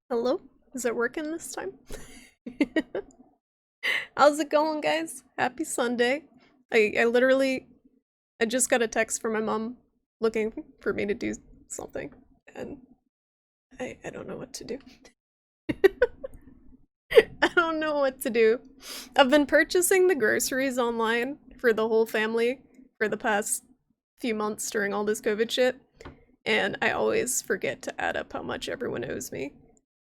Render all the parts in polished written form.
Hello? Is it working this time? How's it going, guys? Happy Sunday. I just got a text from my mom looking for me to do something, and I don't know what to do. I don't know what to do. I've been purchasing the groceries online for the whole family for the past few months during all this COVID shit, and I always forget to add up how much everyone owes me.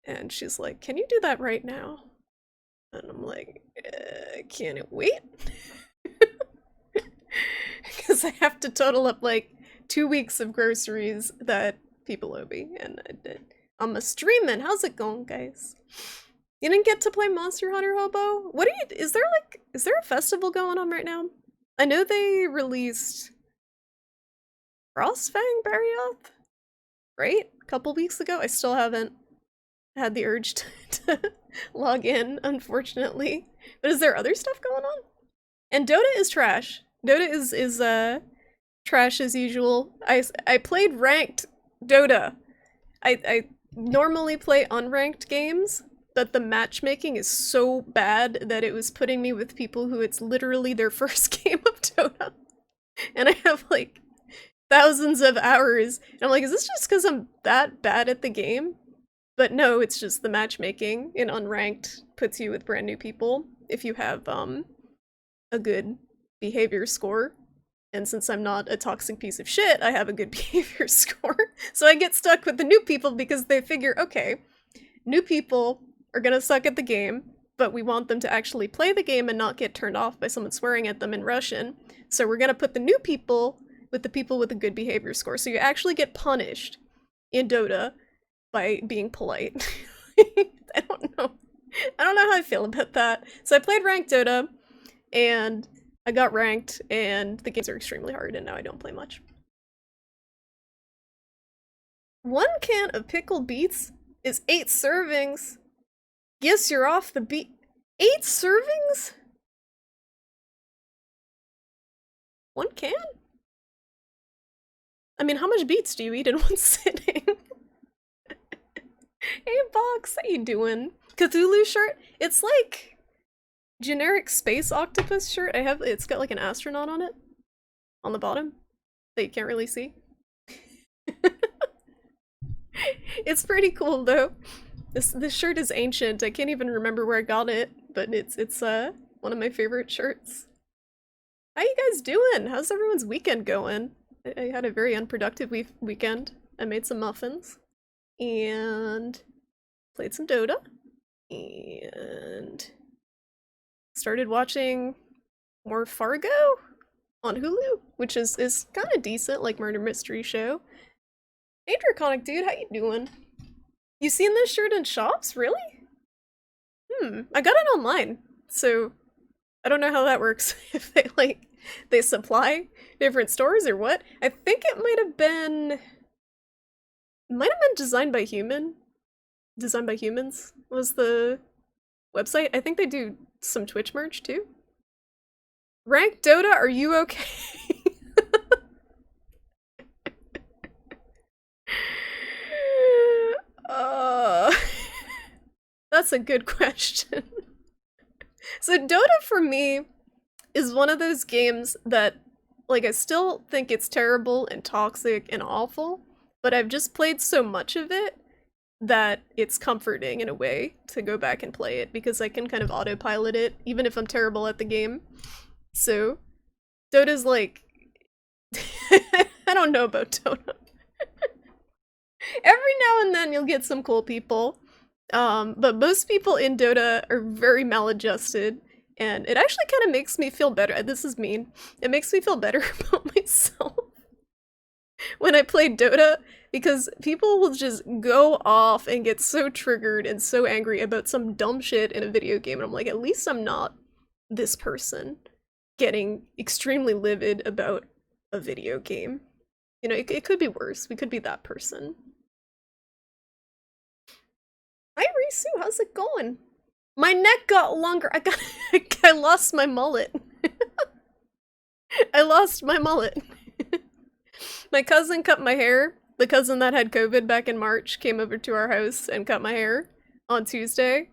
And she's like, "Can you do that right now?" And I'm like, "Can it wait?" Because I have to total up like 2 weeks of groceries that people owe me. And I'm a streaming. How's it going, guys? You didn't get to play Monster Hunter Hobo? What are you, is there a festival going on right now? I know they released Frostfang Barioth, right? A couple weeks ago. I still haven't had the urge to log in, unfortunately. But is there other stuff going on? And Dota is trash. Dota is trash as usual. I played ranked Dota. I normally play unranked games, but the matchmaking is so bad that it was putting me with people who it's literally their first game of Dota. And I have like thousands of hours. And I'm like, is this just because I'm that bad at the game? But no, it's just the matchmaking in unranked puts you with brand new people if you have a good behavior score. And since I'm not a toxic piece of shit, I have a good behavior score. So I get stuck with the new people because they figure, okay, new people are gonna suck at the game, but we want them to actually play the game and not get turned off by someone swearing at them in Russian. So we're gonna put the new people with the people with a good behavior score. So you actually get punished in Dota by being polite. I don't know. I don't know how I feel about that. So I played ranked Dota, and I got ranked, and the games are extremely hard, and now I don't play much. 1 can of pickled beets is 8 servings. Yes, you're off the beat. 8 servings? 1 can? I mean, how much beets do you eat in one sitting? Hey, Box, how you doing? Cthulhu shirt? It's like generic space octopus shirt. It's got like an astronaut on it on the bottom that you can't really see. It's pretty cool though. This shirt is ancient. I can't even remember where I got it, but it's one of my favorite shirts. How you guys doing? How's everyone's weekend going? I had a very unproductive weekend. I made some muffins and played some Dota and started watching more Fargo on Hulu, which is kind of decent, like murder mystery show. Hey Draconic dude, how you doing? You seen this shirt in shops? Really? I got it online, so I don't know how that works. If they supply different stores or what. I think it might have been designed by humans was the website. I think they do some Twitch merch too. Ranked Dota, are you okay? uh, that's a good question. So Dota for me is one of those games that, like, I still think it's terrible and toxic and awful, but I've just played so much of it that it's comforting in a way to go back and play it because I can kind of autopilot it even if I'm terrible at the game. So Dota's like I don't know about Dota. Every now and then you'll get some cool people. But most people in Dota are very maladjusted, and it actually kind of makes me feel better. This is mean. It makes me feel better about myself when I play Dota, because people will just go off and get so triggered and so angry about some dumb shit in a video game, and I'm like, at least I'm not this person getting extremely livid about a video game. You know, it could be worse. We could be that person. Hi Risu, how's it going? My neck got longer. I lost my mullet. I lost my mullet. My cousin cut my hair the cousin that had COVID back in March, came over to our house and cut my hair on Tuesday,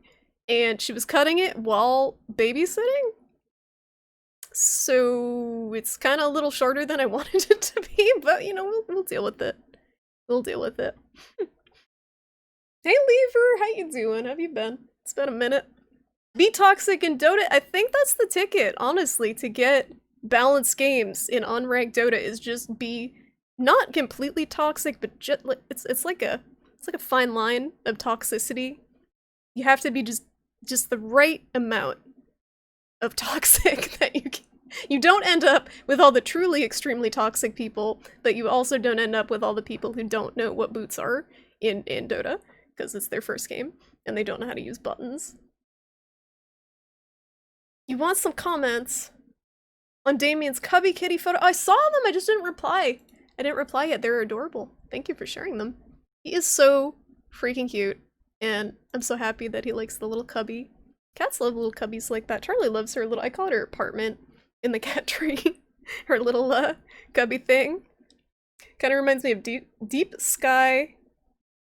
and she was cutting it while babysitting. So it's kind of a little shorter than I wanted it to be, but you know, we'll deal with it. We'll deal with it. Hey Lever, how you doing? How have you been? It's been a minute. Be toxic in Dota. I think that's the ticket, honestly, to get balanced games in unranked Dota is just be not completely toxic, but just it's like a fine line of toxicity. You have to be just the right amount of toxic that you don't end up with all the truly extremely toxic people, but you also don't end up with all the people who don't know what boots are in Dota because it's their first game and they don't know how to use buttons. You want some comments on Damien's Cubby Kitty photo? I saw them, I just didn't reply. I didn't reply yet. They're adorable. Thank you for sharing them. He is so freaking cute, and I'm so happy that he likes the little cubby. Cats love little cubbies like that. Charlie loves her little, I call it her apartment in the cat tree. Her little cubby thing. Kind of reminds me of Deep Sky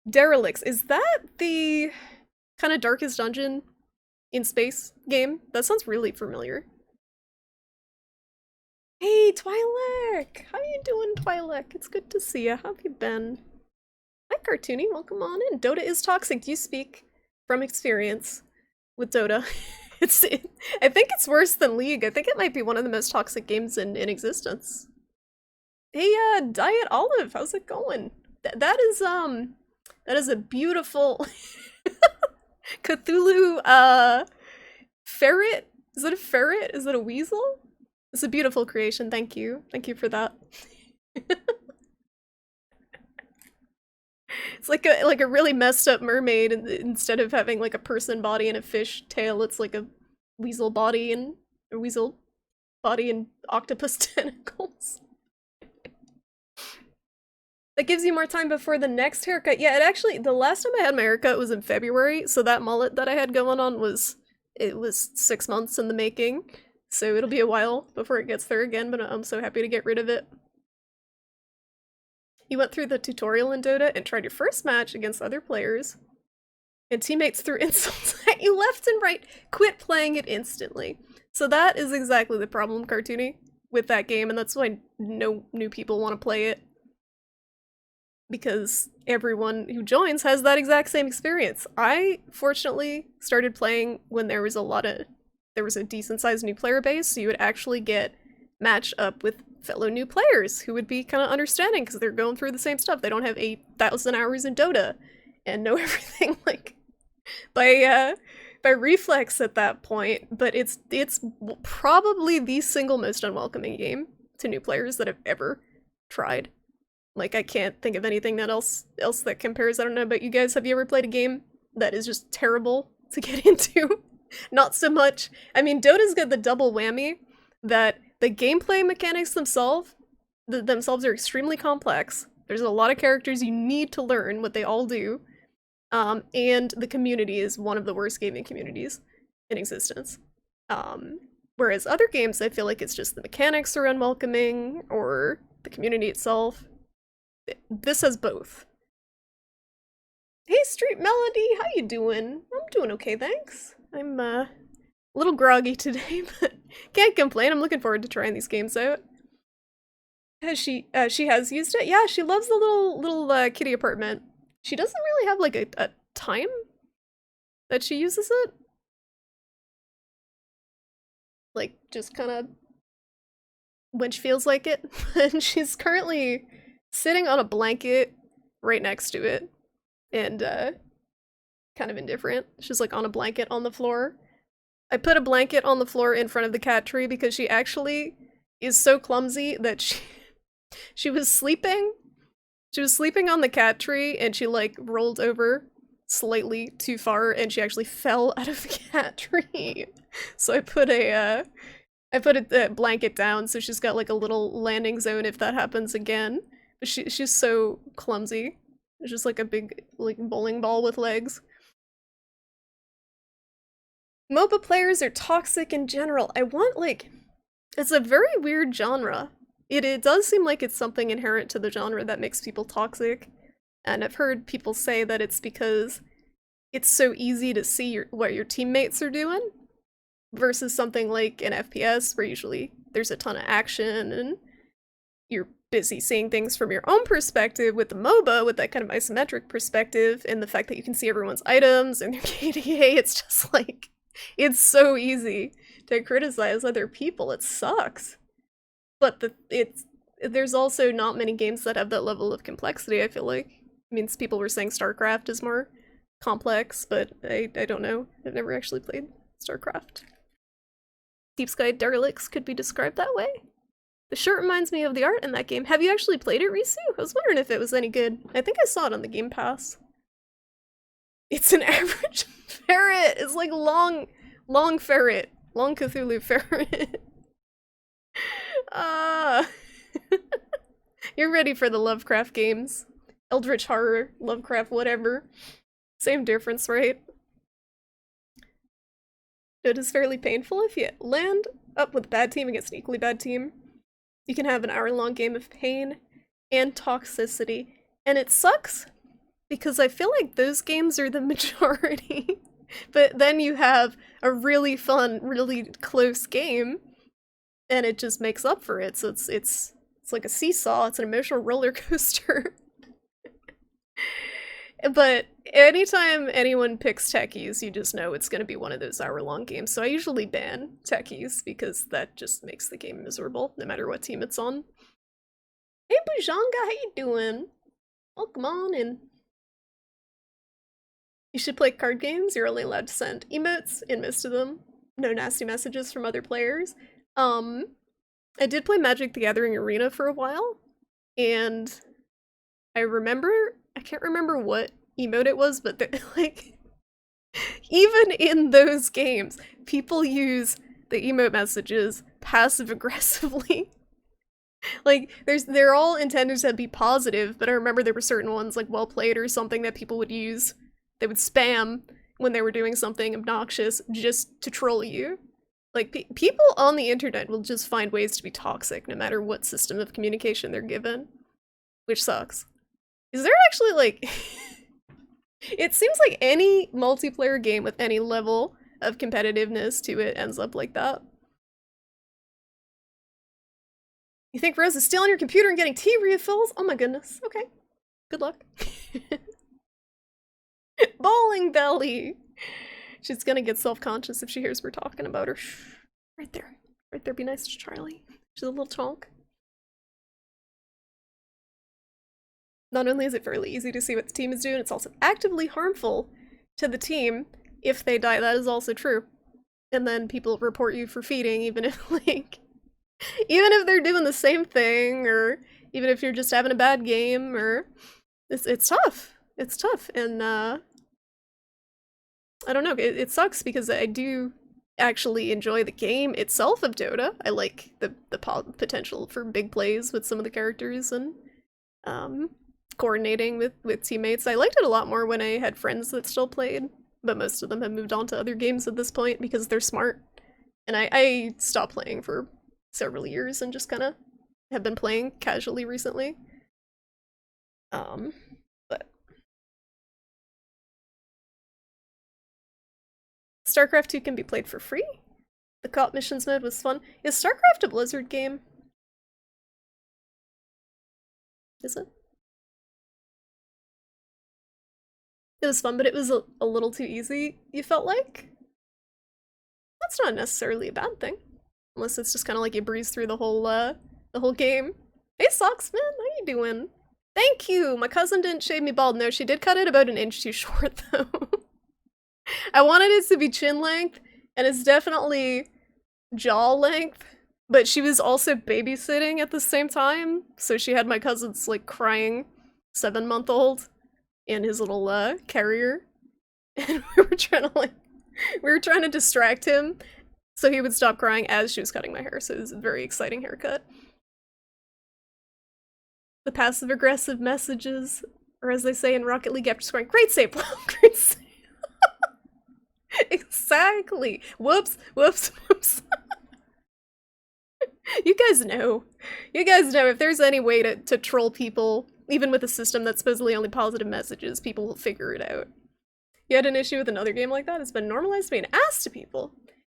Derelicts. Is that the kind of Darkest Dungeon in space game? That sounds really familiar. Hey, Twi'lek! How you doing, Twi'lek? It's good to see you. How have you been? Hi, Cartoony. Welcome on in. Dota is toxic. Do you speak from experience with Dota? I think it's worse than League. I think it might be one of the most toxic games in existence. Hey, Diet Olive, how's it going? That is a beautiful Cthulhu, ferret? Is it a ferret? Is it a weasel? It's a beautiful creation, thank you. Thank you for that. It's like a really messed up mermaid, and instead of having like a person body and a fish tail, it's like a weasel body and octopus tentacles. That gives you more time before the next haircut. Yeah, it actually, the last time I had my haircut was in February, so that mullet that I had going on was 6 months in the making. So it'll be a while before it gets there again, but I'm so happy to get rid of it. You went through the tutorial in Dota and tried your first match against other players, and teammates threw insults at you left and right. Quit playing it instantly. So that is exactly the problem, Cartoony, with that game, and that's why no new people want to play it. Because everyone who joins has that exact same experience. I, fortunately, started playing when there was a decent-sized new player base, so you would actually get matched up with fellow new players who would be kind of understanding because they're going through the same stuff. They don't have 8,000 hours in Dota and know everything like by reflex at that point. But it's probably the single most unwelcoming game to new players that I've ever tried. Like, I can't think of anything else that compares. I don't know about you guys. Have you ever played a game that is just terrible to get into? Not so much. I mean, Dota's got the double whammy that the gameplay mechanics themselves are extremely complex. There's a lot of characters you need to learn what they all do. And the community is one of the worst gaming communities in existence. Whereas other games, I feel like it's just the mechanics are unwelcoming or the community itself. This has both. Hey, Street Melody, how you doing? I'm doing okay, thanks. I'm a little groggy today, but can't complain. I'm looking forward to trying these games out. Has she has used it? Yeah, she loves the little kitty apartment. She doesn't really have like a time that she uses it. Like, just kind of when she feels like it. And she's currently sitting on a blanket right next to it, and kind of indifferent. She's like on a blanket on the floor. I put a blanket on the floor in front of the cat tree because she actually is so clumsy that she was sleeping. She was sleeping on the cat tree and she like rolled over slightly too far and she actually fell out of the cat tree. So I put a blanket down so she's got like a little landing zone if that happens again. But she's so clumsy. It's just like a big like bowling ball with legs. MOBA players are toxic in general. I want like, it's a very weird genre it does seem like it's something inherent to the genre that makes people toxic, and I've heard people say that it's because it's so easy to see what your teammates are doing, versus something like an FPS where usually there's a ton of action and you're busy seeing things from your own perspective. With the MOBA, with that kind of isometric perspective, and the fact that you can see everyone's items and their KDA, it's just like, it's so easy to criticize other people. It sucks. But there's also not many games that have that level of complexity, I feel like. I mean, people were saying StarCraft is more complex, but I don't know. I've never actually played StarCraft. Deep Sky Derelicts could be described that way. The shirt reminds me of the art in that game. Have you actually played it, Risu? I was wondering if it was any good. I think I saw it on the Game Pass. It's an average ferret. It's like long ferret. Long Cthulhu ferret. You're ready for the Lovecraft games. Eldritch horror, Lovecraft, whatever. Same difference, right? It is fairly painful if you land up with a bad team against an equally bad team. You can have an hour-long game of pain and toxicity. And it sucks because I feel like those games are the majority. But then you have a really fun, really close game, and it just makes up for it. So it's like a seesaw. It's an emotional roller coaster. But anytime anyone picks techies, you just know it's going to be one of those hour-long games. So I usually ban techies because that just makes the game miserable, no matter what team it's on. Hey, Bujanga, how you doing? Welcome on in. You should play card games. You're only allowed to send emotes in most of them. No nasty messages from other players. I did play Magic the Gathering Arena for a while, and I can't remember what emote it was, but like, even in those games, people use the emote messages passive-aggressively. Like, they're all intended to be positive, but I remember there were certain ones, like well played or something, that people would use. They would spam when they were doing something obnoxious just to troll you. Like, people on the internet will just find ways to be toxic no matter what system of communication they're given. Which sucks. Is there actually, like... It seems like any multiplayer game with any level of competitiveness to it ends up like that. You think Rose is stealing your computer and getting tea refills? Oh my goodness. Okay. Good luck. Bowling belly! She's gonna get self-conscious if she hears we're talking about her. Shh. Right there. Right there, be nice to Charlie. She's a little chonk. Not only is it fairly easy to see what the team is doing, it's also actively harmful to the team if they die. That is also true. And then people report you for feeding, even if, like... even if they're doing the same thing, or even if you're just having a bad game, or... It's tough. It's tough, and, I don't know, it sucks because I do actually enjoy the game itself of Dota. I like the potential for big plays with some of the characters, and, coordinating with teammates. I liked it a lot more when I had friends that still played, but most of them have moved on to other games at this point because they're smart. And I stopped playing for several years and just kind of have been playing casually recently. But StarCraft 2 can be played for free. The co-op missions mode was fun. Is StarCraft a Blizzard game? Is it? It was fun, but it was a little too easy, you felt like? That's not necessarily a bad thing. Unless it's just kind of like you breeze through the whole game. Hey, Socksman, how you doing? Thank you! My cousin didn't shave me bald. No, she did cut it about an inch too short, though. I wanted it to be chin length, and it's definitely jaw length, but she was also babysitting at the same time, so she had my cousin's, like, crying 7-month-old in his little, carrier, and we were trying to distract him so he would stop crying as she was cutting my hair, so it was a very exciting haircut. The passive-aggressive messages, or as they say in Rocket League after scoring, great save! Wow, great save! Exactly! Whoops, whoops, whoops. You guys know. You guys know if there's any way to troll people, even with a system that's supposedly only positive messages, people will figure it out. You had an issue with another game like that? It's been normalized being ass to people.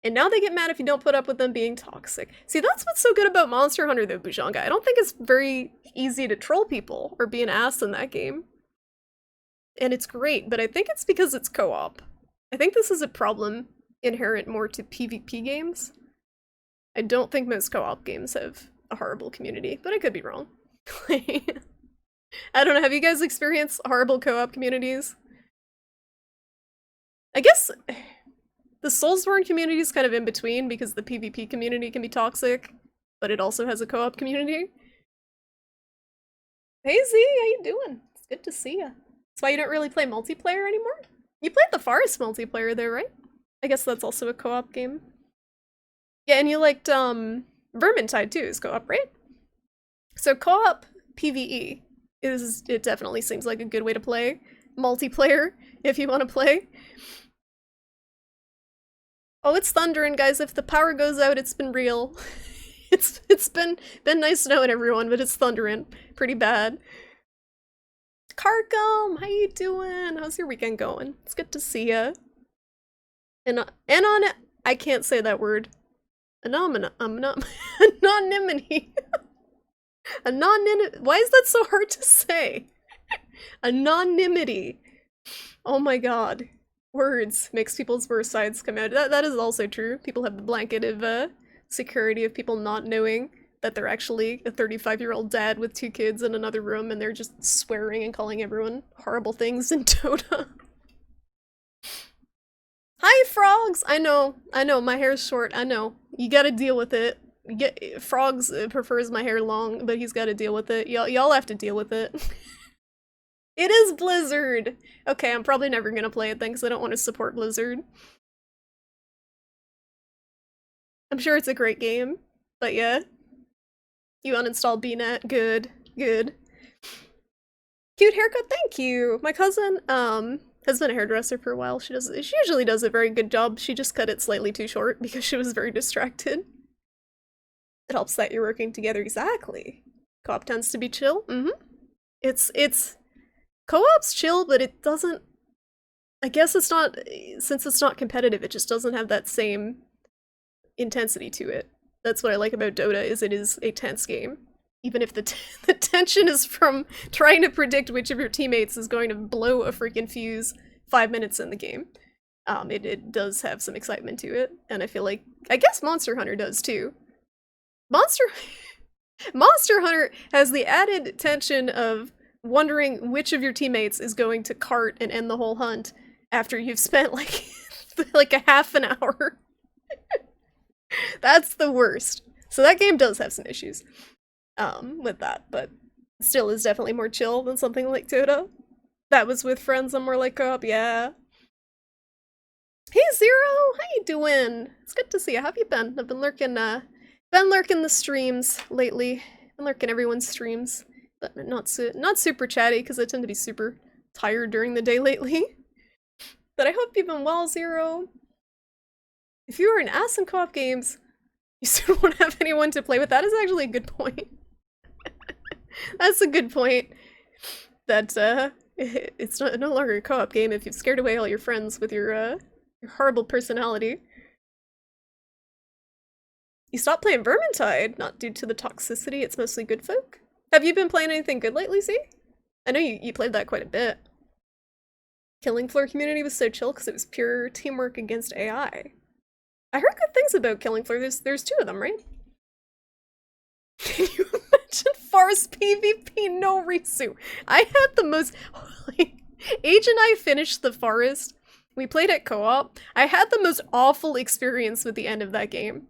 And now they get mad if you don't put up with them being toxic. See, that's what's so good about Monster Hunter though, Bujanga. I don't think it's very easy to troll people or be an ass in that game. And it's great, but I think it's because it's co-op. I think this is a problem inherent more to PvP games. I don't think most co-op games have a horrible community, but I could be wrong. I don't know, have you guys experienced horrible co-op communities? I guess the Soulsborne community is kind of in between because the PvP community can be toxic, but it also has a co-op community. Hey Z, how you doing? It's good to see ya. That's why you don't really play multiplayer anymore? You played the Forest multiplayer though, right? I guess that's also a co-op game. Yeah, and you liked Vermintide too is co-op, right? So co-op PvE it definitely seems like a good way to play. Multiplayer, if you want to play. Oh, it's thundering, guys. If the power goes out, it's been real. It's been nice knowing everyone, but it's thundering pretty bad. Carcom, how you doing? How's your weekend going? It's good to see ya. And on I can't say that word. Anonymity. Why is that so hard to say? Anonymity. Oh my god. Words makes people's worst sides come out. That is also true. People have the blanket of security of people not knowing that they're actually a 35-year-old dad with 2 kids in another room and they're just swearing and calling everyone horrible things in Dota. Hi, frogs! I know, my hair's short, I know. You gotta deal with it. Frogs prefers my hair long, but he's gotta deal with it. Y'all have to deal with it. It is Blizzard! Okay, I'm probably never gonna play it then because I don't want to support Blizzard. I'm sure it's a great game, but yeah. You uninstalled BNet, good. Cute haircut, thank you! My cousin, has been a hairdresser for a while. She usually does a very good job. She just cut it slightly too short because she was very distracted. It helps that you're working together, exactly. Co-op tends to be chill, It's co-op's chill, but it doesn't, I guess it's not, since it's not competitive, it just doesn't have that same intensity to it. That's what I like about Dota, is it is a tense game. Even if the tension is from trying to predict which of your teammates is going to blow a freaking fuse 5 minutes in the game. It does have some excitement to it, and I feel like, I guess Monster Hunter does too. Monster Hunter has the added tension of wondering which of your teammates is going to cart and end the whole hunt after you've spent like a half an hour. That's the worst. So that game does have some issues with that, but still is definitely more chill than something like Dota. That was with friends on more like co-op, yeah. Hey Zero, how you doing? It's good to see you. How have you been? I've been lurking the streams lately. Been lurking everyone's streams, but not super chatty because I tend to be super tired during the day lately. But I hope you've been well, Zero. If you are an ass in co-op games, you soon won't have anyone to play with. That is actually a good point. That's a good point. That it's no longer a co-op game if you've scared away all your friends with your horrible personality. You stopped playing Vermintide, not due to the toxicity, it's mostly good folk. Have you been playing anything good lately, Z? I know you played that quite a bit. Killing Floor community was so chill because it was pure teamwork against AI. I heard good things about Killing Floor. There's 2 of them, right? Can you imagine Forest PvP? No Risu. I had the most... Age and I finished the Forest. We played at co-op. I had the most awful experience with the end of that game.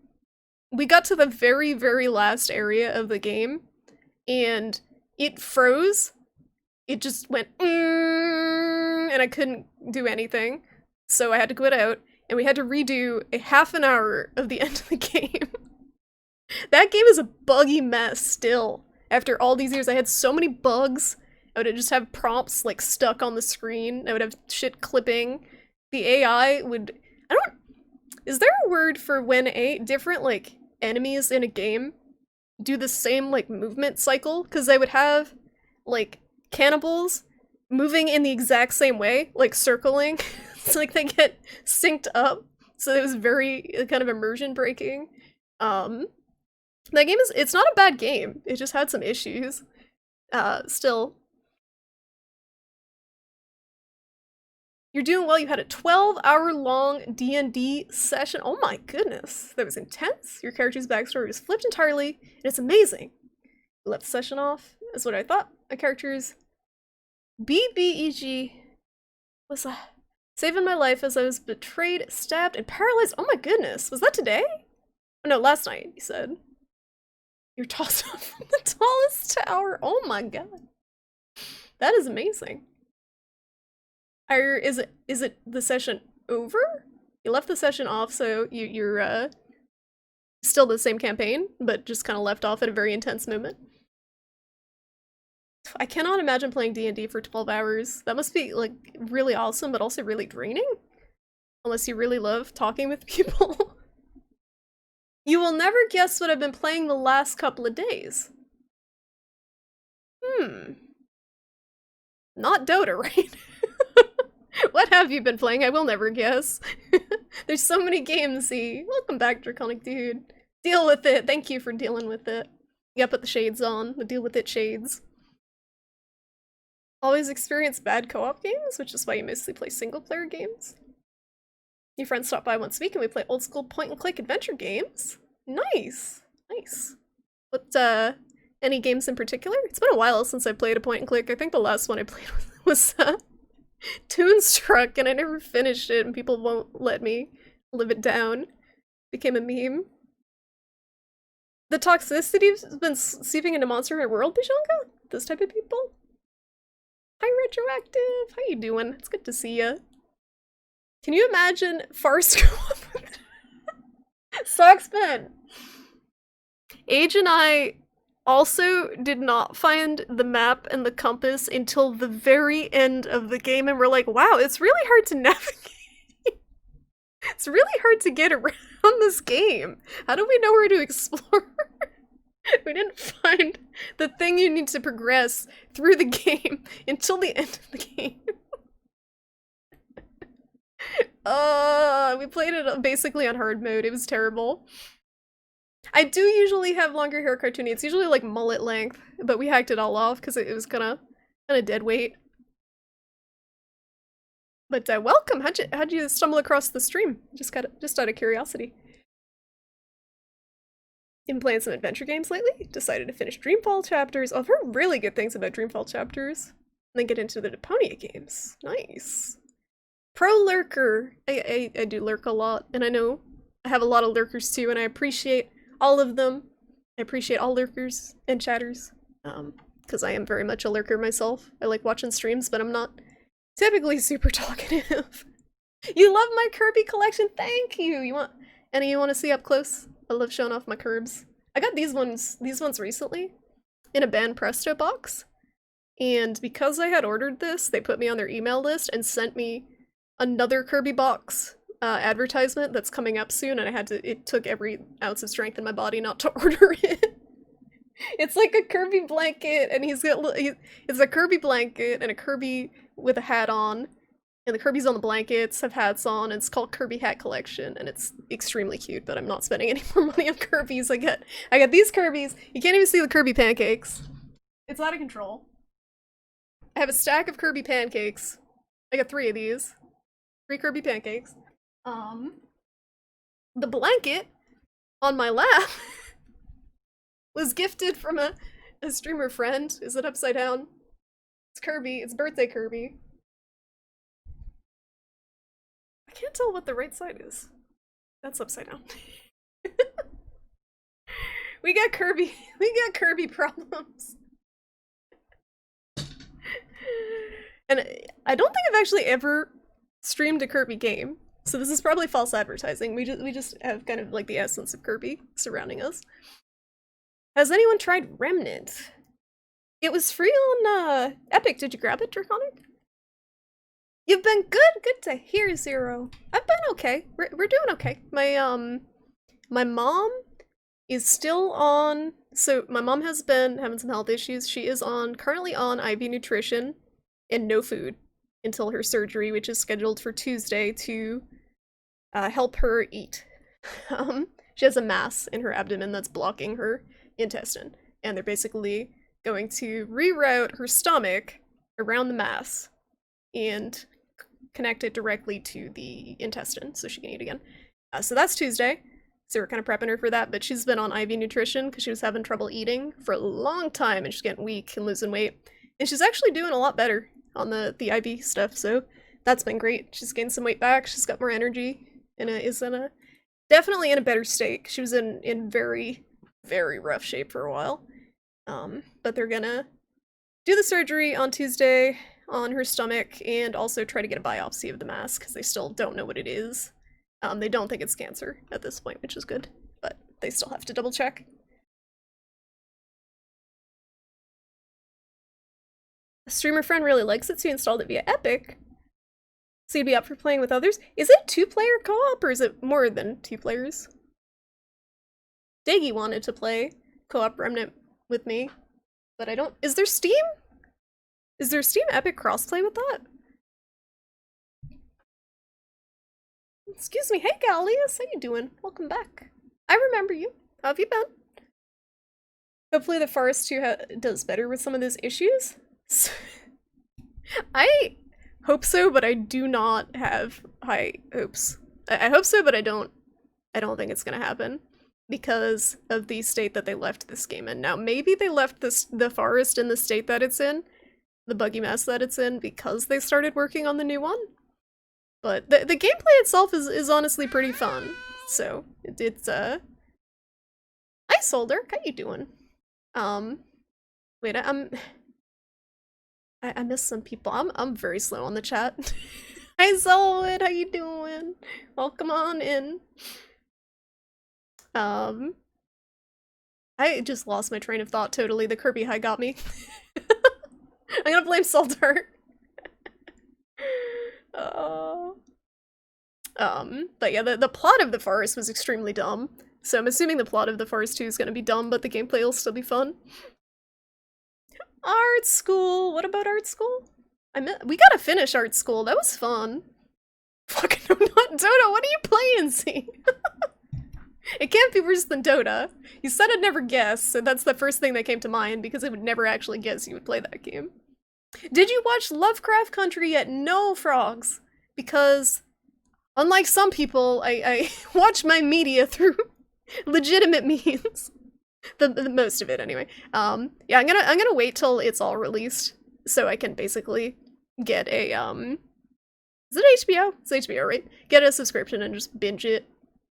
We got to the very, very last area of the game, and it froze. It just went, and I couldn't do anything. So I had to quit out, and we had to redo a half an hour of the end of the game. That game is a buggy mess still. After all these years, I had so many bugs. I would just have prompts like stuck on the screen. I would have shit clipping. The AI would, is there a word for when different like enemies in a game do the same like movement cycle, because they would have like cannibals moving in the exact same way, like circling. It's like they get synced up, so it was very kind of immersion breaking. That game it's not a bad game, it just had some issues. Still. You're doing well. You had a 12-hour-long D&D session. Oh my goodness. That was intense. Your character's backstory was flipped entirely, and it's amazing. You left the session off. That's what I thought. My character's BBEG was saving my life as I was betrayed, stabbed, and paralyzed. Oh my goodness. Was that today? Oh no, last night, you said. You're tossed off from the tallest tower. Oh my god. That is amazing. Is it the session over? You left the session off, so you're still the same campaign, but just kind of left off at a very intense moment. I cannot imagine playing D&D for 12 hours. That must be like really awesome, but also really draining. Unless you really love talking with people. You will never guess what I've been playing the last couple of days. Not Dota, right? What have you been playing? I will never guess. There's so many games, see. Welcome back, Draconic Dude. Deal with it. Thank you for dealing with it. You gotta put the shades on. The deal with it shades. Always experience bad co-op games, which is why you mostly play single-player games. Your friends stop by once a week and we play old-school point-and-click adventure games. Nice. Nice. What, any games in particular? It's been a while since I played a point-and-click. I think the last one I played was Toonstruck, and I never finished it, and people won't let me live it down. Became a meme. The toxicity's been seeping into Monster Hunter World, Bishanga? Those type of people? Hi, Retroactive! How you doing? It's good to see ya. Can you imagine Farce Sockspen! Age and I also did not find the map and the compass until the very end of the game, and we're like, wow, it's really hard to navigate. It's really hard to get around this game. How do we know where to explore? We didn't find the thing you need to progress through the game until the end of the game. We played it basically on hard mode. It was terrible. I do usually have longer hair cartoony. It's usually like mullet length, but we hacked it all off because it was kind of dead weight. But welcome. How'd you stumble across the stream? Just out of curiosity. Been playing some adventure games lately. Decided to finish Dreamfall chapters. Oh, I've heard really good things about Dreamfall chapters. And then get into the Deponia games. Nice. Pro lurker. I do lurk a lot, and I know I have a lot of lurkers too, and I appreciate all of them. I appreciate all lurkers and chatters, because I am very much a lurker myself. I like watching streams, but I'm not typically super talkative. You love my Kirby collection? Thank you! You want to see up close? I love showing off my Kirbs. I got these ones recently in a Ban Presto box, and because I had ordered this, they put me on their email list and sent me another Kirby box advertisement that's coming up soon, and it took every ounce of strength in my body not to order it. It's like a Kirby blanket, and it's a Kirby blanket and a Kirby with a hat on, and the Kirby's on the blankets have hats on, and it's called Kirby Hat Collection, and it's extremely cute, but I'm not spending any more money on Kirby's. I got these Kirby's. You can't even see the Kirby pancakes. It's out of control. I have a stack of Kirby pancakes. I got 3 of these. 3 Kirby pancakes. The blanket on my lap was gifted from a streamer friend. Is it upside down? It's Kirby. It's birthday Kirby. I can't tell what the right side is. That's upside down. We got Kirby problems. And I don't think I've actually ever streamed a Kirby game, so this is probably false advertising. We just have kind of like the essence of Kirby surrounding us. Has anyone tried Remnant? It was free on Epic. Did you grab it, Draconic? You've been good. Good to hear, Zero. I've been okay. We're doing okay. My mom is still on. So my mom has been having some health issues. She is currently on IV nutrition and no food until her surgery, which is scheduled for Tuesday to help her eat. She has a mass in her abdomen that's blocking her intestine, and they're basically going to reroute her stomach around the mass and connect it directly to the intestine so she can eat again. So that's Tuesday. So we're kind of prepping her for that, but she's been on IV nutrition because she was having trouble eating for a long time and she's getting weak and losing weight. And she's actually doing a lot better on the IV stuff, so that's been great. She's gained some weight back, she's got more energy, and is definitely in a better state. She was in very, very rough shape for a while. But they're gonna do the surgery on Tuesday on her stomach and also try to get a biopsy of the mass because they still don't know what it is. They don't think it's cancer at this point, which is good, but they still have to double check. A streamer friend really likes it, so he installed it via Epic. So you'd be up for playing with others. Is it 2-player co-op or is it more than 2 players? Daggy wanted to play co-op Remnant with me, but I don't. Is there Steam? Is there Steam Epic crossplay with that? Excuse me, hey Gallius, how you doing? Welcome back. I remember you. How have you been? Hopefully the Forest 2 does better with some of those issues. I hope so, but I do not have high hopes. I hope so, but I don't think it's gonna happen because of the state that they left this game in. Now, maybe they left the Forest in the state that it's in, the buggy mess that it's in, because they started working on the new one. But the gameplay itself is honestly pretty fun. So it's Hi Solder, how you doing? Wait, I missed some people. I'm very slow on the chat. Hi Zolwood, how you doing? Welcome on in. I just lost my train of thought totally. The Kirby high got me. I'm gonna blame Solder. But yeah, the plot of The Forest was extremely dumb. So I'm assuming the plot of The Forest 2 is gonna be dumb, but the gameplay will still be fun. Art School! What about Art School? We gotta finish Art School, that was fun. Fucking I'm not Dota, what are you playing, Z? It can't be worse than Dota. You said I'd never guess, so that's the first thing that came to mind, because I would never actually guess you would play that game. Did you watch Lovecraft Country yet? No, Frogs. Because, unlike some people, I watch my media through legitimate means. The most of it, anyway. Yeah, I'm gonna wait till it's all released, so I can basically get a, is it HBO? It's HBO, right? Get a subscription and just binge it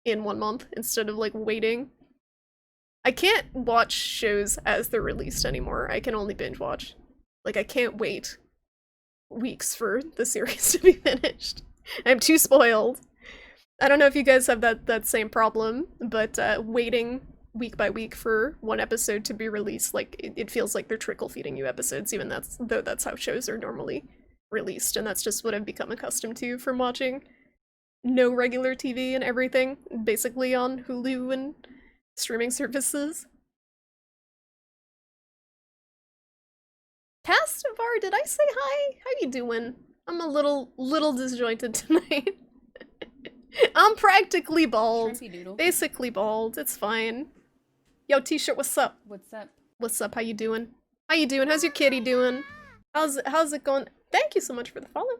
in 1 month instead of, like, waiting. I can't watch shows as they're released anymore. I can only binge watch. Like, I can't wait weeks for the series to be finished. I'm too spoiled. I don't know if you guys have that same problem, but waiting week by week for one episode to be released, like, it feels like they're trickle-feeding you episodes, even though that's how shows are normally released, and that's just what I've become accustomed to from watching no regular TV and everything, basically on Hulu and streaming services. Castivar, did I say hi? How you doing? I'm a little disjointed tonight. I'm practically bald. Basically bald. It's fine. Yo, T-shirt, what's up? What's up? What's up? How you doing? How you doing? How's your kitty doing? How's it going? Thank you so much for the follow.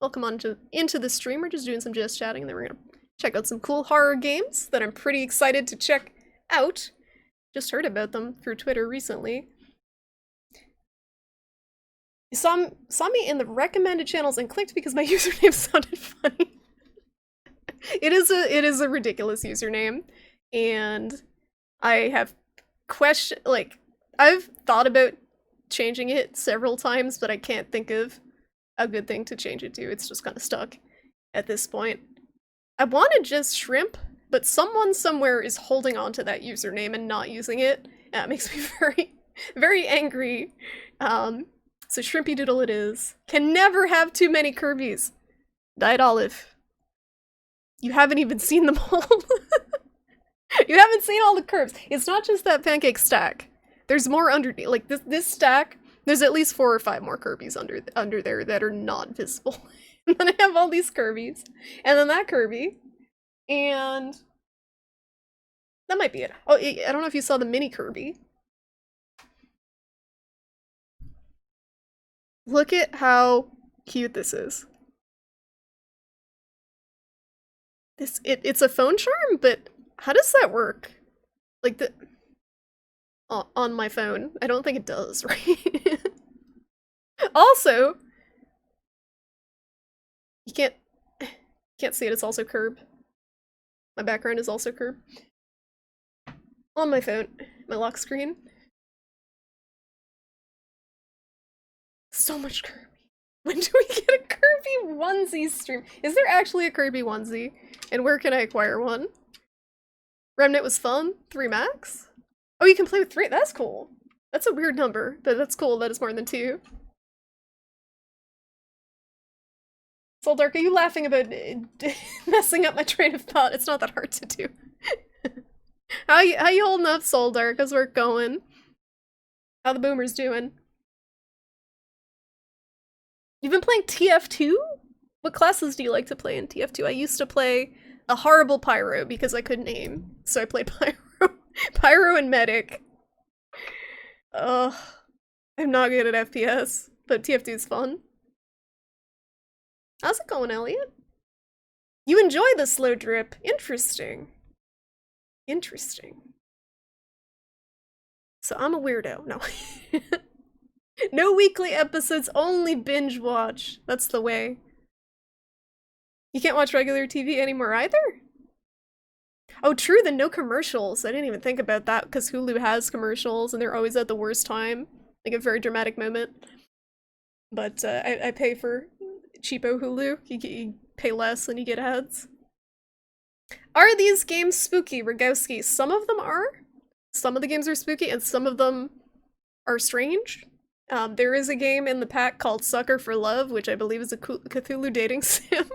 Welcome on into the stream. We're just doing some just chatting, and then we're gonna check out some cool horror games that I'm pretty excited to check out. Just heard about them through Twitter recently. You saw me in the recommended channels and clicked because my username sounded funny. It is a ridiculous username, and I have I've thought about changing it several times, but I can't think of a good thing to change it to. It's just kind of stuck at this point. I want to just shrimp, but someone somewhere is holding on to that username and not using it. That makes me very, very angry. So Shrimpy Doodle it is. Can never have too many Kirby's. Diet Olive. You haven't even seen them all. You haven't seen all the curves. It's not just that pancake stack. There's more underneath. Like this stack, there's at least 4 or 5 more Kirby's under there that are not visible. And then I have all these Kirby's. And then that Kirby. And that might be it. Oh, I don't know if you saw the mini Kirby. Look at how cute this is. It's a phone charm, but how does that work? Like the on my phone. I don't think it does, right? Also, you can't see it, it's also curb. My background is also curb. On my phone, my lock screen. So much Kirby. When do we get a Kirby onesie stream? Is there actually a Kirby onesie? And where can I acquire one? Remnant was fun. 3 max? Oh, you can play with 3? That's cool. That's a weird number, but that's cool that it's more than 2. Soldark, are you laughing about messing up my train of thought? It's not that hard to do. How you holding up, Soldark? How's work going? How the boomers doing? You've been playing TF2? What classes do you like to play in TF2? I used to play a horrible Pyro because I couldn't aim, so I played Pyro. Pyro and Medic. Ugh. I'm not good at FPS, but TF2 is fun. How's it going, Elliot? You enjoy the slow drip. Interesting. Interesting. So I'm a weirdo. No. No weekly episodes, only binge watch. That's the way. You can't watch regular TV anymore either? Oh, true, the no commercials. I didn't even think about that because Hulu has commercials and they're always at the worst time. Like a very dramatic moment. But I pay for cheapo Hulu. You pay less and you get ads. Are these games spooky, Rogowski? Some of them are. Some of the games are spooky and some of them are strange. There is a game in the pack called Sucker for Love, which I believe is a Cthulhu dating sim.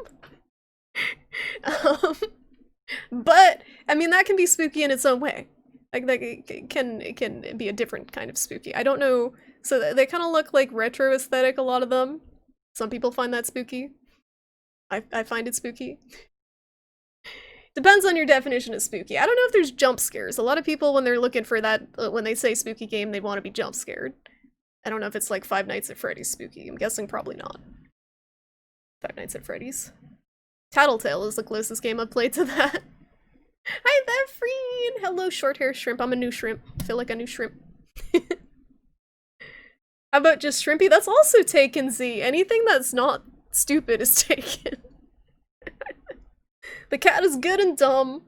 But, I mean, that can be spooky in its own way. Like, it can be a different kind of spooky. I don't know, so they kind of look like retro aesthetic, a lot of them. Some people find that spooky. I find it spooky. Depends on your definition of spooky. I don't know if there's jump scares. A lot of people, when they're looking for that, when they say spooky game, they want to be jump scared. I don't know if it's like Five Nights at Freddy's spooky. I'm guessing probably not. Five Nights at Freddy's. Tattletale is the closest game I've played to that. Hi there, Freen! Hello, short hair shrimp. I'm a new shrimp. I feel like a new shrimp. How about just Shrimpy? That's also taken, Z. Anything that's not stupid is taken. The cat is good and dumb.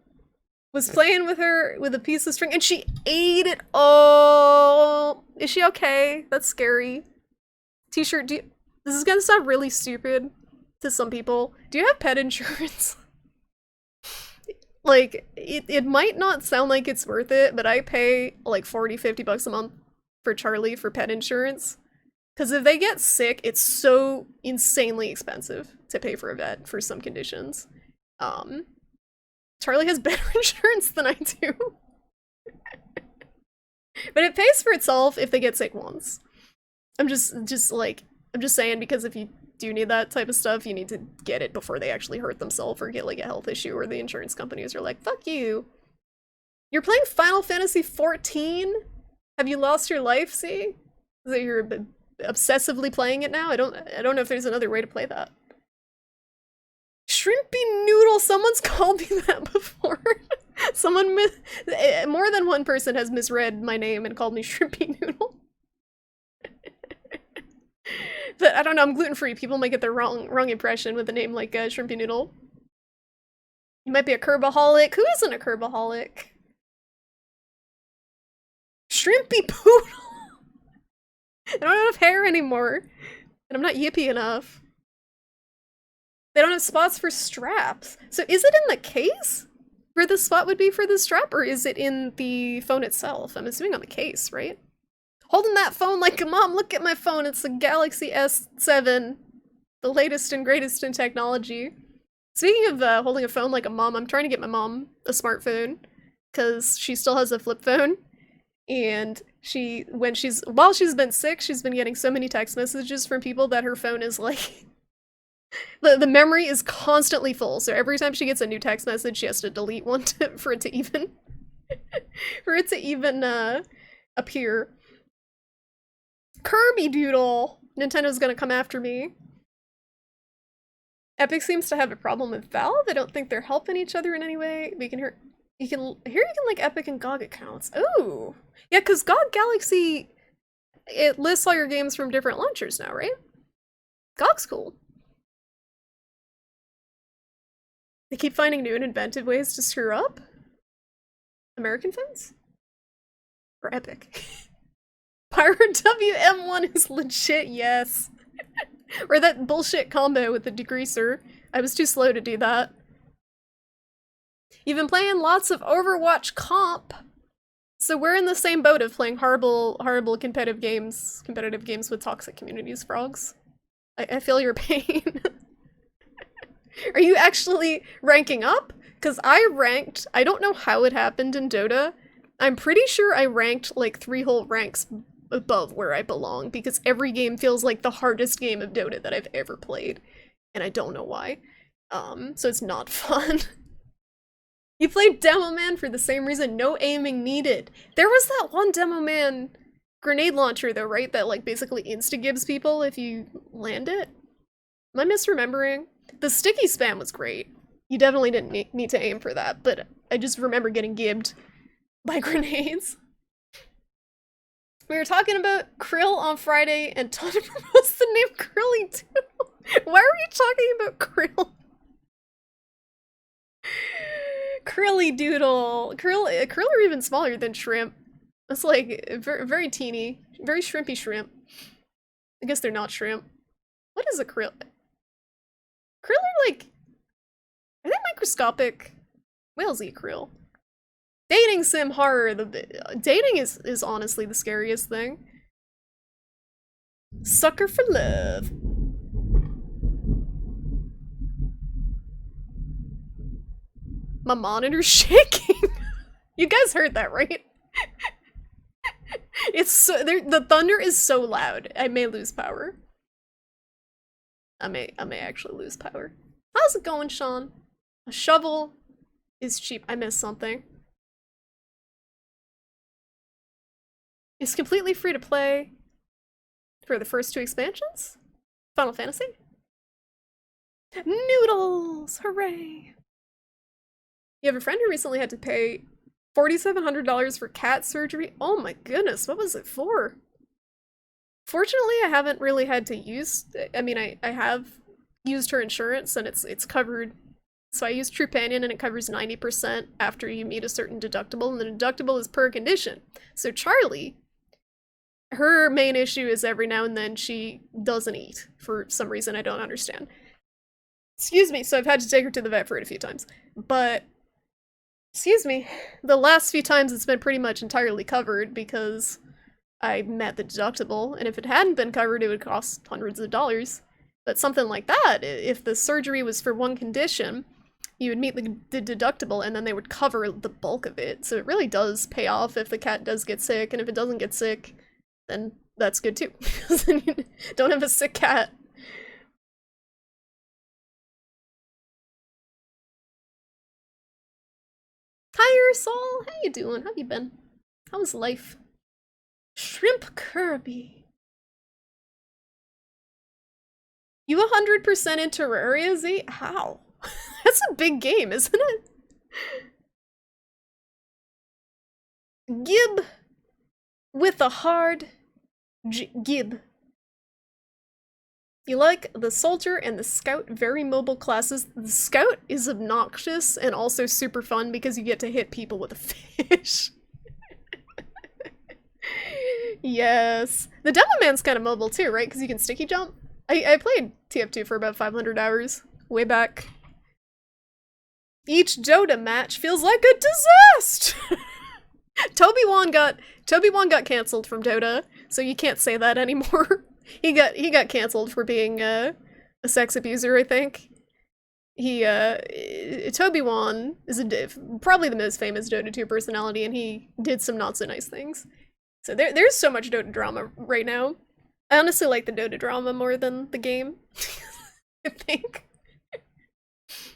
Was playing with her with a piece of string and she ate it all. Is she okay? That's scary. T-shirt, this is gonna sound really stupid to some people. Do you have pet insurance? Like, it might not sound like it's worth it, but I pay like 40-50 bucks a month for Charlie for pet insurance. Because if they get sick, it's so insanely expensive to pay for a vet for some conditions. Charlie has better insurance than I do. But it pays for itself if they get sick once. I'm just saying, because if you do need that type of stuff, you need to get it before they actually hurt themselves or get like a health issue, or the insurance companies are like, fuck you. You're playing Final Fantasy 14? Have you lost your life, see? That you're obsessively playing it now? I don't know if there's another way to play that. Shrimpy Noodle, someone's called me that before. More than one person has misread my name and called me Shrimpy Noodle. But I don't know, I'm gluten-free. People might get the wrong impression with a name like Shrimpy Noodle. You might be a Curbaholic. Who isn't a Curbaholic? Shrimpy Poodle! I don't have enough hair anymore. And I'm not yippy enough. They don't have spots for straps. So is it in the case where the spot would be for the strap, or is it in the phone itself? I'm assuming on the case, right? Holding that phone like a mom. Look at my phone. It's the Galaxy S7. The latest and greatest in technology. Speaking of holding a phone like a mom, I'm trying to get my mom a smartphone. because she still has a flip phone, and while she's been sick, she's been getting so many text messages from people that her phone is like the memory is constantly full. So every time she gets a new text message, she has to delete one for it to even appear. Kirby Doodle! Nintendo's gonna come after me. Epic seems to have a problem with Valve. I don't think they're helping each other in any way. You can like Epic and GOG accounts. Ooh. Yeah, because GOG Galaxy, it lists all your games from different launchers now, right? GOG's cool. They keep finding new and inventive ways to screw up? American fans? Or Epic? Pyro WM1 is legit, yes. Or that bullshit combo with the degreaser. I was too slow to do that. You've been playing lots of Overwatch comp. So we're in the same boat of playing horrible competitive games with toxic communities, frogs. I feel your pain. Are you actually ranking up? Because I don't know how it happened in Dota. I'm pretty sure I ranked like 3 whole ranks above where I belong, because every game feels like the hardest game of Dota that I've ever played. And I don't know why. So it's not fun. You played Demo Man for the same reason, no aiming needed. There was that one Demo Man grenade launcher though, right? That like basically insta-gibs people if you land it? Am I misremembering? The sticky spam was great. You definitely didn't need to aim for that, but I just remember getting gibbed by grenades. We were talking about Krill on Friday, and Tana proposed the name Krilly too. Why are we talking about Krill? Krilly Doodle. Krill are even smaller than shrimp. It's like very, very teeny, very shrimpy shrimp. I guess they're not shrimp. What is a krill? Krill are like, are they microscopic? Whales eat krill. Dating sim horror. Dating is honestly the scariest thing. Sucker for love. My monitor's shaking. You guys heard that, right? It's so the thunder is so loud. I may lose power. I may actually lose power. How's it going, Sean? A shovel is cheap. I missed something. It's completely free to play for the first 2 expansions? Final Fantasy? Noodles! Hooray! You have a friend who recently had to pay $4,700 for cat surgery? Oh my goodness, what was it for? Fortunately, I haven't really had to use, I mean, I have used her insurance and it's covered. So I use Trupanion and it covers 90% after you meet a certain deductible, and the deductible is per condition. So Charlie, her main issue is every now and then she doesn't eat for some reason I don't understand. Excuse me, so I've had to take her to the vet for it a few times. But, excuse me, the last few times it's been pretty much entirely covered because I met the deductible, and if it hadn't been covered it would cost hundreds of dollars. But something like that, if the surgery was for one condition, you would meet the deductible and then they would cover the bulk of it. So it really does pay off if the cat does get sick, and if it doesn't get sick, then that's good too. Because then you don't have a sick cat. Hi, Ursol! How you doing? How you been? How's life? Shrimp Kirby. You 100% in Terraria, Z? How? That's a big game, isn't it? Gib with a hard Gib. You like the soldier and the scout, very mobile classes. The scout is obnoxious and also super fun because you get to hit people with a fish. Yes. The Devil Man's kind of mobile too, right? Because you can sticky jump. I played TF2 for about 500 hours, way back. Each Dota match feels like a disaster! Toby Wan got canceled from Dota, so you can't say that anymore. He got canceled for being a sex abuser, I think. Toby Wan is probably the most famous Dota 2 personality, and he did some not so nice things. So there's so much Dota drama right now. I honestly like the Dota drama more than the game. I think.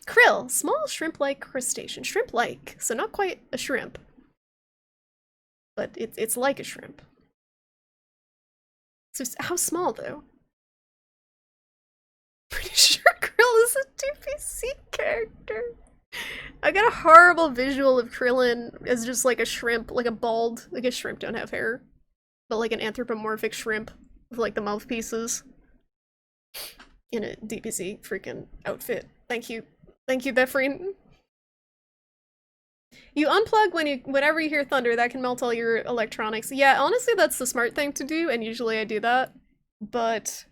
Krill, small shrimp-like crustacean. Shrimp-like, so not quite a shrimp. But it's like a shrimp. So how small, though? Pretty sure Krill is a 2PC character. I got a horrible visual of Krillin as just like a shrimp, like a bald, like a shrimp don't have hair, but like an anthropomorphic shrimp with like the mouthpieces in a DPC freaking outfit. Thank you, Befreen. You unplug whenever you hear thunder. That can melt all your electronics. Yeah, honestly, that's the smart thing to do, and usually I do that. But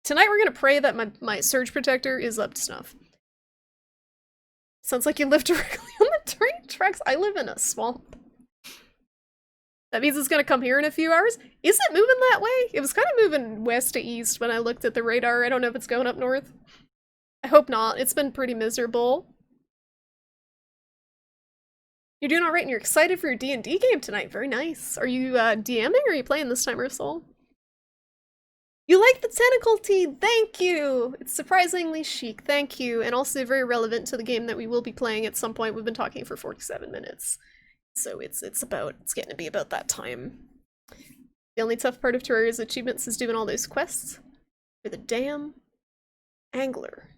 tonight we're gonna pray that my surge protector is up to snuff. Sounds like you live directly on the train tracks. I live in a swamp. That means it's gonna come here in a few hours? Is it moving that way? It was kind of moving west to east when I looked at the radar. I don't know if it's going up north. I hope not. It's been pretty miserable. You're doing alright and you're excited for your D&D game tonight. Very nice. Are you DMing or are you playing this time, Ursol? You like the tentacle tea! Thank you! It's surprisingly chic, thank you, and also very relevant to the game that we will be playing at some point. We've been talking for 47 minutes. So it's getting to be about that time. The only tough part of Terraria's achievements is doing all those quests for the damn angler.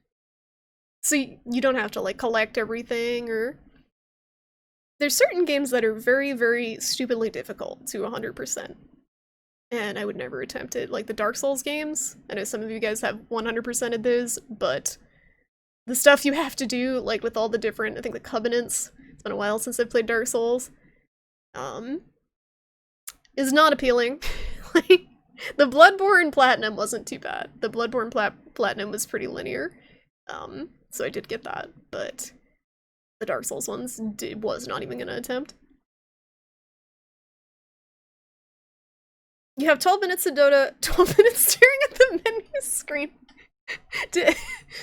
So you don't have to like collect everything or... There's certain games that are very, very stupidly difficult to 100%. And I would never attempt it. Like the Dark Souls games, I know some of you guys have 100%ed those, but the stuff you have to do, like with all the different, I think the Covenants, it's been a while since I've played Dark Souls, is not appealing. Like, the Bloodborne Platinum wasn't too bad. The Bloodborne Platinum was pretty linear, so I did get that, but the Dark Souls ones was not even gonna attempt. You have 12 minutes of Dota, 12 minutes staring at the menu screen.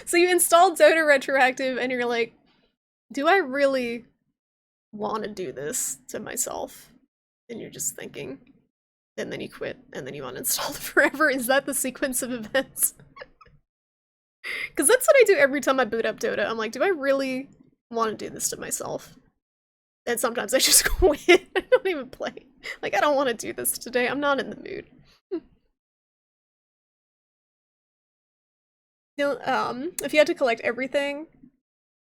So you installed Dota Retroactive and you're like, do I really want to do this to myself? And you're just thinking. And then you quit, and then you uninstall it forever. Is that the sequence of events? Because that's what I do every time I boot up Dota. I'm like, do I really want to do this to myself? And sometimes I just quit. I don't even play. Like, I don't want to do this today. I'm not in the mood. You know, if you had to collect everything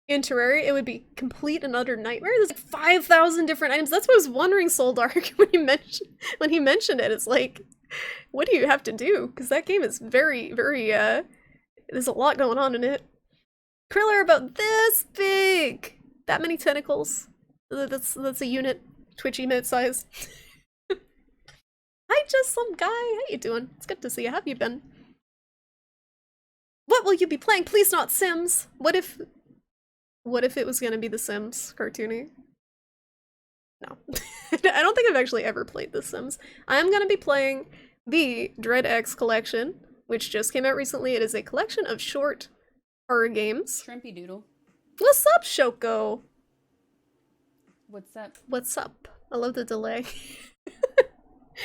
in Terraria, it would be complete and utter nightmare. There's like 5,000 different items. That's what I was wondering, Soldark, when he mentioned it. It's like, what do you have to do? Because that game is very, very, there's a lot going on in it. Krill are about this big! That many tentacles. That's a unit. Twitch emote size. Hi, just some guy. How you doing? It's good to see you. How have you been? What will you be playing? Please not Sims. What if it was gonna be The Sims cartoony? No. I don't think I've actually ever played The Sims. I'm gonna be playing the Dread X collection, which just came out recently. It is a collection of short horror games. Shrimpy Doodle. What's up, Shoko? What's up? What's up? I love the delay.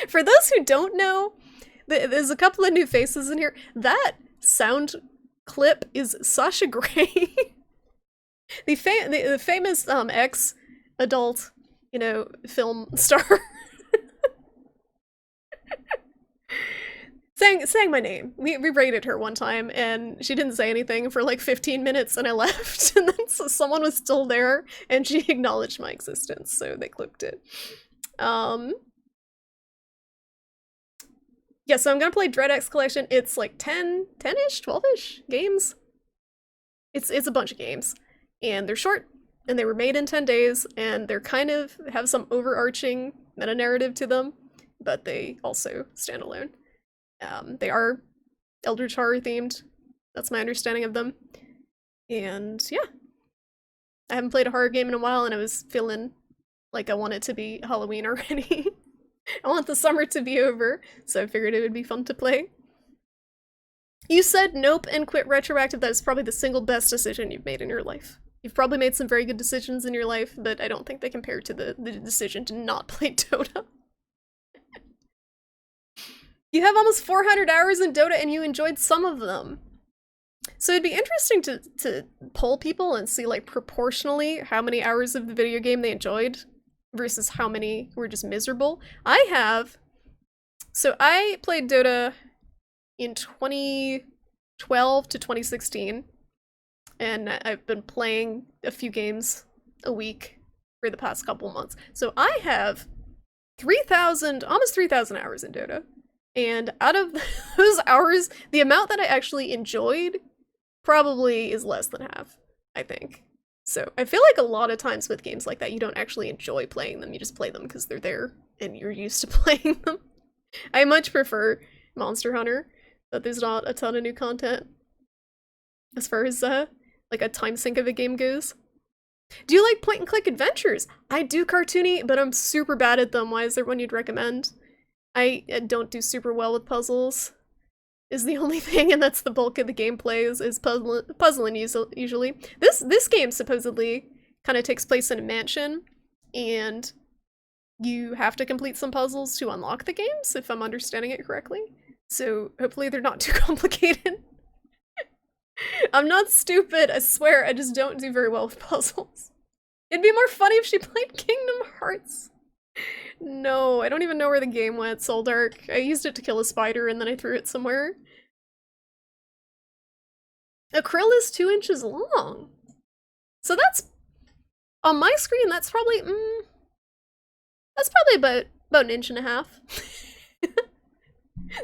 For those who don't know, there's a couple of new faces in here. That sound clip is Sasha Grey. the famous ex-adult, you know, film star. sang my name. We rated her one time, and she didn't say anything for like 15 minutes, and I left. And then someone was still there, and she acknowledged my existence, so they clipped it. Yeah, so I'm gonna play Dread X Collection. It's like 10-ish, 12-ish games. It's a bunch of games, and they're short, and they were made in 10 days, and they're kind of have some overarching meta-narrative to them, but they also stand alone. They are Eldritch Horror themed. That's my understanding of them. And yeah. I haven't played a horror game in a while, and I was feeling like I want it to be Halloween already. I want the summer to be over, so I figured it would be fun to play. You said nope and quit retroactive. That is probably the single best decision you've made in your life. You've probably made some very good decisions in your life, but I don't think they compare to the decision to not play Dota. You have almost 400 hours in Dota and you enjoyed some of them. So it'd be interesting to poll people and see, like, proportionally how many hours of the video game they enjoyed versus how many were just miserable. So I played Dota in 2012 to 2016, and I've been playing a few games a week for the past couple months. So I have almost 3,000 hours in Dota. And out of those hours, the amount that I actually enjoyed probably is less than half, I think. So I feel like a lot of times with games like that, you don't actually enjoy playing them, you just play them because they're there and you're used to playing them. I much prefer Monster Hunter, but there's not a ton of new content as far as like a time sink of a game goes. Do you like point-and-click adventures? I do cartoony, but I'm super bad at them. Why is there one you'd recommend? I don't do super well with puzzles, is the only thing, and that's the bulk of the gameplay is puzzling usually. This game supposedly kind of takes place in a mansion, and you have to complete some puzzles to unlock the games, if I'm understanding it correctly. So hopefully they're not too complicated. I'm not stupid, I swear, I just don't do very well with puzzles. It'd be more funny if she played Kingdom Hearts. No, I don't even know where the game went, Soul Dark. I used it to kill a spider and then I threw it somewhere. Krill is 2 inches long. So that's, on my screen, that's probably about an inch and a half.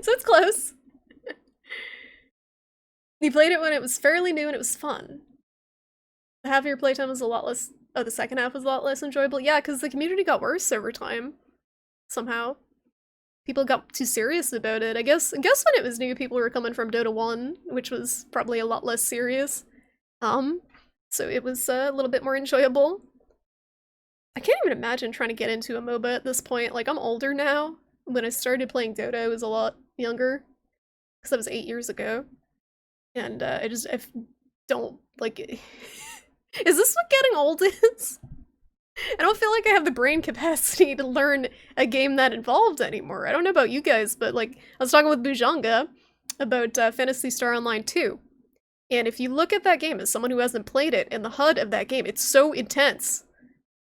So it's close. You played it when it was fairly new and it was fun. The half of your playtime was a lot less, the second half was a lot less enjoyable. Yeah, because the community got worse over time. Somehow. People got too serious about it. I guess when it was new, people were coming from Dota 1, which was probably a lot less serious. So it was a little bit more enjoyable. I can't even imagine trying to get into a MOBA at this point. Like, I'm older now. When I started playing Dota, I was a lot younger. Because that was 8 years ago. And I don't, like... Is this what getting old is? I don't feel like I have the brain capacity to learn a game that involved anymore. I don't know about you guys, but, like, I was talking with Bujanga about Phantasy Star Online 2. And if you look at that game as someone who hasn't played it, and the HUD of that game, it's so intense.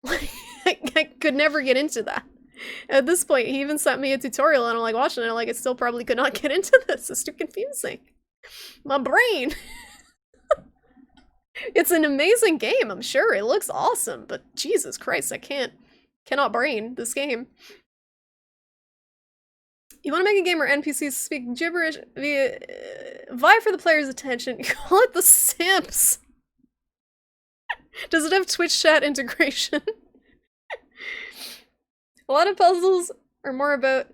Like, I could never get into that. At this point, he even sent me a tutorial, and I'm like watching it, and I'm like, I still probably could not get into this. It's too confusing. My brain! It's an amazing game, I'm sure. It looks awesome, but Jesus Christ, I cannot brain this game. You want to make a game where NPCs speak gibberish via vie for the player's attention. Call it The Sims. Does it have Twitch chat integration? A lot of puzzles are more about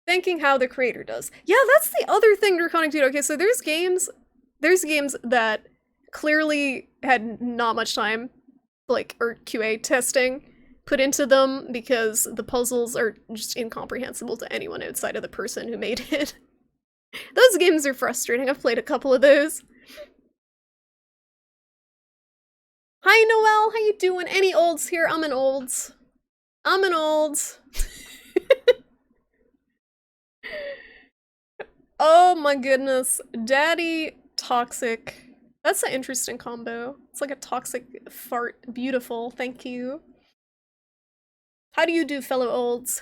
thinking how the creator does. Yeah, that's the other thing Draconic Dude. Okay, so there's games that clearly had not much time, like, or QA testing put into them because the puzzles are just incomprehensible to anyone outside of the person who made it. Those games are frustrating. I've played a couple of those. Hi, Noelle. How you doing? Any olds here? I'm an olds. I'm an olds. Oh my goodness. Daddy toxic. That's an interesting combo. It's like a toxic fart. Beautiful. Thank you. How do you do, fellow olds?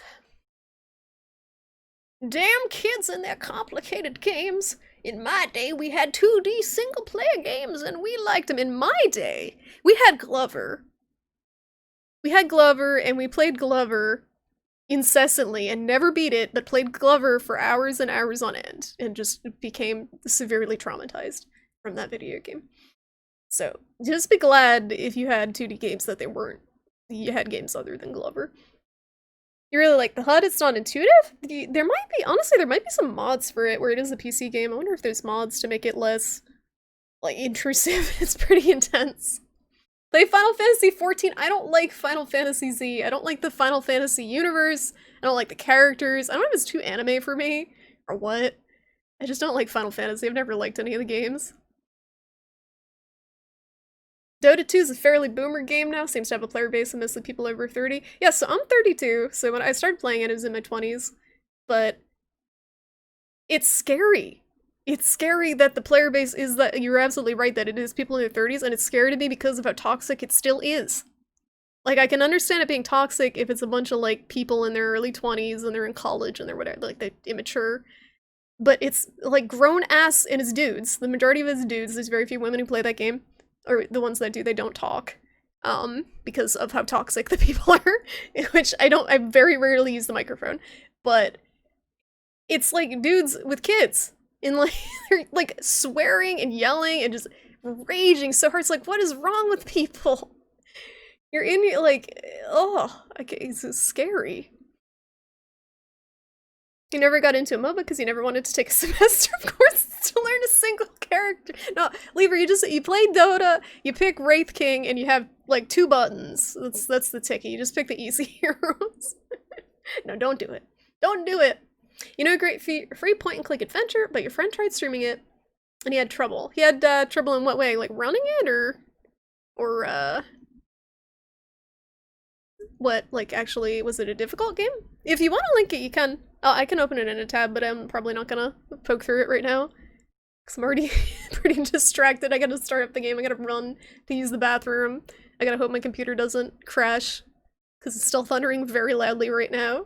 Damn kids and their complicated games. In my day, we had 2D single-player games, and we liked them. In my day, we had Glover. We had Glover, and we played Glover incessantly and never beat it, but played Glover for hours and hours on end, and just became severely traumatized from that video game. So, just be glad if you had 2D games that you had games other than Glover. You really like the HUD? It's not intuitive? There might be some mods for it where it is a PC game. I wonder if there's mods to make it less, like, intrusive. It's pretty intense. Play Final Fantasy XIV. I don't like Final Fantasy Z. I don't like the Final Fantasy universe. I don't like the characters. I don't know if it's too anime for me or what. I just don't like Final Fantasy. I've never liked any of the games. Dota 2 is a fairly boomer game now, seems to have a player base of mostly people over 30. Yeah, so I'm 32, so when I started playing it, it was in my 20s. But it's scary. It's scary that the player base is that, you're absolutely right that it is people in their 30s, and it's scary to me because of how toxic it still is. Like, I can understand it being toxic if it's a bunch of, like, people in their early 20s and they're in college and they're whatever, like, they're immature. But it's, like, grown-ass and it's dudes. The majority of it is dudes. There's very few women who play that game. Or the ones that do, they don't talk. Because of how toxic the people are. Which I very rarely use the microphone. But it's, like, dudes with kids. And, like, they're, like, swearing and yelling and just raging so hard. It's like, what is wrong with people? You're in, like, oh, it's scary. You never got into a MOBA because you never wanted to take a semester, of course, to learn a single character. No, Lever, you play Dota, you pick Wraith King, and you have, like, 2 buttons. That's the ticket. You just pick the easy heroes. No, don't do it. Don't do it! You know a great free point-and-click adventure, but your friend tried streaming it, and he had trouble. He had, trouble in what way? Like, running it, or what, like, actually, was it a difficult game? If you want to link it, you can. I can open it in a tab, but I'm probably not gonna poke through it right now. Because I'm already pretty distracted. I gotta start up the game, I gotta run to use the bathroom. I gotta hope my computer doesn't crash. Because it's still thundering very loudly right now.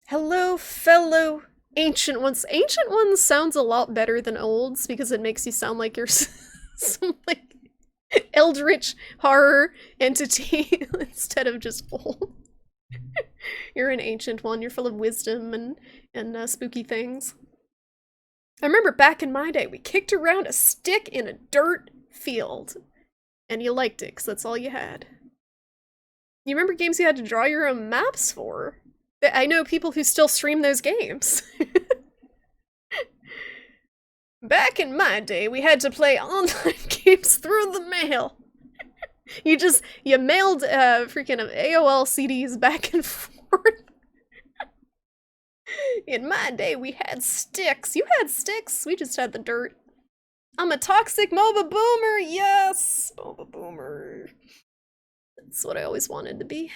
Hello, fellow Ancient Ones. Ancient Ones sounds a lot better than Olds, because it makes you sound like you're some, like, eldritch horror entity instead of just old. You're an ancient one, you're full of wisdom and spooky things. I remember back in my day, we kicked around a stick in a dirt field. And you liked it, because that's all you had. You remember games you had to draw your own maps for? I know people who still stream those games. Back in my day, we had to play online games through the mail. You mailed freaking AOL CDs back and forth. In my day, we had sticks. You had sticks, we just had the dirt. I'm a toxic MOBA boomer, yes! MOBA boomer. That's what I always wanted to be.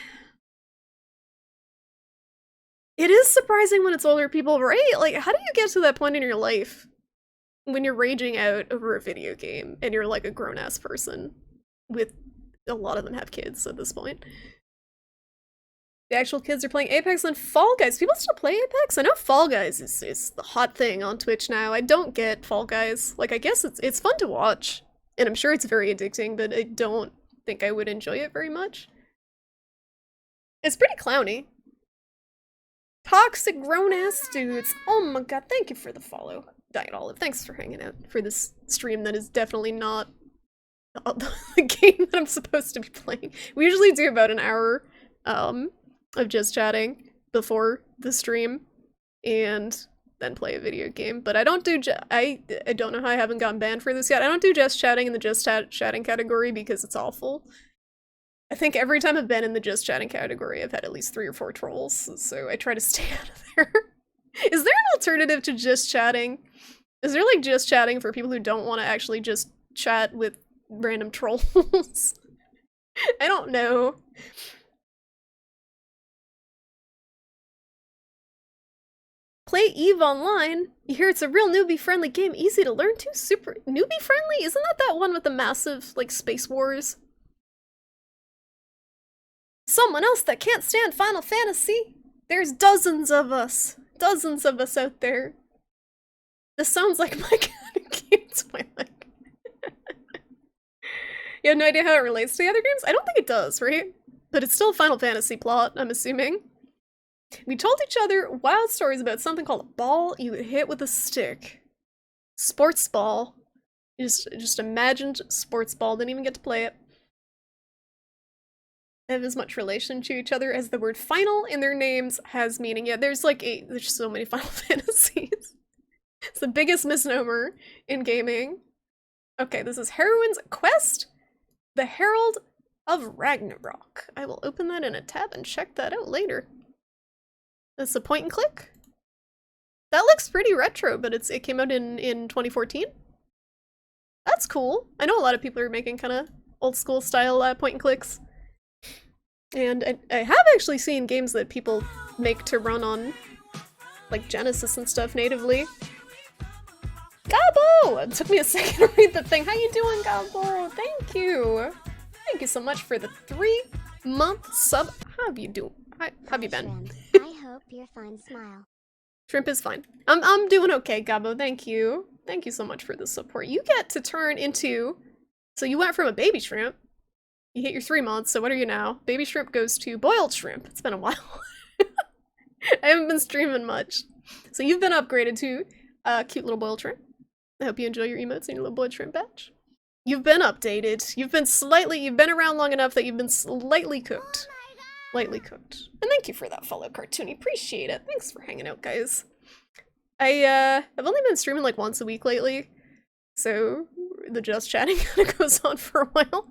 It is surprising when it's older people, right? Like, how do you get to that point in your life? When you're raging out over a video game and you're like a grown-ass person with a lot of them have kids at this point. The actual kids are playing Apex and Fall Guys. People still play Apex? I know Fall Guys is the hot thing on Twitch now. I don't get Fall Guys. Like, I guess it's fun to watch. And I'm sure it's very addicting, but I don't think I would enjoy it very much. It's pretty clowny. Toxic grown-ass dudes. Oh my god, thank you for the follow. Diet Olive, thanks for hanging out for this stream that is definitely not the game that I'm supposed to be playing. We usually do about an hour of just chatting before the stream and then play a video game, but I don't do I don't know how I haven't gotten banned for this yet. I don't do just chatting in the just chatting category because it's awful. I think every time I've been in the just chatting category, I've had at least 3 or 4 trolls, so I try to stay out of there. Is there an alternative to just chatting? Is there, like, just chatting for people who don't want to actually just chat with random trolls? I don't know. Play EVE Online? You hear it's a real newbie-friendly game, easy to learn too, super newbie-friendly? Isn't that one with the massive, like, Space Wars? Someone else that can't stand Final Fantasy? There's dozens of us. Dozens of us out there. This sounds like my kind of game, Twilight. You have no idea how it relates to the other games? I don't think it does, right? But it's still a Final Fantasy plot, I'm assuming. We told each other wild stories about something called a ball you hit with a stick. Sports ball. You just imagined sports ball, didn't even get to play it. They have as much relation to each other as the word final in their names has meaning. Yeah, there's so many Final Fantasies. It's the biggest misnomer in gaming. Okay, this is Heroine's Quest, the Herald of Ragnarok. I will open that in a tab and check that out later. That's a point and click. That looks pretty retro, but it came out in 2014. That's cool. I know a lot of people are making kind of old school style point and clicks. And I have actually seen games that people make to run on like Genesis and stuff natively. Gabo! It took me a second to read the thing. How you doing, Gabo? Thank you. Thank you so much for the 3-month sub. How have you been? I hope you're fine. Smile. Shrimp is fine. I'm doing okay, Gabo. Thank you. Thank you so much for the support. You get to turn into... So you went from a baby shrimp. You hit your 3 months, so what are you now? Baby shrimp goes to boiled shrimp. It's been a while. I haven't been streaming much. So you've been upgraded to a cute little boiled shrimp. I hope you enjoy your emotes and your little boiled shrimp batch. You've been updated. You've been around long enough that you've been slightly cooked. Lightly cooked. And thank you for that follow, Cartoony. Appreciate it. Thanks for hanging out, guys. I've only been streaming like once a week lately, so the just chatting kind of goes on for a while,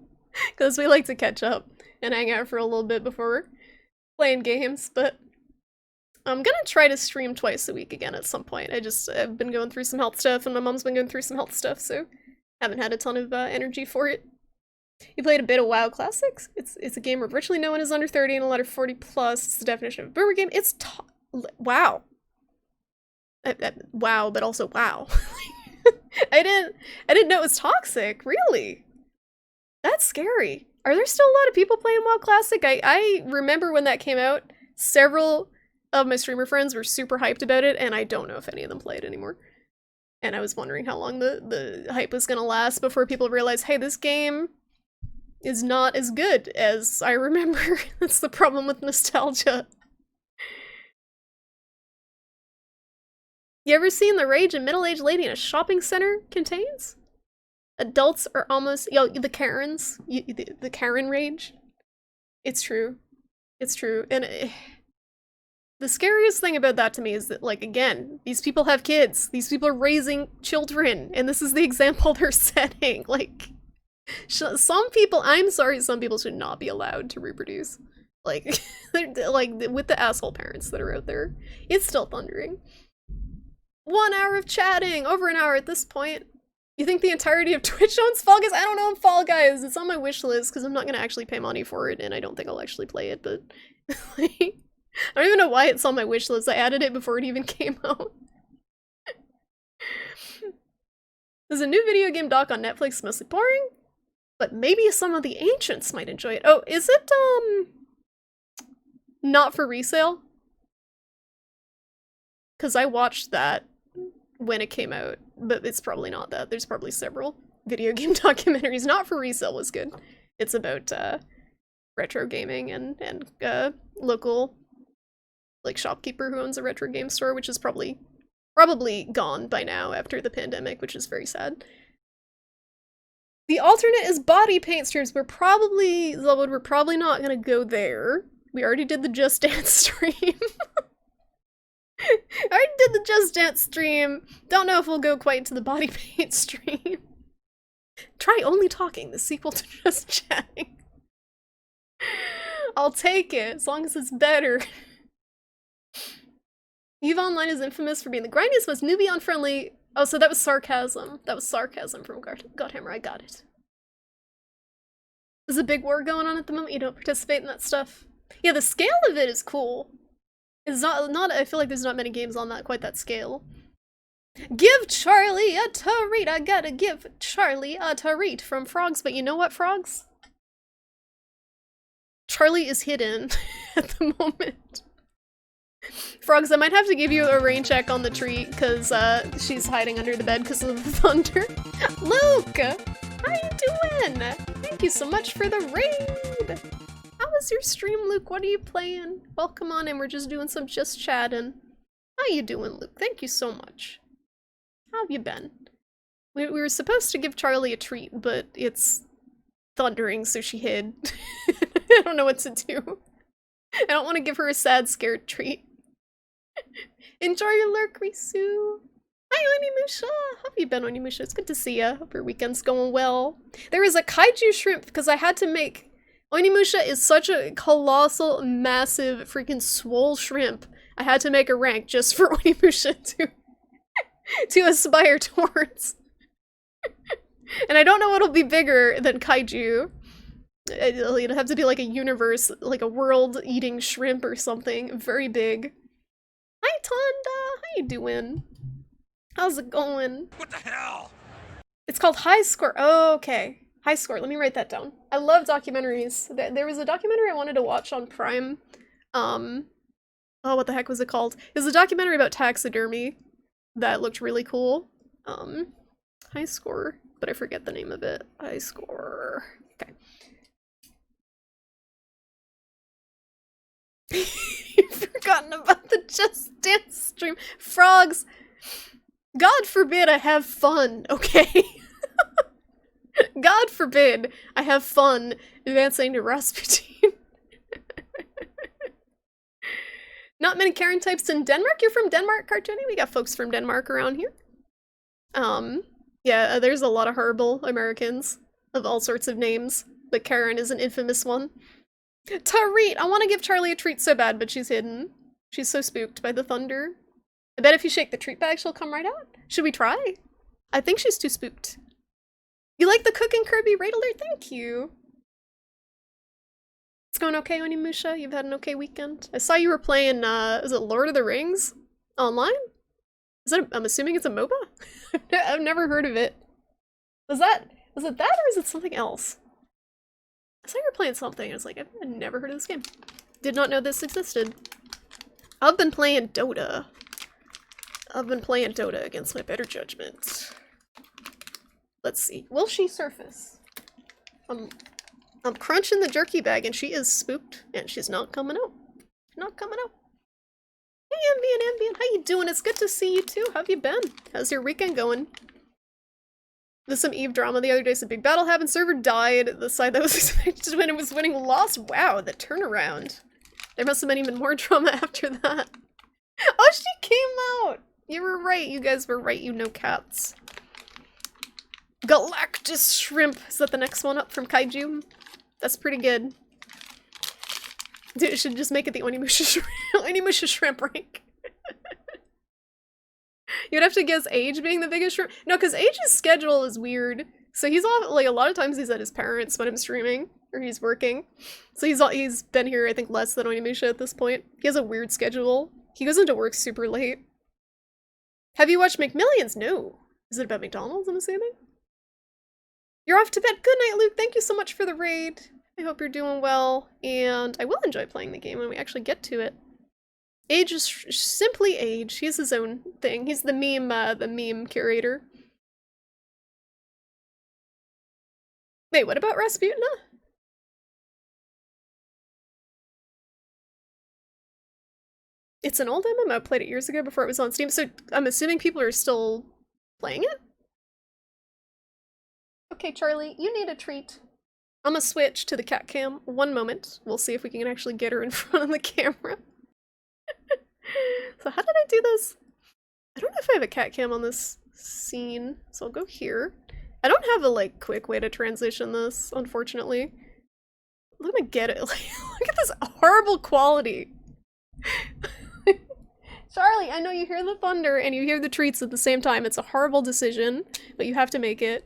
because we like to catch up and hang out for a little bit before playing games, but I'm gonna try to stream twice a week again at some point. I've been going through some health stuff, and my mom's been going through some health stuff, so haven't had a ton of energy for it. You played a bit of WoW Classics? It's a game where virtually no one is under 30 and a lot are 40 plus. It's the definition of a boomer game. It's wow. Wow, but also wow. I didn't know it was toxic, really. That's scary. Are there still a lot of people playing WoW Classic? I remember when that came out, several of my streamer friends were super hyped about it, and I don't know if any of them play it anymore. And I was wondering how long the hype was gonna last before people realized, hey, this game is not as good as I remember. That's the problem with nostalgia. You ever seen the rage a middle-aged lady in a shopping center contains? Adults are almost... Yo, the Karens. The Karen rage. It's true. It's true. And the scariest thing about that to me is that, like, again, these people have kids. These people are raising children. And this is the example they're setting. Like, some people... I'm sorry, some people should not be allowed to reproduce. Like, like with the asshole parents that are out there. It's still thundering. 1 hour of chatting! Over an hour at this point. You think the entirety of Twitch owns Fall Guys? I don't know Fall Guys! It's on my wish list, because I'm not gonna actually pay money for it, and I don't think I'll actually play it, but... like, I don't even know why it's on my wish list. I added it before it even came out. There's a new video game doc on Netflix, mostly boring, but maybe some of the ancients might enjoy it. Oh, is it, not for resale? Because I watched that when it came out, but it's probably not that. There's probably several video game documentaries. Not for resale was good. It's about retro gaming and local like shopkeeper who owns a retro game store, which is probably gone by now after the pandemic, which is very sad. The alternate is body paint streams. We're probably not gonna go there. We already did the Just Dance stream. I already did the Just Dance stream. Don't know if we'll go quite to the body paint stream. Try only talking, the sequel to Just Chatting. I'll take it, as long as it's better. EVE Online is infamous for being the grindiest, most newbie unfriendly. Oh, so that was sarcasm. That was sarcasm from Godhammer. I got it. There's a big war going on at the moment. You don't participate in that stuff. Yeah, the scale of it is cool. It's not. I feel like there's not many games on that quite that scale. Give Charlie a treat. I gotta give Charlie a treat from Frogs. But you know what, Frogs? Charlie is hidden at the moment. Frogs, I might have to give you a rain check on the treat because she's hiding under the bed because of the thunder. Luke, how you doing? Thank you so much for the raid. How was your stream, Luke? What are you playing? Welcome on in. We're just doing some just chatting. How you doing, Luke? Thank you so much. How have you been? We were supposed to give Charlie a treat, but it's thundering, so she hid. I don't know what to do. I don't want to give her a sad, scared treat. Enjoy your lurk, Risu. Hi, Onimusha. How have you been, Onimusha? It's good to see ya. Hope your weekend's going well. There is a kaiju shrimp because I had to make... Onimusha is such a colossal, massive, freaking swole shrimp. I had to make a rank just for Onimusha to aspire towards. And I don't know what'll be bigger than kaiju. It'll have to be like a universe, like a world-eating shrimp or something. Very big. Hi, Tonda! How you doing? How's it going? What the hell? It's called High Score. Oh, okay. High Score. Let me write that down. I love documentaries. There was a documentary I wanted to watch on Prime. Oh, what the heck was it called? It was a documentary about taxidermy that looked really cool. High Score, but I forget the name of it. High Score. Okay. You've forgotten about the Just Dance stream. Frogs! God forbid I have fun, okay? God forbid I have fun advancing to Rasputin. Not many Karen types in Denmark? You're from Denmark, Cartoony? We got folks from Denmark around here. Yeah, there's a lot of horrible Americans of all sorts of names, but Karen is an infamous one. Tarit! I want to give Charlie a treat so bad, but she's hidden. She's so spooked by the thunder. I bet if you shake the treat bag, she'll come right out. Should we try? I think she's too spooked. You like the cooking Kirby raid alert? Thank you. It's going okay, Onimusha? You've had an okay weekend? I saw you were playing, is it Lord of the Rings? Online? Is that I'm assuming it's a MOBA? I've never heard of it. Was it that or is it something else? I saw you were playing something. I was like, I've never heard of this game. Did not know this existed. I've been playing Dota. I've been playing Dota against my better judgment. Let's see. Will she surface? I'm crunching the jerky bag and she is spooked and she's not coming out. Not coming out. Hey Ambien, how you doing? It's good to see you too. How have you been? How's your weekend going? There's some Eve drama the other day. Some big battle happened. Server died. The side that was expected when it was winning lost. Wow, the turnaround. There must have been even more drama after that. Oh, she came out! You were right. You guys were right. You know cats. Galactus Shrimp. Is that the next one up from Kaiju? That's pretty good. Dude, it should just make it the Onimusha Shrimp rank. You'd have to guess Age being the biggest shrimp. No, because Age's schedule is weird. So he's all, like, a lot of times he's at his parents' when I'm streaming. Or he's working. So he's been here, I think, less than Onimusha at this point. He has a weird schedule. He goes into work super late. Have you watched McMillions? No. Is it about McDonald's, I'm assuming? You're off to bed. Good night, Luke. Thank you so much for the raid. I hope you're doing well. And I will enjoy playing the game when we actually get to it. Age is simply Age. He's his own thing. He's the meme curator. Wait, what about Rasputina? It's an old MMO. I played it years ago before it was on Steam, so I'm assuming people are still playing it? Okay, Charlie, you need a treat. I'm gonna switch to the cat cam. One moment. We'll see if we can actually get her in front of the camera. So how did I do this? I don't know if I have a cat cam on this scene, so I'll go here. I don't have a, like, quick way to transition this, unfortunately. Let me get it. Like, look at this horrible quality. Charlie, I know you hear the thunder and you hear the treats at the same time. It's a horrible decision, but you have to make it.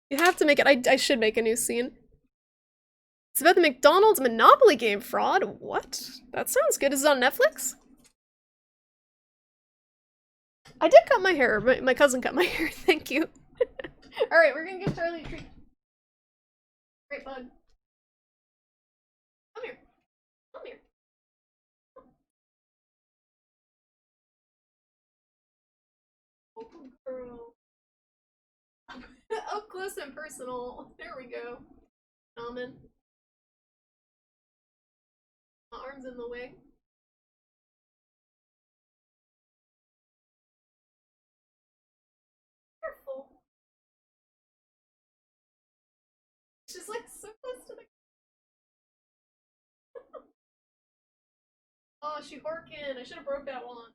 You have to make it. I should make a new scene. It's about the McDonald's Monopoly game fraud. What? That sounds good. Is it on Netflix? I did cut my hair. My cousin cut my hair. Thank you. Alright, we're gonna give Charlie a treat. Great bug. Come here. Come here. Oh, girl. Up close and personal. There we go. Almond. My arm's in the way. Careful. She's like so close to the. Oh, she horkin'. I should have broke that one.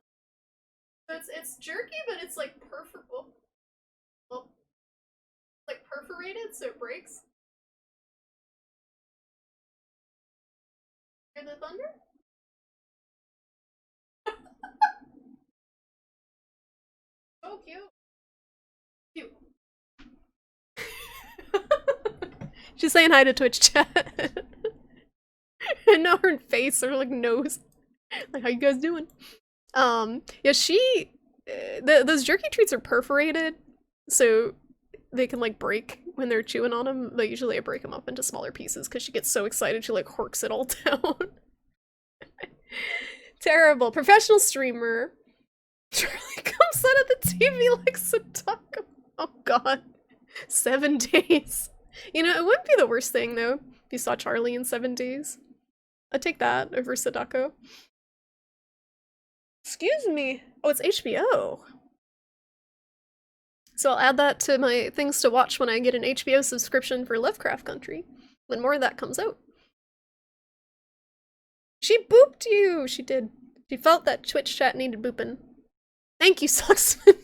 So it's jerky, but it's like perforable. Well, like perforated, so it breaks. Hear the thunder? She's saying hi to Twitch chat. And now her face or like nose. Like, how you guys doing? Yeah, those jerky treats are perforated, so they can like break when they're chewing on them. But usually I break them up into smaller pieces because she gets so excited she like horks it all down. Terrible. Professional streamer. Charlie comes out of the TV like Sadako. Oh god. 7 days. You know, it wouldn't be the worst thing though if you saw Charlie in 7 days. I'd take that over Sadako. Excuse me. Oh, it's HBO. So I'll add that to my things to watch when I get an HBO subscription for Lovecraft Country. When more of that comes out. She booped you! She did. She felt that Twitch chat needed booping. Thank you, Socksman.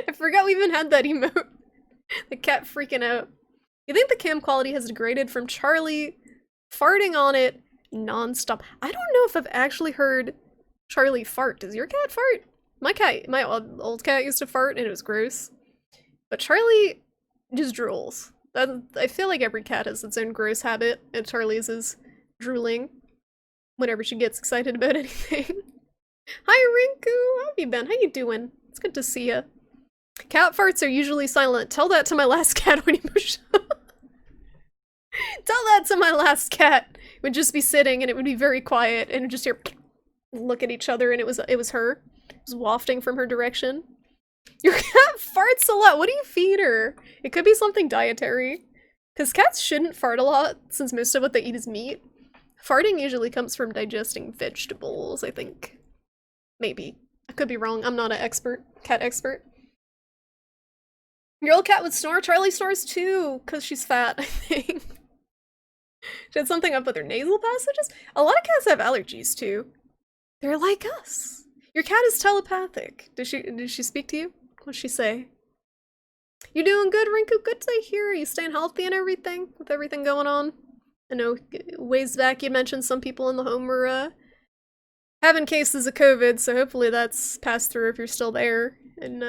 I forgot we even had that emote. The cat freaking out. You think the cam quality has degraded from Charlie farting on it non-stop? I don't know if I've actually heard Charlie fart. Does your cat fart? My old cat used to fart and it was gross. But Charlie just drools. I feel like every cat has its own gross habit, and Charlie's is drooling whenever she gets excited about anything. Hi Rinku! How have you been? How you doing? It's good to see ya. Cat farts are usually silent. Tell that to my last cat when you push up. Tell that to my last cat. It would just be sitting and it would be very quiet and just hear look at each other and it was her. It was wafting from her direction. Your cat farts a lot. What do you feed her? It could be something dietary. Because cats shouldn't fart a lot since most of what they eat is meat. Farting usually comes from digesting vegetables, I think. Maybe. I could be wrong. I'm not an expert. Cat expert. Your old cat would snore. Charlie snores too, because she's fat, I think. She had something up with her nasal passages. A lot of cats have allergies too. They're like us. Your cat is telepathic. Did she speak to you? What'd she say? You doing good, Rinku? Good to hear. You staying healthy and everything? With everything going on? I know ways back you mentioned some people in the home were having cases of COVID, so hopefully that's passed through if you're still there and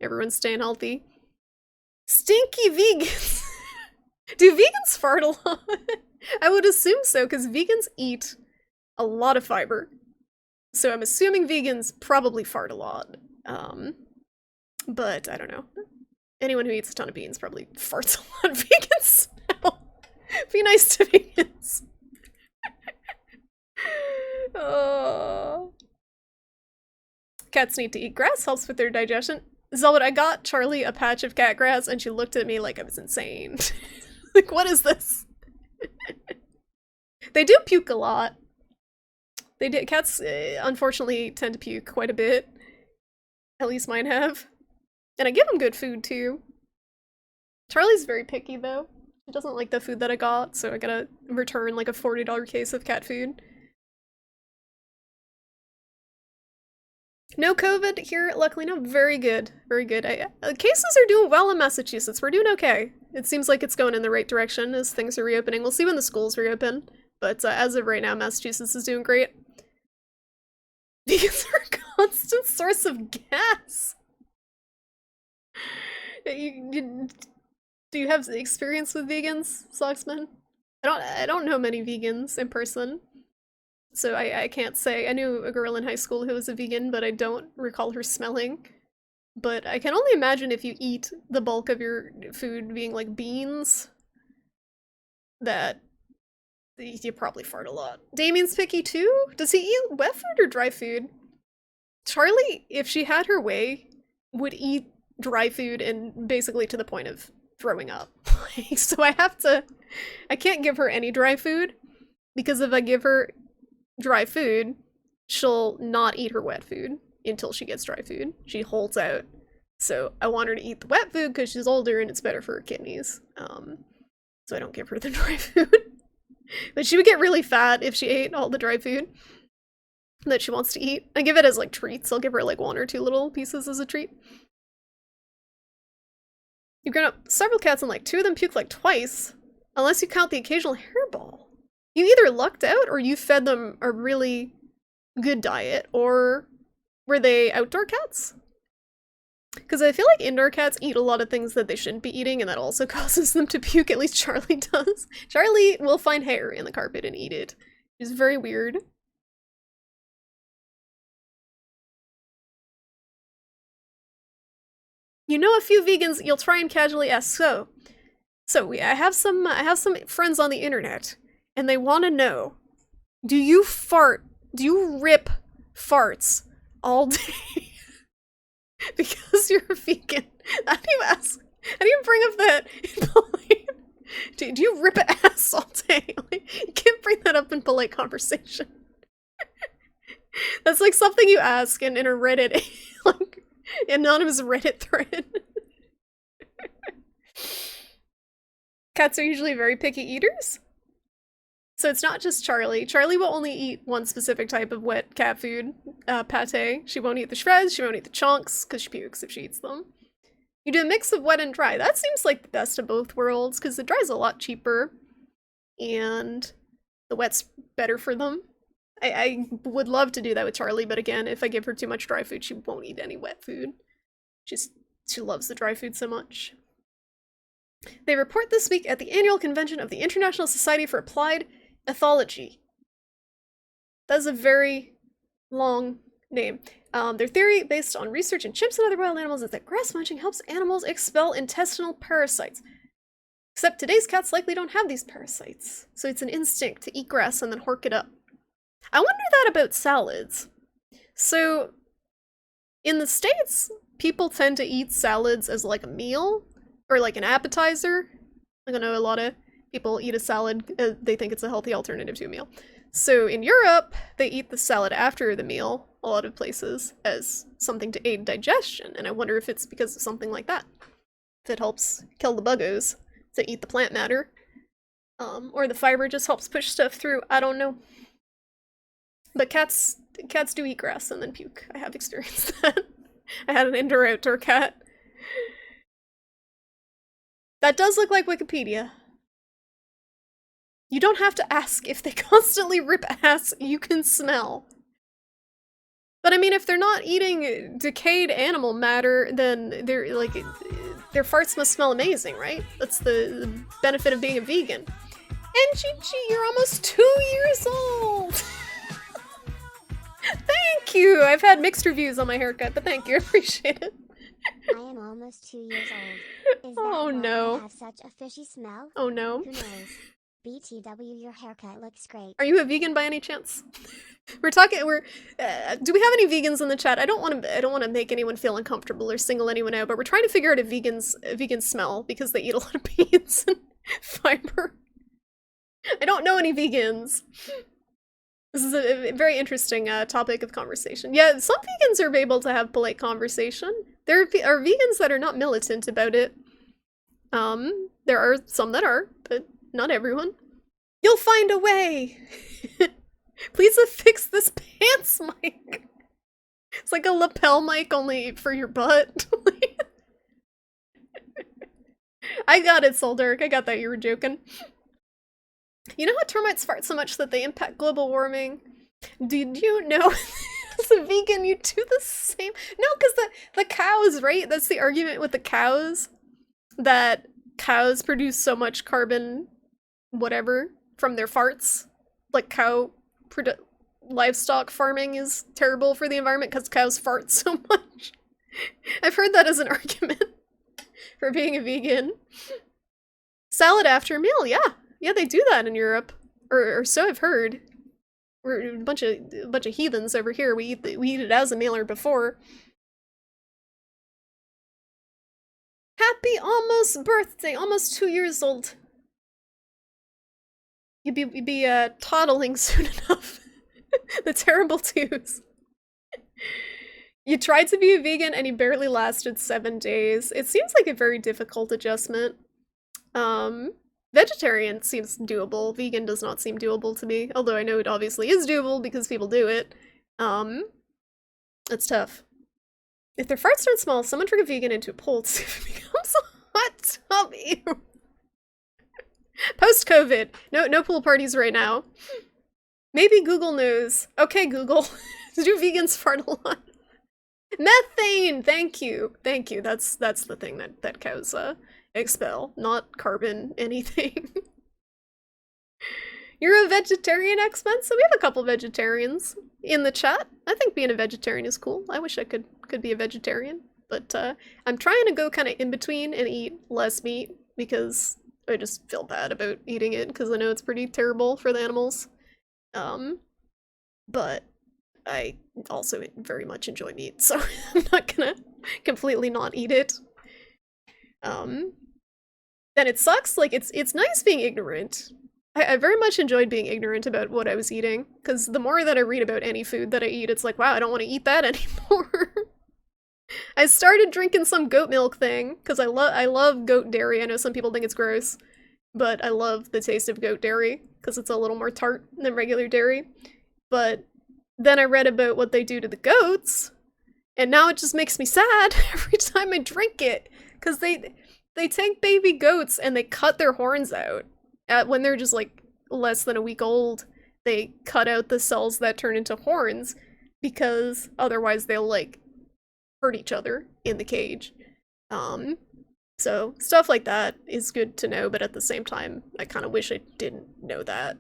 everyone's staying healthy. Stinky vegans! Do vegans fart a lot? I would assume so, because vegans eat a lot of fiber. So I'm assuming vegans probably fart a lot. But I don't know. Anyone who eats a ton of beans probably farts a lot. Vegans? Be nice to vegans. Oh. Cats need to eat grass, helps with their digestion. Zelda, I got Charlie a patch of cat grass and she looked at me like I was insane. Like, what is this? They do puke a lot. They do. Cats, unfortunately, tend to puke quite a bit. At least mine have. And I give them good food, too. Charlie's very picky, though. She doesn't like the food that I got, so I gotta return, like, a $40 case of cat food. No COVID here, luckily. No, very good. Very good. Cases are doing well in Massachusetts. We're doing okay. It seems like it's going in the right direction as things are reopening. We'll see when the schools reopen. But as of right now, Massachusetts is doing great. Vegans are a constant source of gas. Do you have experience with vegans, Socksman? I don't know many vegans in person. So I can't say. I knew a girl in high school who was a vegan, but I don't recall her smelling. But I can only imagine if you eat the bulk of your food being like beans, that you probably fart a lot. Damien's picky too? Does he eat wet food or dry food? Charlie, if she had her way, would eat dry food and basically to the point of throwing up. So I can't give her any dry food, because if I give her dry food, she'll not eat her wet food until she gets dry food. She holds out. So I want her to eat the wet food because she's older and it's better for her kidneys. So I don't give her the dry food. But she would get really fat if she ate all the dry food that she wants to eat. I give it as like treats. I'll give her like 1 or 2 little pieces as a treat. You've grown up several cats and like 2 of them puke like twice, unless you count the occasional hairball. You either lucked out or you fed them a really good diet, or were they outdoor cats? Because I feel like indoor cats eat a lot of things that they shouldn't be eating, and that also causes them to puke. At least Charlie does. Charlie will find hair in the carpet and eat it. It's very weird. You know a few vegans, you'll try and casually ask, I have some friends on the internet, and they want to know, do you rip farts all day? Because you're a vegan. How do you ask? How do you bring up that in polite? Do you rip ass all day? Like, you can't bring that up in polite conversation. That's like something you ask in a Reddit, like, anonymous Reddit thread. Cats are usually very picky eaters. So it's not just Charlie. Charlie will only eat one specific type of wet cat food, pate. She won't eat the shreds, she won't eat the chunks, because she pukes if she eats them. You do a mix of wet and dry. That seems like the best of both worlds, because the dry's a lot cheaper, and the wet's better for them. I would love to do that with Charlie, but again, if I give her too much dry food, she won't eat any wet food. She loves the dry food so much. They report this week at the annual convention of the International Society for Applied Ethology. That's a very long name. Their theory, based on research in chimps and other wild animals, is that grass munching helps animals expel intestinal parasites. Except today's cats likely don't have these parasites, so it's an instinct to eat grass and then hork it up. I wonder that about salads. So, in the States, people tend to eat salads as like a meal, or like an appetizer. Like, I know a lot of people eat a salad, they think it's a healthy alternative to a meal. So in Europe, they eat the salad after the meal, a lot of places, as something to aid digestion, and I wonder if it's because of something like that. If it helps kill the buggos to eat the plant matter. Or the fiber just helps push stuff through, I don't know. But cats do eat grass and then puke. I have experienced that. I had an indoor-outdoor cat. That does look like Wikipedia. You don't have to ask if they constantly rip ass, you can smell. But I mean, if they're not eating decayed animal matter, then they're like, their farts must smell amazing, right? That's the benefit of being a vegan. And Chi-Chi, you're almost 2 years old! Thank you! I've had mixed reviews on my haircut, but thank you, I appreciate it. I am almost 2 years old. Is that Oh, why no. I have such a fishy smell? Oh no. Who knows? BTW, your haircut looks great. Are you a vegan by any chance? Do we have any vegans in the chat? I don't want to make anyone feel uncomfortable or single anyone out, but we're trying to figure out a vegan smell because they eat a lot of beans and fiber. I don't know any vegans. This is a very interesting topic of conversation. Yeah, some vegans are able to have polite conversation. There are vegans that are not militant about it. There are some that are, but not everyone. You'll find a way! Please affix this pants mic! It's like a lapel mic, only for your butt. I got it, Soldark. I got that you were joking. You know how termites fart so much that they impact global warming? Did you know as a vegan you do the same? No, because the cows, right? That's the argument with the cows. That cows produce so much carbon, whatever, from their farts. Like livestock farming is terrible for the environment because cows fart so much. I've heard that as an argument for being a vegan. Salad after a meal, yeah. Yeah, they do that in Europe. Or so I've heard. We're a bunch of heathens over here. We eat it as a meal or before. Happy almost birthday, almost 2 years old. You'd be toddling soon enough. The terrible twos. You tried to be a vegan and you barely lasted 7 days. It seems like a very difficult adjustment. Vegetarian seems doable. Vegan does not seem doable to me. Although I know it obviously is doable because people do it. It's tough. If their farts don't smell, someone trick a vegan into a poll to see if it becomes a hot tub. Ew. Post-COVID. No pool parties right now. Maybe Google knows. Okay, Google. Do vegans fart a lot? Methane! Thank you. Thank you. That's the thing that cows expel, not carbon anything. You're a vegetarian, X-Men? So we have a couple vegetarians in the chat. I think being a vegetarian is cool. I wish I could be a vegetarian. But I'm trying to go kind of in between and eat less meat because I just feel bad about eating it because I know it's pretty terrible for the animals. But I also very much enjoy meat, so I'm not gonna completely not eat it. Then it sucks, like, it's nice being ignorant. I very much enjoyed being ignorant about what I was eating, because the more that I read about any food that I eat, it's like, wow, I don't want to eat that anymore. I started drinking some goat milk thing, because I love goat dairy. I know some people think it's gross, but I love the taste of goat dairy, because it's a little more tart than regular dairy. But then I read about what they do to the goats, and now it just makes me sad every time I drink it, because they take baby goats and they cut their horns out. When they're just like less than a week old, they cut out the cells that turn into horns, because otherwise they'll like hurt each other in the cage. So stuff like that is good to know, but at the same time, I kind of wish I didn't know that,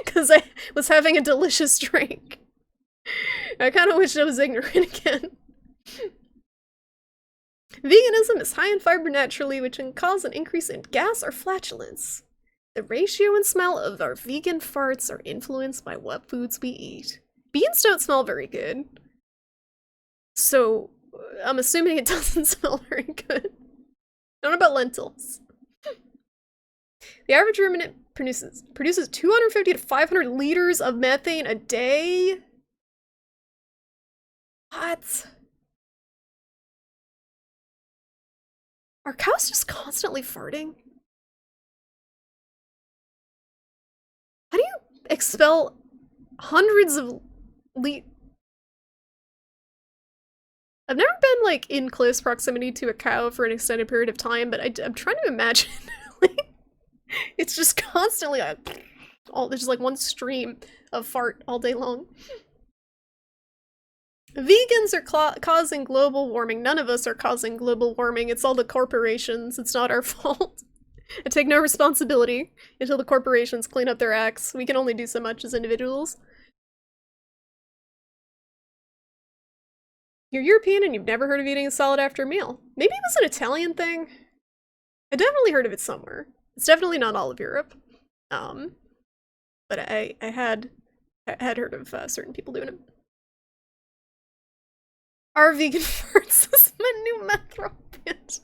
because I was having a delicious drink. I kind of wish I was ignorant again. Veganism is high in fiber naturally, which can cause an increase in gas or flatulence. The ratio and smell of our vegan farts are influenced by what foods we eat. Beans don't smell very good, so I'm assuming it doesn't smell very good. Don't know about lentils. The average ruminant produces 250 to 500 liters of methane a day? What? Are cows just constantly farting? How do you expel hundreds of I've never been, like, in close proximity to a cow for an extended period of time, but I'm trying to imagine, like, it's just constantly, there's just, like, one stream of fart all day long. Vegans are causing global warming. None of us are causing global warming. It's all the corporations. It's not our fault. I take no responsibility until the corporations clean up their acts. We can only do so much as individuals. You're European and you've never heard of eating a salad after a meal. Maybe it was an Italian thing? I definitely heard of it somewhere. It's definitely not all of Europe. But I had heard of certain people doing it. Our vegan farts is my new meth rock band.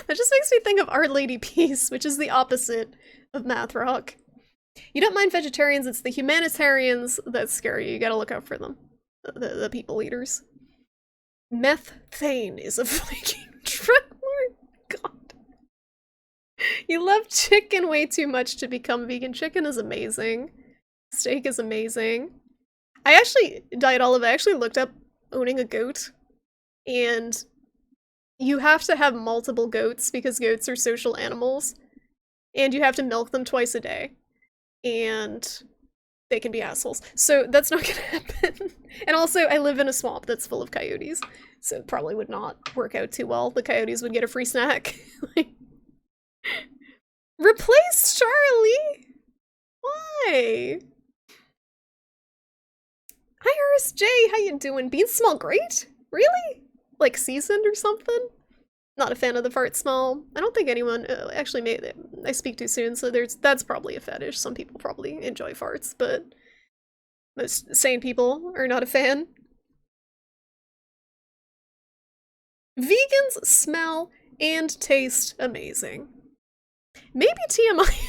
That just makes me think of Our Lady Peace, which is the opposite of math rock. You don't mind vegetarians, it's the humanitarians that scare you. You gotta look out for them. The people eaters. Methane is a Viking drug lord. God. You love chicken way too much to become vegan. Chicken is amazing. Steak is amazing. I actually, Diet Olive, I actually looked up owning a goat, and you have to have multiple goats because goats are social animals, and you have to milk them twice a day, and they can be assholes. So that's not gonna happen. And also, I live in a swamp that's full of coyotes, so it probably would not work out too well. The coyotes would get a free snack. Like, replace Charlie? Why? Hi RSJ, how you doing? Beans smell great? Really? Like seasoned or something? Not a fan of the fart smell. I don't think anyone actually I speak too soon, so that's probably a fetish. Some people probably enjoy farts, but most sane people are not a fan. Vegans smell and taste amazing. Maybe TMI.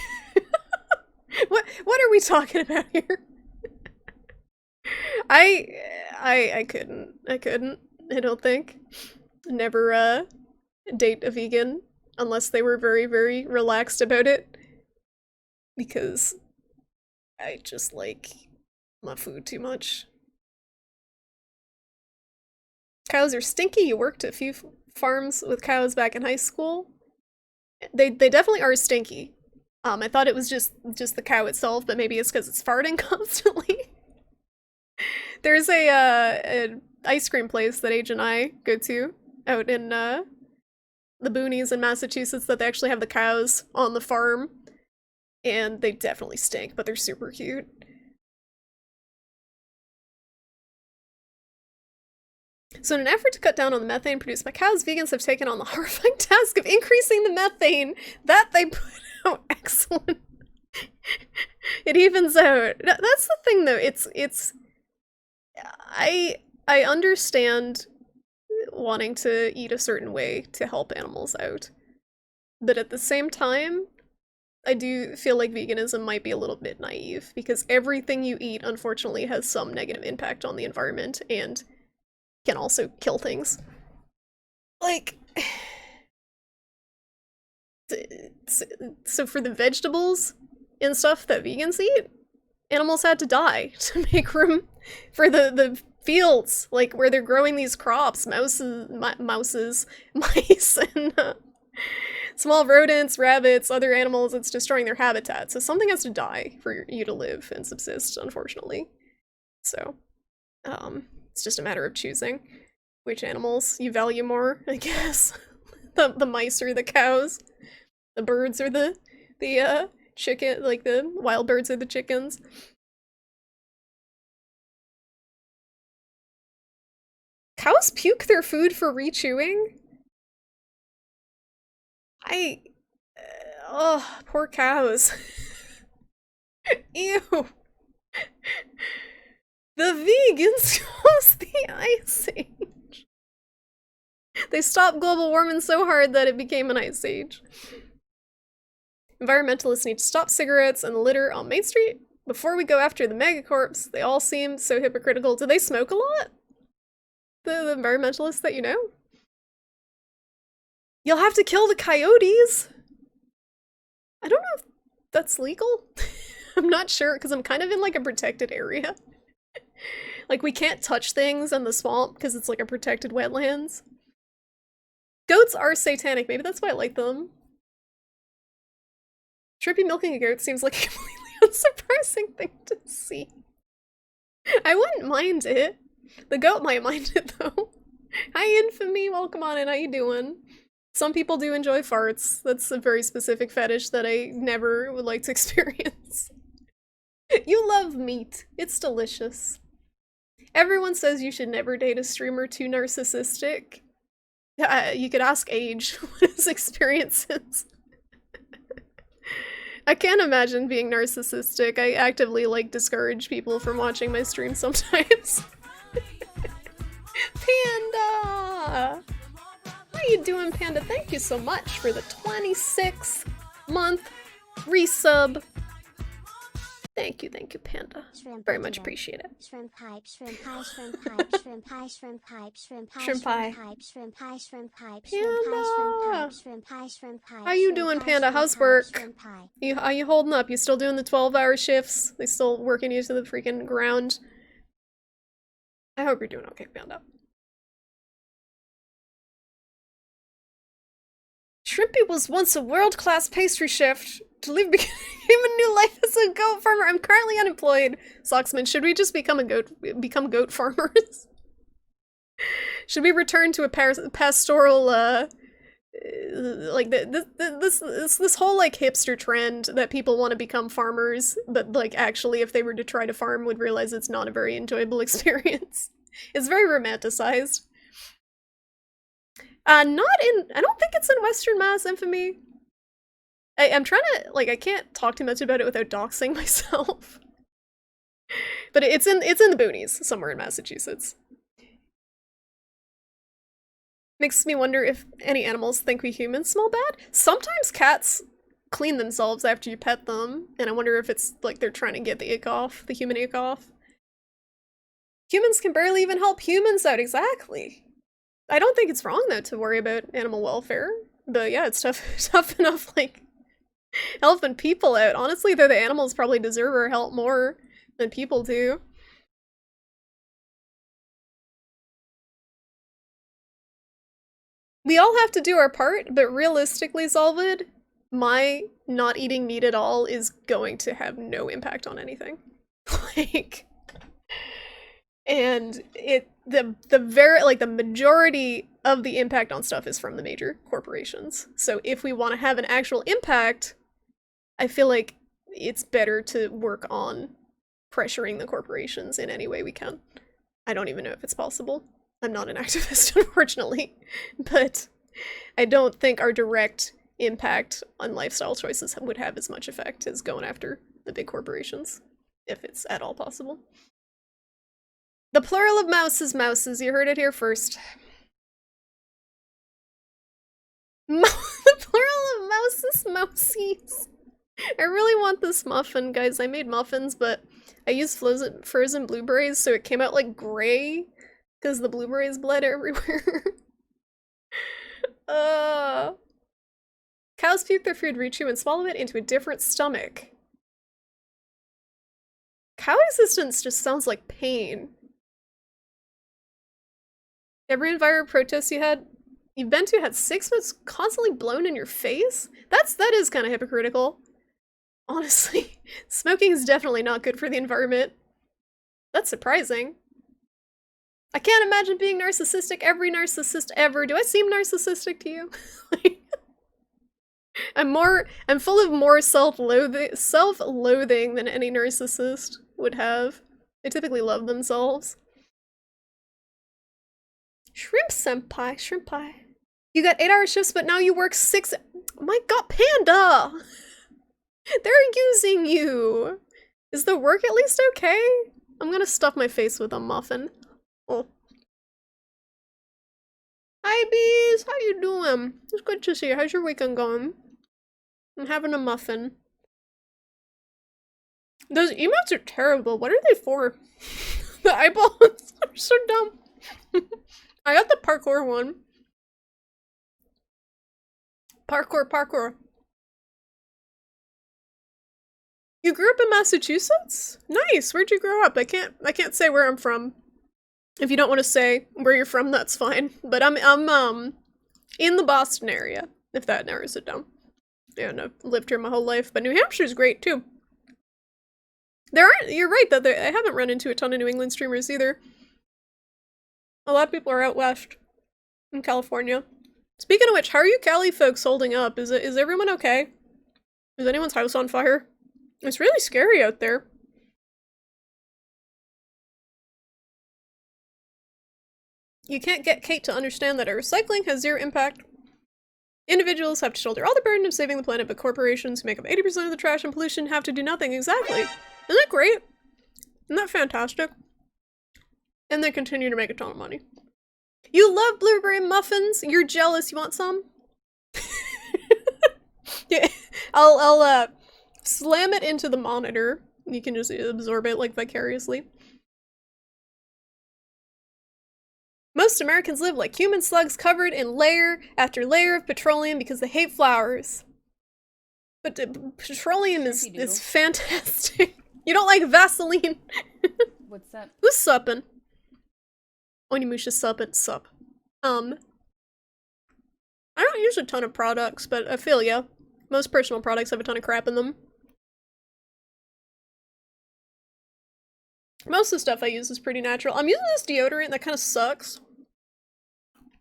What are we talking about here? I couldn't. I don't think. Never date a vegan unless they were very, very relaxed about it. Because I just like my food too much. Cows are stinky. You worked at a few farms with cows back in high school. They definitely are stinky. I thought it was just the cow itself, but maybe it's because it's farting constantly. There's an ice cream place that Age and I go to out in the boonies in Massachusetts that they actually have the cows on the farm. And they definitely stink, but they're super cute. So in an effort to cut down on the methane produced by cows, vegans have taken on the horrifying task of increasing the methane that they put out. Excellent. It evens out. That's the thing though, it's I understand wanting to eat a certain way to help animals out. But at the same time, I do feel like veganism might be a little bit naive, because everything you eat, unfortunately, has some negative impact on the environment and can also kill things. Like, so for the vegetables and stuff that vegans eat, animals had to die to make room for the fields, like where they're growing these crops, mice, and small rodents, rabbits, other animals. It's destroying their habitat. So something has to die for you to live and subsist, unfortunately. So, it's just a matter of choosing which animals you value more, I guess. the mice or the cows. The birds or the chicken, like the wild birds or the chickens. Cows puke their food for rechewing? Oh, poor cows. Ew. The vegans caused the Ice Age. They stopped global warming so hard that it became an ice age. Environmentalists need to stop cigarettes and litter on Main Street before we go after the megacorps. They all seem so hypocritical. Do they smoke a lot? The environmentalists that you know? You'll have to kill the coyotes! I don't know if that's legal. I'm not sure, because I'm kind of in like a protected area. Like, we can't touch things in the swamp because it's like a protected wetlands. Goats are satanic, maybe that's why I like them. Trippy milking a goat seems like a completely unsurprising thing to see. I wouldn't mind it. The goat might mind it though. Hi Infamy, welcome on in, how you doing? Some people do enjoy farts. That's a very specific fetish that I never would like to experience. You love meat. It's delicious. Everyone says you should never date a streamer too narcissistic. You could ask Age what his experience is. I can't imagine being narcissistic. I actively, like, discourage people from watching my stream sometimes. Panda! How you doing, Panda? Thank you so much for the 26th month resub. Thank you, Panda. Shrimp Very much potato. appreciate it. Shrimp pipe, shrimp pie, shrimp pipe, shrimp pie, shrimp pipe, shrimp pie, Shrimp pie. shrimp pipe, shrimp pie, shrimp pipe, Panda! shrimp pie, shrimp pie. How you shrimp doing, pie, Panda? shrimp How's pie, work? shrimp pie. Are you holding up? You still doing the 12-hour shifts? They still working you to the freaking ground? I hope you're doing okay, Panda. Shrimpy was once a world-class pastry chef to live became a new life as a goat farmer. I'm currently unemployed. Socksman, should we just become goat farmers? Should we return to a pastoral like this whole like hipster trend that people want to become farmers, but like actually if they were to try to farm would realize it's not a very enjoyable experience. It's very romanticized. I don't think it's in Western Mass, Infamy. I'm trying to, like, I can't talk too much about it without doxing myself. But it's in the boonies, somewhere in Massachusetts. Makes me wonder if any animals think we humans smell bad. Sometimes cats clean themselves after you pet them, and I wonder if it's like they're trying to get the ick off, the human ick off. Humans can barely even help humans out, exactly. I don't think it's wrong, though, to worry about animal welfare. But yeah, it's tough enough, like, helping people out. Honestly, though, the animals probably deserve our help more than people do. We all have to do our part, but realistically, Zolvid, my not eating meat at all is going to have no impact on anything. Like, And the majority of the impact on stuff is from the major corporations. So if we want to have an actual impact, I feel like it's better to work on pressuring the corporations in any way we can. I don't even know if it's possible. I'm not an activist, unfortunately, but I don't think our direct impact on lifestyle choices would have as much effect as going after the big corporations, if it's at all possible. The plural of mouse is mouses. You heard it here first. The plural of mouse is mousies. I really want this muffin, guys. I made muffins, but I used frozen blueberries, so it came out like gray because the blueberries bled everywhere. Cows puke their food, rechew, and swallow it into a different stomach. Cow existence just sounds like pain. Every enviro protest you've been to had 6 months constantly blown in your face? That is kind of hypocritical. Honestly, smoking is definitely not good for the environment. That's surprising. I can't imagine being narcissistic. Every narcissist ever. Do I seem narcissistic to you? I'm full of more self-loathing than any narcissist would have. They typically love themselves. Shrimp senpai, shrimp pie. You got 8-hour shifts, but now you work 6. My god, Panda! They're using you! Is the work at least okay? I'm gonna stuff my face with a muffin. Oh. Hi, bees! How you doing? It's good to see you. How's your weekend going? I'm having a muffin. Those emotes are terrible. What are they for? The eyeballs are so dumb. I got the parkour one. Parkour. You grew up in Massachusetts? Nice. Where'd you grow up? I can't say where I'm from. If you don't want to say where you're from, that's fine. But I'm in the Boston area, if that narrows it down. Yeah, no, lived here my whole life, but New Hampshire's great too. You're right that I haven't run into a ton of New England streamers either. A lot of people are out west in California. Speaking of which, how are you Cali folks holding up? Is everyone okay? Is anyone's house on fire? It's really scary out there. You can't get Kate to understand that recycling has zero impact. Individuals have to shoulder all the burden of saving the planet, but corporations who make up 80% of the trash and pollution have to do nothing. Exactly. Isn't that great? Isn't that fantastic? And they continue to make a ton of money. You love blueberry muffins? You're jealous. You want some? Yeah, I'll slam it into the monitor. You can just absorb it like vicariously. Most Americans live like human slugs covered in layer after layer of petroleum because they hate flowers. But petroleum is fantastic. You don't like Vaseline? What's that? Who's supping? Onimusha supping. Sup. I don't use a ton of products, but I feel ya. Most personal products have a ton of crap in them. Most of the stuff I use is pretty natural. I'm using this deodorant that kind of sucks.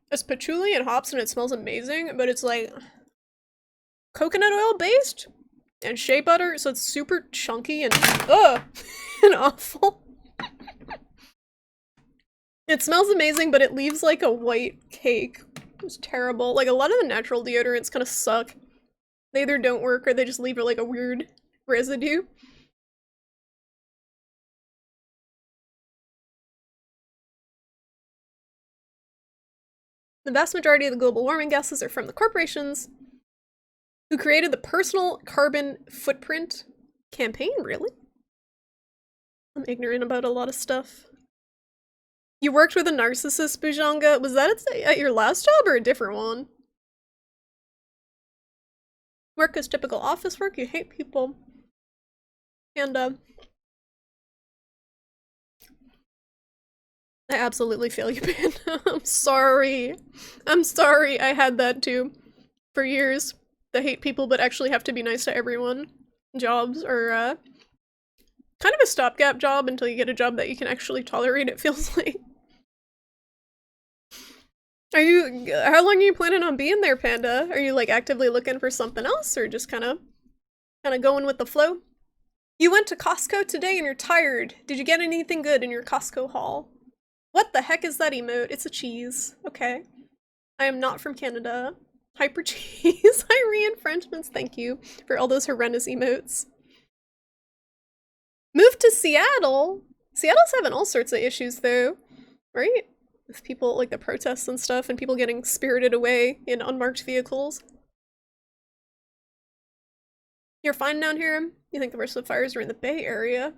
It's patchouli and hops and it smells amazing, but it's like coconut oil based and shea butter, so it's super chunky and and awful. It smells amazing, but it leaves like a white cake. It's terrible. Like a lot of the natural deodorants kind of suck. They either don't work or they just leave like a weird residue. The vast majority of the global warming gases are from the corporations who created the Personal Carbon Footprint campaign, really? I'm ignorant about a lot of stuff. You worked with a narcissist, Bujanga? Was that at your last job or a different one? Work is typical office work, you hate people. And, I absolutely feel you, man. I'm sorry. I'm sorry I had that too. For years. The hate people but actually have to be nice to everyone. Jobs are, kind of a stopgap job until you get a job that you can actually tolerate, it feels like. How long are you planning on being there, Panda? Are you like actively looking for something else, or just kind of going with the flow? You went to Costco today and you're tired. Did you get anything good in your Costco haul? What the heck is that emote? It's a cheese. Okay. I am not from Canada. Hyper cheese. Hi, reinfrenchments. Thank you for all those horrendous emotes. Move to Seattle? Seattle's having all sorts of issues though, right? With people, like the protests and stuff, and people getting spirited away in unmarked vehicles. You're fine down here? You think the worst of the fires are in the Bay Area?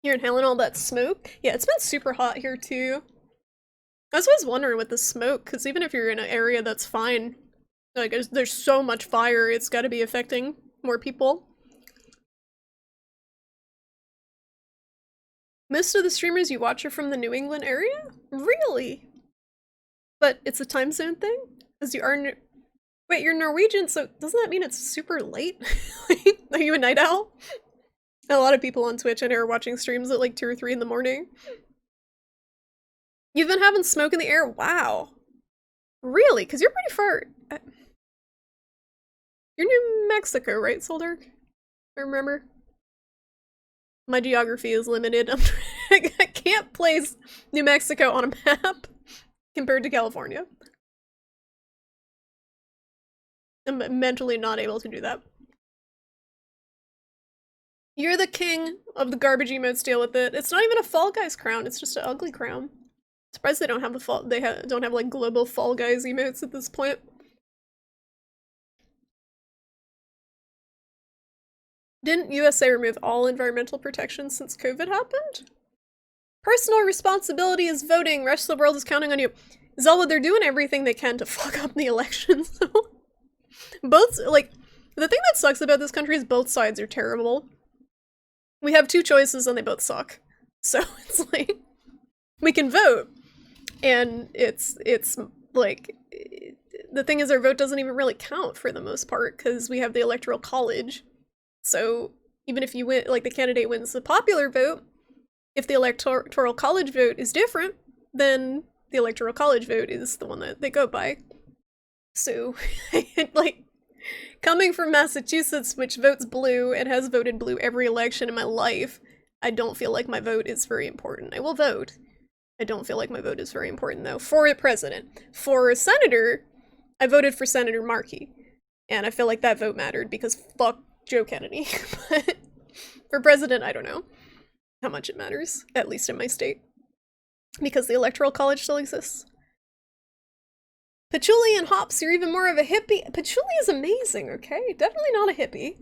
You're inhaling all that smoke? Yeah, it's been super hot here too. I was always wondering with the smoke, because even if you're in an area that's fine, like there's so much fire, it's gotta be affecting more people. Most of the streamers you watch are from the New England area? Really? But it's a time zone thing? Because you are... Wait, you're Norwegian, so doesn't that mean it's super late? Are you a night owl? A lot of people on Twitch I know are watching streams at like 2 or 3 in the morning. You've been having smoke in the air? Wow. Really? Because you're pretty far... You're New Mexico, right, Soldark? I remember. My geography is limited. I can't place New Mexico on a map compared to California. I'm mentally not able to do that. You're the king of the garbage emotes, deal with it. It's not even a Fall Guys crown, it's just an ugly crown. Surprised they don't have don't have like global Fall Guys emotes at this point. Didn't USA remove all environmental protections since COVID happened? Personal responsibility is voting. Rest of the world is counting on you. Zelda, they're doing everything they can to fuck up the elections. Both, like, the thing that sucks about this country is both sides are terrible. We have 2 choices and they both suck. So it's like, we can vote. And it's like, the thing is our vote doesn't even really count for the most part because we have the Electoral College. So even if you win, like the candidate wins the popular vote, if the Electoral College vote is different, then the Electoral College vote is the one that they go by. So, like, coming from Massachusetts, which votes blue and has voted blue every election in my life, I don't feel like my vote is very important. I will vote. I don't feel like my vote is very important, though. For president. For senator, I voted for Senator Markey. And I feel like that vote mattered because fuck Joe Kennedy. But for president, I don't know how much it matters, at least in my state. Because the Electoral College still exists. Patchouli and hops, you're even more of a hippie. Patchouli is amazing, okay? Definitely not a hippie.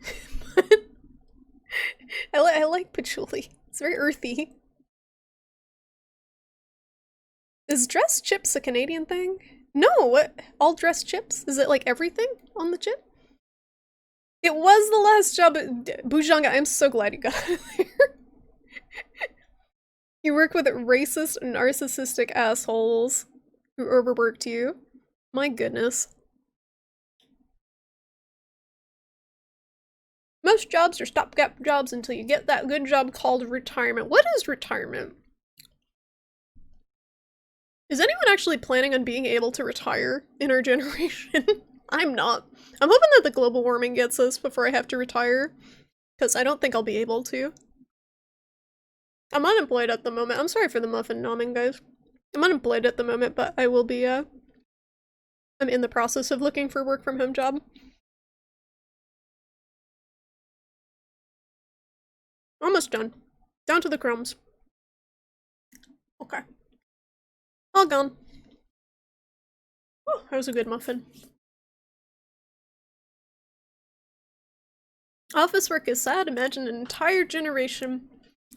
I like patchouli. It's very earthy. Is dressed chips a Canadian thing? No, what? All dressed chips? Is it like everything on the chip? It was the last job at Bujanga. I'm so glad you got out of there. You work with racist, narcissistic assholes who overworked you. My goodness. Most jobs are stopgap jobs until you get that good job called retirement. What is retirement? Is anyone actually planning on being able to retire in our generation? I'm not. I'm hoping that the global warming gets us before I have to retire, because I don't think I'll be able to. I'm unemployed at the moment. I'm sorry for the muffin nomming, guys. I'm unemployed at the moment, but I will be, I'm in the process of looking for a work from home job. Almost done. Down to the crumbs. Okay. All gone. Oh, that was a good muffin. Office work is sad. Imagine an entire generation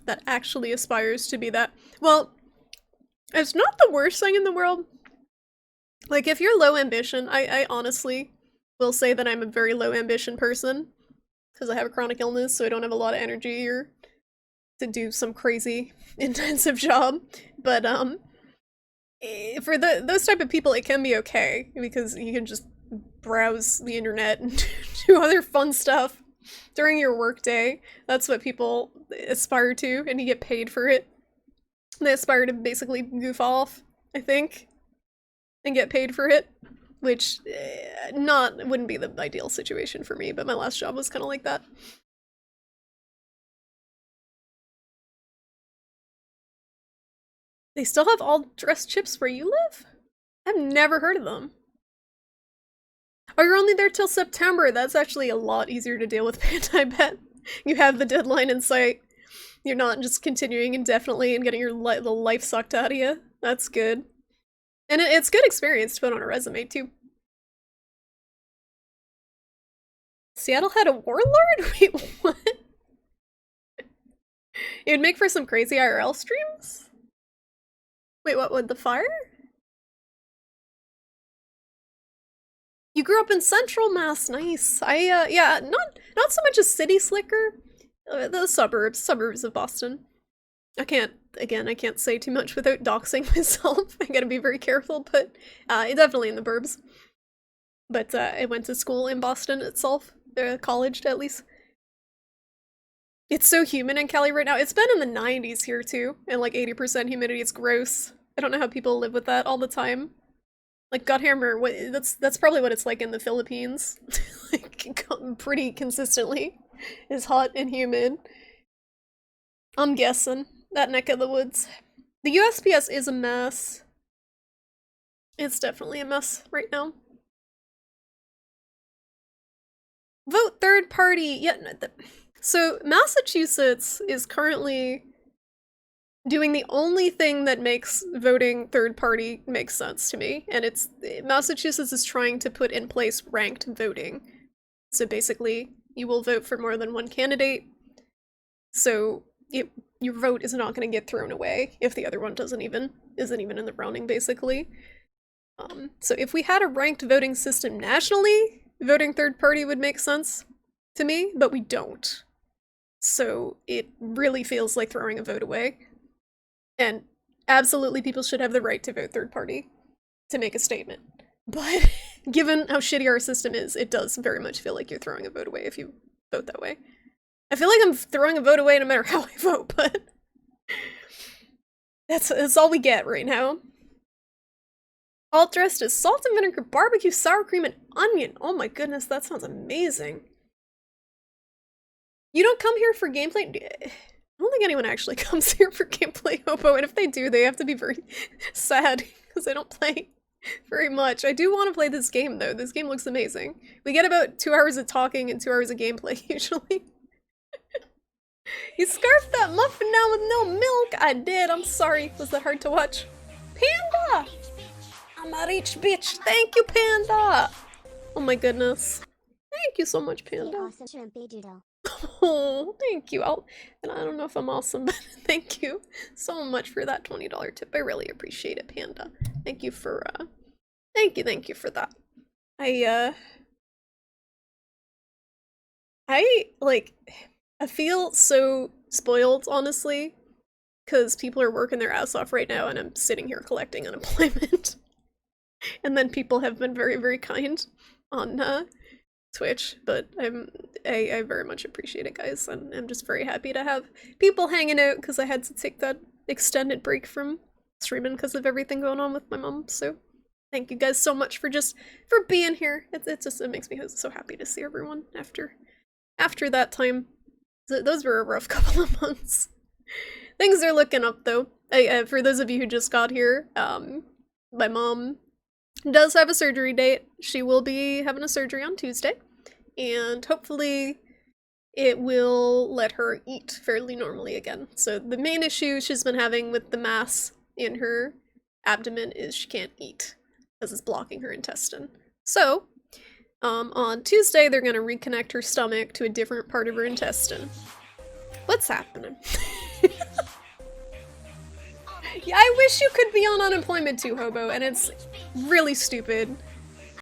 that actually aspires to be that. Well, it's not the worst thing in the world. Like, if you're low ambition, I honestly will say that I'm a very low ambition person. Because I have a chronic illness, so I don't have a lot of energy or to do some crazy intensive job. But, for those type of people, it can be okay. Because you can just browse the internet and do other fun stuff. during your workday. That's what people aspire to, and you get paid for it. They aspire to basically goof off, I think, and get paid for it, which wouldn't be the ideal situation for me, but my last job was kind of like that. They still have all dressed chips where you live? I've never heard of them. Oh, you're only there till September. That's actually a lot easier to deal with, Panda, I bet. You have the deadline in sight. You're not just continuing indefinitely and getting the life sucked out of you. That's good. And it's good experience to put on a resume, too. Seattle had a warlord? Wait, what? It would make for some crazy IRL streams? Wait, what, with the fire? You grew up in Central Mass, nice. Yeah, not so much a city slicker. The suburbs of Boston. I can't say too much without doxing myself. I gotta be very careful, but definitely in the burbs. But I went to school in Boston itself, college at least. It's so humid in Cali right now. It's been in the 90s here too, and like 80% humidity. It's gross. I don't know how people live with that all the time. Like Guthammer, that's probably what it's like in the Philippines. Like pretty consistently is hot and humid. I'm guessing that neck of the woods. The USPS is a mess. It's definitely a mess right now. Vote third party. Yeah, so Massachusetts is currently doing the only thing that makes voting third party make sense to me, and it's Massachusetts is trying to put in place ranked voting. So basically, you will vote for more than one candidate, so your vote is not going to get thrown away if the other one isn't even in the running, basically. So if we had a ranked voting system nationally, voting third party would make sense to me, but we don't. So it really feels like throwing a vote away. And absolutely people should have the right to vote third party to make a statement. But given how shitty our system is, it does very much feel like you're throwing a vote away if you vote that way. I feel like I'm throwing a vote away no matter how I vote, but that's all we get right now. All dressed as salt and vinegar, barbecue, sour cream, and onion. Oh my goodness, that sounds amazing. You don't come here for gameplay? I don't think anyone actually comes here for gameplay, Hobo, and if they do, they have to be very sad, because I don't play very much. I do want to play this game, though. This game looks amazing. We get about 2 hours of talking and 2 hours of gameplay, usually. You scarfed that muffin down with no milk? I did, I'm sorry. Was that hard to watch? Panda! I'm a rich bitch. Thank you, Panda! Oh my goodness. Thank you so much, Panda. Oh, thank you. And I don't know if I'm awesome, but thank you so much for that $20 tip. I really appreciate it, Panda. Thank you for thank you for that. I feel so spoiled, honestly, because people are working their ass off right now and I'm sitting here collecting unemployment. And then people have been very, very kind on Twitch, but I very much appreciate it, guys, and I'm just very happy to have people hanging out because I had to take that extended break from streaming because of everything going on with my mom. So thank you guys so much for being here. It makes me so happy to see everyone after that time. Those were a rough couple of months. Things are looking up though. For those of you who just got here, my mom does have a surgery date. She will be having a surgery on Tuesday, and hopefully it will let her eat fairly normally again. So the main issue she's been having with the mass in her abdomen is she can't eat because it's blocking her intestine. So on Tuesday they're going to reconnect her stomach to a different part of her intestine. What's happening? Yeah, I wish you could be on unemployment too, Hobo, and it's really stupid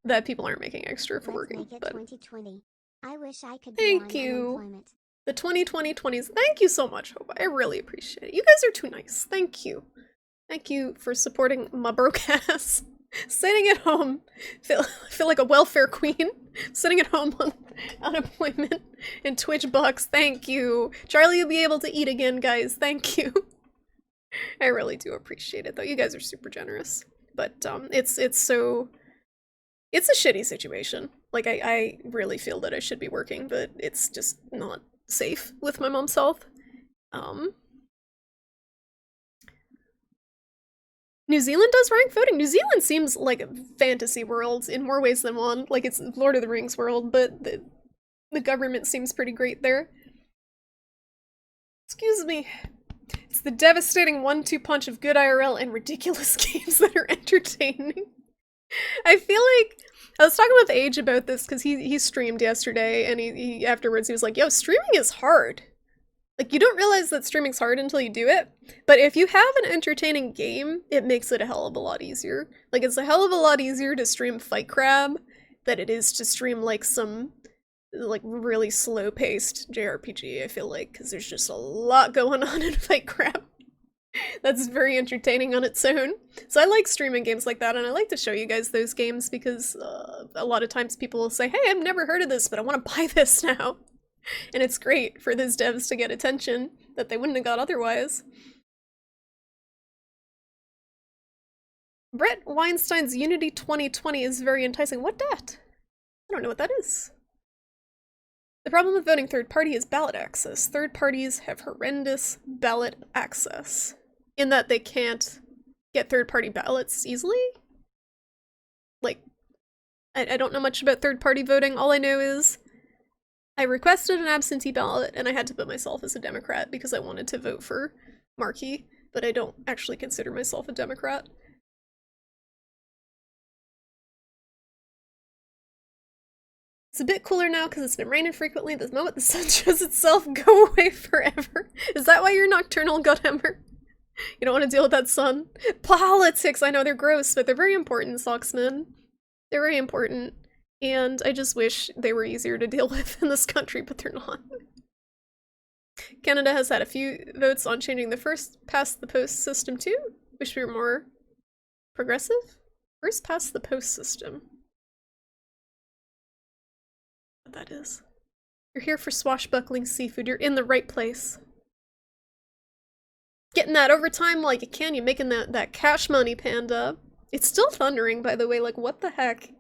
that people aren't making extra for working. But 2020. I wish I could thank be on you. unemployment. The 2020s. Thank you so much, Hobo. I really appreciate it. You guys are too nice. Thank you. Thank you for supporting my broke ass. Sitting at home. Feel like a welfare queen. Sitting at home on unemployment and Twitch bucks. Thank you. Charlie will be able to eat again, guys. Thank you. I really do appreciate it, though. You guys are super generous. But it's a shitty situation. Like, I really feel that I should be working, but it's just not safe with my mom's health. New Zealand does rank voting. New Zealand seems like a fantasy world in more ways than one. Like, it's Lord of the Rings world, but the government seems pretty great there. Excuse me. It's the devastating 1-2 punch of good IRL and ridiculous games that are entertaining. I feel like I was talking with Age about this because he streamed yesterday, and he afterwards he was like, yo, streaming is hard. Like, you don't realize that streaming's hard until you do it, but if you have an entertaining game, it makes it a hell of a lot easier. Like, it's a hell of a lot easier to stream Fight Crab than it is to stream, like, some, like, really slow-paced JRPG, I feel like, because there's just a lot going on in Fight Crab. That's very entertaining on its own. So I like streaming games like that, and I like to show you guys those games because a lot of times people will say, hey, I've never heard of this, but I want to buy this now. And it's great for those devs to get attention that they wouldn't have got otherwise. Brett Weinstein's Unity 2020 is very enticing. What dat? I don't know what that is. The problem with voting third party is ballot access. Third parties have horrendous ballot access, in that they can't get third party ballots easily. Like, I don't know much about third party voting. All I know is I requested an absentee ballot, and I had to put myself as a Democrat because I wanted to vote for Markey, but I don't actually consider myself a Democrat. It's a bit cooler now because it's been raining frequently. The moment the sun shows itself, go away forever. Is that why you're nocturnal, Godhammer? You don't want to deal with that sun? Politics! I know they're gross, but they're very important, Socksman. They're very important. And I just wish they were easier to deal with in this country, but they're not. Canada has had a few votes on changing the first past the post system too. Wish we were more progressive. First past the post system. What that is. You're here for swashbuckling seafood. You're in the right place. Getting that overtime while you can. You're making that cash money, Panda. It's still thundering, by the way. Like, what the heck?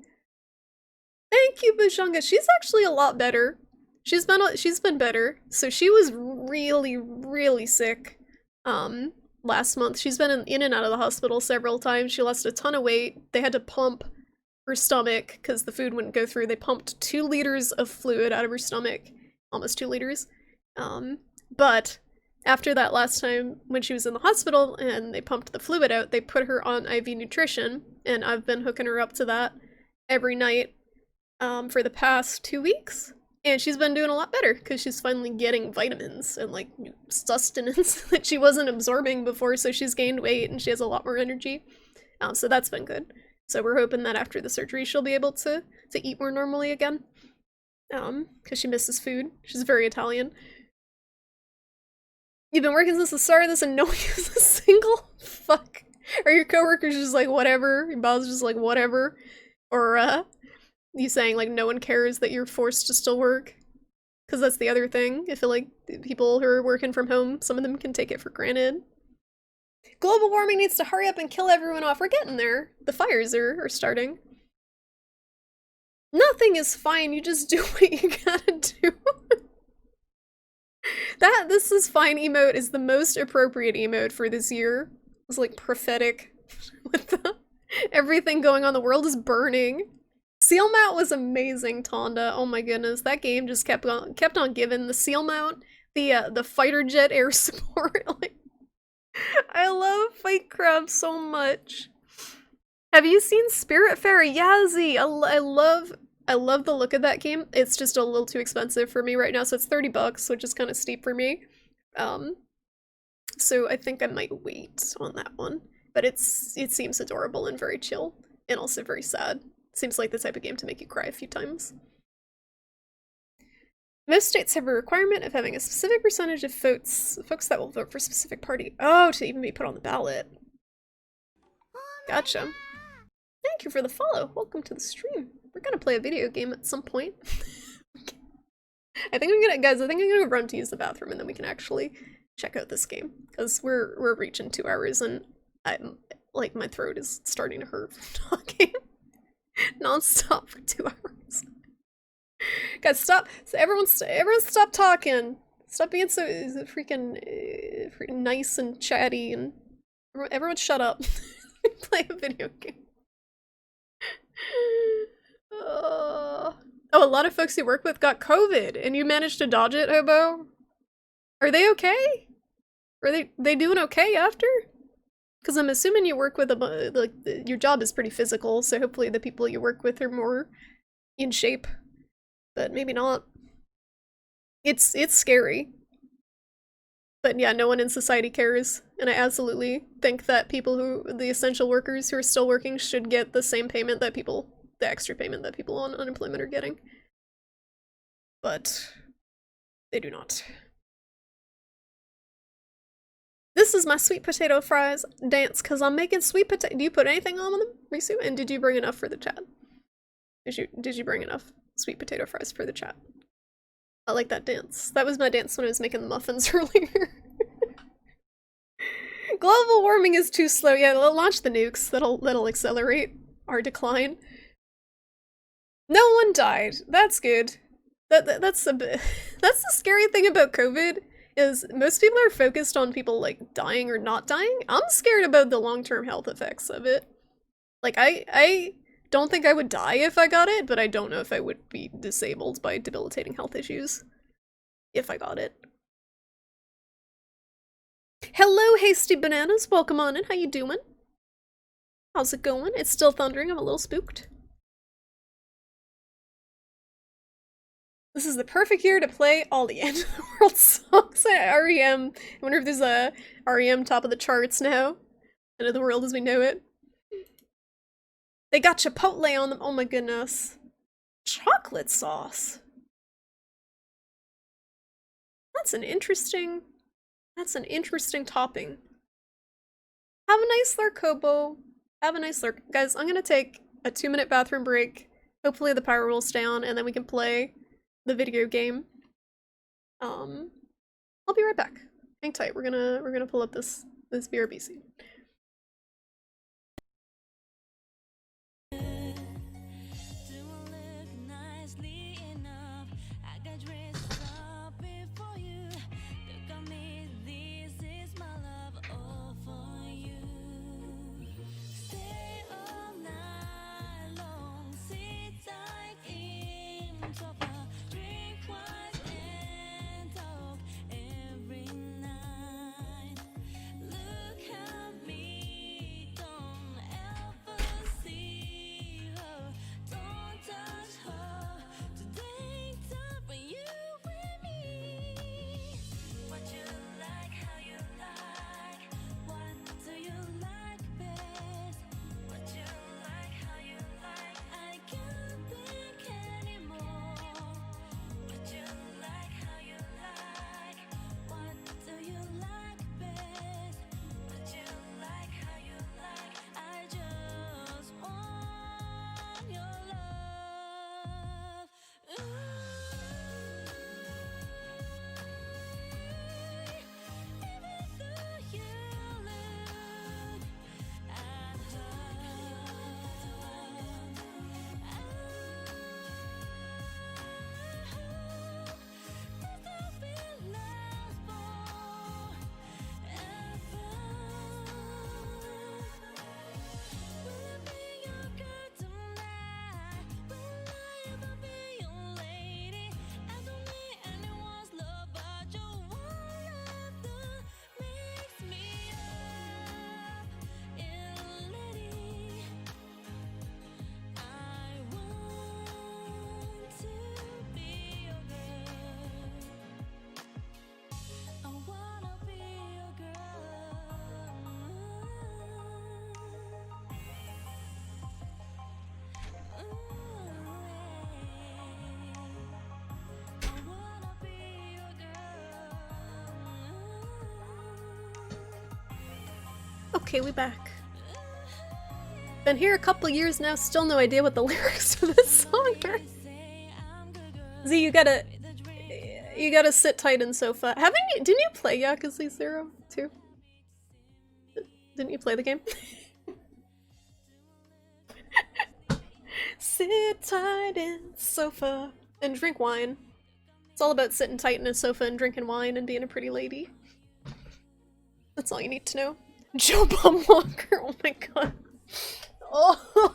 Thank you, Bujanga. She's actually a lot better. She's been better. So she was really, really sick last month. She's been in and out of the hospital several times. She lost a ton of weight. They had to pump her stomach because the food wouldn't go through. They pumped 2 liters of fluid out of her stomach. Almost 2 liters. But after that last time when she was in the hospital and they pumped the fluid out, they put her on IV nutrition, and I've been hooking her up to that every night for the past 2 weeks, and she's been doing a lot better because she's finally getting vitamins and like sustenance that she wasn't absorbing before, so she's gained weight and she has a lot more energy. So that's been good. So we're hoping that after the surgery she'll be able to eat more normally again, because she misses food. She's very Italian. You've been working since the start of this and no one is a single fuck. Are your coworkers just like whatever? Your boss is just like whatever? Or you saying like no one cares that you're forced to still work? Because that's the other thing. I feel like people who are working from home, some of them can take it for granted. Global warming needs to hurry up and kill everyone off. We're getting there. The fires are starting. Nothing is fine. You just do what you gotta do. That "this is fine" emote is the most appropriate emote for this year. It's like prophetic with everything going on. The world is burning. Seal mount was amazing, Tonda. Oh my goodness, that game just kept on giving. The seal mount, the fighter jet air support. Like, I love Fight Crab so much. Have you seen Spiritfarer? Yazzie, I love the look of that game. It's just a little too expensive for me right now, so it's $30, which is kind of steep for me. So I think I might wait on that one. But it seems adorable and very chill, and also very sad. Seems like the type of game to make you cry a few times. Most states have a requirement of having a specific percentage of folks that will vote for a specific party. Oh, to even be put on the ballot. Gotcha. Thank you for the follow. Welcome to the stream. We're gonna play a video game at some point. I think I'm gonna, guys, I think I'm gonna run to use the bathroom and then we can actually check out this game. Because we're reaching 2 hours and I'm, like, my throat is starting to hurt from talking non-stop for 2 hours. Guys, stop. So everyone stop talking. Stop being so freaking nice and chatty and everyone shut up. Play a video game. Oh, a lot of folks you work with got COVID and you managed to dodge it, Hobo? Are they okay? Are they doing okay after? Because I'm assuming you work with like your job is pretty physical, so hopefully the people you work with are more in shape. But maybe not. It's scary. But yeah, no one in society cares, and I absolutely think that the essential workers who are still working should get the same payment that the extra payment that people on unemployment are getting. But they do not. This is my sweet potato fries dance, because I'm making sweet potato. Do you put anything on them, Risu? And did you bring enough for the chat? Did you bring enough sweet potato fries for the chat? I like that dance. That was my dance when I was making the muffins earlier. Global warming is too slow. Yeah, launch the nukes. That'll accelerate our decline. No one died. That's good. That's a bit. That's the scary thing about COVID is most people are focused on people like dying or not dying. I'm scared about the long-term health effects of it. Like I don't think I would die if I got it, but I don't know if I would be disabled by debilitating health issues if I got it. Hello, Hasty Bananas. Welcome on in. How you doing? How's it going? It's still thundering. I'm a little spooked. This is the perfect year to play all the End of the World songs. REM. I wonder if there's a REM top of the charts now. End of the World as we know it. They got Chipotle on them. Oh my goodness. Chocolate sauce. That's an interesting topping. Have a nice lurk, Hobo. Have a nice lurk. Guys, I'm gonna take a 2-minute bathroom break. Hopefully the power will stay on and then we can play the video game. I'll be right back. Hang tight. We're gonna pull up this BRB scene. Okay, we back. Been here a couple years now, still no idea what the lyrics to this song are. Z, you gotta sit tight in sofa. Didn't you play Yakuza 0 too? Didn't you play the game? Sit tight in sofa and drink wine. It's all about sitting tight in a sofa and drinking wine and being a pretty lady. That's all you need to know. Joe Bum Walker, oh my god. Oh,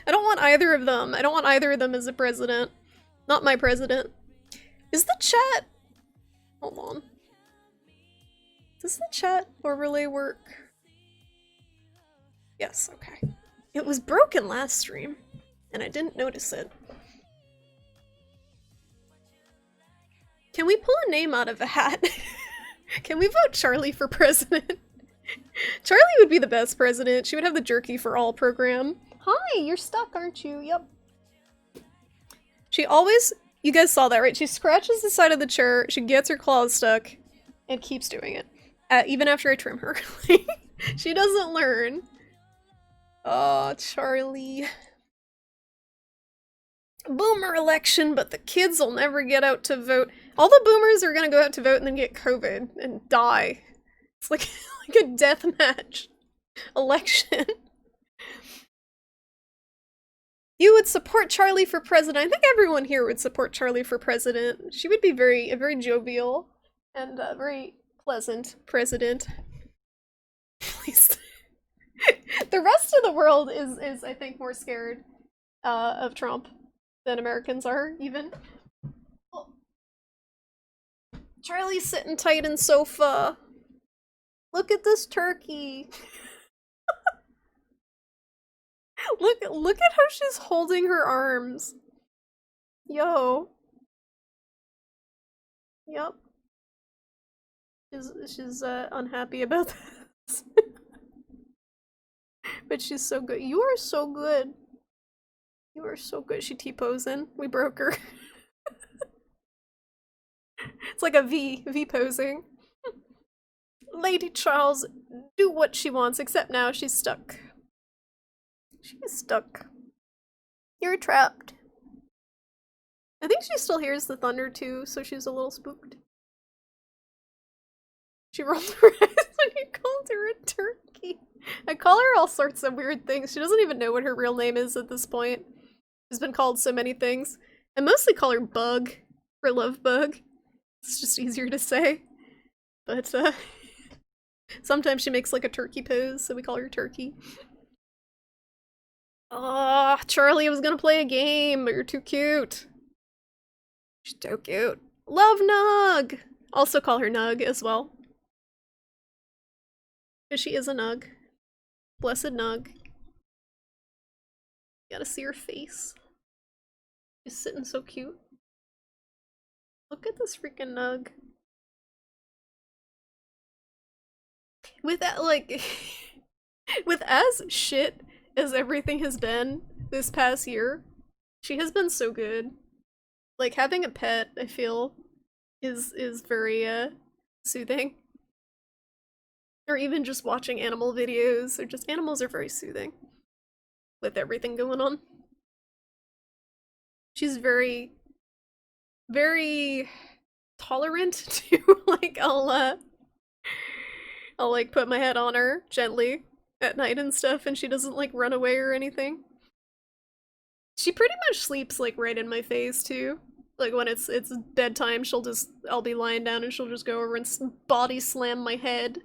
I don't want either of them. I don't want either of them as a president. Not my president. Is the chat... Hold on. Does the chat overlay work? Yes, okay. It was broken last stream, and I didn't notice it. Can we pull a name out of a hat? Can we vote Charlie for president? Charlie would be the best president. She would have the jerky for all program. Hi, you're stuck, aren't you? Yep. She always... You guys saw that, right? She scratches the side of the chair, she gets her claws stuck, and keeps doing it. Even after I trim her. She doesn't learn. Oh, Charlie. Boomer election, but the kids will never get out to vote. All the boomers are gonna go out to vote and then get COVID and die. It's like, like a deathmatch election. You would support Charlie for president. I think everyone here would support Charlie for president. She would be a very jovial and very pleasant president. Please. The rest of the world is I think more scared of Trump than Americans are, even. Oh. Charlie's sitting tight in sofa. Look at this turkey. Look at how she's holding her arms. Yo. Yep. She's unhappy about this. But she's so good. You are so good. You are so good. She T-posing. We broke her. It's like a V posing. Lady Charles, do what she wants, except now she's stuck. She's stuck. You're trapped. I think she still hears the thunder too, so she's a little spooked. She rolled her eyes when you called her a turkey. I call her all sorts of weird things. She doesn't even know what her real name is at this point. She's been called so many things. I mostly call her Bug for Love Bug. It's just easier to say. But sometimes she makes like a turkey pose, so we call her Turkey. Oh, Charlie was gonna play a game, but you're too cute. She's so cute. Love Nug! Also call her Nug as well. Because she is a Nug. Blessed Nug. You gotta see her face. She's sitting so cute. Look at this freaking Nug. With that, like, with as shit as everything has been this past year, she has been so good. Like, having a pet, I feel, is very, soothing. Or even just watching animal videos, or just animals are very soothing. With everything going on. She's very, very tolerant too. Like, I'll like put my head on her gently at night and stuff, and she doesn't like run away or anything. She pretty much sleeps like right in my face too. Like when it's bedtime, I'll be lying down and she'll just go over and body slam my head.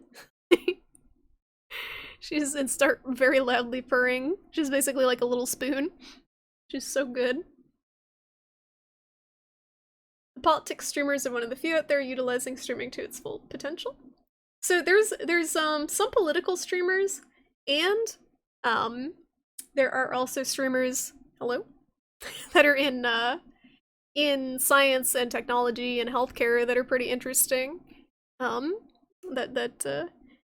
And start very loudly purring. She's basically like a little spoon. She's so good. The politics streamers are one of the few out there utilizing streaming to its full potential. So there's some political streamers, and there are also streamers, hello, that are in science and technology and healthcare that are pretty interesting. That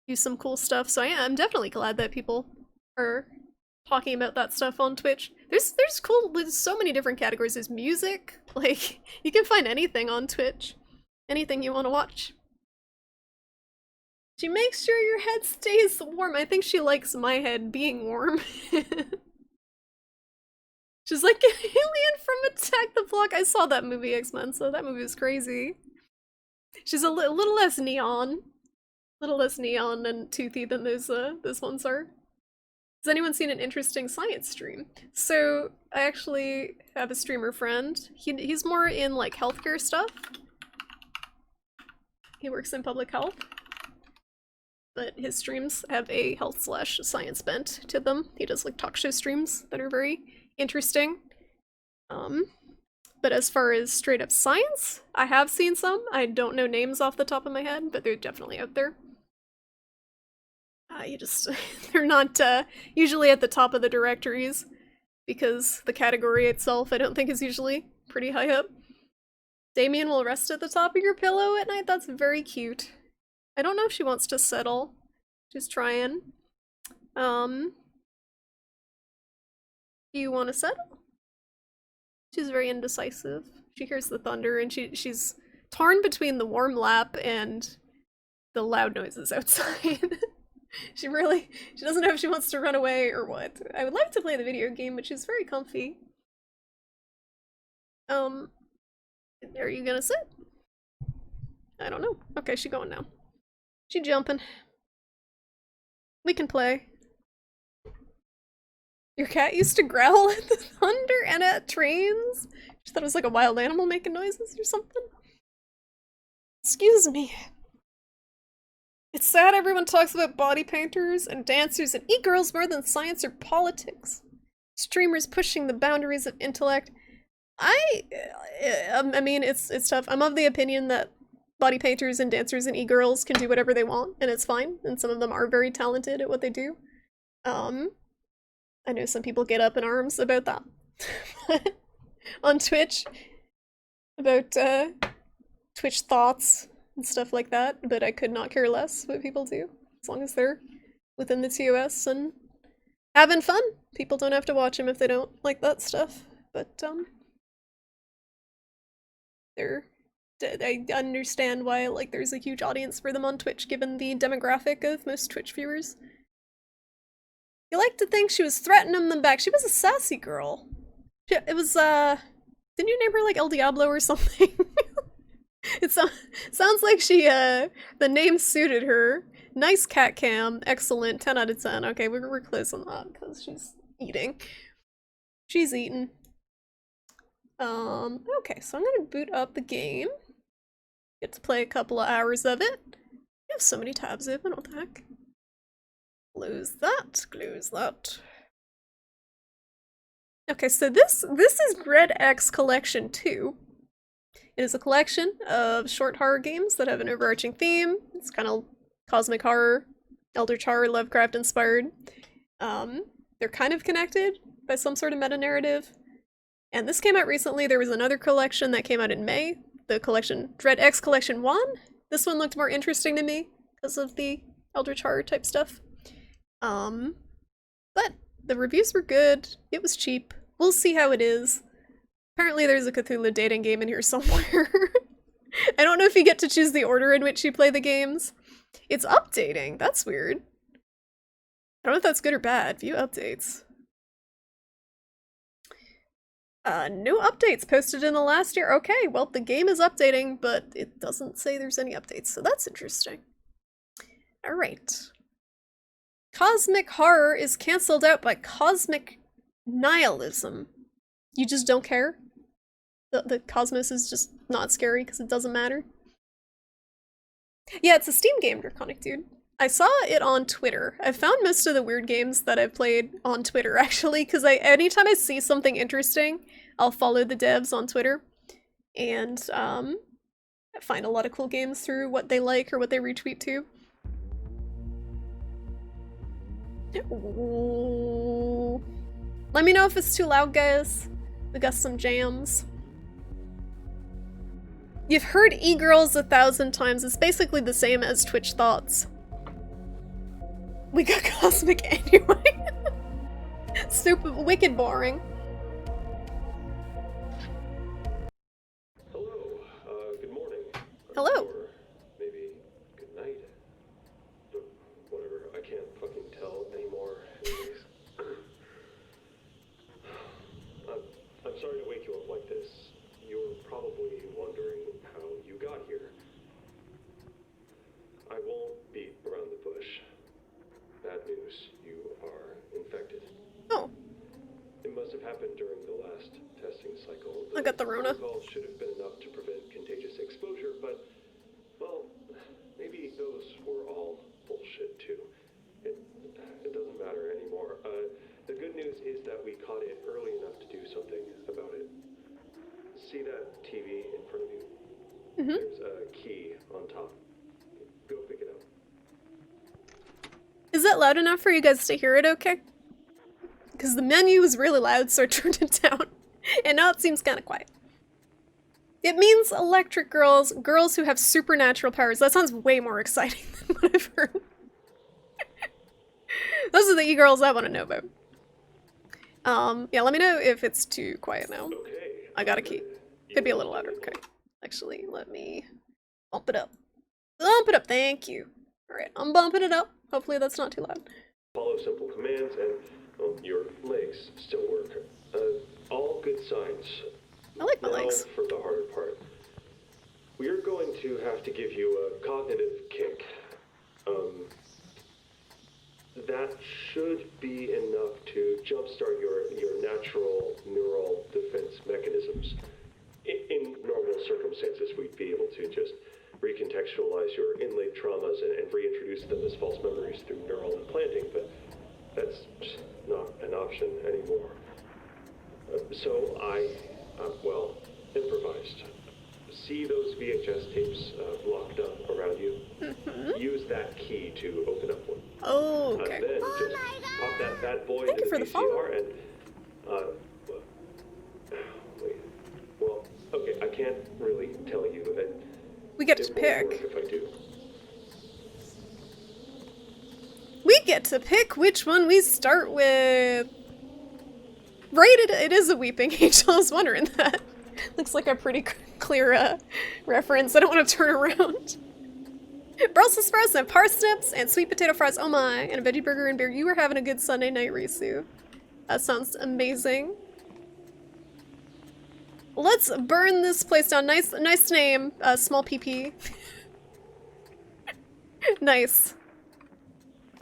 do some cool stuff. So I'm definitely glad that people are talking about that stuff on Twitch. There's so many different categories. There's music, like you can find anything on Twitch, anything you want to watch. She makes sure your head stays warm. I think she likes my head being warm. She's like an alien from Attack the Block. I saw that movie, X-Men, so that movie was crazy. She's a little less neon. Little less neon and toothy than those ones are. Has anyone seen an interesting science stream? So, I actually have a streamer friend. He's more in, like, healthcare stuff. He works in public health. But his streams have a health/science bent to them. He does, like, talk show streams that are very interesting. But as far as straight up science, I have seen some. I don't know names off the top of my head, but they're definitely out there. They're not usually at the top of the directories, because the category itself I don't think is usually pretty high up. Damien will rest at the top of your pillow at night. That's very cute. I don't know if she wants to settle. She's trying. Do you want to settle? She's very indecisive. She hears the thunder and she's torn between the warm lap and the loud noises outside. She doesn't know if she wants to run away or what. I would like to play the video game, which is very comfy. Are you gonna sit? I don't know. Okay, she going now. She jumping. We can play. Your cat used to growl at the thunder and at trains? She thought it was like a wild animal making noises or something? Excuse me. It's sad everyone talks about body painters and dancers and e-girls more than science or politics. Streamers pushing the boundaries of intellect. I mean, it's tough. I'm of the opinion that body painters and dancers and e-girls can do whatever they want, and it's fine, and some of them are very talented at what they do. I know some people get up in arms about that. On Twitch. About, Twitch thoughts and stuff like that, but I could not care less what people do, as long as they're within the TOS and having fun. People don't have to watch them if they don't like that stuff, but, I understand why, like, there's a huge audience for them on Twitch, given the demographic of most Twitch viewers. You like to think she was threatening them back. She was a sassy girl. It was, didn't you name her, like, El Diablo or something? It sounds like she, the name suited her. Nice cat cam. Excellent. 10 out of 10. Okay, we're close on that, because she's eating. She's eating. Okay, so I'm gonna boot up the game. Get to play a couple of hours of it. You have so many tabs open, what the heck? Close that, close that. Okay, so this is Dread X Collection 2. It is a collection of short horror games that have an overarching theme. It's kind of cosmic horror, Eldritch horror, Lovecraft inspired. They're kind of connected by some sort of meta-narrative. And this came out recently. There was another collection that came out in May. The collection, Dread X Collection 1. This one looked more interesting to me because of the Eldritch horror type stuff. But the reviews were good. It was cheap. We'll see how it is. Apparently there's a Cthulhu dating game in here somewhere. I don't know if you get to choose the order in which you play the games. It's updating. That's weird. I don't know if that's good or bad. View updates. No updates posted in the last year. Okay, well, the game is updating, but it doesn't say there's any updates, so that's interesting. Alright. Cosmic horror is cancelled out by cosmic nihilism. You just don't care? The cosmos is just not scary because it doesn't matter? Yeah, it's a Steam game, Draconic Dude. I saw it on Twitter. I've found most of the weird games that I've played on Twitter, actually, because anytime I see something interesting, I'll follow the devs on Twitter, and I find a lot of cool games through what they like or what they retweet to. Ooh. Let me know if it's too loud, guys. We got some jams. You've heard e-girls 1,000 times. It's basically the same as Twitch thoughts. We got cosmic anyway. Super wicked boring. Hello, good morning. Hello. Or maybe good night. Bush. Bad news. You are infected. Oh, It must have happened during the last testing cycle. I got the Rona. protocols should have been enough to prevent contagious exposure, but, well, maybe those were all bullshit too. It doesn't matter anymore. The good news is that we caught it early enough to do something about it. See that TV in front of you? Mm-hmm. There's a key on top. Go pick it up. Is that loud enough for you guys to hear it okay? Because the menu was really loud, so I turned it down. And now it seems kind of quiet. It means electric girls, girls who have supernatural powers. That sounds way more exciting than what I've heard. Those are the e-girls I want to know about. Yeah, let me know if it's too quiet now. Okay. I got a key. Could be a little louder. Okay. Actually, let me bump it up. Bump it up, thank you. Alright, I'm bumping it up. Hopefully that's not too loud. Follow simple commands and your legs still work. All good signs. I like my Now legs. for the harder part. We're going to have to give you a cognitive kick. That should be enough to jumpstart your natural neural defense mechanisms. In normal circumstances, we'd be able to just recontextualize your inlaid traumas and reintroduce them as false memories through neural implanting, but that's just not an option anymore. So I, improvised. See those VHS tapes locked up around you? Mm-hmm. Use that key to open up one. Oh, okay. Then just pop that bad boy Thank into you for the the follow. VCR and, wait. Well, okay, I can't really tell you. We get to It won't work pick. if I do. We get to pick which one we start with. Right, it is a weeping angel. I was wondering that. Looks like a pretty clear reference. I don't want to turn around. Brussels sprouts and parsnips and sweet potato fries. Oh my, and a veggie burger and beer. You were having a good Sunday night, Risu. That sounds amazing. Let's burn this place down. Nice name, small PP. Nice.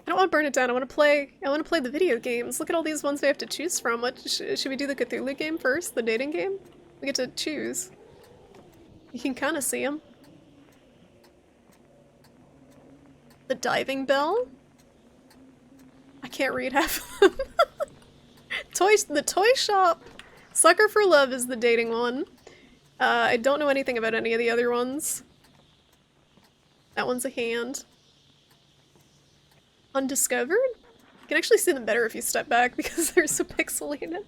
I don't want to burn it down. I want to play the video games. Look at all these ones we have to choose from. What should we do the Cthulhu game first? The dating game? We get to choose. You can kind of see them. The diving bell? I can't read half of them. The toy shop. Sucker for Love is the dating one. I don't know anything about any of the other ones. That one's a hand. Undiscovered? You can actually see them better if you step back because they're so pixelated.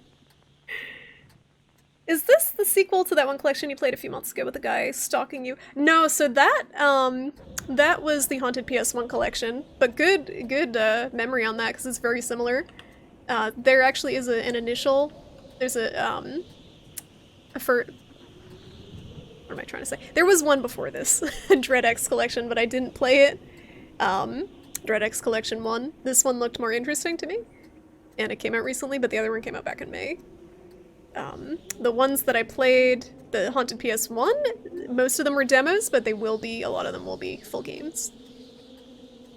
Is this the sequel to that one collection you played a few months ago with the guy stalking you? No, so that that was the Haunted PS1 collection, but good memory on that because it's very similar. There actually is an initial. There's what am I trying to say? There was one before this, Dread X collection, but I didn't play it. Dread X Collection 1. This one looked more interesting to me, and it came out recently, but the other one came out back in May. The ones that I played, the Haunted PS1, most of them were demos, but a lot of them will be full games.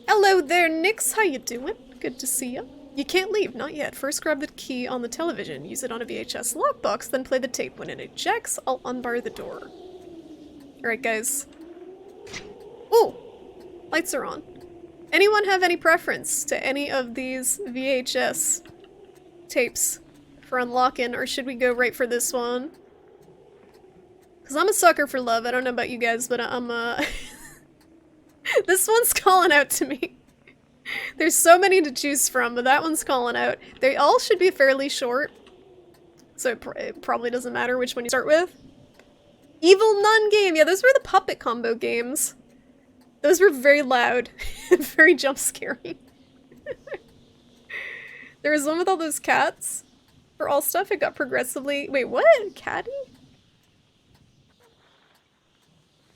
Hello there, Nix, how you doing? Good to see you. You can't leave, not yet. First grab the key on the television, use it on a VHS lockbox, then play the tape. When it ejects, I'll unbar the door. Alright, guys. Ooh! Lights are on. Anyone have any preference to any of these VHS tapes for unlocking, or should we go right for this one? Because I'm a sucker for love. I don't know about you guys, but I'm this one's calling out to me. There's so many to choose from, but that one's calling out. They all should be fairly short, so it probably doesn't matter which one you start with. Evil Nun game! Yeah, those were the puppet combo games. Those were very loud, very jump-scary. There was one with all those cats. For all stuff, it got progressively... Wait, what? Catty? I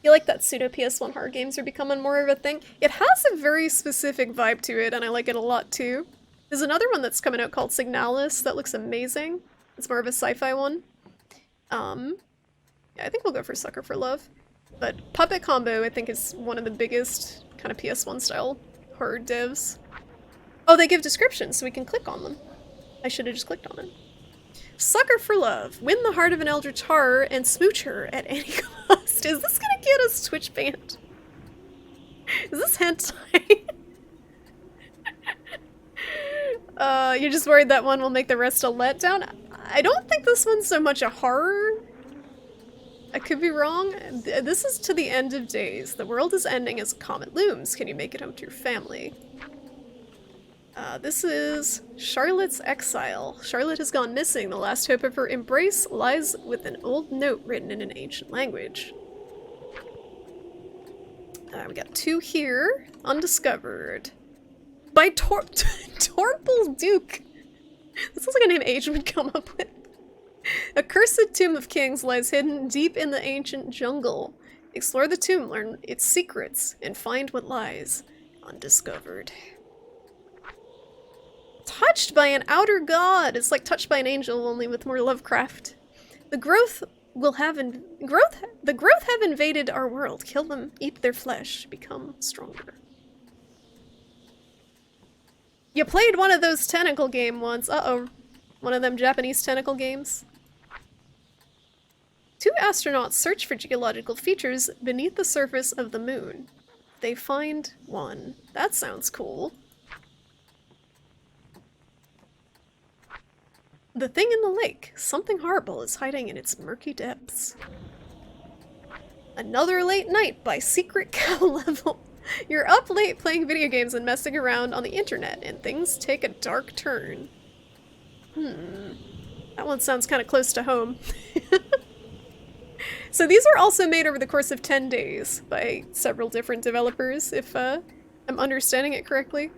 feel like that pseudo PS1 horror games are becoming more of a thing. It has a very specific vibe to it, and I like it a lot too. There's another one that's coming out called Signalis that looks amazing. It's more of a sci-fi one. Yeah, I think we'll go for Sucker for Love. But Puppet Combo, I think, is one of the biggest kind of PS1 style horror devs. Oh, they give descriptions so we can click on them. I should have just clicked on it. Sucker for love. Win the heart of an eldritch horror and smooch her at any cost. Is this gonna get us Twitch banned? Is this hentai? You're just worried that one will make the rest a letdown? I don't think this one's so much a horror. I could be wrong. This is to the end of days. The world is ending as a comet looms. Can you make it home to your family? This is Charlotte's exile. Charlotte has gone missing. The last hope of her embrace lies with an old note written in an ancient language. We got 2 here. Undiscovered. By Torpal Duke. This looks like a name Age would come up with. A cursed tomb of kings lies hidden deep in the ancient jungle. Explore the tomb, learn its secrets, and find what lies undiscovered. Touched by an outer god. It's like Touched by an Angel, only with more Lovecraft. The growth have invaded our world. Kill them, eat their flesh, become stronger. You played one of those tentacle game once. Uh-oh. One of them Japanese tentacle games. 2 astronauts search for geological features beneath the surface of the moon. They find one. That sounds cool. The thing in the lake. Something horrible is hiding in its murky depths. Another late night by Secret Cow Level. You're up late playing video games and messing around on the internet, and things take a dark turn. That one sounds kind of close to home. So these are also made over the course of 10 days by several different developers, if I'm understanding it correctly.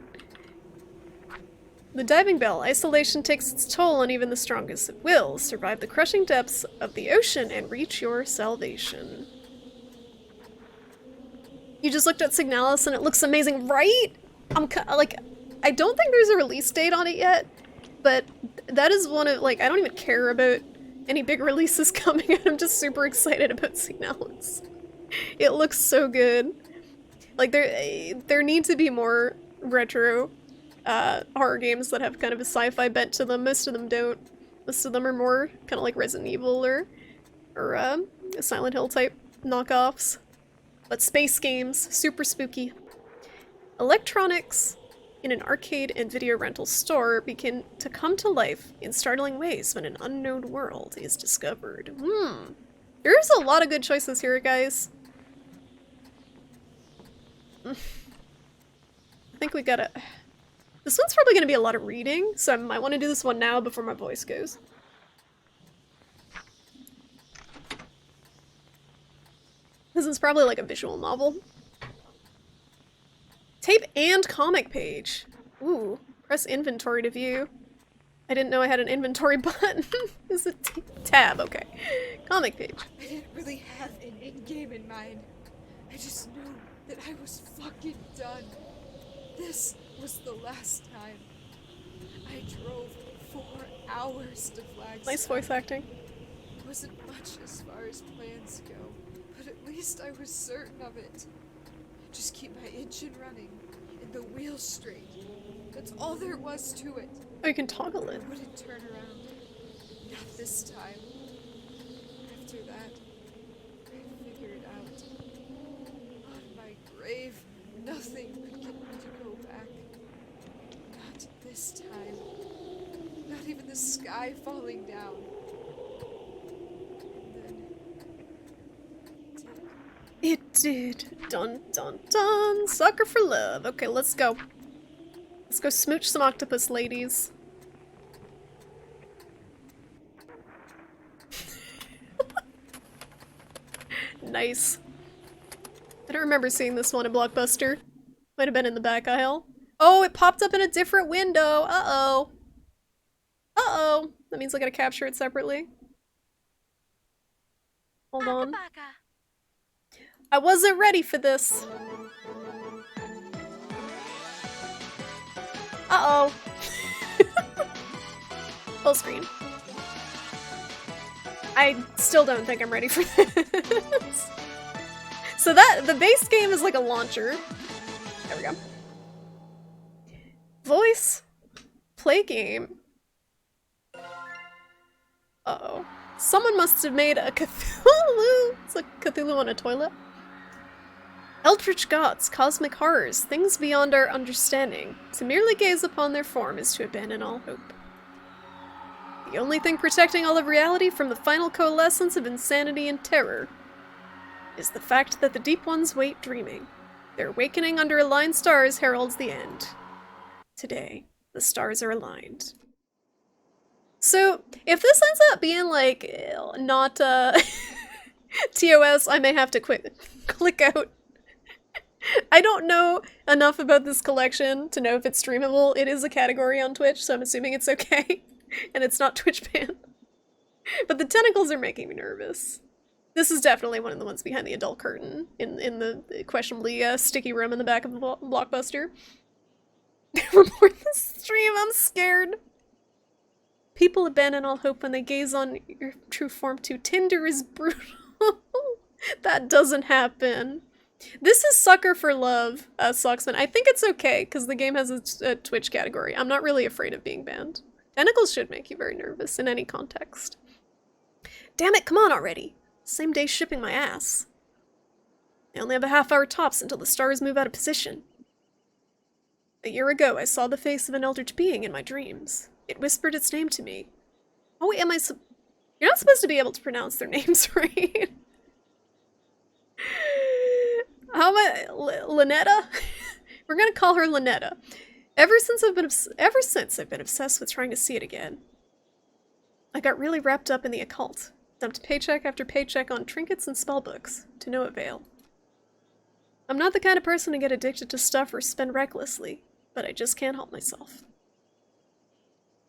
The diving bell. Isolation takes its toll on even the strongest of wills. Survive the crushing depths of the ocean and reach your salvation. You just looked at Signalis and it looks amazing, right? I don't think there's a release date on it yet, but that is one of, I don't even care about any big releases coming out. I'm just super excited about Signalis. It looks so good. There need to be more retro horror games that have kind of a sci-fi bent to them. Most of them don't. Most of them are more kind of like Resident Evil or Silent Hill type knockoffs. But space games, super spooky. Electronics in an arcade and video rental store begin to come to life in startling ways when an unknown world is discovered. There's a lot of good choices here, guys. I think we gotta... This one's probably gonna be a lot of reading, so I might want to do this one now before my voice goes. This is probably like a visual novel. Tape and comic page. Ooh, press inventory to view. I didn't know I had an inventory button. Is it tab? Okay. Comic page. I didn't really have an end game in mind. I just knew that I was fucking done. This was the last time. I drove 4 hours to Flagstaff. Nice voice acting. It wasn't much as far as plans go, but at least I was certain of it. Just keep my engine running and the wheels straight. That's all there was to it. Oh, you can toggle it. I wouldn't turn around. Not this time. After that, I figured out. On my grave, nothing could get me to go back. Not this time. Not even the sky falling down. And then... It did. Dun dun dun. Sucker for love. Okay, let's go. Let's go smooch some octopus ladies. Nice. I don't remember seeing this one in Blockbuster. Might have been in the back aisle. Oh, it popped up in a different window. Uh-oh. Uh-oh. That means I gotta capture it separately. Hold on. I wasn't ready for this. Uh-oh. Full screen. I still don't think I'm ready for this. So the base game is like a launcher. There we go. Voice. Play game. Uh-oh. Someone must have made a Cthulhu. It's a Cthulhu on a toilet. Eldritch gods, cosmic horrors, things beyond our understanding. To merely gaze upon their form is to abandon all hope. The only thing protecting all of reality from the final coalescence of insanity and terror is the fact that the deep ones wait dreaming. Their awakening under aligned stars heralds the end. Today, the stars are aligned. So, if this ends up being like, not, TOS, I may have to click out. I don't know enough about this collection to know if it's streamable. It is a category on Twitch, so I'm assuming it's okay. And it's not Twitch banned. But the tentacles are making me nervous. This is definitely one of the ones behind the adult curtain in the questionably sticky room in the back of the Blockbuster. Report the stream, I'm scared. People abandon all hope when they gaze on your true form too. Tinder is brutal. That doesn't happen. This is Sucker for Love, Socksman. I think it's okay, because the game has a Twitch category. I'm not really afraid of being banned. Tentacles should make you very nervous in any context. Damn it, come on already. Same day shipping my ass. I only have a half-hour tops until the stars move out of position. A year ago, I saw the face of an eldritch being in my dreams. It whispered its name to me. Oh wait, you're not supposed to be able to pronounce their names, right? How am I... Lynetta? We're gonna call her Lynetta. Ever since I've been obsessed with trying to see it again. I got really wrapped up in the occult. Dumped paycheck after paycheck on trinkets and spellbooks, to no avail. I'm not the kind of person to get addicted to stuff or spend recklessly, but I just can't help myself.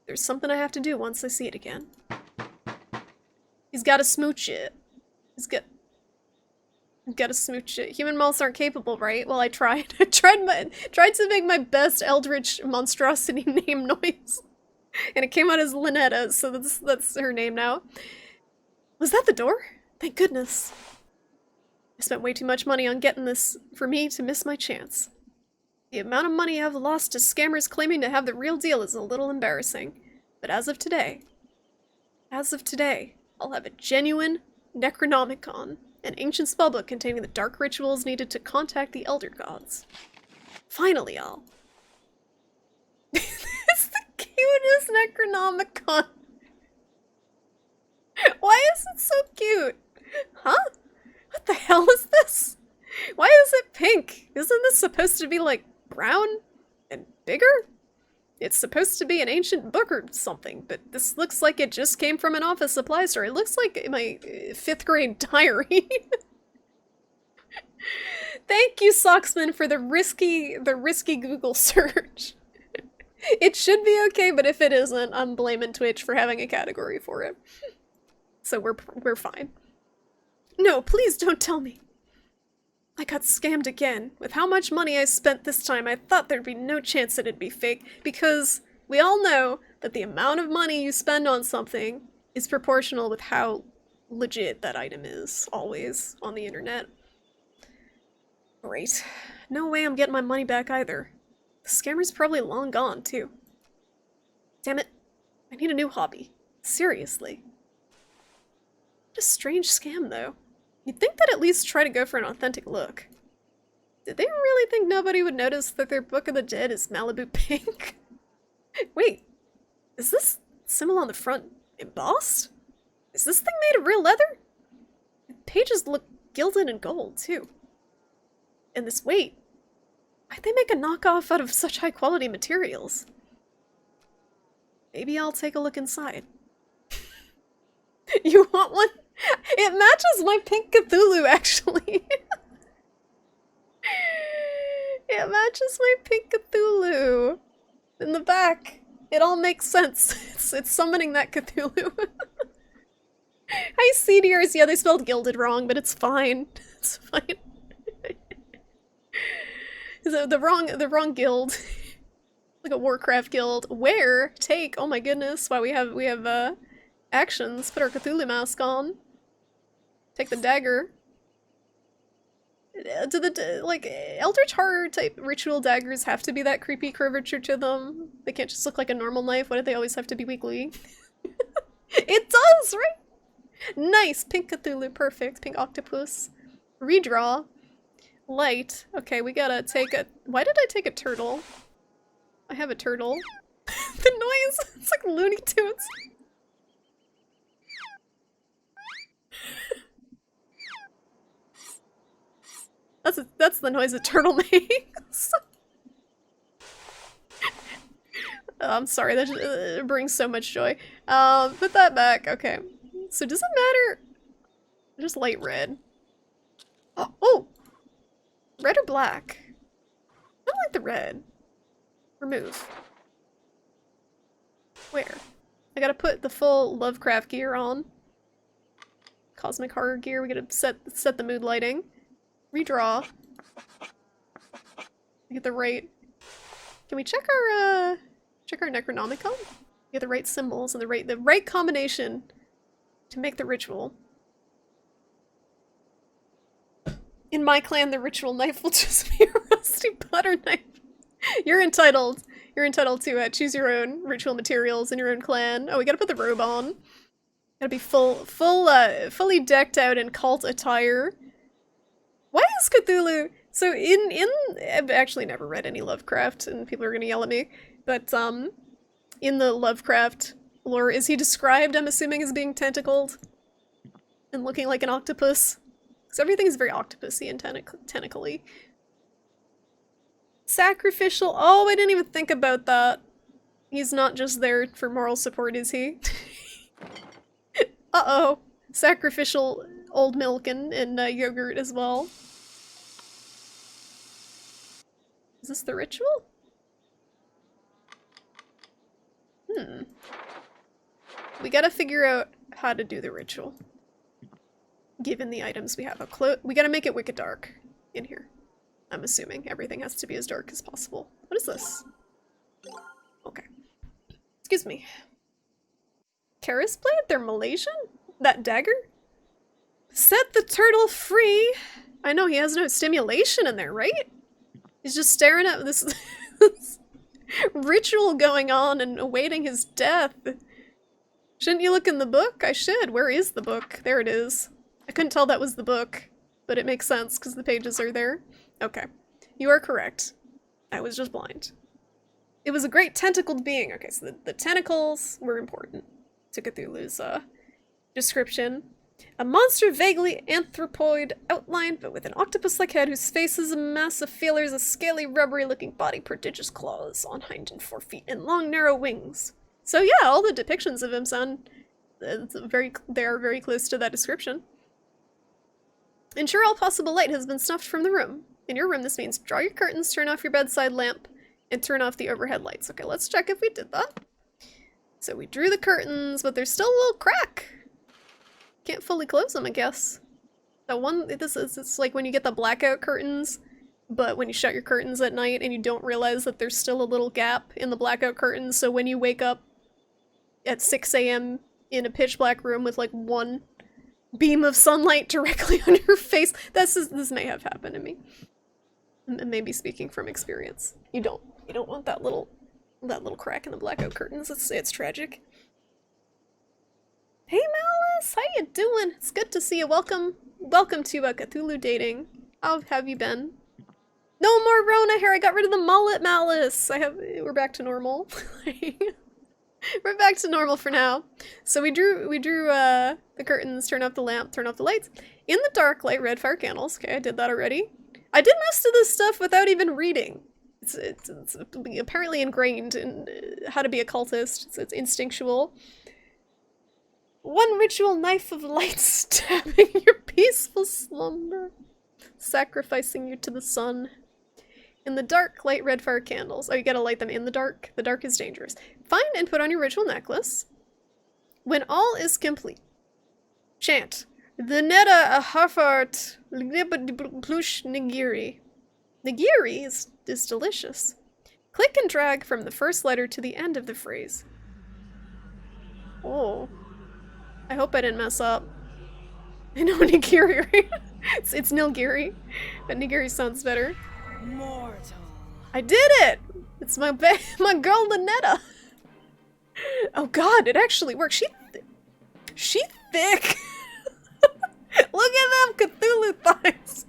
There's something I have to do once I see it again. He's gotta smooch it. Gotta smooch it. Human mouths aren't capable, right? Well, I tried. I tried to make my best eldritch monstrosity name noise. And it came out as Lynetta, so that's her name now. Was that the door? Thank goodness. I spent way too much money on getting this for me to miss my chance. The amount of money I've lost to scammers claiming to have the real deal is a little embarrassing. But as of today, I'll have a genuine Necronomicon, an ancient spellbook containing the dark rituals needed to contact the Elder Gods. Finally, It's the cutest Necronomicon. Why is it so cute? Huh? What the hell is this? Why is it pink? Isn't this supposed to be, like, brown and bigger? It's supposed to be an ancient book or something, but this looks like it just came from an office supply store. It looks like my 5th grade diary. Thank you, Socksman, for the risky Google search. It should be okay, but if it isn't, I'm blaming Twitch for having a category for it. So we're fine. No, please don't tell me. I got scammed again. With how much money I spent this time, I thought there'd be no chance that it'd be fake, because we all know that the amount of money you spend on something is proportional with how legit that item is, always, on the internet. Great. No way I'm getting my money back either. The scammer's probably long gone, too. Damn it. I need a new hobby. Seriously. What a strange scam, though. You'd think they'd at least try to go for an authentic look. Did they really think nobody would notice that their Book of the Dead is Malibu pink? Wait, is this symbol on the front embossed? Is this thing made of real leather? The pages look gilded in gold, too. And this weight. Why'd they make a knockoff out of such high-quality materials? Maybe I'll take a look inside. You want one? It matches my pink Cthulhu, actually. It matches my pink Cthulhu. In the back. It all makes sense. It's summoning that Cthulhu. Hi, CDRs. Yeah, they spelled gilded wrong, but it's fine. It's fine. The wrong guild. Like a Warcraft guild. Where? Take. Oh my goodness. Wow, we have actions. Put our Cthulhu mask on. Take the dagger. Do the, like, Eldritch Horror type ritual daggers have to be that creepy curvature to them? They can't just look like a normal knife? Why do they always have to be wiggly? It does, right? Nice! Pink Cthulhu, perfect. Pink octopus. Redraw. Light. Okay, we gotta take a... Why did I take a turtle? I have a turtle. The noise! It's like Looney Tunes. That's the noise a turtle makes. Oh, I'm sorry, that just, brings so much joy. Put that back. Okay. So does it matter? Just light red. Oh, oh! Red or black? I don't like the red. Remove. Where? I gotta put the full Lovecraft gear on. Cosmic horror gear. We gotta set the mood lighting. Redraw. Get the right. Can we check our Necronomicon? Get the right symbols and the right combination to make the ritual. In my clan, the ritual knife will just be a rusty butter knife. You're entitled. You're entitled to choose your own ritual materials in your own clan. Oh, we gotta put the robe on. Gotta be fully decked out in cult attire. Why is Cthulhu... So I've actually never read any Lovecraft, and people are gonna yell at me, but in the Lovecraft lore, is he described, I'm assuming, as being tentacled? And looking like an octopus? Because everything is very octopusy and tentacly. Sacrificial... Oh, I didn't even think about that. He's not just there for moral support, is he? Uh-oh. Sacrificial old milk and yogurt as well. Is this the ritual? We gotta figure out how to do the ritual. Given the items we have. We gotta make it wicked dark in here. I'm assuming everything has to be as dark as possible. What is this? Okay. Excuse me. Karis blade? They're Malaysian? That dagger? Set the turtle free! I know, he has no stimulation in there, right? He's just staring at this, this ritual going on and awaiting his death. Shouldn't you look in the book? I should. Where is the book? There it is. I couldn't tell that was the book, but it makes sense because the pages are there. Okay. You are correct. I was just blind. It was a great tentacled being. Okay, so the tentacles were important to Cthulhu's description. A monster vaguely anthropoid outline, but with an octopus-like head whose face is a mass of feelers, a scaly, rubbery-looking body, prodigious claws on hind and forefeet, and long, narrow wings. So yeah, all the depictions of him sound they're very close to that description. Ensure all possible light has been snuffed from the room. In your room, this means draw your curtains, turn off your bedside lamp, and turn off the overhead lights. Okay, let's check if we did that. So we drew the curtains, but there's still a little crack. Can't fully close them, I guess. That one, it's like when you get the blackout curtains, but when you shut your curtains at night and you don't realize that there's still a little gap in the blackout curtains, so when you wake up at 6 a.m. in a pitch black room with like one beam of sunlight directly on your face, this may have happened to me. Maybe speaking from experience. You don't want that little crack in the blackout curtains. It's tragic. Hey Malice, how you doing? It's good to see you. Welcome to Cthulhu Dating. How have you been? No more Rona hair. I got rid of the mullet, Malice. We're back to normal. We're back to normal for now. So we drew the curtains, turn off the lamp, turn off the lights. In the dark, light red fire candles. Okay, I did that already. I did most of this stuff without even reading. It's apparently ingrained in how to be a cultist. It's instinctual. One ritual knife of light stabbing your peaceful slumber, sacrificing you to the sun. In the dark, light red fire candles. Oh, you gotta light them in the dark. The dark is dangerous. Find and put on your ritual necklace. When all is complete, chant the Neda Ahafart Plush Nigiri. Nigiri is delicious. Click and drag from the first letter to the end of the phrase. Oh. I hope I didn't mess up. I know nigiri, right? It's Nilgiri, but Nilgiri sounds better. Mortal. I did it! It's my my girl Lynetta. Oh god, it actually works. She thick. Look at them Cthulhu thighs.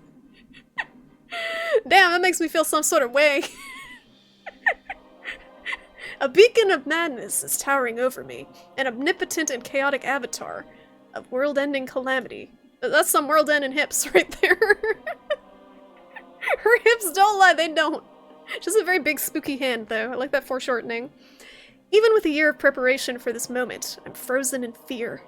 Damn, that makes me feel some sort of way. A beacon of madness is towering over me, an omnipotent and chaotic avatar of world-ending calamity. That's some world-ending hips right there. Her hips don't lie, they don't. She has a very big spooky hand, though. I like that foreshortening. Even with a year of preparation for this moment, I'm frozen in fear.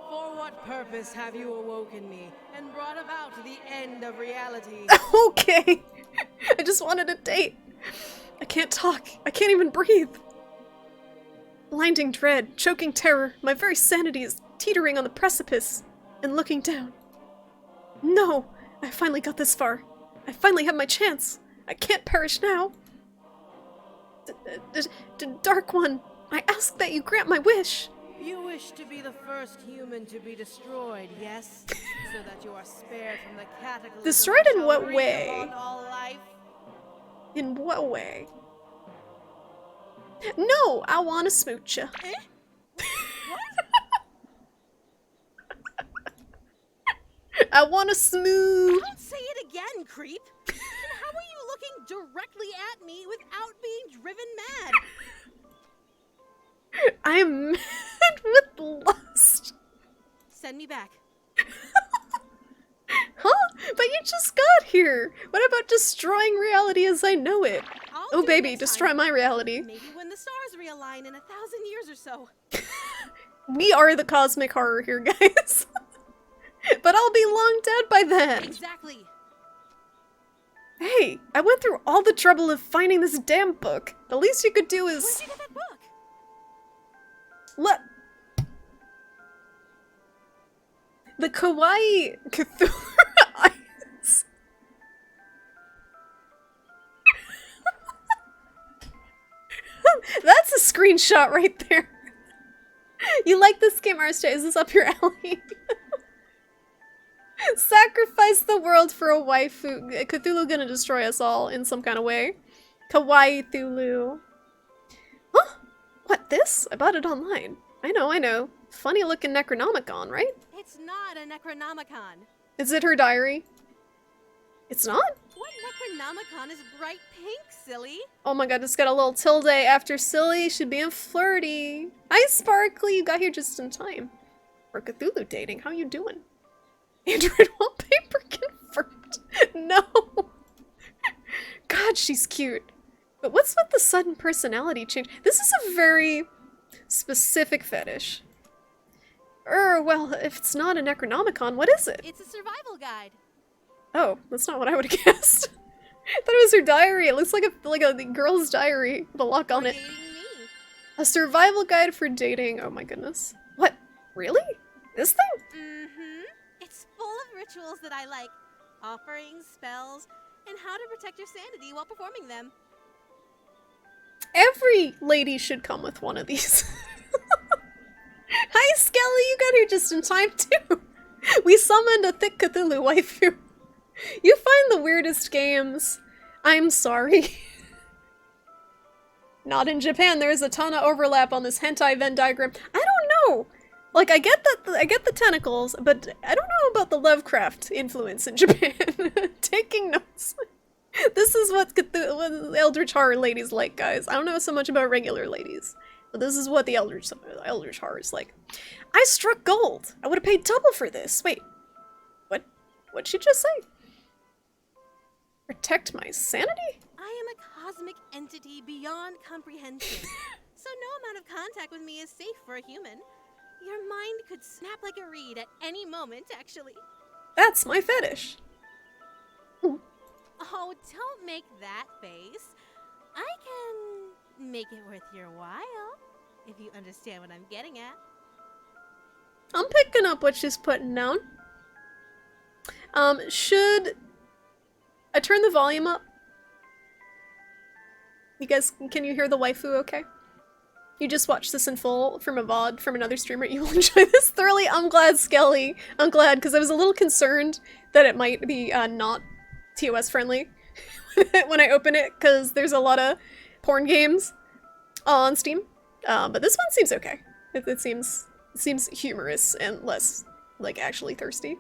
For what purpose have you awoken me and brought about the end of reality? Okay. I just wanted a date. I can't talk. I can't even breathe. Blinding dread, choking terror, my very sanity is teetering on the precipice and looking down. No! I finally got this far. I finally have my chance. I can't perish now. Dark One, I ask that you grant my wish. You wish to be the first human to be destroyed, yes? So that you are spared from the cataclysm. Destroyed in that what shall reign way? upon all life. In what way? No, I want to smooch ya. I want to smooch. Don't say it again, creep! And how are you looking directly at me without being driven mad? I am mad with lust. Send me back. Huh? But you just got here. What about destroying reality as I know it? I'll Oh do it baby, next destroy time. my reality. Maybe when the stars realign in 1,000 years or so. We are the cosmic horror here, guys. But I'll be long dead by then. Exactly. Hey, I went through all the trouble of finding this damn book. The least you could do Where'd is you get that book? let the kawaii Cthulhu eyes. That's a screenshot right there. You like this game, Arsta? Is this up your alley? Sacrifice the world for a waifu. Cthulhu gonna destroy us all in some kind of way. Kawaii Thulu. Huh? What, this? I bought it online. I know. Funny looking Necronomicon, right? It's not a Necronomicon. Is it her diary? It's not? What Necronomicon is bright pink, silly? Oh my god, it's got a little tilde after silly. Should be in flirty. Hi, Sparkly. You got here just in time. For Cthulhu dating. How you doing? Android wallpaper confirmed. No. God, she's cute. But what's with the sudden personality change? This is a very specific fetish. Well, if it's not a Necronomicon, what is it? It's a survival guide. Oh, that's not what I would have guessed. I thought it was her diary. It looks like a girl's diary with a lock on For it. dating me. A survival guide for dating. Oh my goodness. What? Really? This thing? Mm-hmm. It's full of rituals that I like. Offerings, spells, and how to protect your sanity while performing them. Every lady should come with one of these. Hi, Skelly. You got here just in time, too. We summoned a thick Cthulhu waifu. You find the weirdest games. I'm sorry. Not in Japan. There is a ton of overlap on this hentai Venn diagram. I don't know. Like, I get the tentacles, but I don't know about the Lovecraft influence in Japan. Taking notes. This is what the Eldritch Horror ladies like, guys. I don't know so much about regular ladies, but this is what the Eldritch Horror is like. I struck gold. I would have paid double for this. Wait, what'd she just say? Protect my sanity? I am a cosmic entity beyond comprehension. So no amount of contact with me is safe for a human. Your mind could snap like a reed at any moment, actually. That's my fetish. Oh, don't make that face. I can make it worth your while, if you understand what I'm getting at. I'm picking up what she's putting down. Should I turn the volume up? You guys, can you hear the waifu okay? you just watch this in full from a VOD from another streamer, you will enjoy this thoroughly. I'm glad, Skelly. I'm glad, because I was a little concerned that it might be not TOS friendly when I open it, because there's a lot of porn games on Steam. But this one seems okay. It seems humorous and less, like, actually thirsty.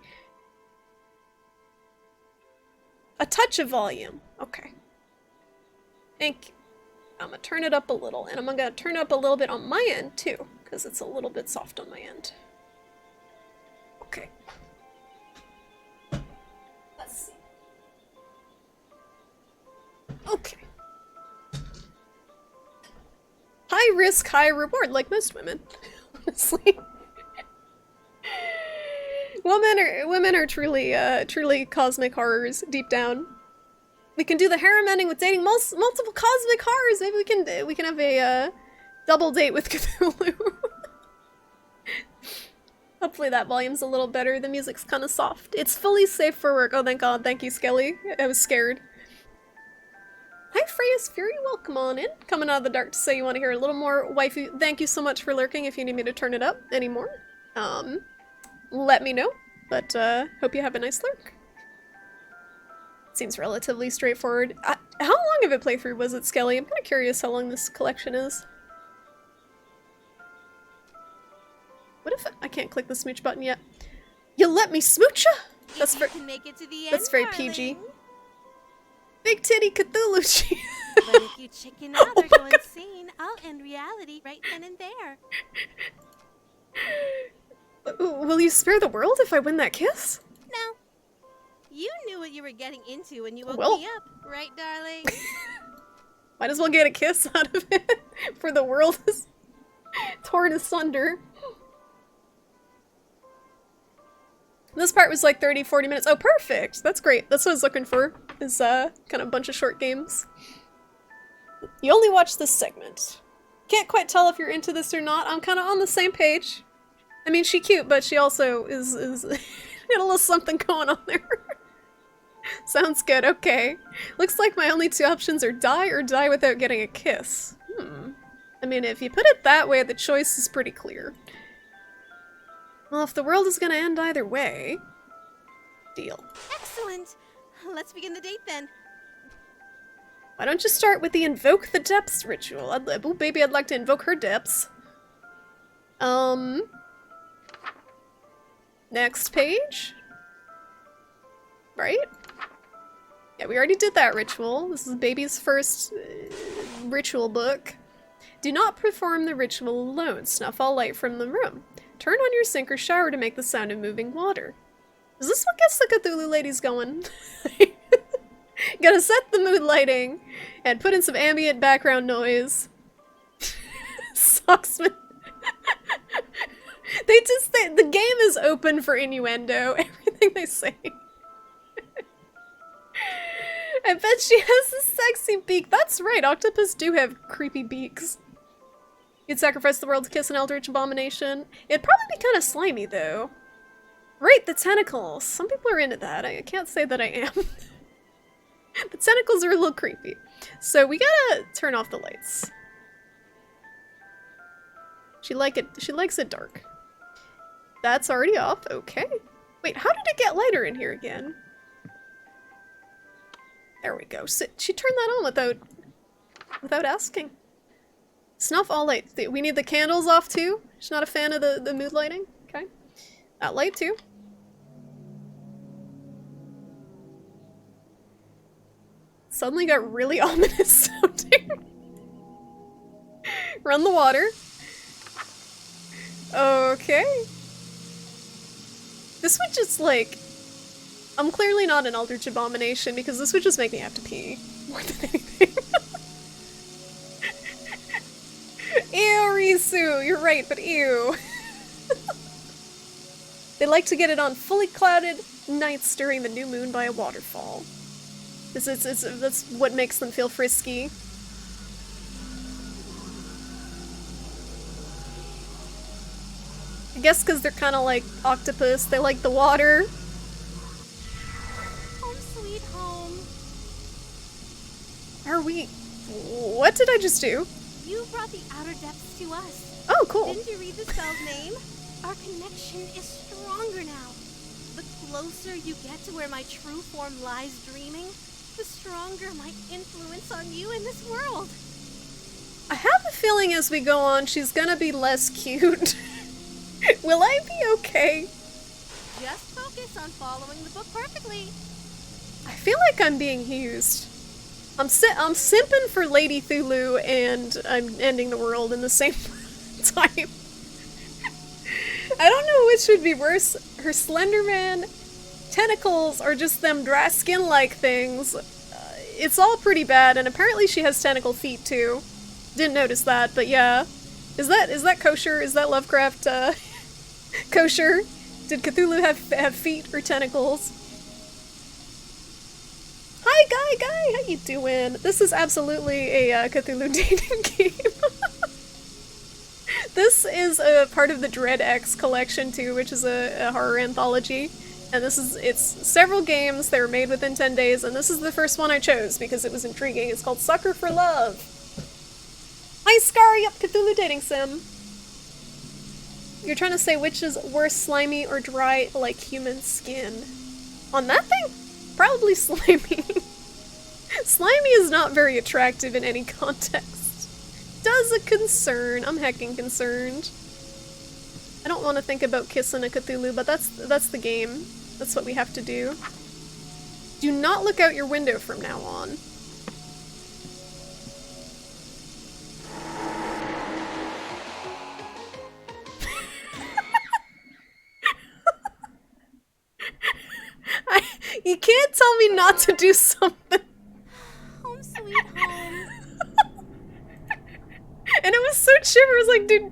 A touch of volume. Okay. Thank you. I'm gonna turn it up a little, and I'm gonna turn it up a little bit on my end, too, because it's a little bit soft on my end. Okay. Let's see. Okay. High risk, high reward, like most women, honestly. Women are truly cosmic horrors deep down. We can do the harem ending with dating multiple cosmic horrors. Maybe we can have a double date with Cthulhu. Hopefully that volume's a little better. The music's kind of soft. It's fully safe for work. Oh, thank God. Thank you, Skelly. I was scared. Hi, Freya's Fury. Welcome on in. Coming out of the dark to say you want to hear a little more waifu. Thank you so much for lurking. If you need me to turn it up anymore, let me know. But hope you have a nice lurk. Seems relatively straightforward. How long of a playthrough was it, Skelly? I'm kind of curious how long this collection is. What if I can't click the smooch button yet? You let me smooch ya? That's very, Make it to the that's end, very darling. PG. Big titty Cthulhu. But if you chicken out or go insane, I'll end reality right then and there. Will you spare the world if I win that kiss? No. You knew what you were getting into when you woke Well. me up, right, darling? Might as well get a kiss out of it for the world is torn asunder. This part was like 30-40 minutes. Oh, perfect! That's great. That's what I was looking for, is kind of a bunch of short games. You only watch this segment. Can't quite tell if you're into this or not. I'm kind of on the same page. I mean, she's cute, but she also is got a little something going on there. Sounds good, okay. Looks like my only two options are die or die without getting a kiss. I mean, if you put it that way, the choice is pretty clear. Well, if the world is gonna end either way... Deal. Excellent. Let's begin the date then. Why don't you start with the Invoke the Depths ritual? Oh, baby, I'd like to invoke her depths. Next page? Right? Yeah, we already did that ritual. This is baby's first ritual book. Do not perform the ritual alone. Snuff all light from the room. Turn on your sink or shower to make the sound of moving water. Is this what gets the Cthulhu ladies going? Gotta set the mood lighting and put in some ambient background noise. Socksman. The game is open for innuendo. Everything they say. I bet she has a sexy beak. That's right, octopus do have creepy beaks. You'd sacrifice the world to kiss an eldritch abomination. It'd probably be kind of slimy, though. Right, the tentacles. Some people are into that. I can't say that I am. The tentacles are a little creepy. So we gotta turn off the lights. She likes it dark. That's already off. Okay. Wait, how did it get lighter in here again? There we go. So she turned that on without asking. Snuff all lights. We need the candles off too? She's not a fan of the mood lighting? Okay. That light too. Suddenly got really ominous sounding. Run the water. Okay. This would just like... I'm clearly not an eldritch abomination because this would just make me have to pee more than anything. Ew, Risu! You're right, but ew. They like to get it on fully clouded nights during the new moon by a waterfall. That's what makes them feel frisky. I guess because they're kind of like octopus, they like the water. Home sweet home. Are we... What did I just do? You brought the outer depths to us. Oh, cool. Didn't you read the spell's name? Our connection is stronger now. The closer you get to where my true form lies dreaming, the stronger my influence on you in this world. I have a feeling as we go on, she's gonna be less cute. Will I be okay? Just focus on following the book perfectly. I feel like I'm being used. I'm simping for Lady Thulu, and I'm ending the world in the same time. I don't know which would be worse. Her Slenderman tentacles or just them dry skin-like things. It's all pretty bad, and apparently she has tentacle feet too. Didn't notice that, but yeah. Is that kosher? Is that Lovecraft kosher? Did Cthulhu have feet or tentacles? Hi, Guy! How you doing? This is absolutely a Cthulhu dating game. This is a part of the Dread X collection too, which is a horror anthology. And it's several games that were made within 10 days, and this is the first one I chose because it was intriguing. It's called Sucker for Love. Hi, Scar! Yep, Cthulhu dating sim. You're trying to say which is worse, slimy or dry like human skin? On that thing? Probably slimy. Slimy is not very attractive in any context. Does a concern. I'm heckin' concerned. I don't want to think about kissing a Cthulhu, but that's the game. That's what we have to do. Do not look out your window from now on. You can't tell me not to do something. Home sweet home. And it was so chipper. It was like do.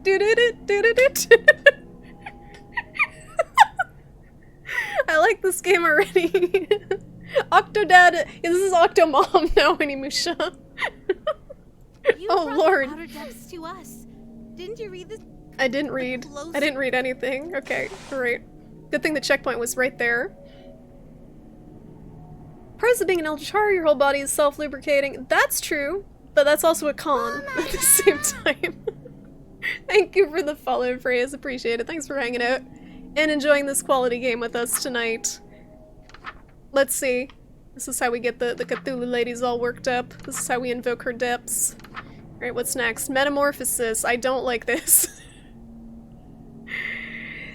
I like this game already. Octodad. Yeah, this is Octomom now, Animusha. You Oh, brought Lord. the outer depths to us. Didn't you read this? I didn't read. I didn't read anything. Okay, great. Good thing the checkpoint was right there. Pros of being an Eldritch, your whole body is self-lubricating. That's true, but that's also a con at the same time. Thank you for the follow, Freya's. Appreciate it. Thanks for hanging out and enjoying this quality game with us tonight. Let's see. This is how we get the Cthulhu ladies all worked up. This is how we invoke her depths. Alright, what's next? Metamorphosis. I don't like this.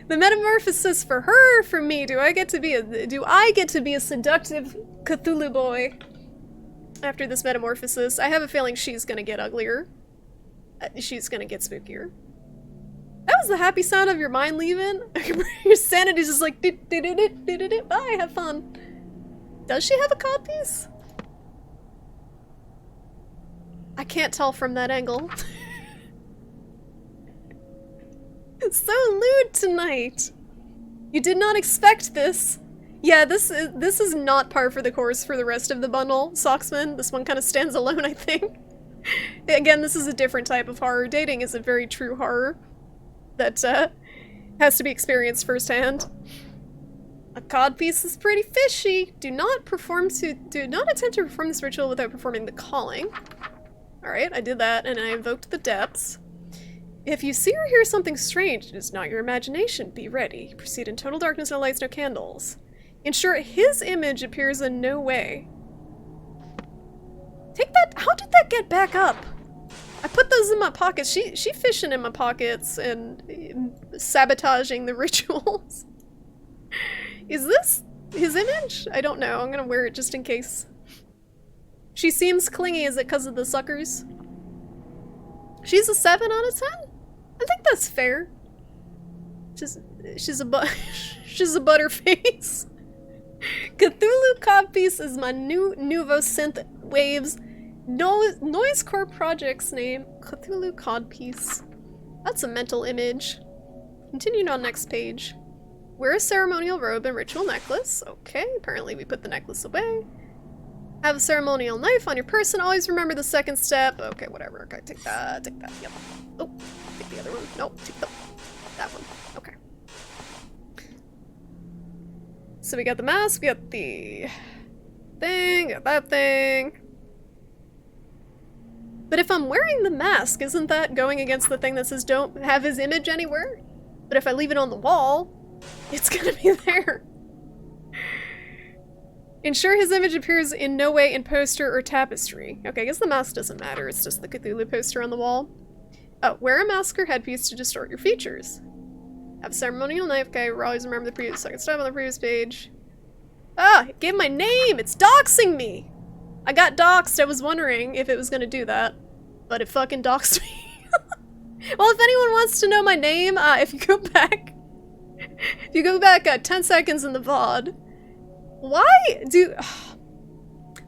The metamorphosis for her or for me? Do I get to be a seductive Cthulhu boy after this metamorphosis? I have a feeling she's gonna get uglier. She's gonna get spookier. That was the happy sound of your mind leaving. Your sanity's just like bye, have fun. Does she have a codpiece? I can't tell from that angle. So lewd tonight. You did not expect this. Yeah, this is not par for the course for the rest of the bundle, Socksman. This one kind of stands alone, I think. Again, this is a different type of horror. Dating is a very true horror that has to be experienced firsthand. A codpiece is pretty fishy. Do not attempt to perform this ritual without performing the calling. Alright, I did that, and I invoked the depths. If you see or hear something strange, it is not your imagination. Be ready. Proceed in total darkness, no lights, no candles. Ensure his image appears in no way. Take that. How did that get back up? I put those in my pockets. She fishing in my pockets and sabotaging the rituals. Is this his image? I don't know. I'm gonna wear it just in case. She seems clingy. Is it because of the suckers? She's a 7 out of 10? I think that's fair. She's a butterface. Cthulhu Codpiece is my new Nuvo Synth Waves Noisecore project's name. Cthulhu Codpiece. That's a mental image. Continuing on next page. Wear a ceremonial robe and ritual necklace. Okay, apparently we put the necklace away. Have a ceremonial knife on your person. Always remember the second step. Okay, whatever. Okay, take that, yep. Oh, take the other one. Nope, take that one. Okay. So we got the mask, we got the thing, got that thing. But if I'm wearing the mask, isn't that going against the thing that says don't have his image anywhere? But if I leave it on the wall, it's gonna be there. Ensure his image appears in no way in poster or tapestry. Okay, I guess the mask doesn't matter, it's just the Cthulhu poster on the wall. Oh, wear a mask or headpiece to distort your features. Have a ceremonial knife guy, we always remember the previous second step on the previous page. Ah, it gave my name! It's doxing me! I got doxed, I was wondering if it was gonna do that. But it fucking doxed me. Well, if anyone wants to know my name, if you go back... if you go back 10 seconds in the VOD, why do...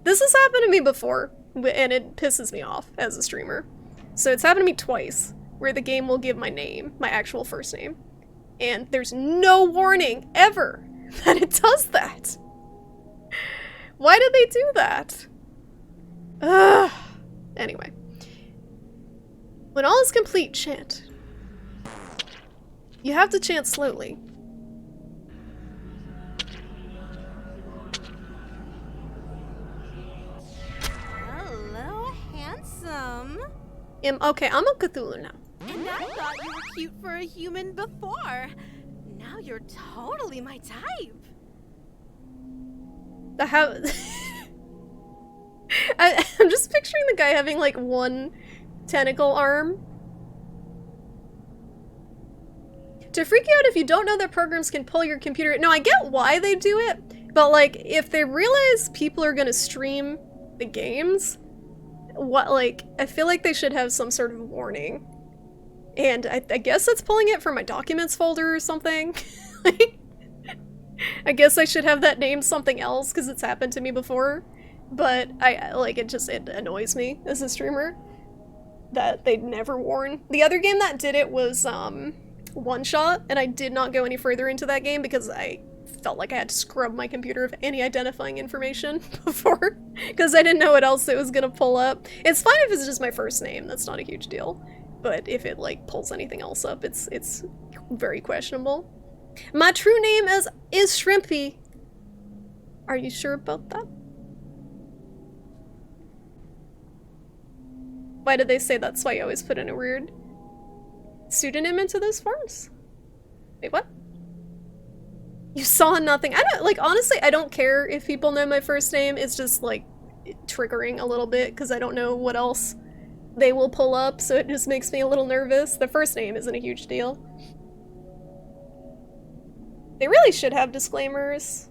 This has happened to me before, and it pisses me off as a streamer. So it's happened to me twice, where the game will give my name, my actual first name, and there's no warning, ever, that it does that. Why did they do that? Ugh. Anyway. When all is complete, chant. You have to chant slowly. Hello, handsome. Okay, I'm a Cthulhu now. And I thought you were cute for a human before. Now you're totally my type. The how I'm just picturing the guy having like one tentacle arm. To freak you out if you don't know that programs can pull your computer. No, I get why they do it, but like if they realize people are gonna stream the games, what, like, I feel like they should have some sort of warning. And I guess it's pulling it from my documents folder or something. I guess I should have that name something else because it's happened to me before. But it annoys me as a streamer that they'd never warn. The other game that did it was One Shot, and I did not go any further into that game because I felt like I had to scrub my computer of any identifying information before, because I didn't know what else it was gonna pull up. It's fine if it's just my first name, that's not a huge deal. But if it like pulls anything else up, it's very questionable. My true name is Shrimpy. Are you sure about that? Why did they say that's why you always put in a weird pseudonym into those forms? Wait, what? You saw nothing. I don't, like, honestly, I don't care if people know my first name. It's just, like, triggering a little bit because I don't know what else they will pull up, so it just makes me a little nervous. The first name isn't a huge deal. They really should have disclaimers.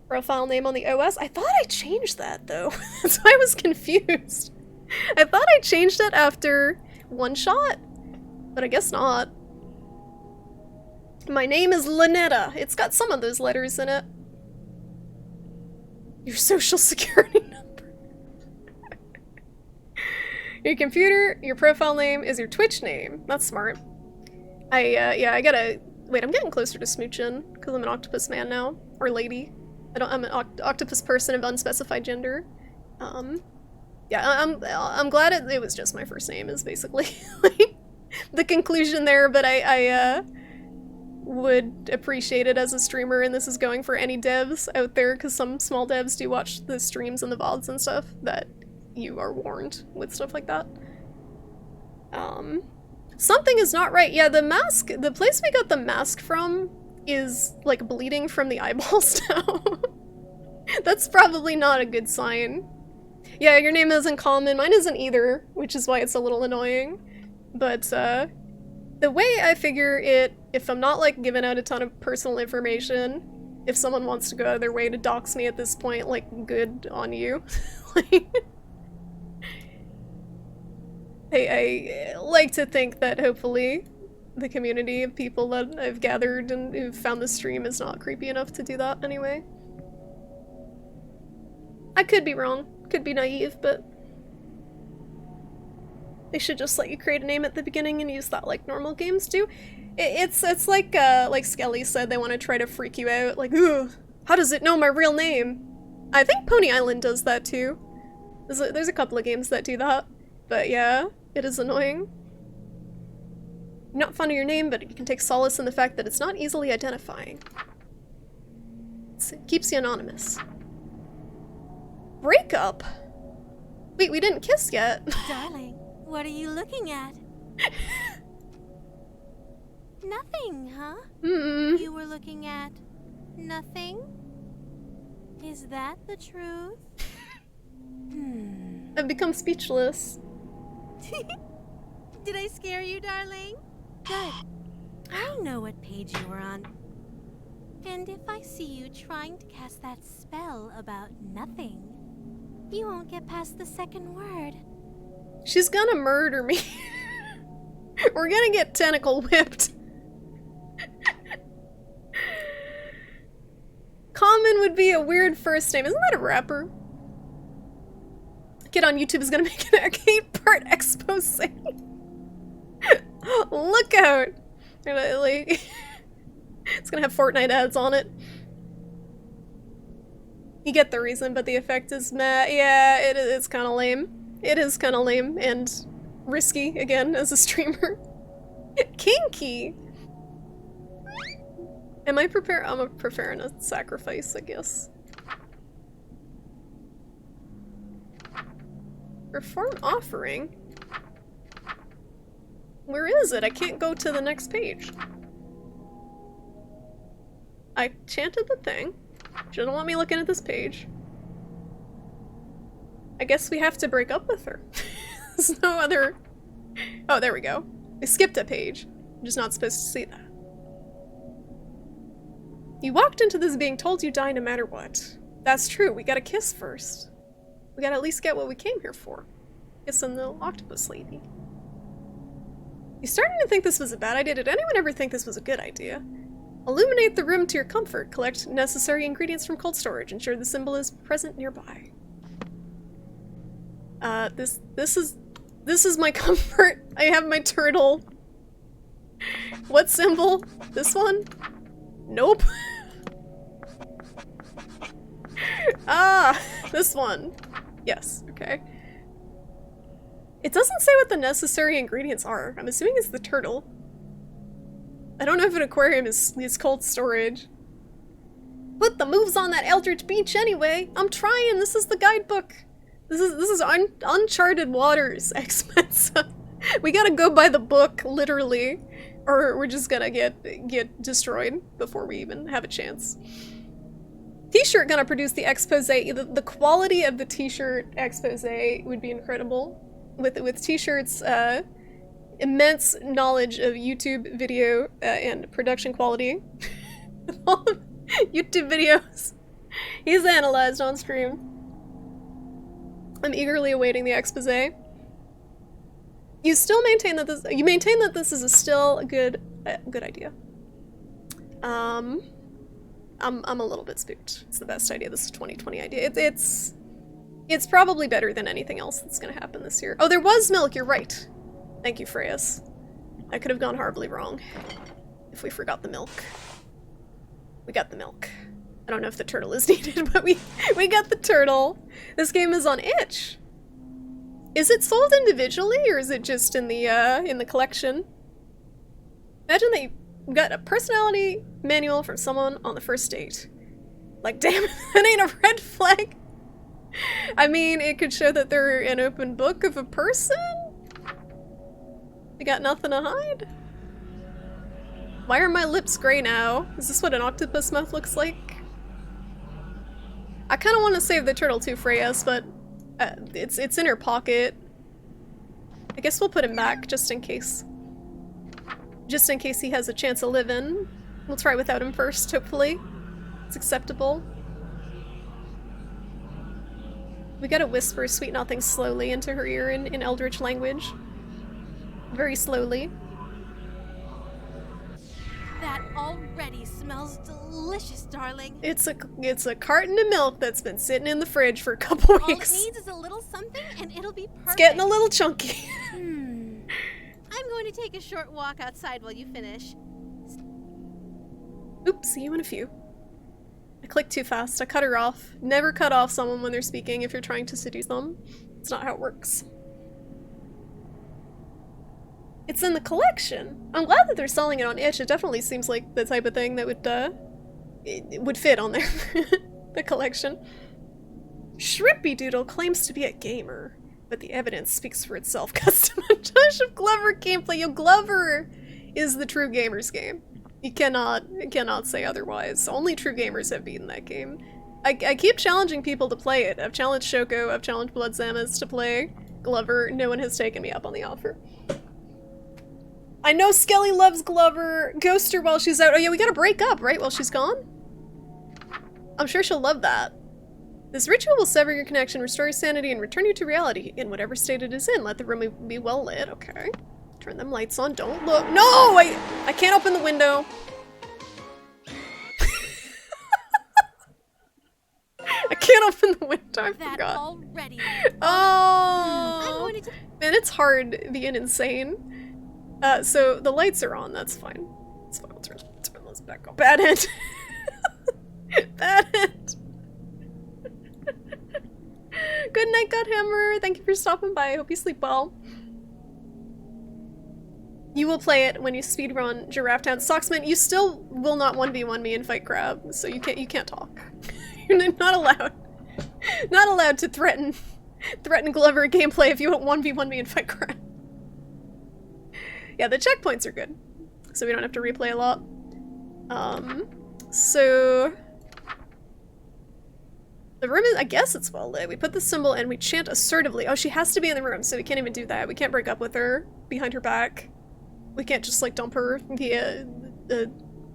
Profile name on the OS. I thought I changed that, though. That's why I was confused. I thought I changed it after One Shot, but I guess not. My name is Lynetta. It's got some of those letters in it. Your social security number. Your computer, your profile name is your Twitch name. That's smart. Yeah, I gotta... Wait, I'm getting closer to smooching, because I'm an octopus man now. Or lady. I'm an octopus person of unspecified gender. Yeah, I'm glad it was just my first name is basically like the conclusion there, but I would appreciate it as a streamer, and this is going for any devs out there, because some small devs do watch the streams and the VODs and stuff, that you are warned with stuff like that. Something is not right. Yeah, the mask, the place we got the mask from is like bleeding from the eyeballs now. That's probably not a good sign. Yeah, your name isn't common. Mine isn't either, which is why it's a little annoying. But, the way I figure it, if I'm not, like, giving out a ton of personal information, if someone wants to go out of their way to dox me at this point, like, good on you. Like, I like to think that hopefully the community of people that I've gathered and who've found the stream is not creepy enough to do that anyway. I could be wrong. Could be naive, but they should just let you create a name at the beginning and use that like normal games do. It's like Skelly said, they want to try to freak you out, like, ooh, how does it know my real name? I think Pony Island does that too. There's a couple of games that do that, but yeah, it is annoying. You're not fond of your name, but you can take solace in the fact that it's not easily identifying. It keeps you anonymous. Breakup? Wait, we didn't kiss yet. Darling, what are you looking at? Nothing, huh? Hmm. You were looking at nothing? Is that the truth? I've become speechless. Did I scare you, darling? Good. I know what page you were on. And if I see you trying to cast that spell about nothing, you won't get past the second word. She's gonna murder me. We're gonna get tentacle whipped. Common would be a weird first name. Isn't that a rapper? Kid on YouTube is gonna make an 8-part expose. Look out! Like, it's gonna have Fortnite ads on it. You get the reason, but the effect is meh. Yeah, it's kind of lame. It is kind of lame and risky, again, as a streamer. Kinky! Am I prepared? I'm preparing a sacrifice, I guess. Perform offering? Where is it? I can't go to the next page. I chanted the thing. She doesn't want me looking at this page. I guess we have to break up with her. There's no other... Oh, there we go. I skipped a page. I'm just not supposed to see that. You walked into this being told you die no matter what. That's true, we gotta kiss first. We gotta at least get what we came here for. Kissing the octopus lady. You starting to think this was a bad idea? Did anyone ever think this was a good idea? Illuminate the room to your comfort. Collect necessary ingredients from cold storage. Ensure the symbol is present nearby. This is my comfort. I have my turtle. What symbol? This one? Nope. Ah, this one. Yes, okay. It doesn't say what the necessary ingredients are. I'm assuming it's the turtle. I don't know if an aquarium is cold storage. Put the moves on that Eldritch Beach anyway. I'm trying. This is the guidebook. This is uncharted waters, X-Mensa. We gotta go by the book, literally, or we're just gonna get destroyed before we even have a chance. T-shirt gonna produce the expose. The quality of the t-shirt expose would be incredible. With t-shirts, immense knowledge of YouTube video and production quality. All the YouTube videos he's analyzed on stream. I'm eagerly awaiting the expose. You still maintain that this is still a good idea. I'm a little bit spooked. It's the best idea. This is a 2020 idea. It's probably better than anything else that's gonna happen this year. Oh, there was milk. You're right. Thank you, Freyas. I could have gone horribly wrong if we forgot the milk. We got the milk. I don't know if the turtle is needed, but we got the turtle. This game is on itch. Is it sold individually, or is it just in the collection? Imagine that you got a personality manual from someone on the first date. Like, damn, that ain't a red flag. I mean, it could show that they're an open book of a person. They got nothing to hide. Why are my lips gray now? Is this what an octopus mouth looks like? I kind of want to save the turtle too, Freyas, but it's in her pocket. I guess we'll put him back just in case. Just in case he has a chance of living. We'll try without him first, hopefully. It's acceptable. We gotta whisper sweet nothing slowly into her ear in Eldritch language. Very slowly. That already smells delicious, darling. It's a carton of milk that's been sitting in the fridge for a couple All weeks. it needs is a little something and it'll be perfect. It's getting a little chunky. I'm going to take a short walk outside while you finish. Oops, see you in a few. I clicked too fast. I cut her off. Never cut off someone when they're speaking if you're trying to seduce them. It's not how it works. It's in the collection. I'm glad that they're selling it on itch. It definitely seems like the type of thing that would fit on there. The collection. Shrimpy Doodle claims to be a gamer. but the evidence speaks for itself. Custom montage of Glover gameplay. Yo, Glover is the true gamers game. You cannot say otherwise. Only true gamers have beaten that game. I keep challenging people to play it. I've challenged Shoko, I've challenged Blood Samus to play Glover. No one has taken me up on the offer. I know Skelly loves Glover. Ghost her while she's out. Oh yeah, we gotta break up, right? While she's gone? I'm sure she'll love that. This ritual will sever your connection, restore your sanity, and return you to reality in whatever state it is in. Let the room be well lit. Okay. Turn them lights on. Don't look. No! I can't open the window. I can't open the window. I That forgot. already. Oh! I'm going to Man, it's hard being insane. So the lights are on. That's fine. It's fine. Let's turn those back on. Bad end. Bad end. Good night, Godhammer. Thank you for stopping by. I hope you sleep well. You will play it when you speedrun Giraffe Town. Socksman, you still will not 1v1 me and fight Crab, so you can't talk. You're not allowed. Not allowed to threaten Glover gameplay if you won't 1v1 me and fight Crab. Yeah, the checkpoints are good, so we don't have to replay a lot. So the room is, I guess it's well lit. We put the symbol and we chant assertively. Oh, she has to be in the room, so we can't even do that. We can't break up with her behind her back. We can't just like dump her via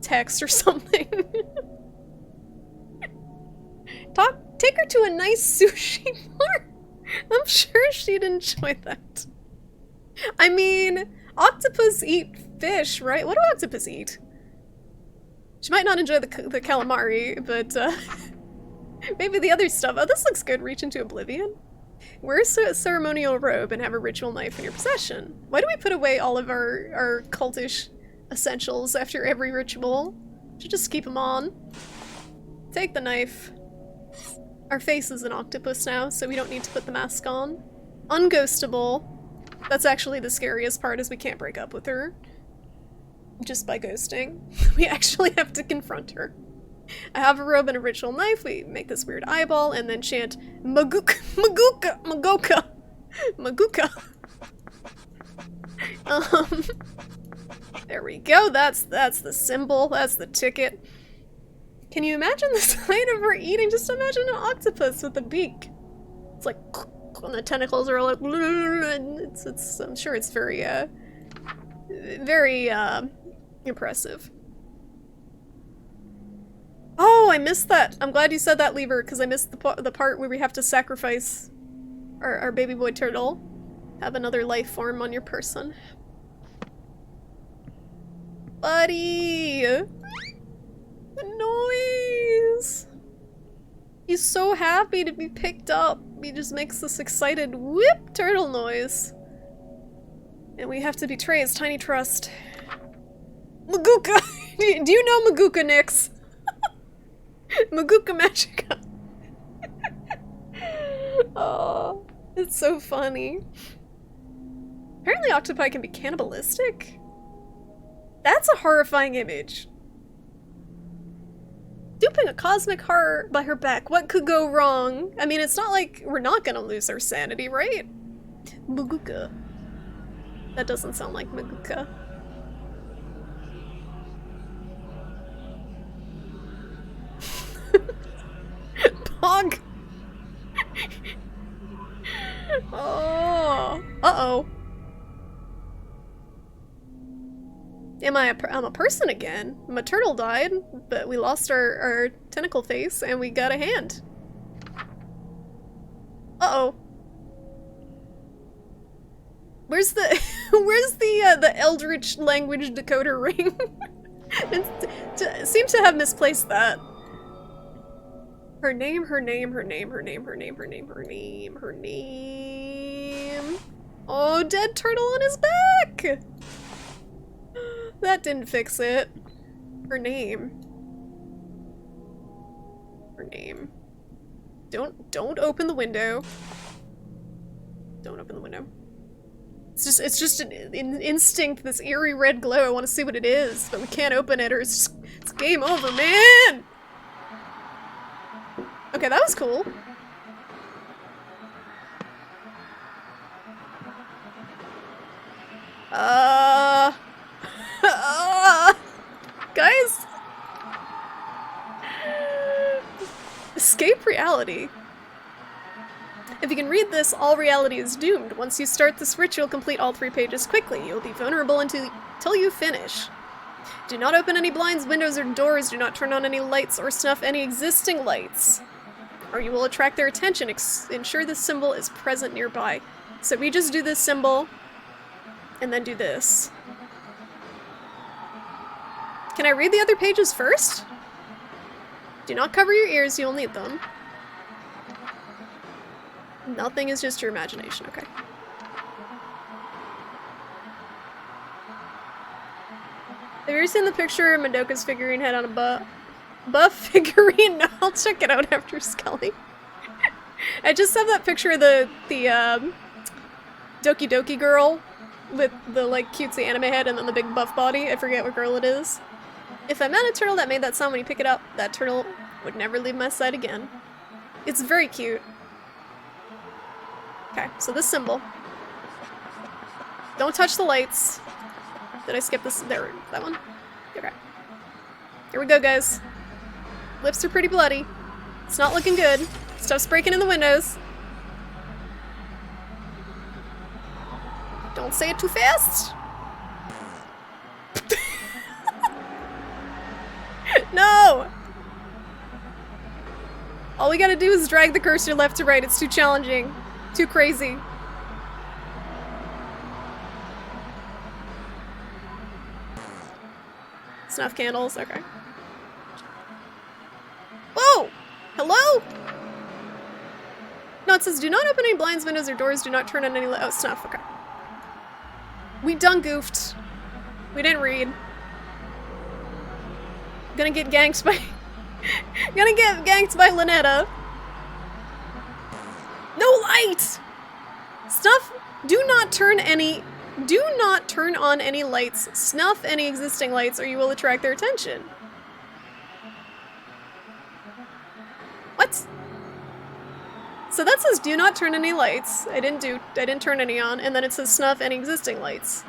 text or something. Take her to a nice sushi bar. I'm sure she'd enjoy that. I mean, octopus eat fish, right? What do octopus eat? She might not enjoy the calamari, but maybe the other stuff. Oh, this looks good. Reach into oblivion. Wear a ceremonial robe and have a ritual knife in your possession. Why do we put away all of our cultish essentials after every ritual? Should just keep them on. Take the knife. Our face is an octopus now, so we don't need to put the mask on. Unghostable. That's actually the scariest part, is we can't break up with her. Just by ghosting. We actually have to confront her. I have a robe and a ritual knife. We make this weird eyeball and then chant Maguka, Maguka, Magoka, Maguka. There we go. That's the symbol. That's the ticket. Can you imagine the sight of her eating? Just imagine an octopus with a beak. It's like, and the tentacles are all like, it's I'm sure it's very, very, impressive. Oh, I missed that. I'm glad you said that, Lever, because I missed the part where we have to sacrifice our baby boy turtle. Have another life form on your person. Buddy! The noise! He's so happy to be picked up. He just makes this excited whip turtle noise. And we have to betray his tiny trust. Maguka! Do you know Maguka, Nyx? Maguka Magica. Oh, it's so funny. Apparently octopi can be cannibalistic? That's a horrifying image. Duping a cosmic horror by her back. What could go wrong? I mean, it's not like we're not gonna lose our sanity, right? Maguka. That doesn't sound like Maguka. Pog! Oh! Uh-oh. I'm a person again. My turtle died, but we lost our tentacle face and we got a hand. Uh-oh. Where's the the Eldritch language decoder ring? Seems to have misplaced that. Her name. Oh, dead turtle on his back! That didn't fix it. Her name. Don't open the window. Don't open the window. It's just an instinct, this eerie red glow. I want to see what it is, but we can't open it or it's game over, man! Okay, that was cool. Guys? Escape reality. If you can read this, all reality is doomed. Once you start this ritual, complete all 3 pages quickly. You'll be vulnerable until you finish. Do not open any blinds, windows, or doors. Do not turn on any lights or snuff any existing lights, or you will attract their attention. Ensure this symbol is present nearby. So we just do this symbol, and then do this. Can I read the other pages first? Do not cover your ears, you'll need them. Nothing is just your imagination, okay. Have you ever seen the picture of Madoka's figurine head on a buff figurine? No, I'll check it out after Skelly. I just have that picture of the Doki Doki girl with the like cutesy anime head and then the big buff body. I forget what girl it is. If I met a turtle that made that sound when you pick it up, that turtle would never leave my side again. It's very cute. Okay, so this symbol. Don't touch the lights. Did I skip this? There, that one? Okay. Here we go, guys. Lips are pretty bloody. It's not looking good. Stuff's breaking in the windows. Don't say it too fast. No! All we gotta do is drag the cursor left to right. It's too challenging. Too crazy. Snuff candles, okay. Whoa! Hello? No, it says do not open any blinds, windows, or doors. Do not turn on any oh, snuff, okay. We done goofed. We didn't read. Gonna get ganked by... Gonna get ganked by Lynetta. No light! Snuff, do not turn on any lights, snuff any existing lights, or you will attract their attention. What? So that says do not turn any lights. I didn't turn any on, and then it says snuff any existing lights.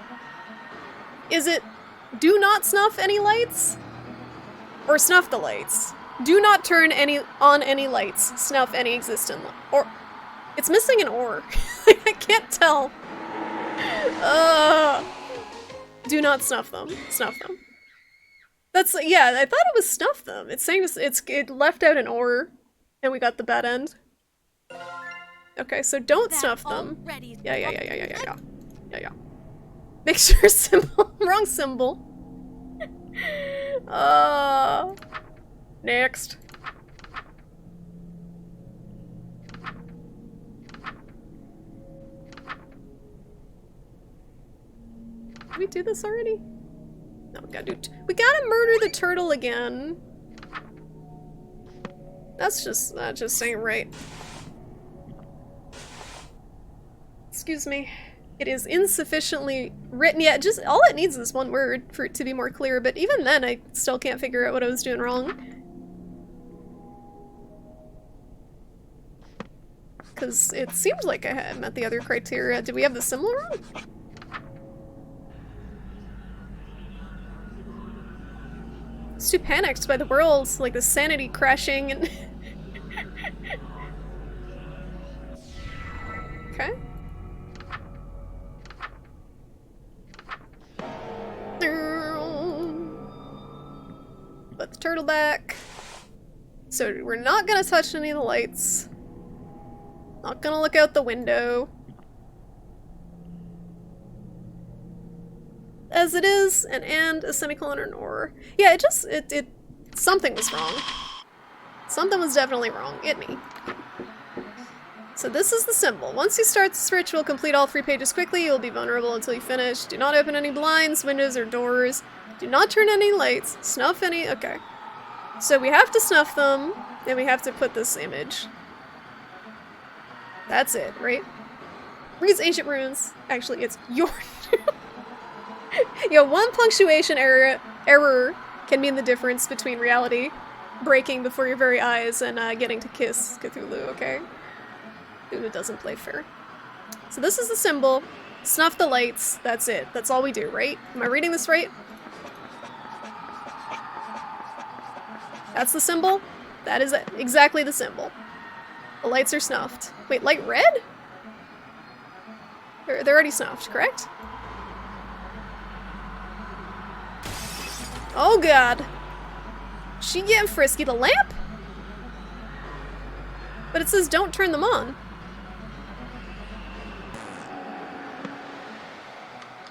Is it do not snuff any lights? Or snuff the lights? Do not turn on any lights, snuff any existing or it's missing an or. I can't tell. Do not snuff them. Snuff them. That's, yeah, I thought it was snuff them. It's saying it left out an or, and we got the bad end. Okay, so don't snuff them. Yeah. Make sure symbol, wrong symbol. Next. Did we do this already? No, we gotta murder the turtle again. That just ain't right. Excuse me. It is insufficiently written. Yeah, just all it needs is one word for it to be more clear, but even then I still can't figure out what I was doing wrong. Because it seems like I had met the other criteria. Did we have the symbol wrong? It's too panicked by the world, like the sanity crashing and... Okay. Put the turtle back. So we're not gonna touch any of the lights. Not gonna look out the window. As it is, an and, a semicolon, or an or. Yeah, something was wrong. Something was definitely wrong. It me. So this is the symbol. Once you start this ritual, complete all 3 pages quickly. You'll be vulnerable until you finish. Do not open any blinds, windows, or doors. Do not turn any lights. Snuff any... Okay. So we have to snuff them, and we have to put this image. That's it, right? Reads ancient runes. Actually, it's your... Yeah, one punctuation error can mean the difference between reality breaking before your very eyes and getting to kiss Cthulhu, okay? Cthulhu doesn't play fair. So this is the symbol. Snuff the lights. That's it. That's all we do, right? Am I reading this right? That's the symbol? That is exactly the symbol. The lights are snuffed. Wait, light red? They're already snuffed, correct? Oh god. She getting frisky. The lamp? But it says don't turn them on.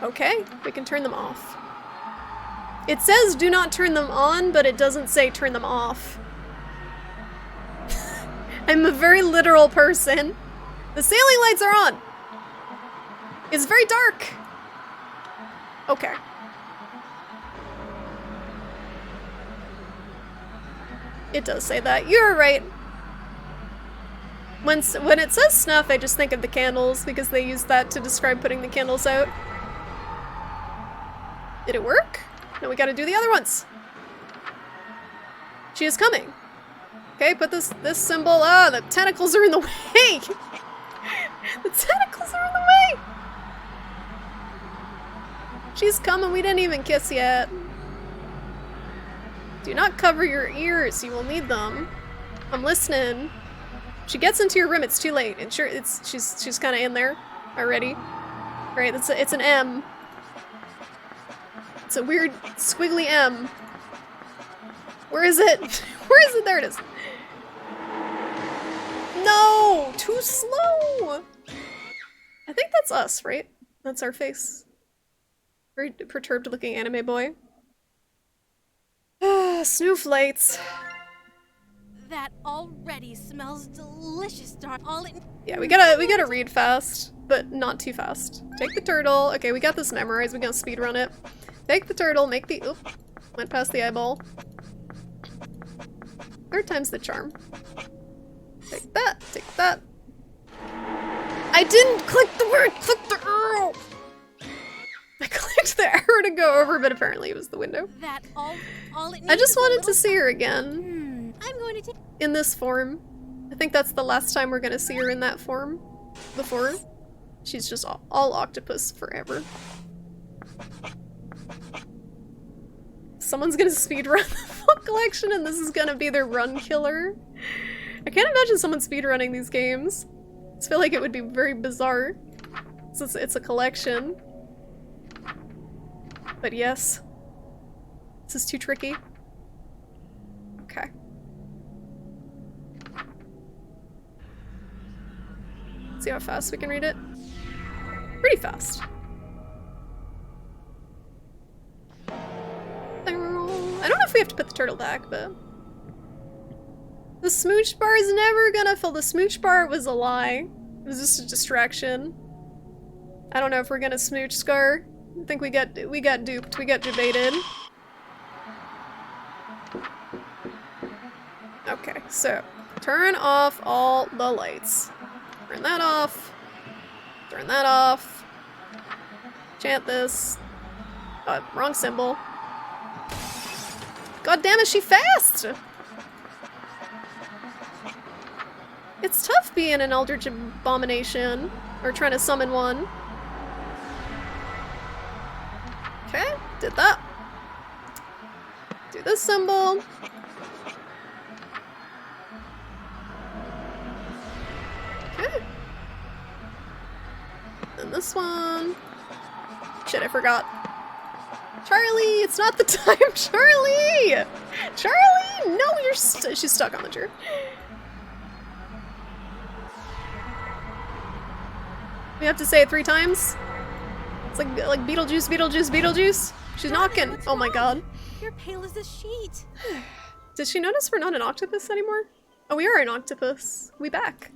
Okay, we can turn them off. It says do not turn them on, but it doesn't say turn them off. I'm a very literal person. The sailing lights are on. It's very dark. Okay. It does say that. You're right. When it says snuff, I just think of the candles because they use that to describe putting the candles out. Did it work? No, we gotta do the other ones. She is coming. Okay, put this symbol. Ah, the tentacles are in the way. The tentacles are in the way. She's coming. We didn't even kiss yet. Do not cover your ears. You will need them. I'm listening. She gets into your room. It's too late. And sure, she's kind of in there already. Right? It's an M. It's a weird squiggly M. Where is it? Where is it? There it is. No! Too slow! I think that's us, right? That's our face. Very perturbed looking anime boy. Snowflakes. That already smells delicious, darn. All it. Yeah, we gotta read fast, but not too fast. Take the turtle. Okay, we got this memorized. We gotta speedrun it. Take the turtle, make the oop. Went past the eyeball. Third time's the charm. Take that, take that. I didn't click the word, click the arrow! I clicked the arrow to go over, but apparently it was the window. That all it needs I just is a wanted little to see her again. I'm going to take. In this form. I think that's the last time we're gonna see her in that form. Before. She's just all octopus forever. Someone's gonna speedrun the full collection and this is gonna be their run killer. I can't imagine someone speedrunning these games. I just feel like it would be very bizarre. Since it's a collection. But yes. This is too tricky. Okay. See how fast we can read it? Pretty fast. I don't know if we have to put the turtle back, but... The smooch bar is never gonna fill. The smooch bar was a lie. It was just a distraction. I don't know if we're gonna smooch Scar. I think we got duped. We got debated. Okay, so turn off all the lights. Turn that off. Turn that off. Chant this. Wrong symbol. God damn, is she fast? It's tough being an Eldritch Abomination. Or trying to summon one. Okay, did that. Do this symbol. Okay. And this one. Shit, I forgot. Charlie, it's not the time, Charlie! Charlie! No, you're she's stuck on the chair. We have to say it 3 times? It's like Beetlejuice, Beetlejuice, Beetlejuice. She's knocking. What's Oh my wrong? god. You're pale as a sheet. Did she notice we're not an octopus anymore? Oh, we are an octopus. We back.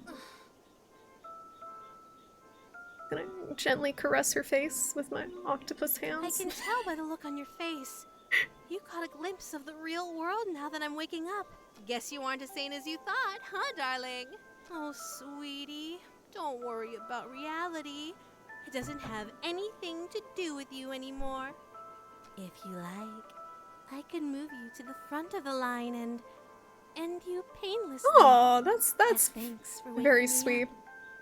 Gonna gently caress her face with my octopus I hands. can tell by the look on your face. You caught a glimpse of the real world now that I'm waking up. Guess you aren't as sane as you thought, huh, darling? Oh, sweetie. Don't worry about reality. It doesn't have anything to do with you anymore. If you like, I can move you to the front of the line and end you painlessly. Oh, that's As thanks for waking very me sweet. up.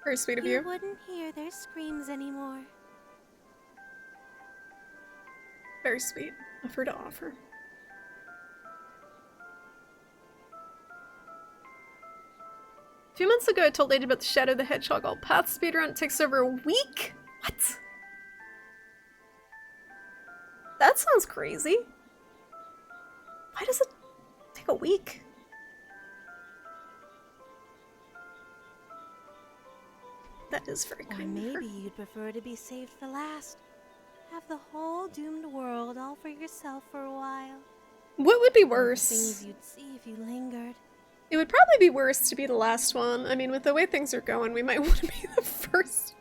Very sweet of You you. wouldn't hear their screams anymore. Very sweet of her to offer. A few months ago, I told Lady about the Shadow the Hedgehog all path speedrun. It takes over a week? What? That sounds crazy. Why does it take a week? That is very Or kind of her. maybe you'd prefer to be saved for last. Have the whole doomed world all for yourself for a while. What would be All the worse? things you'd see if you lingered. It would probably be worse to be the last one. I mean, with the way things are going, we might want to be the first.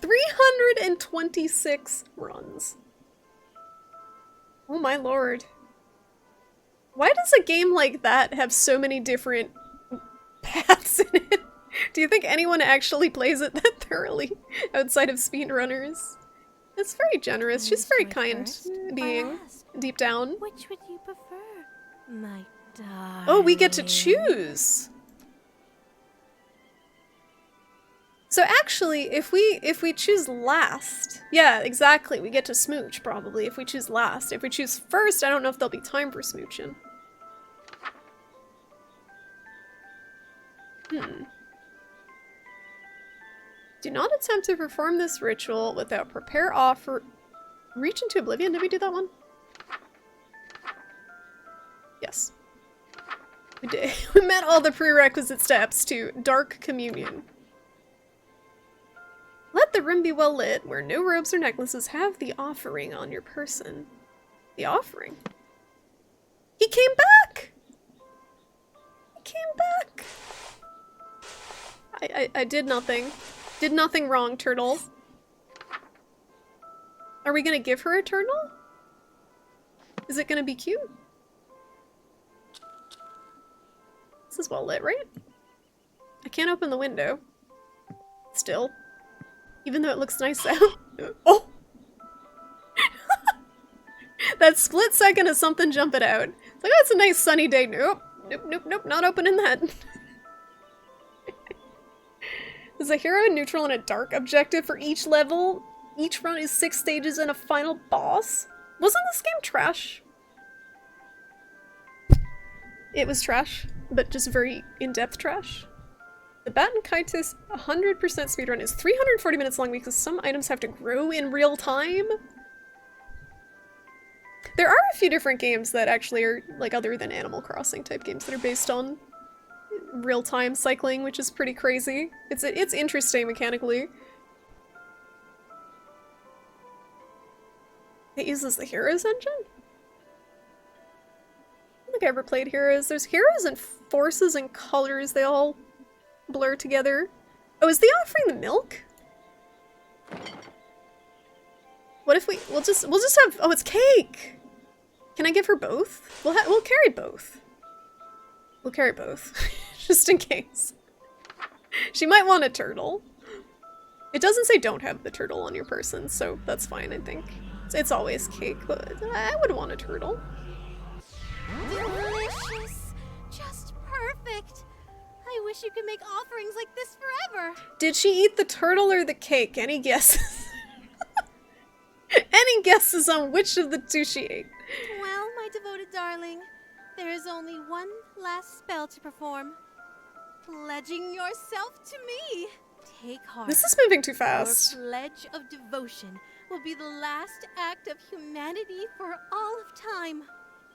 326 runs. Oh my lord. Why does a game like that have so many different paths in it? Do you think anyone actually plays it that thoroughly outside of speedrunners? It's very generous. She's very kind being, deep down. Which would you prefer, my darling? Oh, we get to choose. So actually, if we choose last, yeah, exactly, we get to smooch probably if we choose last. If we choose first, I don't know if there'll be time for smooching. Do not attempt to perform this ritual without prepare offer. Reach into oblivion. Did we do that one? Yes. We did. We met all the prerequisite steps to Dark Communion. Let the room be well lit, where no robes or necklaces have the offering on your person. The offering? He came back! He came back! I did nothing. Did nothing wrong, turtle. Are we gonna give her a turtle? Is it gonna be cute? This is well lit, right? I can't open the window. Still. Even though it looks nice out. Oh! That split second of something jumping out. It's like, oh, it's a nice sunny day. Nope. Nope, nope, nope. Not opening that. There's a hero, neutral, and a dark objective for each level. Each run is 6 stages and a final boss. Wasn't this game trash? It was trash, but just very in-depth trash. The Baton Kaitis 100% speedrun is 340 minutes long because some items have to grow in real time. There are a few different games that actually are, like, other than Animal Crossing type games that are based on real-time cycling, which is pretty crazy. It's interesting mechanically. It uses the Heroes engine? I don't think I ever played Heroes. There's Heroes and Forces and Colors. They all blur together. Oh, is the offering the milk? What if we'll just have, oh, it's cake! Can I give her both? We'll carry both. We'll carry both. Just in case. She might want a turtle. It doesn't say don't have the turtle on your person, so that's fine, I think. It's always cake, but I would want a turtle. Delicious! Just perfect! I wish you could make offerings like this forever! Did she eat the turtle or the cake? Any guesses? Any guesses on which of the two she ate? Well, my devoted darling, there is only one last spell to perform. Pledging yourself to me! Take heart. This is moving too fast. Your pledge of devotion will be the last act of humanity for all of time.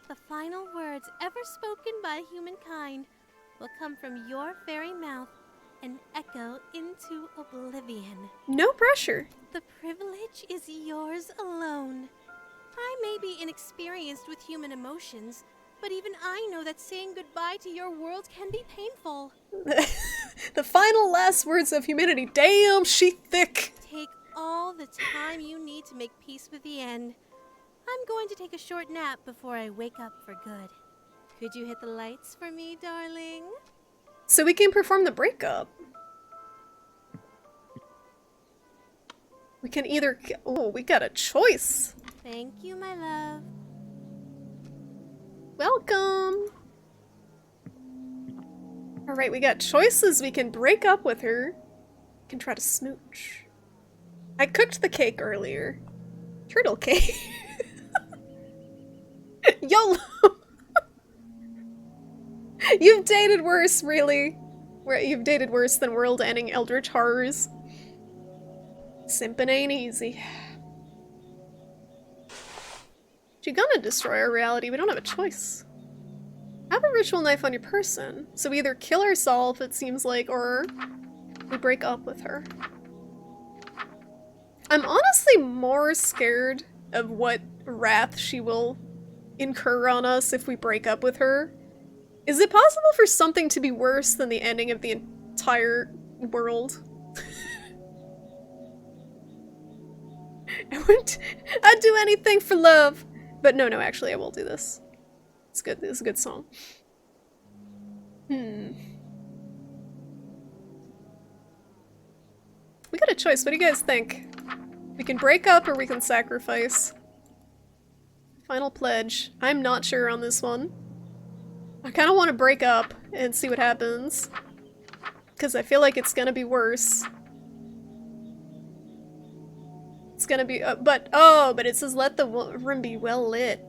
The final words ever spoken by humankind will come from your very mouth and echo into oblivion. No pressure. The privilege is yours alone. I may be inexperienced with human emotions, but even I know that saying goodbye to your world can be painful. The final last words of humanity. Damn, she thick. Take all the time you need to make peace with the end. I'm going to take a short nap before I wake up for good. Could you hit the lights for me, darling? So we can perform the breakup. We can either... Oh, we got a choice. Thank you, my love. Welcome. Alright, we got choices. We can break up with her. We can try to smooch. I cooked the cake earlier. Turtle Cake. YOLO! You've dated worse, really. You've dated worse than world-ending eldritch horrors. Simpin' ain't easy. If you're gonna destroy our reality, we don't have a choice. Have a ritual knife on your person, so we either kill ourselves, it seems like, or we break up with her. I'm honestly more scared of what wrath she will incur on us if we break up with her. Is it possible for something to be worse than the ending of the entire world? I'd do anything for love. But no, actually I will do this. It's good. This is a good song. We got a choice. What do you guys think? We can break up or we can sacrifice. Final pledge. I'm not sure on this one. I kind of want to break up and see what happens. Because I feel like it's gonna be worse. It's gonna be- but it says let the room be well lit.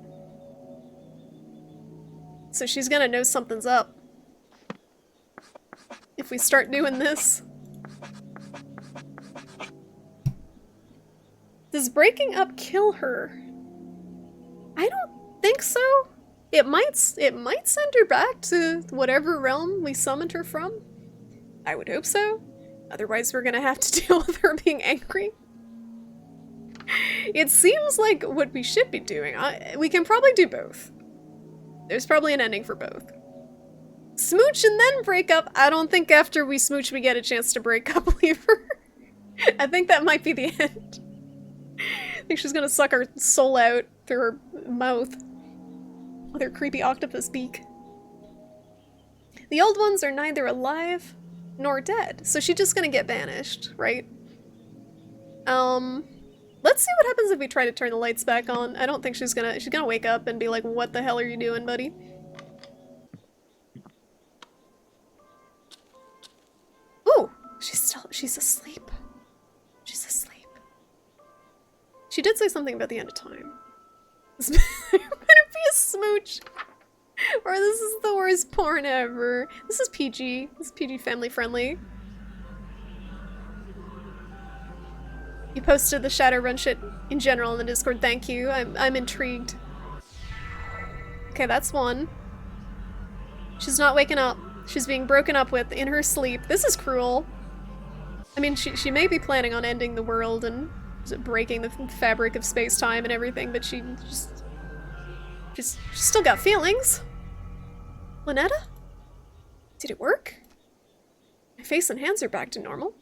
So she's gonna know something's up. If we start doing this. Does breaking up kill her? I don't think so. It might send her back to whatever realm we summoned her from. I would hope so. Otherwise we're gonna have to deal with her being angry. It seems like what we should be doing. We can probably do both. There's probably an ending for both. Smooch and then break up. I don't think after we smooch we get a chance to break up, leave her. I think that might be the end. I think she's gonna suck our soul out through her mouth with her creepy octopus beak. The old ones are neither alive nor dead, so she's just gonna get banished, right? Let's see what happens if we try to turn the lights back on. I don't think she's gonna wake up and be like, what the hell are you doing, buddy? Ooh, she's asleep. She's asleep. She did say something about the end of time. This better be a smooch. Or this is the worst porn ever. This is PG. This is PG family friendly. You posted the Shadowrun shit in general in the Discord, thank you. I'm intrigued. Okay, that's one. She's not waking up. She's being broken up with in her sleep. This is cruel. I mean, she may be planning on ending the world and breaking the fabric of space-time and everything, but she's still got feelings. Lynetta? Did it work? My face and hands are back to normal.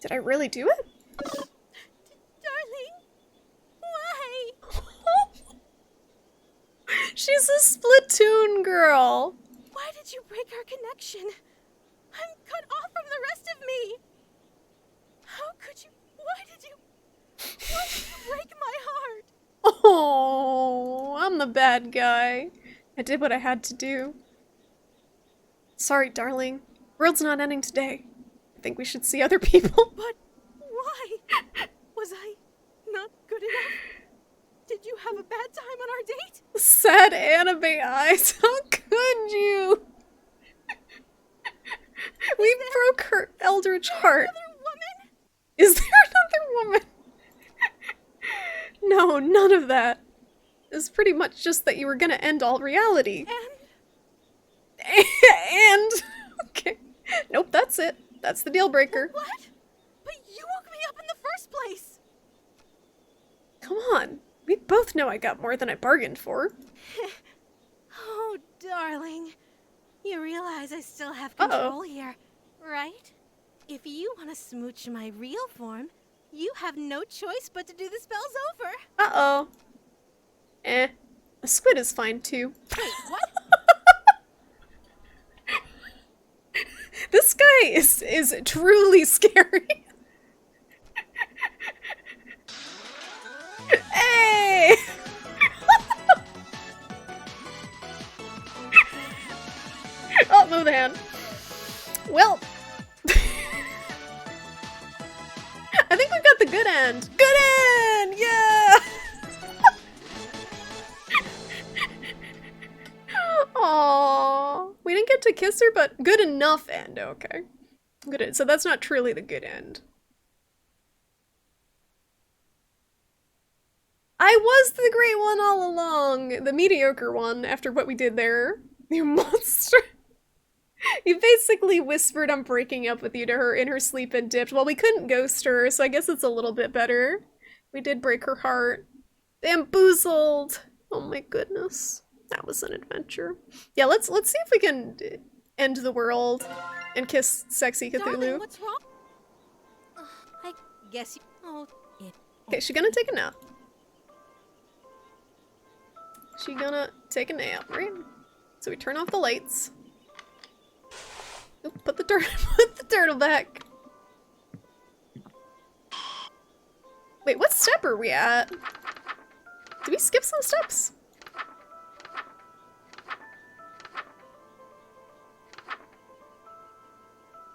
Did I really do it? Darling, why? She's a Splatoon girl. Why did you break our connection? I'm cut off from the rest of me. How could you? Why did you break my heart? Oh, I'm the bad guy. I did what I had to do. Sorry, darling. World's not ending today. I think we should see other people. But why? Was I not good enough? Did you have a bad time on our date? Sad anime eyes. How could you? We broke her eldritch heart. Another woman? Is there another woman? No, none of that. It's pretty much just that you were gonna end all reality. And okay. Nope, that's it. That's the deal breaker. What? But you woke me up in the first place. Come on. We both know I got more than I bargained for. Oh, darling. You realize I still have control here, right? If you want to smooch my real form, you have no choice but to do the spells over. Uh-oh. A squid is fine too. Wait, what? This guy is truly scary. Hey! Oh, move the hand. Well, I think we got the good end. Good end! Yeah! Aww. We didn't get to kiss her, but good enough end. Okay. Good. So that's not truly the good end. I was the great one all along. The mediocre one after what we did there. You monster. You basically whispered I'm breaking up with you to her in her sleep and dipped. Well, we couldn't ghost her, so I guess it's a little bit better. We did break her heart. Bamboozled. Oh my goodness. That was an adventure. Yeah, let's see if we can end the world and kiss sexy Cthulhu. Darling, what's wrong? I guess you. Oh, it. Okay, she gonna take a nap. She gonna take a nap, right? So we turn off the lights. Oop, put the turtle back. Wait, what step are we at? Did we skip some steps?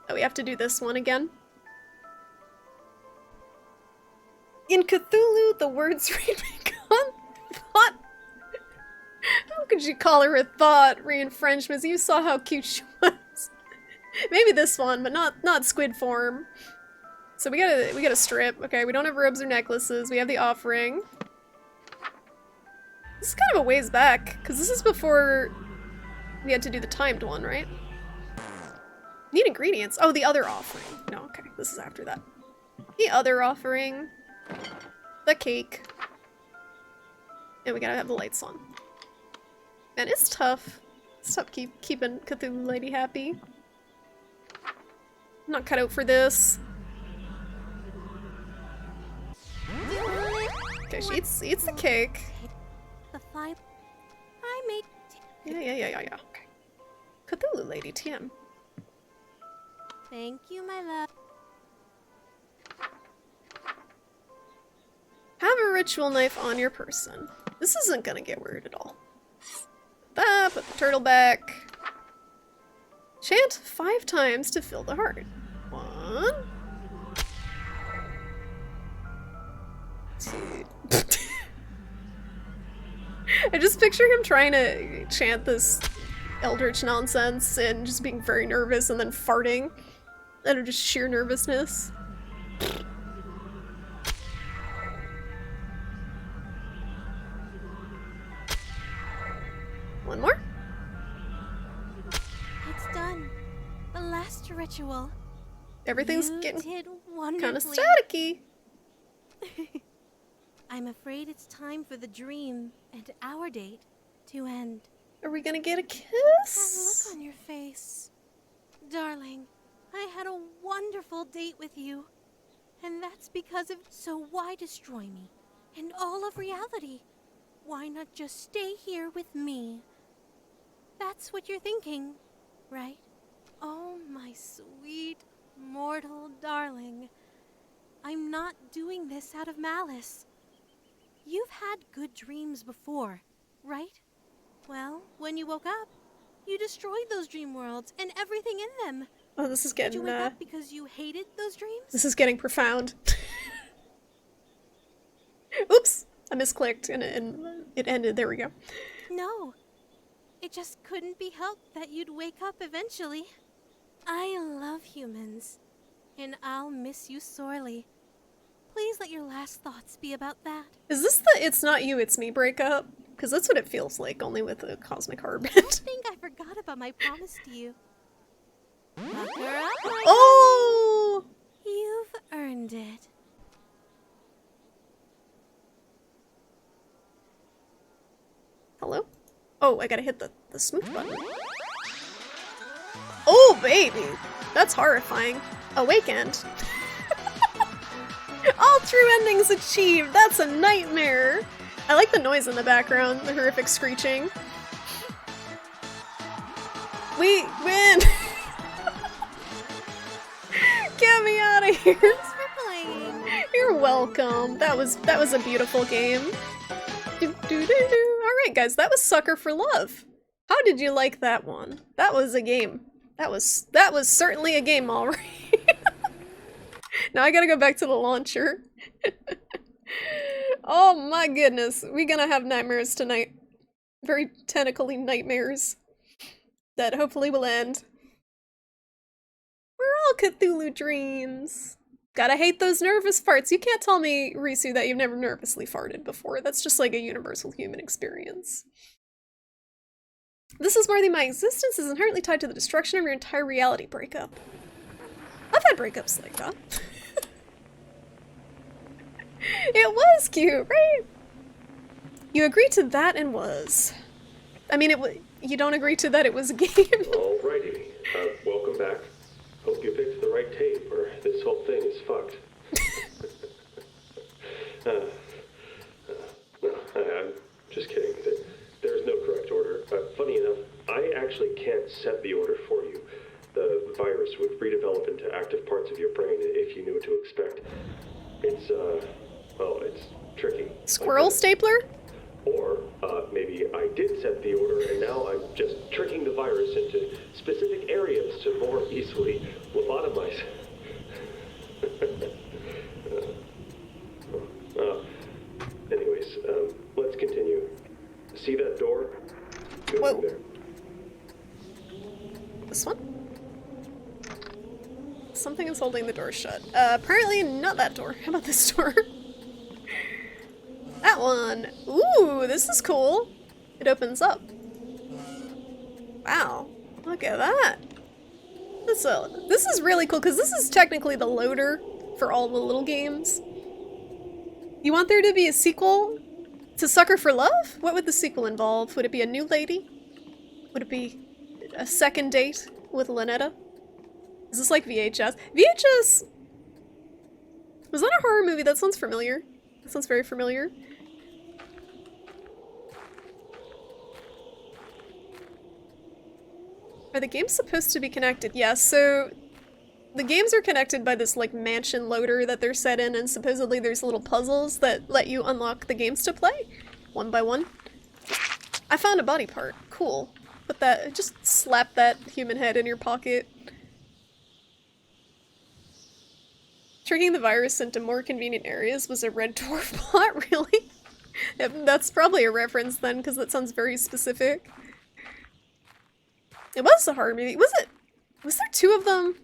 Oh, we have to do this one again. In Cthulhu, the words remake on thought. How could you call her a thought re-infringements? You saw how cute she was. Maybe this one, but not squid form. So we gotta strip. Okay, we don't have robes or necklaces. We have the offering. This is kind of a ways back, because this is before we had to do the timed one, right? Need ingredients. Oh, the other offering. No, okay, this is after that. The other offering. The cake. And we gotta have the lights on. Man, it's tough. It's tough keeping Cthulhu Lady happy. I'm not cut out for this. Okay, she eats the cake. The five. I made. Yeah. Okay. Cthulhu Lady TM. Thank you, my love. Have a ritual knife on your person. This isn't gonna get weird at all. Put the turtle back. Chant 5 times to fill the heart. 1. 2. I just picture him trying to chant this eldritch nonsense and just being very nervous and then farting out of just sheer nervousness. One more. It's done. The last ritual. Everything's You getting did kind of wonderfully. staticky. I'm afraid it's time for the dream and our date to end. Are we gonna get a That kiss? look on your face. Darling, I had a wonderful date with you. And that's because of. So why destroy me? And all of reality? Why not just stay here with me? That's what you're thinking, right? Oh, my sweet, mortal darling. I'm not doing this out of malice. You've had good dreams before, right? Well, when you woke up, you destroyed those dream worlds and everything in them. Oh, this is Did you getting wake up because you hated those dreams? this is getting profound. Oops, I misclicked and it ended. There we go. No. It just couldn't be helped that you'd wake up eventually. I love humans, and I'll miss you sorely. Please let your last thoughts be about that. Is this the "it's not you, it's me" breakup? Because that's what it feels like, only with a cosmic I harbit. think I forgot about my promise to you. Buck her up, my Oh! darling. You've earned it. Hello? Oh, I gotta hit the smooth button. Oh, baby! That's horrifying. Awakened. All true endings achieved! That's a nightmare! I like the noise in the background, the horrific screeching. We win! Get me out of here! Thanks for playing. You're welcome. That was a beautiful game. Alright guys, that was Sucker for Love. How did you like that one? That was a game. That was certainly a game, alright. Now I gotta go back to the launcher. Oh my goodness, we gonna have nightmares tonight. Very tentacly nightmares. that hopefully will end. We're all Cthulhu dreams. Gotta hate those nervous farts. You can't tell me, Risu, that you've never nervously farted before. That's just like a universal human experience. This is worthy. My existence is inherently tied to the destruction of your entire reality breakup. I've had breakups like that. It was cute, right? You agreed to that and was. I mean, you don't agree to that it was a game. Alrighty. Welcome back. Hope you picked the right tape, or this whole thing is fucked. No, I'm just kidding. There's no correct order. Funny enough, I actually can't set the order for you. The virus would redevelop into active parts of your brain if you knew what to expect. It's, well, it's tricky. Squirrel Like that. stapler? Or maybe I did set the order and now I'm just tricking the virus into specific areas to more easily lobotomize. Anyways, let's continue. See that door? Go Whoa. through there. This one? Something is holding the door shut. Apparently not that door. How about this door? That one. Ooh, this is cool. It opens up. Wow. Look at that. This is really cool because this is technically the loader for all the little games. You want there to be a sequel to Sucker for Love? What would the sequel involve? Would it be a new lady? Would it be a second date with Lynetta? Is this like VHS? VHS! Was that a horror movie? That sounds familiar. That sounds very familiar. Are the games supposed to be connected? Yeah, so the games are connected by this like mansion loader that they're set in, and supposedly there's little puzzles that let you unlock the games to play one by one. I found a body part. Cool. Put that, just slap that human head in your pocket. Tricking the virus into more convenient areas was a Red Dwarf plot, really? Yep, that's probably a reference then, because that sounds very specific. It was a horror movie. Was there two of them?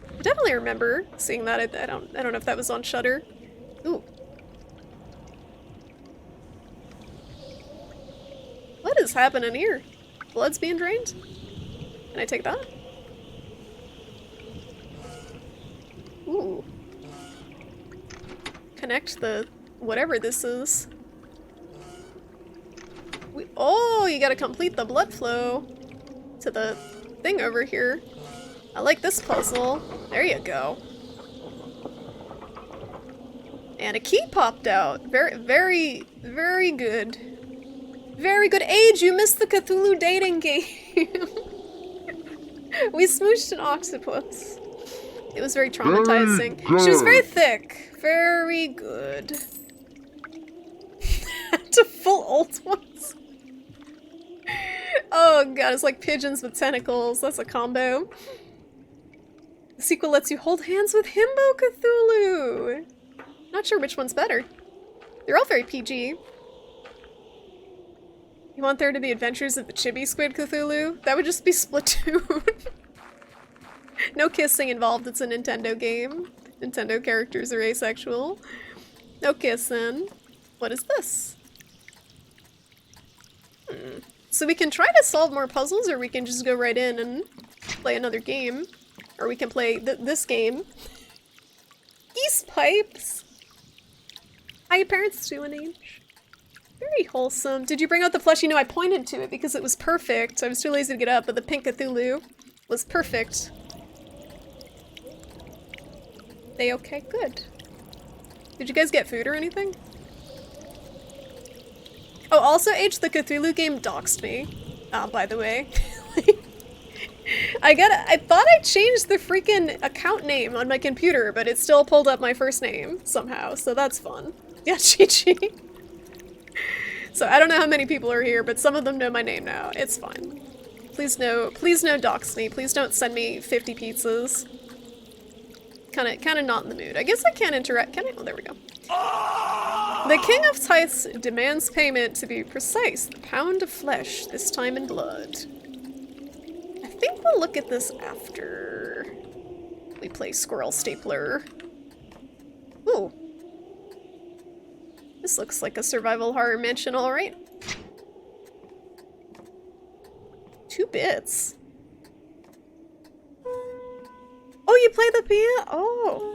I definitely remember seeing that. I don't know if that was on Shudder. Ooh. What is happening here? Blood's being drained? Can I take that? Ooh. Connect the whatever this is. Oh, you gotta complete the blood flow to the thing over here. I like this puzzle. There you go. And a key popped out. Very, very, very good. Very good. Age, you missed the Cthulhu dating game. We smooshed an octopus. It was very traumatizing. She was very thick. Very good. To full old ones. Oh god, it's like pigeons with tentacles. That's a combo. The sequel lets you hold hands with Himbo Cthulhu. Not sure which one's better. They're all very PG. You want there to be Adventures of the Chibi Squid Cthulhu? That would just be Splatoon. No kissing involved, it's a Nintendo game. Nintendo characters are asexual. No kissing. What is this? So we can try to solve more puzzles, or we can just go right in and play another game. Or we can play this game. Geese pipes! How your parents doing, Age? Very wholesome. Did you bring out the plushie? No, I pointed to it because it was perfect. I was too lazy to get up, but the pink Cthulhu was perfect. They okay? Good. Did you guys get food or anything? Oh, also, Age, the Cthulhu game doxed me. By the way. I thought I changed the freaking account name on my computer, but it still pulled up my first name somehow, so that's fun. Yeah, Chi-Chi. So I don't know how many people are here, but some of them know my name now. It's fine. Please no dox me. Please don't send me 50 pizzas. Kinda not in the mood. I guess I can't interact. Can I? Oh, there we go. The King of Tithes demands payment, to be precise. The pound of flesh, this time in blood. think we'll look at this after we play Squirrel Stapler. Ooh. This looks like a survival horror mansion, alright. 2 bits. Oh, you play the piano? Oh.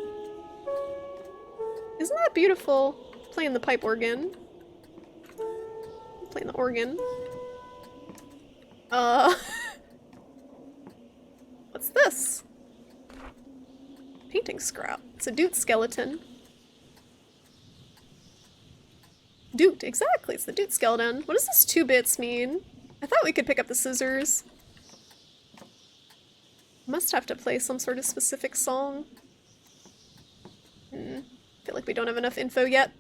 Isn't that beautiful? Playing the pipe organ. Playing the organ. What's this? Painting scrap. It's a Doot skeleton. Doot, exactly. It's the Doot skeleton. What does this 2 bits mean? I thought we could pick up the scissors. Must have to play some sort of specific song. Feel like we don't have enough info yet.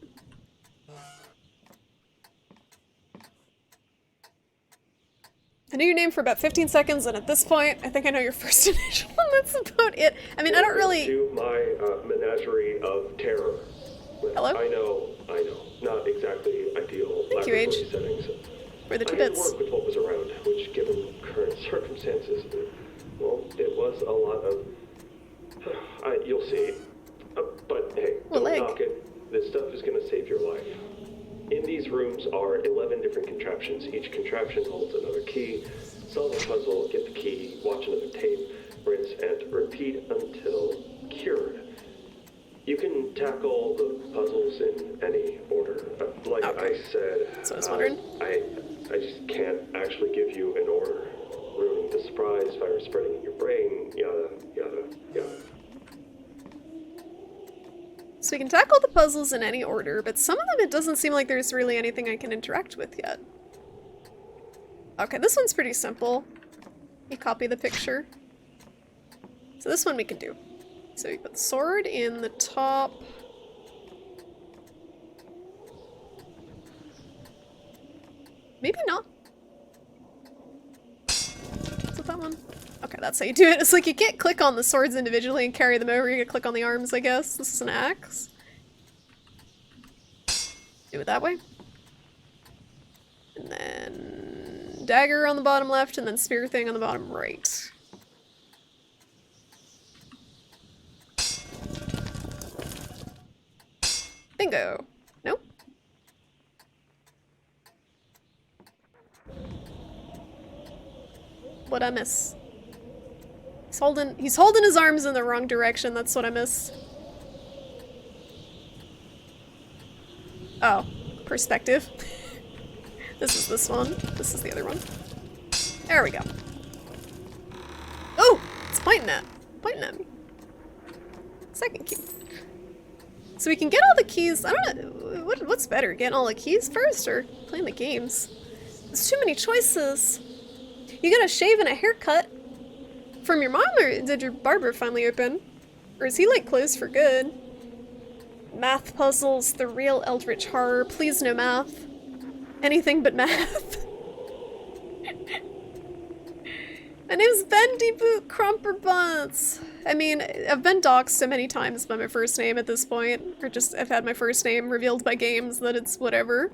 I knew your name for about 15 seconds, and at this point, I think I know your first initial, and that's about it. I mean, I don't really... To my menagerie of terror. Hello? I know. Not exactly ideal Thank you, laboratory Age. settings. For the 2 I had to bits. work with what was around, which, given current circumstances, well, it was a lot of... you'll see. But hey, Well, don't egg. knock it. This stuff is going to save your life. In these rooms are 11 different contraptions. Each contraption holds another key. Solve a puzzle, get the key, watch another tape, rinse and repeat until cured. You can tackle the puzzles in any order. Like Okay. I said, So I was wondering. I just can't actually give you an order. Ruining the surprise, virus spreading in your brain, yada, yada, yada. So we can tackle the puzzles in any order, but some of them it doesn't seem like there's really anything I can interact with yet. Okay, this one's pretty simple. You copy the picture. So this one we can do. So we put the sword in the top. Maybe not. Is it that one? Okay, that's how you do it. It's like you can't click on the swords individually and carry them over. You gotta click on the arms, I guess. This is an axe. Do it that way. And then dagger on the bottom left, and then spear thing on the bottom right. Bingo. Nope. What'd I miss? He's holding his arms in the wrong direction, that's what I miss. Oh, perspective. This is this one. This is the other one. There we go. Oh! It's pointing at me. Second key. So we can get all the keys. I don't know. What's better? Getting all the keys first or playing the games? There's too many choices. You got a shave and a haircut from your mom, or did your barber finally open? Or is he like closed for good? Math puzzles, the real eldritch horror. Please no math. Anything but math. My name's Bendy Boot Crumperbunts. I mean, I've been doxxed so many times by my first name at this point. Or just, I've had my first name revealed by games that it's whatever.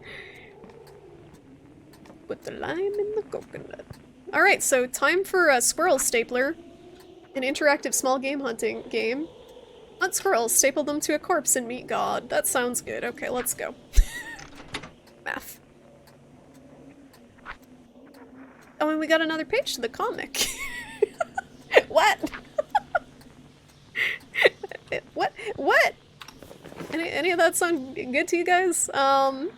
Put the lime in the coconut. Alright, so time for a Squirrel Stapler. An interactive small game hunting game. Hunt squirrels, staple them to a corpse, and meet God. That sounds good. Okay, let's go. Math. Oh, and we got another page to the comic. What? What? Any of that sound good to you guys? Comic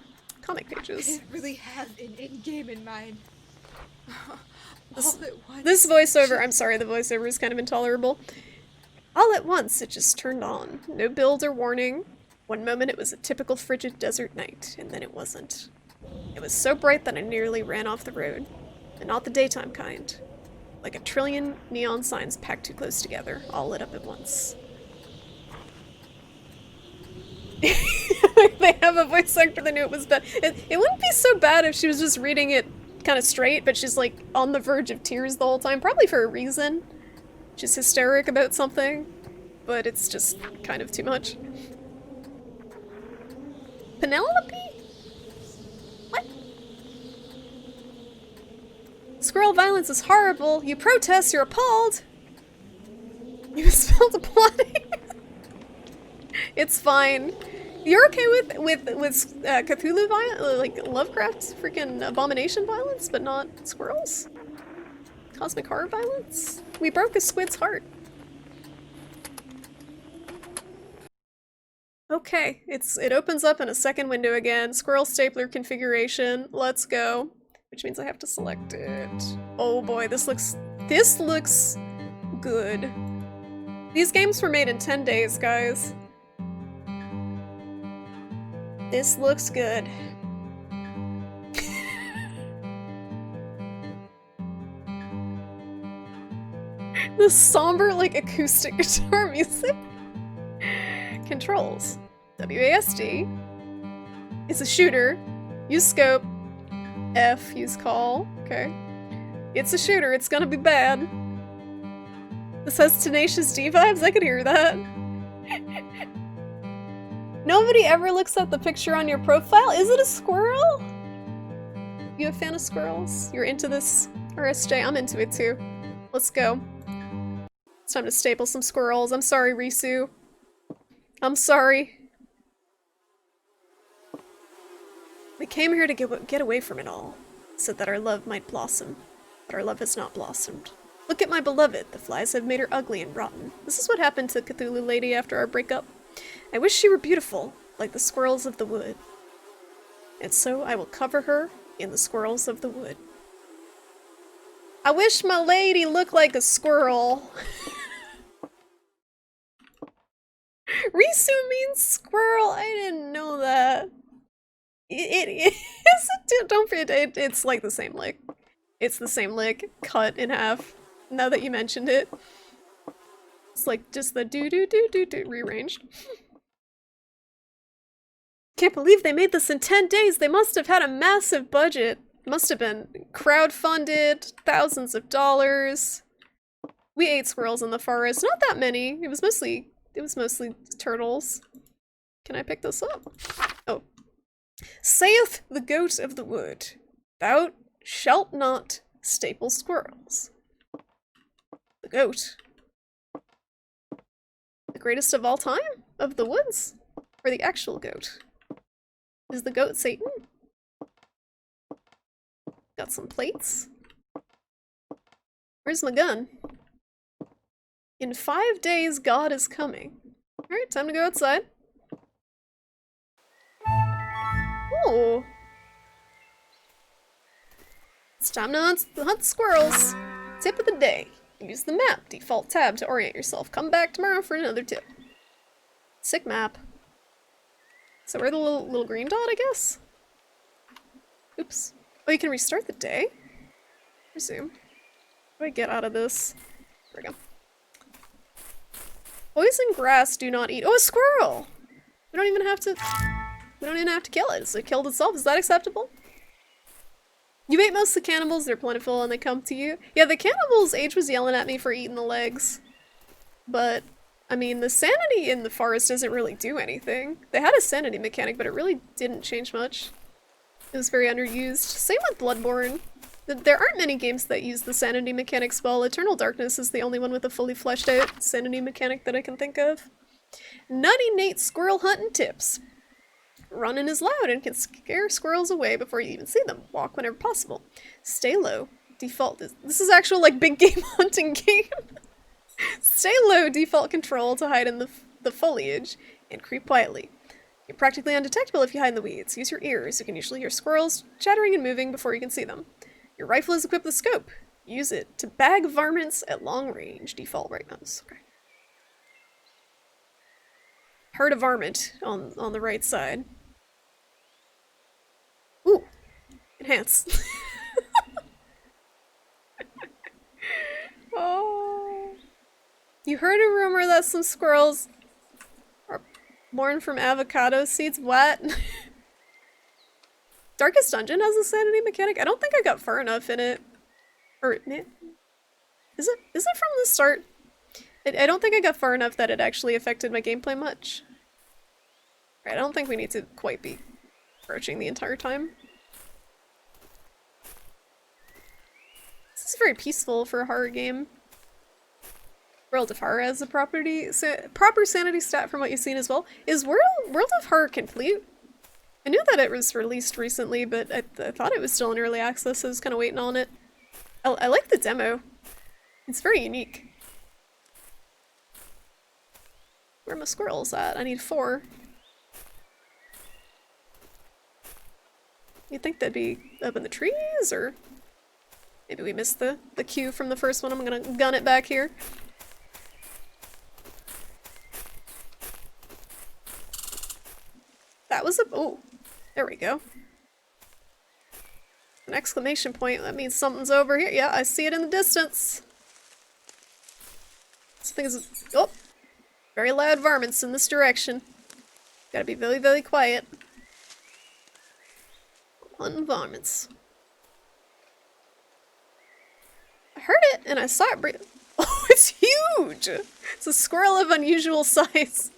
I pages. didn't really have an end game in mind. All at once. This voiceover, I'm sorry, the voiceover is kind of intolerable. All at once, it just turned on. No build or warning. One moment it was a typical frigid desert night, and then it wasn't. It was so bright that I nearly ran off the road. And not the daytime kind. Like a trillion neon signs packed too close together, all lit up at once. They have a voice actor that knew it was bad. It wouldn't be so bad if she was just reading it kind of straight, but she's like on the verge of tears the whole time, probably for a reason. She's hysteric about something, but it's just kind of too much. Penelope? What? Squirrel violence is horrible. You protest, you're appalled. You misspelled applauding. It's fine. You're okay with Cthulhu violence, like Lovecraft's freaking abomination violence, but not squirrels? Cosmic horror violence? We broke a squid's heart. Okay, it opens up in a second window again. Squirrel stapler configuration. Let's go. Which means I have to select it. Oh boy, this looks good. These games were made in 10 days, guys. This looks good. The somber, like, acoustic guitar music. Controls. WASD. It's a shooter. Use scope. F, use call. Okay. It's a shooter, it's gonna be bad. This has Tenacious D vibes, I could hear that. Nobody ever looks at the picture on your profile? Is it a squirrel? You a fan of squirrels? You're into this RSJ? I'm into it too. Let's go. It's time to staple some squirrels. I'm sorry, Risu. I'm sorry. We came here to get away from it all, so that our love might blossom. But our love has not blossomed. Look at my beloved. The flies have made her ugly and rotten. This is what happened to Cthulhu Lady after our breakup. I wish she were beautiful, like the squirrels of the wood. And so I will cover her in the squirrels of the wood. I wish my lady looked like a squirrel. Risu means squirrel. I didn't know that. It is. Don't forget. It's like the same lick. It's the same lick cut in half. Now that you mentioned it, it's like just the do rearranged. Can't believe they made this in 10 days. They must have had a massive budget. Must have been crowdfunded, thousands of dollars. We ate squirrels in the forest. Not that many. It was mostly turtles. Can I pick this up? Oh. Saith the goat of the wood, thou shalt not staple squirrels. The goat. The greatest of all time? Of the woods? Or the actual goat? Is the goat Satan? Got some plates. Where's my gun? In 5 days, God is coming. Alright, time to go outside. Oh. It's time to hunt squirrels. Tip of the day. Use the map, default tab to orient yourself. Come back tomorrow for another tip. Sick map. So we're the little green dot, I guess? Oops. Oh, you can restart the day? Resume. What do I get out of this? There we go. Poison grass do not eat. Oh, a squirrel! We don't even have to kill it. So it killed itself. Is that acceptable? You ate most of the cannibals. They're plentiful and they come to you. Yeah, the cannibals, Age was yelling at me for eating the legs. But, I mean, the sanity in the forest doesn't really do anything. They had a sanity mechanic, but it really didn't change much. It was very underused. Same with Bloodborne. There aren't many games that use the sanity mechanics well. Eternal Darkness is the only one with a fully fleshed out sanity mechanic that I can think of. Nutty Nate squirrel hunting tips. Running is loud and can scare squirrels away before you even see them. Walk whenever possible. Stay low. Default. This is actual like big game hunting game. Stay low. Default control to hide in the foliage and creep quietly. You're practically undetectable if you hide in the weeds. Use your ears. You can usually hear squirrels chattering and moving before you can see them. Your rifle is equipped with scope. Use it to bag varmints at long range. Default right mouse. Okay. Herd of varmint on the right side. Ooh. Enhance. Oh. You heard a rumor that some squirrels are born from avocado seeds. What? Darkest Dungeon has a sanity mechanic? I don't think I got far enough in it. Or, is it from the start? I don't think I got far enough that it actually affected my gameplay much. Right, I don't think we need to quite be crouching the entire time. It's very peaceful for a horror game. World of Horror as a proper sanity stat from what you've seen as well. Is World of Horror complete? I knew that it was released recently, but I thought it was still in early access, so I was kind of waiting on it. I like the demo. It's very unique. Where are my squirrels at? I need 4. You'd think they'd be up in the trees, or maybe we missed the cue from the first one. I'm gonna gun it back here. That was a— oh, there we go. An exclamation point, that means something's over here. Yeah, I see it in the distance. Something is— oh! Very loud varmints in this direction. Gotta be very, very quiet. Hunting varmints. I heard it and I saw it breathe. Oh, it's huge! It's a squirrel of unusual size.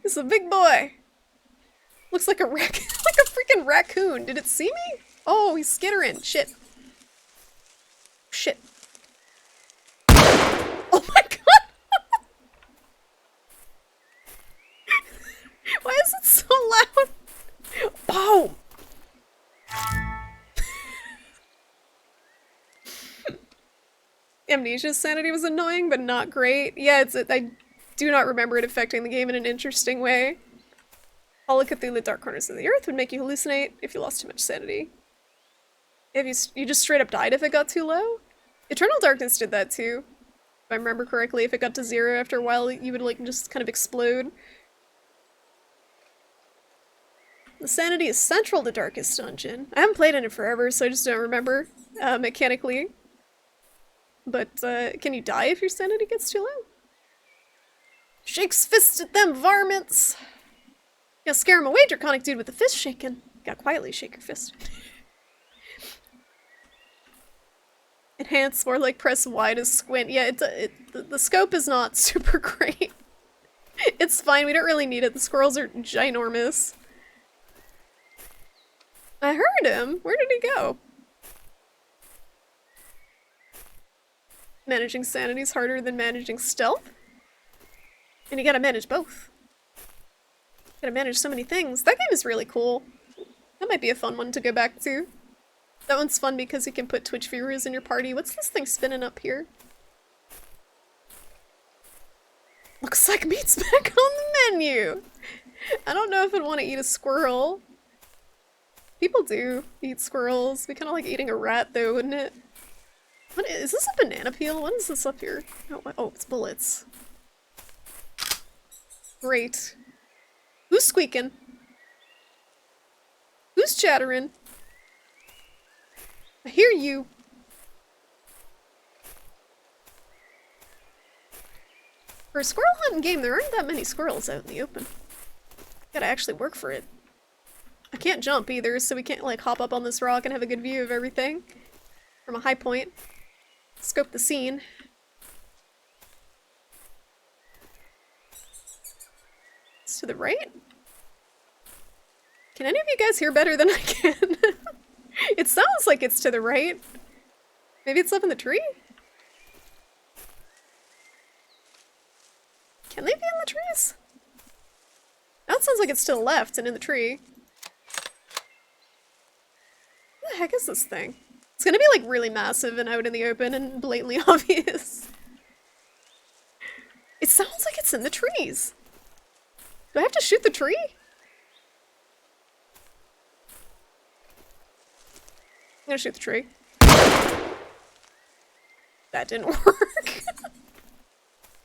It's a big boy. Looks like a like a freaking raccoon. Did it see me? Oh, he's skittering. Shit. Shit. Oh my god! Why is it so loud? Boom! Amnesia's sanity was annoying, but not great. Yeah, I do not remember it affecting the game in an interesting way. All Cthulhu Dark Corners of the Earth would make you hallucinate if you lost too much sanity. If you just straight up died if it got too low? Eternal Darkness did that too. If I remember correctly, if it got to 0 after a while, you would like just kind of explode. The sanity is central to Darkest Dungeon. I haven't played in it forever, so I just don't remember mechanically. But can you die if your sanity gets too low? Shakes fist at them varmints! Yeah, scare him away, draconic dude with the fist shaking. Gotta quietly shake your fist. Enhance, or like press Y to squint. Yeah, the scope is not super great. It's fine, we don't really need it. The squirrels are ginormous. I heard him. Where did he go? Managing sanity is harder than managing stealth. And you gotta manage both. Gotta manage so many things. That game is really cool. That might be a fun one to go back to. That one's fun because you can put Twitch viewers in your party. What's this thing spinning up here? Looks like meat's back on the menu! I don't know if I'd want to eat a squirrel. People do eat squirrels. Be kind of like eating a rat though, wouldn't it? What is this, a banana peel? What is this up here? Oh, it's bullets. Great. Who's squeaking? Who's chattering? I hear you. For a squirrel hunting game, there aren't that many squirrels out in the open. Gotta actually work for it. I can't jump either, so we can't like hop up on this rock and have a good view of everything from a high point. Scope the scene. It's to the right? Can any of you guys hear better than I can? It sounds like it's to the right. Maybe it's up in the tree? Can they be in the trees? Now it sounds like it's to the left and in the tree. What the heck is this thing? It's gonna be like really massive and out in the open and blatantly obvious. It sounds like it's in the trees. Do I have to shoot the tree? I'm gonna shoot the tree. That didn't work.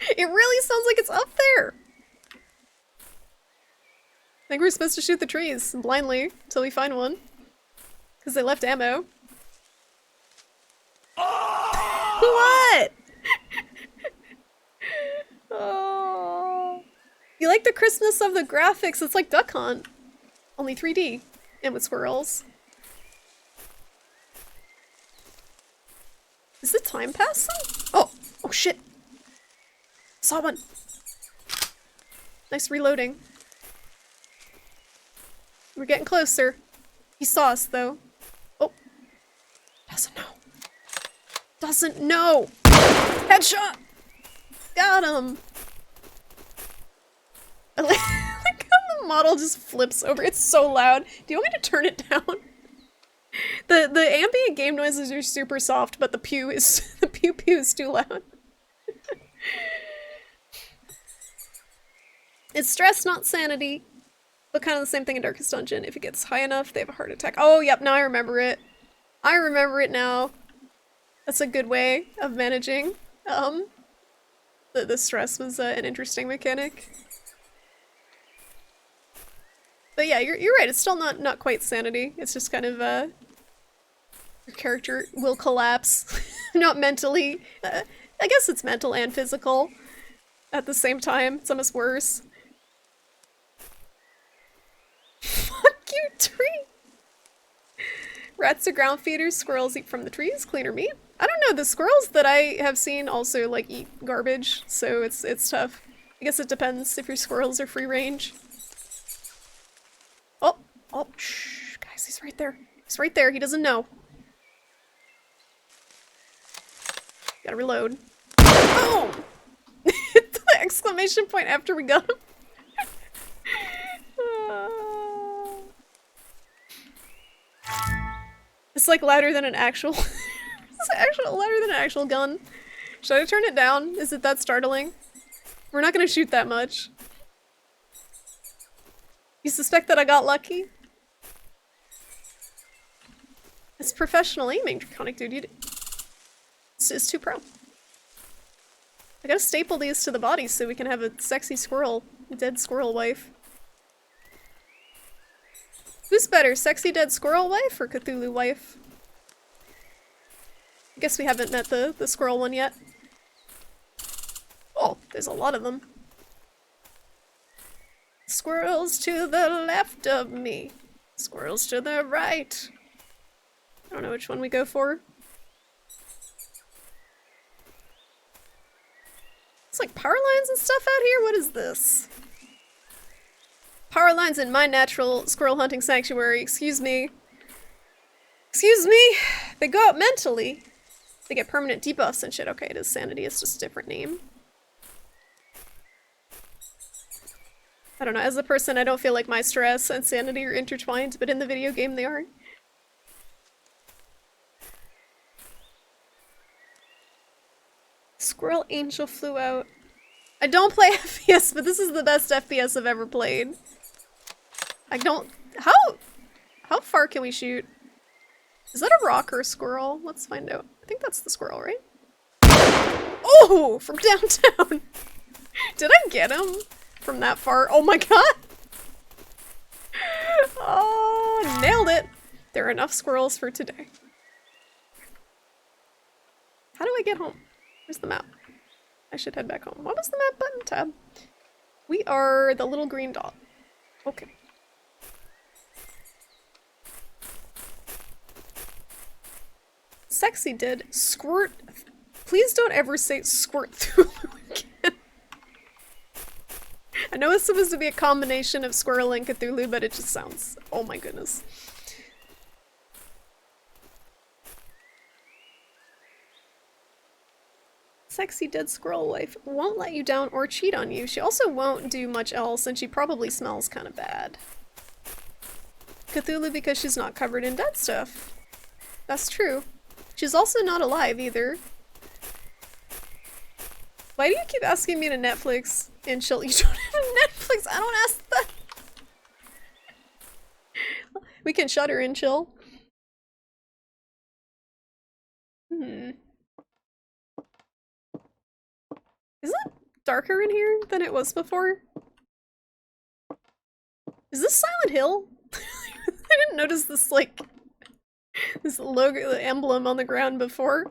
It really sounds like it's up there. I think we're supposed to shoot the trees blindly until we find one. Because they left ammo. What? Oh. You like the crispness of the graphics? It's like Duck Hunt. Only 3D. And with squirrels. Is the time passing? Oh! Oh shit! Saw one! Nice reloading. We're getting closer. He saw us though. Oh! Doesn't know. doesn't know. Headshot! Got him! I like how the model just flips over. It's so loud. Do you want me to turn it down? The ambient game noises are super soft, but the pew is the pew is too loud. It's stress, not sanity. But kind of the same thing in Darkest Dungeon. If it gets high enough, they have a heart attack. Oh, yep, now I remember it. I remember it now. That's a good way of managing. The stress was an interesting mechanic. But yeah, you're right. It's still not quite sanity. It's just kind of your character will collapse, not mentally. I guess it's mental and physical at the same time. It's almost worse. Fuck you, tree! Rats are ground feeders, squirrels eat from the trees, cleaner meat. I don't know, the squirrels that I have seen also, like, eat garbage, so it's tough. I guess it depends if your squirrels are free range. Oh, shh, guys, he's right there. He's right there, he doesn't know. Gotta reload. Boom! The exclamation point after we got him. It's like louder than an actual it's louder than an actual gun. Should I turn it down? Is it that startling? We're not gonna shoot that much. You suspect that I got lucky? It's professional aiming, Draconic Dude. It's too pro. I gotta staple these to the body so we can have a sexy squirrel, dead squirrel wife. Who's better, sexy dead squirrel wife or Cthulhu wife? I guess we haven't met the squirrel one yet. Oh, there's a lot of them. Squirrels to the left of me. Squirrels to the right. I don't know which one we go for. It's like power lines and stuff out here? What is this? Power lines in my natural squirrel hunting sanctuary. Excuse me. Excuse me. They go out mentally. They get permanent debuffs and shit. Okay, it is sanity. It's just a different name. I don't know. As a person, I don't feel like my stress and sanity are intertwined, but in the video game they are. Squirrel Angel flew out. I don't play FPS, but this is the best FPS I've ever played. I don't... How far can we shoot? Is that a rock or a squirrel? Let's find out. I think that's the squirrel, right? Oh! From downtown! Did I get him from that far? Oh my god! Oh, nailed it! There are enough squirrels for today. How do I get home? Where's the map? I should head back home. What was the map button? Tab. We are the little green dot. Okay. Sexy did squirt. Please don't ever say squirt through again. I know it's supposed to be a combination of squirrel and Cthulhu, but it just sounds... Oh my goodness. Sexy dead squirrel wife won't let you down or cheat on you. She also won't do much else, and she probably smells kind of bad. Cthulhu because she's not covered in dead stuff. That's true. She's also not alive either. Why do you keep asking me to Netflix and chill? You don't have Netflix. I don't ask that. We can Shudder and chill. Is it darker in here than it was before? Is this Silent Hill? I didn't notice this, like, this logo, the emblem on the ground before.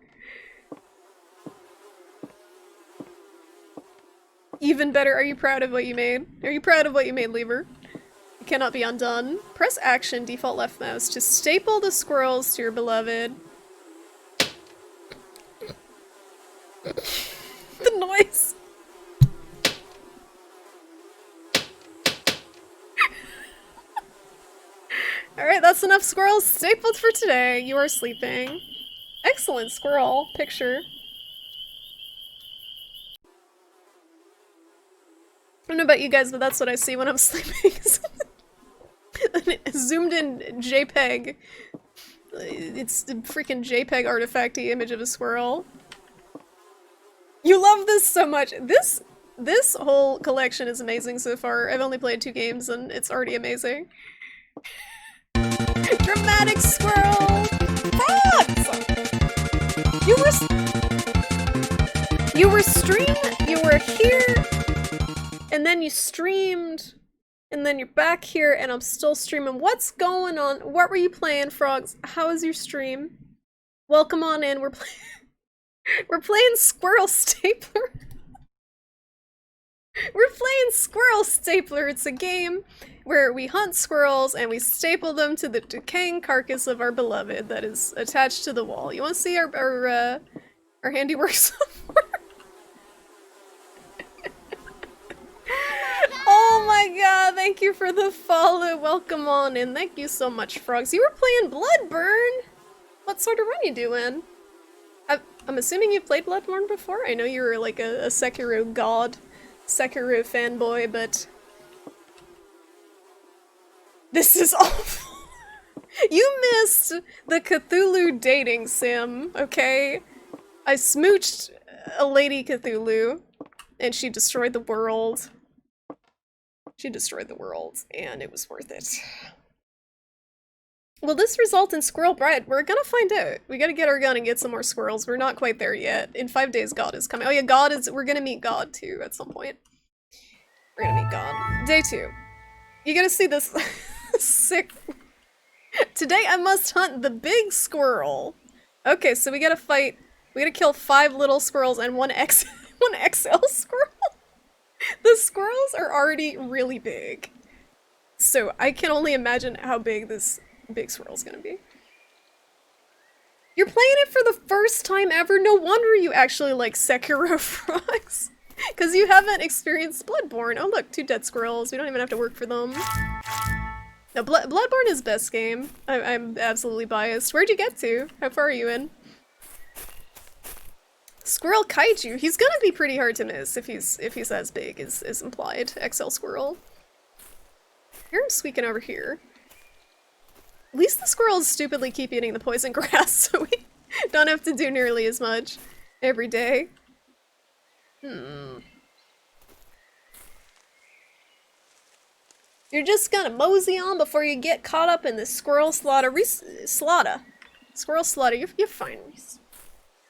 Even better, are you proud of what you made? Are you proud of what you made, Lever? It cannot be undone. Press action, default left mouse, to staple the squirrels to your beloved. The noise. Alright, that's enough squirrels stapled for today. You are sleeping. excellent squirrel picture. I don't know about you guys, but that's what I see when I'm sleeping. Zoomed in JPEG. It's the freaking JPEG artifacty image of a squirrel. You love this so much. This whole collection is amazing so far. I've only played 2 games and it's already amazing. Dramatic squirrel! Frogs! You were here, and then you streamed, and then you're back here, and I'm still streaming. What's going on? What were you playing, Frogs? How was your stream? Welcome on in. We're playing Squirrel Stapler. We're playing Squirrel Stapler. It's a game where we hunt squirrels and we staple them to the decaying carcass of our beloved that is attached to the wall. You want to see our handiwork somewhere? Oh my god, thank you for the follow. Welcome on in. Thank you so much, Frogs. You were playing Bloodborne? What sort of run you doing? I'm assuming you've played Bloodborne before? I know you were like a Sekiro god, Sekiro fanboy, but this is awful. You missed the Cthulhu dating sim, okay? I smooched a lady Cthulhu, and she destroyed the world. She destroyed the world, and it was worth it. Will this result in squirrel bread? We're gonna find out. We gotta get our gun and get some more squirrels. We're not quite there yet. In 5 days, God is coming. Oh yeah, we're gonna meet God, too, at some point. We're gonna meet God. Day 2. You gotta see this sick... Today I must hunt the big squirrel. Okay, so we gotta kill 5 little squirrels and one XL squirrel. The squirrels are already really big. So I can only imagine how big this big squirrel's gonna be. You're playing it for the first time ever? No wonder you actually like Sekiro, Frogs. Because you haven't experienced Bloodborne. Oh look, 2 dead squirrels. We don't even have to work for them. No, Bloodborne is best game. I'm absolutely biased. Where'd you get to? How far are you in? Squirrel Kaiju. He's gonna be pretty hard to miss if he's as big as implied. XL squirrel. Here I'm squeaking over here. At least the squirrels stupidly keep eating the poison grass, so we don't have to do nearly as much every day. You're just gonna mosey on before you get caught up in the squirrel slaughter. Squirrel slaughter, you're fine, Reese.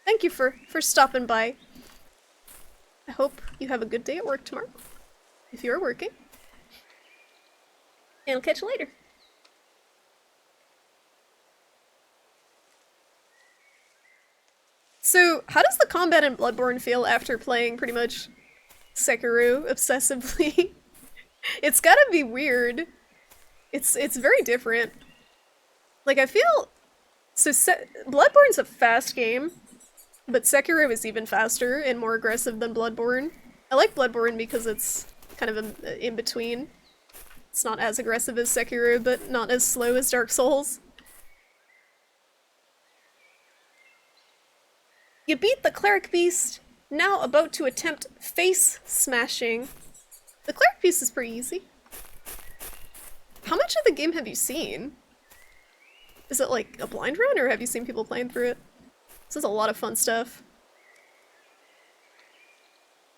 Thank you for stopping by. I hope you have a good day at work tomorrow, if you're working. And I'll catch you later. So, how does the combat in Bloodborne feel after playing pretty much Sekiro obsessively? It's gotta be weird. It's very different. Like, I feel... So, Bloodborne's a fast game, but Sekiro is even faster and more aggressive than Bloodborne. I like Bloodborne because it's kind of in between. It's not as aggressive as Sekiro, but not as slow as Dark Souls. You beat the Cleric Beast, now about to attempt face smashing. The Cleric Beast is pretty easy. How much of the game have you seen? Is it like a blind run, or have you seen people playing through it? This is a lot of fun stuff.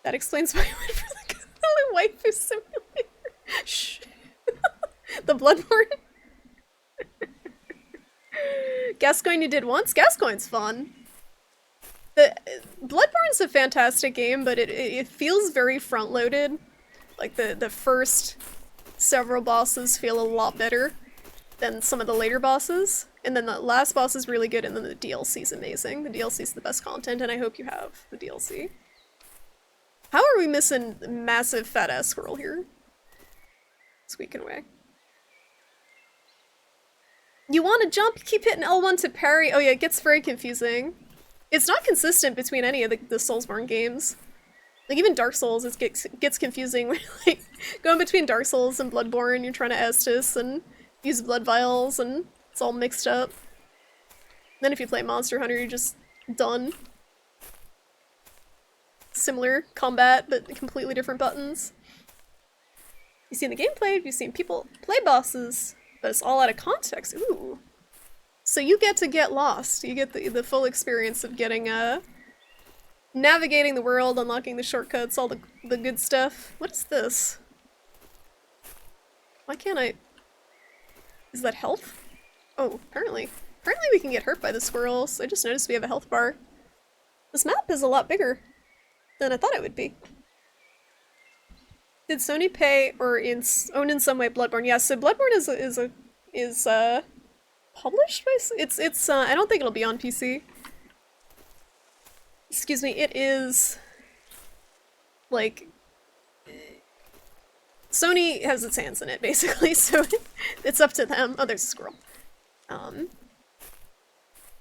That explains why I went for the Cthulhu Waifu Simulator. Shh. The Bloodborne. Gascoigne you did once? Gascoigne's fun. Bloodborne's a fantastic game, but it feels very front-loaded. Like, the first several bosses feel a lot better than some of the later bosses. And then the last boss is really good, and then the DLC's amazing. The DLC's the best content, and I hope you have the DLC. How are we missing massive fat-ass squirrel here? Squeaking away. You want to jump? Keep hitting L1 to parry. Oh yeah, it gets very confusing. It's not consistent between any of the Soulsborne games. Like, even Dark Souls gets confusing when, like, going between Dark Souls and Bloodborne, you're trying to Estus and use blood vials, and it's all mixed up. Then if you play Monster Hunter, you're just done. Similar combat, but completely different buttons. You've seen the gameplay, you've seen people play bosses, but it's all out of context. Ooh. So you get to get lost. You get the full experience of getting, navigating the world, unlocking the shortcuts, all the good stuff. What is this? Why can't I... Is that health? Oh, apparently. Apparently we can get hurt by the squirrels. I just noticed we have a health bar. This map is a lot bigger than I thought it would be. Did Sony pay or own in some way Bloodborne? Yeah, so Bloodborne is published by it's I don't think it'll be on PC. Excuse me, it is like Sony has its hands in it basically, so it's up to them. Oh, there's a squirrel.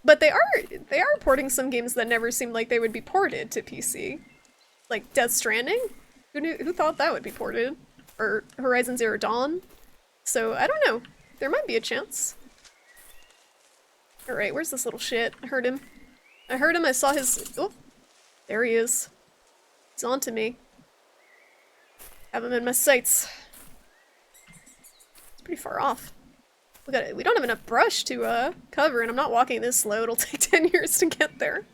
But they are porting some games that never seemed like they would be ported to PC. Like Death Stranding? Who thought that would be ported? Or Horizon Zero Dawn? So, I don't know. There might be a chance. Alright, where's this little shit? I heard him. I saw his... Oh! There he is. He's on to me. Have him in my sights. It's pretty far off. We don't have enough brush to cover, and I'm not walking this slow. It'll take 10 years to get there.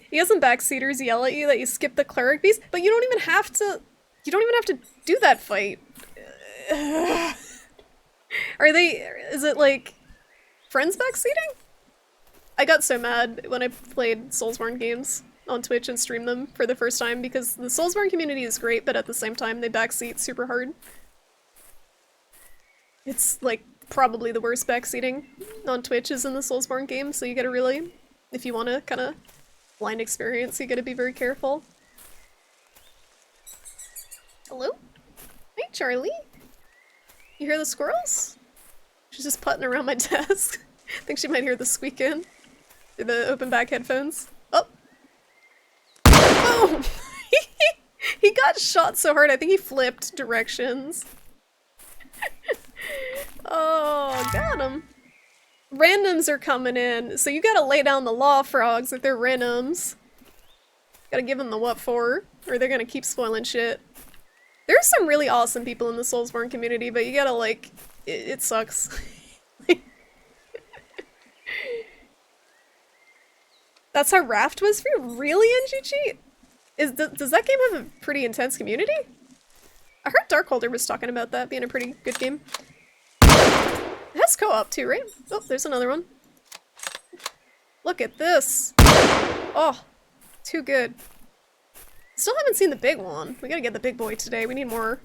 He has some backseaters yell at you that you skip the cleric beast, but you don't even have to do that fight. Is it like friends backseating? I got so mad when I played Soulsborne games on Twitch and streamed them for the first time because the Soulsborne community is great, but at the same time they backseat super hard. It's like probably the worst backseating on Twitch is in the Soulsborne game, so you gotta really, if you wanna kinda blind experience, you gotta be very careful. Hello? Hey, Charlie? You hear the squirrels? She's just putting around my desk. I think she might hear the squeak in through the open back headphones. Oh! Oh! He got shot so hard, I think he flipped directions. Oh, got him. Randoms are coming in, so you gotta lay down the law, frogs, if they're randoms. Gotta give them the what for, or they're gonna keep spoiling shit. There's some really awesome people in the Soulsborne community, but you gotta, like, it sucks. That's how Raft was for you? Really, NGG? Does that game have a pretty intense community? I heard Darkholder was talking about that being a pretty good game. It has co-op too, right? Oh, there's another one. Look at this! Oh, too good. Still haven't seen the big one. We gotta get the big boy today. We need more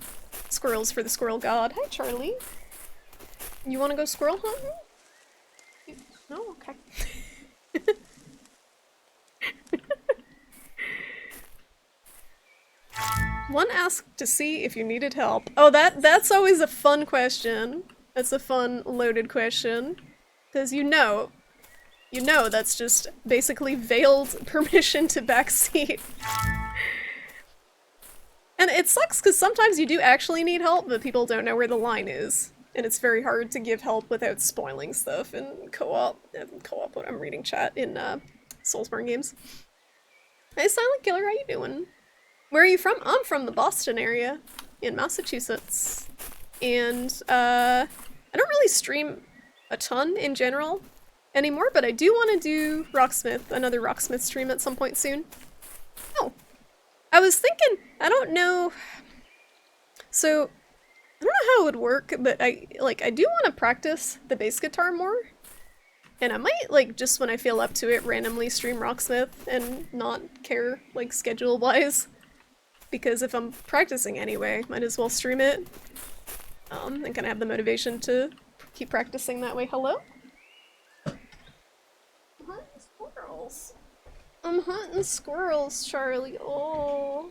squirrels for the squirrel god. Hi, Charlie. You wanna go squirrel hunting? No? Okay. One asked to see if you needed help. Oh, that's always a fun question. That's a fun, loaded question. Because you know that's just basically veiled permission to backseat. And it sucks because sometimes you do actually need help, but people don't know where the line is. And it's very hard to give help without spoiling stuff in co-op when I'm reading chat in Soulsborne games. Hey Silent Killer, how you doing? Where are you from? I'm from the Boston area in Massachusetts. And I don't really stream a ton in general anymore, but I do want to do Rocksmith, another Rocksmith stream at some point soon. Oh. I was thinking, I don't know. So, I don't know how it would work, but I do want to practice the bass guitar more. And I might, like, just when I feel up to it, randomly stream Rocksmith and not care, like, schedule-wise. Because if I'm practicing anyway, might as well stream it. And kind of have the motivation to keep practicing that way. Hello? I'm hunting squirrels. I'm hunting squirrels, Charlie. Oh.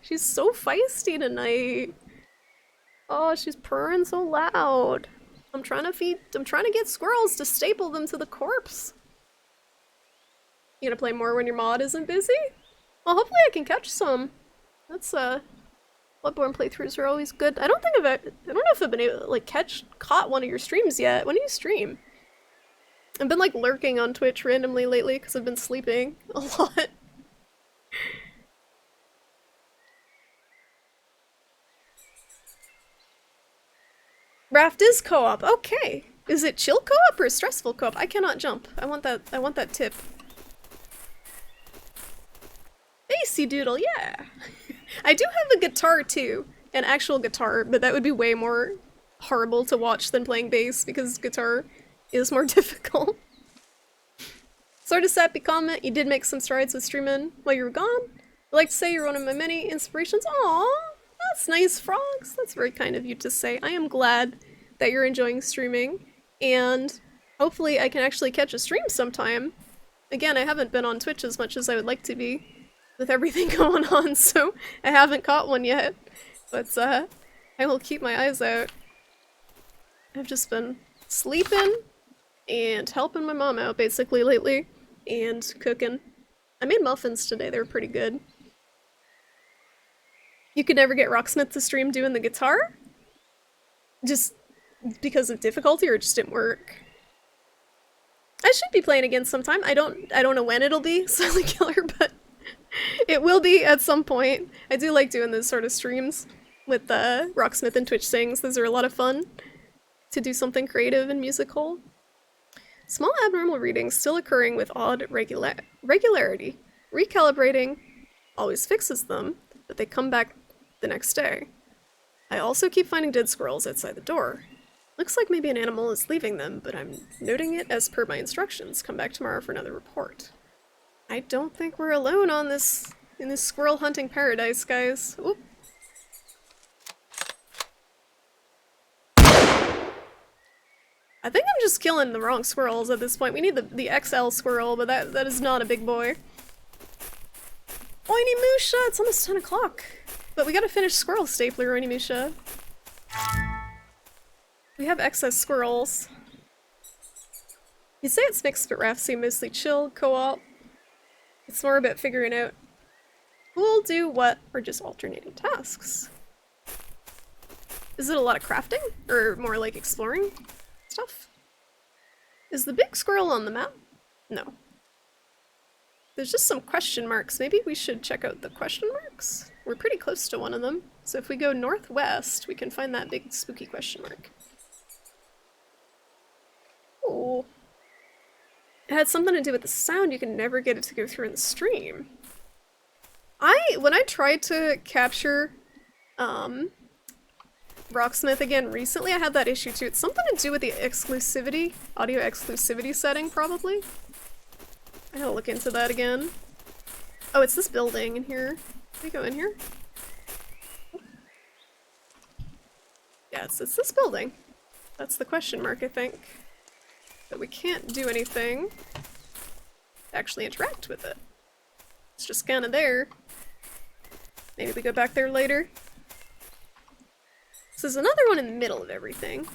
She's so feisty tonight. Oh, she's purring so loud. I'm trying to get squirrels to staple them to the corpse. You gonna play more when your mod isn't busy? Well, hopefully I can catch some. That's Bloodborne playthroughs are always good. I don't know if I've been able to like caught one of your streams yet. When do you stream? I've been like lurking on Twitch randomly lately because I've been sleeping a lot. Raft is co-op. Okay. Is it chill co-op or stressful co-op? I cannot jump. I want that tip. Bassy doodle, yeah. I do have a guitar too. An actual guitar, but that would be way more horrible to watch than playing bass because guitar is more difficult. Sort of sappy comment, you did make some strides with streaming while you were gone. I'd like to say you're one of my many inspirations. Aww, that's nice, Frogs. That's very kind of you to say. I am glad that you're enjoying streaming, and hopefully I can actually catch a stream sometime. Again, I haven't been on Twitch as much as I would like to be with everything going on, so I haven't caught one yet. But I will keep my eyes out. I've just been sleeping and helping my mom out basically lately, and cooking. I made muffins today, they were pretty good. You could never get Rocksmith to stream doing the guitar? Just because of difficulty, or it just didn't work? I should be playing again sometime. I don't know when it'll be, Silent Killer, but it will be at some point. I do like doing those sort of streams with Rocksmith and Twitch Sings. Those are a lot of fun to do something creative and musical. Small abnormal readings still occurring with odd regularity. Recalibrating always fixes them, but they come back the next day. I also keep finding dead squirrels outside the door. Looks like maybe an animal is leaving them, but I'm noting it as per my instructions. Come back tomorrow for another report. I don't think we're alone on this in this squirrel hunting paradise, guys. Oop. I think I'm just killing the wrong squirrels at this point. We need the XL squirrel, but that is not a big boy. Oiny Musha! It's almost 10 o'clock. But we gotta finish Squirrel Stapler, Oiny Musha. We have excess squirrels. You say it's mixed, but Rafts seem mostly chill, co-op. It's more about figuring out who'll do what, or just alternating tasks. Is it a lot of crafting? Or more like exploring stuff? Is the big squirrel on the map? No. There's just some question marks. Maybe we should check out the question marks? We're pretty close to one of them. So if we go northwest, we can find that big spooky question mark. Oh. It had something to do with the sound. You can never get it to go through in the stream. When I tried to capture Rocksmith again recently, I had that issue too. It's something to do with the exclusivity, audio exclusivity setting, probably. I gotta look into that again. Oh, it's this building in here. Can we go in here? Yes, it's this building. That's the question mark, I think. But we can't do anything to actually interact with it. It's just kinda there. Maybe we go back there later. So there's another one in the middle of everything.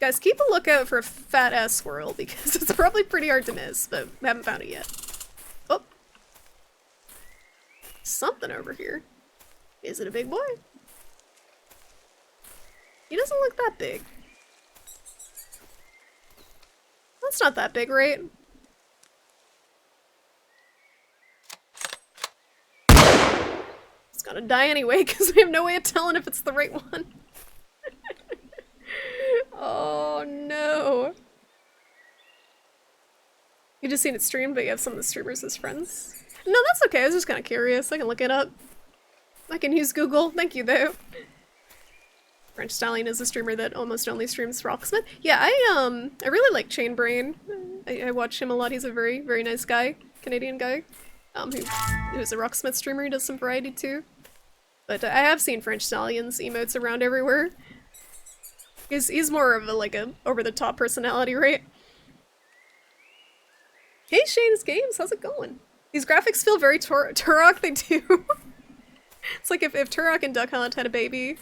Guys, keep a lookout for a fat-ass squirrel, because it's probably pretty hard to miss, but we haven't found it yet. Oh! Something over here. Is it a big boy? He doesn't look that big. That's not that big, right? It's gonna die anyway, because we have no way of telling if it's the right one. Oh no. You just seen it streamed, but you have some of the streamers as friends? No, that's okay, I was just kinda curious. I can look it up. I can use Google. Thank you, though. French Stallion is a streamer that almost only streams Rocksmith. Yeah, I really like Chainbrain. I watch him a lot. He's a very, very nice guy. Canadian guy. Who's a Rocksmith streamer. He does some variety too. But I have seen French Stallion's emotes around everywhere. He's more of a over-the-top personality, right? Hey Shane's Games, how's it going? These graphics feel very Turok, they do. It's like if Turok and Duck Hunt had a baby,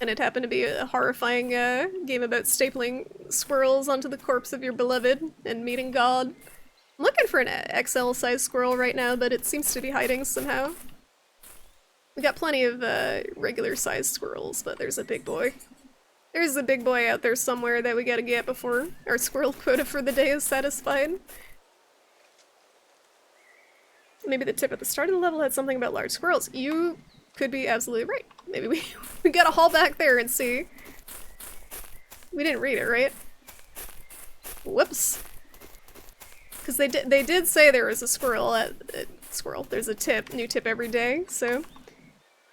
and it happened to be a horrifying game about stapling squirrels onto the corpse of your beloved and meeting God. I'm looking for an XL-sized squirrel right now, but it seems to be hiding somehow. We got plenty of regular sized squirrels, but there's a big boy. There's a big boy out there somewhere that we gotta get before our squirrel quota for the day is satisfied. Maybe the tip at the start of the level had something about large squirrels. You could be absolutely right. Maybe we gotta haul back there and see. We didn't read it, right? Whoops. Because they did say there was a squirrel there's a new tip every day, so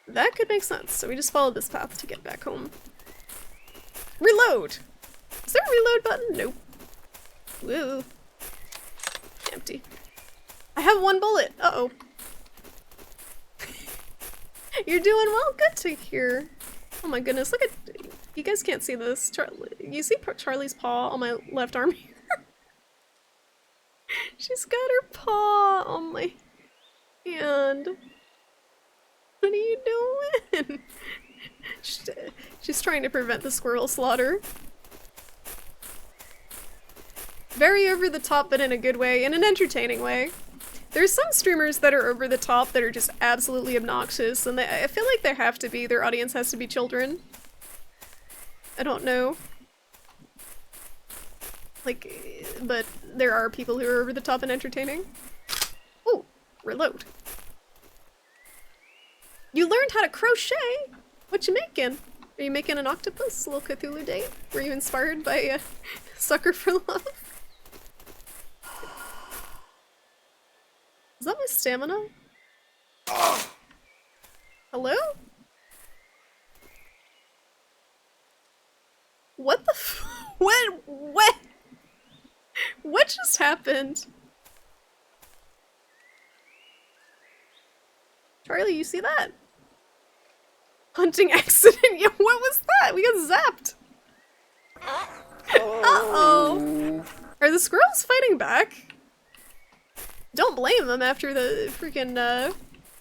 that could make sense. So we just followed this path to get back home. Reload! Is there a reload button? Nope. Woo. Empty. I have one bullet! Uh-oh. You're doing well? Good to hear. Oh my goodness, look at... You guys can't see this. You see Charlie's paw on my left arm here? She's got her paw on my hand. What are you doing? She's trying to prevent the squirrel slaughter. Very over the top, but in a good way, in an entertaining way. There's some streamers that are over the top that are just absolutely obnoxious, and I feel like they have to be. Their audience has to be children. I don't know. Like, but there are people who are over the top and entertaining. Oh, reload. You learned how to crochet? What you making? Are you making an octopus? A little Cthulhu date? Were you inspired by Sucker for Love? Is that my stamina? Hello? What the f- What? What just happened? Charlie, you see that? Hunting accident? Yeah, what was that? We got zapped! Uh-oh! Are the squirrels fighting back? Don't blame them after the freaking,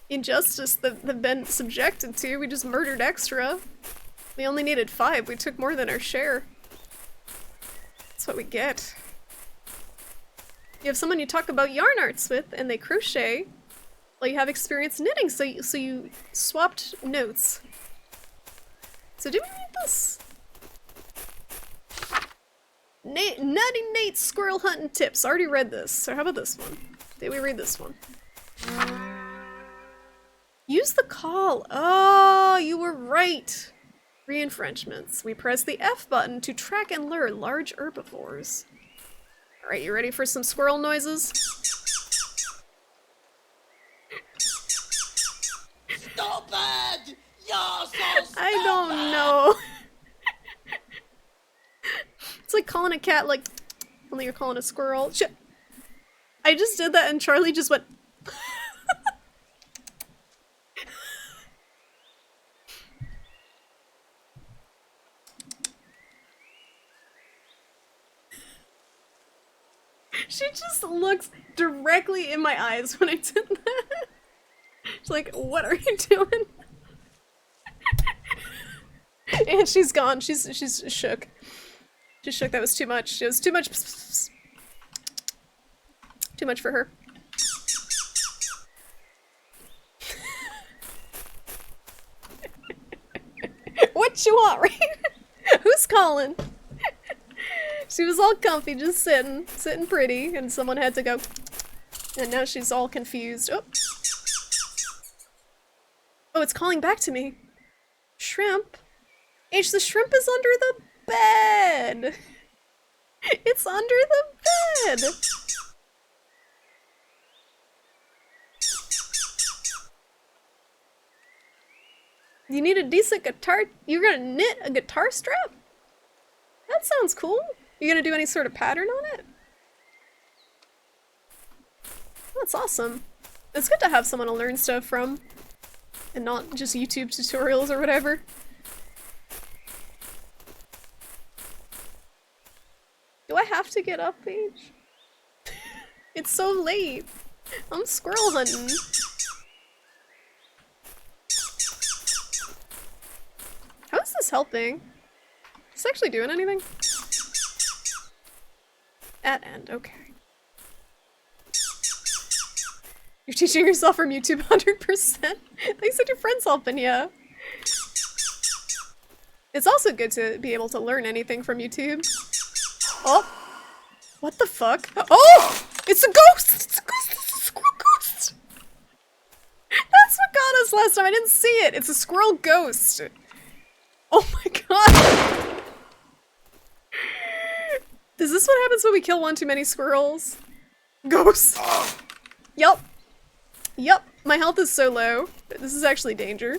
injustice that they've been subjected to. We just murdered extra. We only needed 5. We took more than our share. That's what we get. You have someone you talk about yarn arts with, and they crochet. Well, you have experience knitting, so you swapped notes. So do we read this? Nutty Nate's squirrel hunting tips. Already read this, so how about this one? Did we read this one? Use the call. Oh, you were right. Re-enfrenchments. We press the F button to track and lure large herbivores. Alright, you ready for some squirrel noises? Stupid! You're so stupid! I don't know. It's like calling a cat like, only you're calling a squirrel. Shit. I just did that and Charlie just went. She just looks directly in my eyes when I did that. She's like, what are you doing? And she's gone. She's shook. She's shook. That was too much. It was too much. Too much for her. What you want, right? Who's calling? She was all comfy, just sitting pretty, and someone had to go. And now she's all confused. Oh. Oh, it's calling back to me. Shrimp? H, the shrimp is under the bed! It's under the bed! You need a decent guitar? You're gonna knit a guitar strap? That sounds cool. You gonna do any sort of pattern on it? That's awesome. It's good to have someone to learn stuff from. And not just YouTube tutorials or whatever. Do I have to get up, Paige? It's so late. I'm squirrel hunting. How is this helping? Is this actually doing anything? At end, okay. You're teaching yourself from YouTube 100%. Thanks to your friends helping you. It's also good to be able to learn anything from YouTube. Oh! What the fuck? Oh! It's a ghost! It's a ghost! It's a squirrel ghost! That's what got us last time. I didn't see it. It's a squirrel ghost. Oh my god! Is this what happens when we kill one too many squirrels? Ghosts. Yup. Yup. My health is so low. This is actually danger.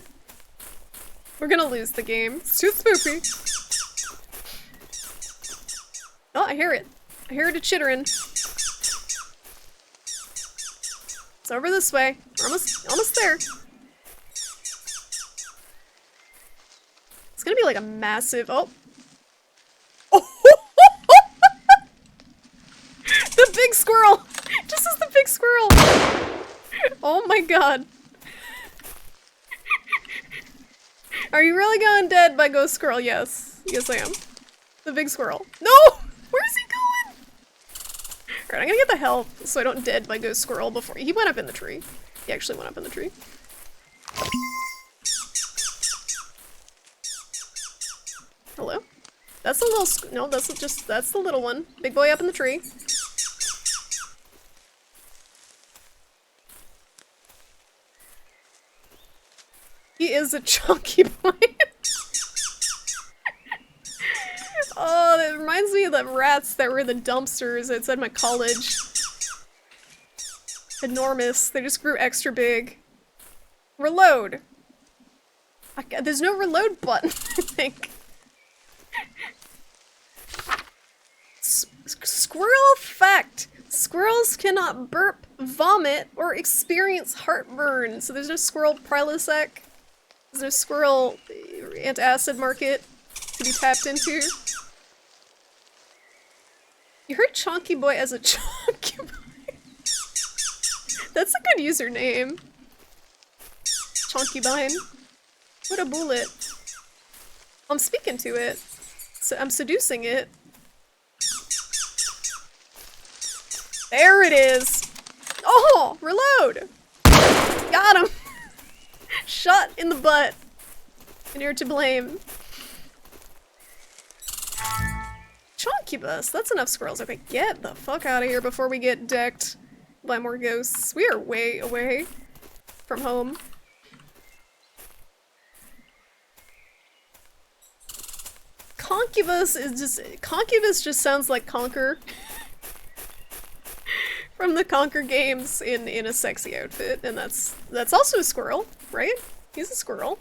We're gonna lose the game. It's too spooky. Oh, I hear it. I hear it a-chittering. It's over this way. We're almost there. It's gonna be like a massive— oh. The big squirrel! Just as the big squirrel! Oh my god. Are you really going dead by Ghost Squirrel? Yes. Yes, I am. The big squirrel. No! Where's he going? Alright, I'm gonna get the health so I don't dead by Ghost Squirrel before— he went up in the tree. He actually went up in the tree. Hello? That's the little— no, that's the little one. Big boy up in the tree. He is a chunky boy. Oh, that reminds me of the rats that were in the dumpsters outside my college. Enormous. They just grew extra big. Reload. There's no reload button, I think. Squirrel fact. Squirrels cannot burp, vomit, or experience heartburn. So there's no squirrel Prilosec. There's no squirrel antacid market to be tapped into. You heard Chonky Boy as a Chonky Boy. That's a good username. Chonky Bine. What a bullet. I'm speaking to it. So I'm seducing it. There it is! Oh! Reload! Got him! Shot in the butt. And you're to blame. Chonkybus, that's enough squirrels. Okay, get the fuck out of here before we get decked by more ghosts. We are way away from home. Concubus is just— Concubus just sounds like Conquer. From the Conquer games in a sexy outfit, and that's also a squirrel, right? He's a squirrel.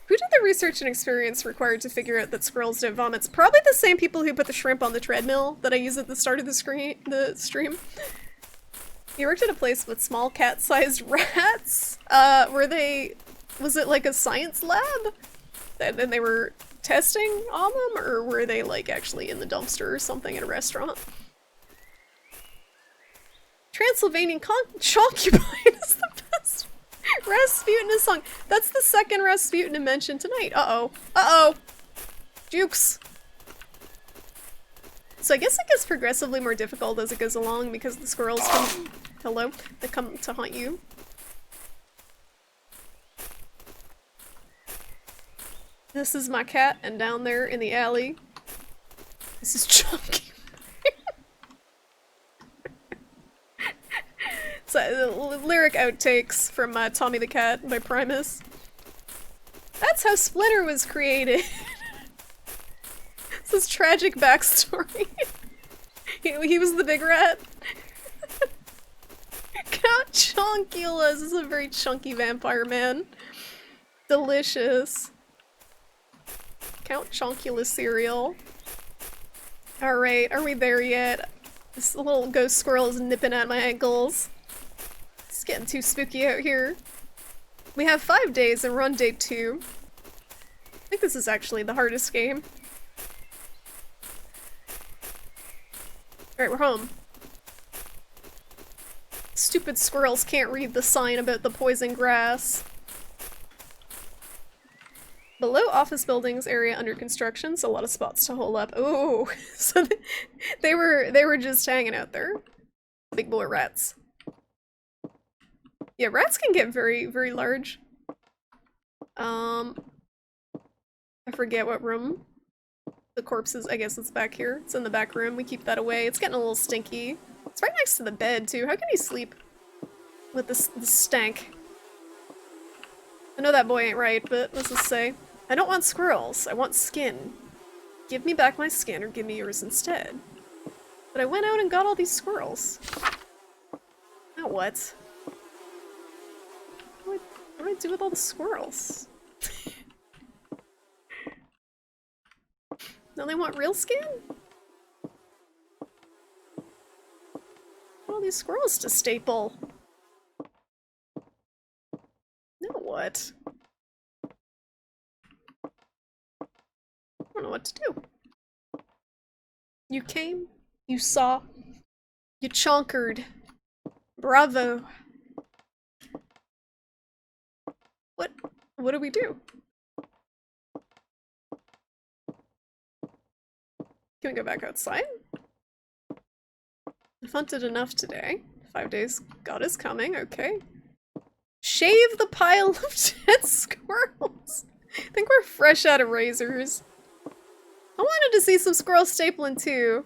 Who did the research and experience required to figure out that squirrels don't vomit? Probably the same people who put the shrimp on the treadmill that I use at the start of the stream. You worked at a place with small cat-sized rats? Was it like a science lab? And they were testing on them? Or were they like actually in the dumpster or something at a restaurant? Transylvanian Concubine is the best Rasputin song. That's the second Rasputin mentioned tonight. Uh-oh. Uh-oh. Jukes. So I guess it gets progressively more difficult as it goes along because the squirrels come— hello? They come to haunt you. This is my cat, and down there in the alley, this is Chunky. So, lyric outtakes from Tommy the Cat by Primus. That's how Splinter was created. This is tragic backstory. he was the big rat. Count Chonkulus is a very chunky vampire man. Delicious. Count Chonkulus cereal. Alright, are we there yet? This little ghost squirrel is nipping at my ankles. It's getting too spooky out here. We have 5 days and we're on day 2. I think this is actually the hardest game. Alright, we're home. Stupid squirrels can't read the sign about the poison grass. Below office buildings area under construction, so a lot of spots to hole up. Oh, so they were just hanging out there. Big boy rats. Yeah, rats can get very, very large. I forget what room the corpse is. I guess it's back here. It's in the back room. We keep that away. It's getting a little stinky. It's right next to the bed, too. How can you sleep with this stank? I know that boy ain't right, but let's just say. I don't want squirrels. I want skin. Give me back my skin or give me yours instead. But I went out and got all these squirrels. Now what? What do I do with all the squirrels? Now they want real skin? All these squirrels to staple. Now what? I don't know what to do. You came, you saw, you chonkered. Bravo. What do we do? Can we go back outside? I've hunted enough today. 5 days. God is coming, okay. Shave the pile of dead squirrels. I think we're fresh out of razors. I wanted to see some squirrel stapling too,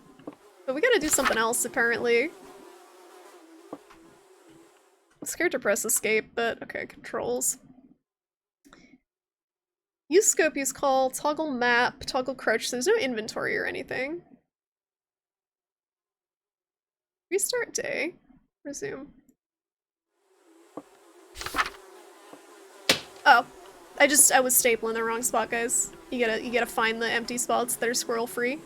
but we gotta do something else apparently. I'm scared to press escape, but okay, controls. Use scope, use call, toggle map, toggle crouch. There's no inventory or anything. Restart day. Resume. Oh. I was stapling the wrong spot, guys. You gotta find the empty spots that are squirrel free.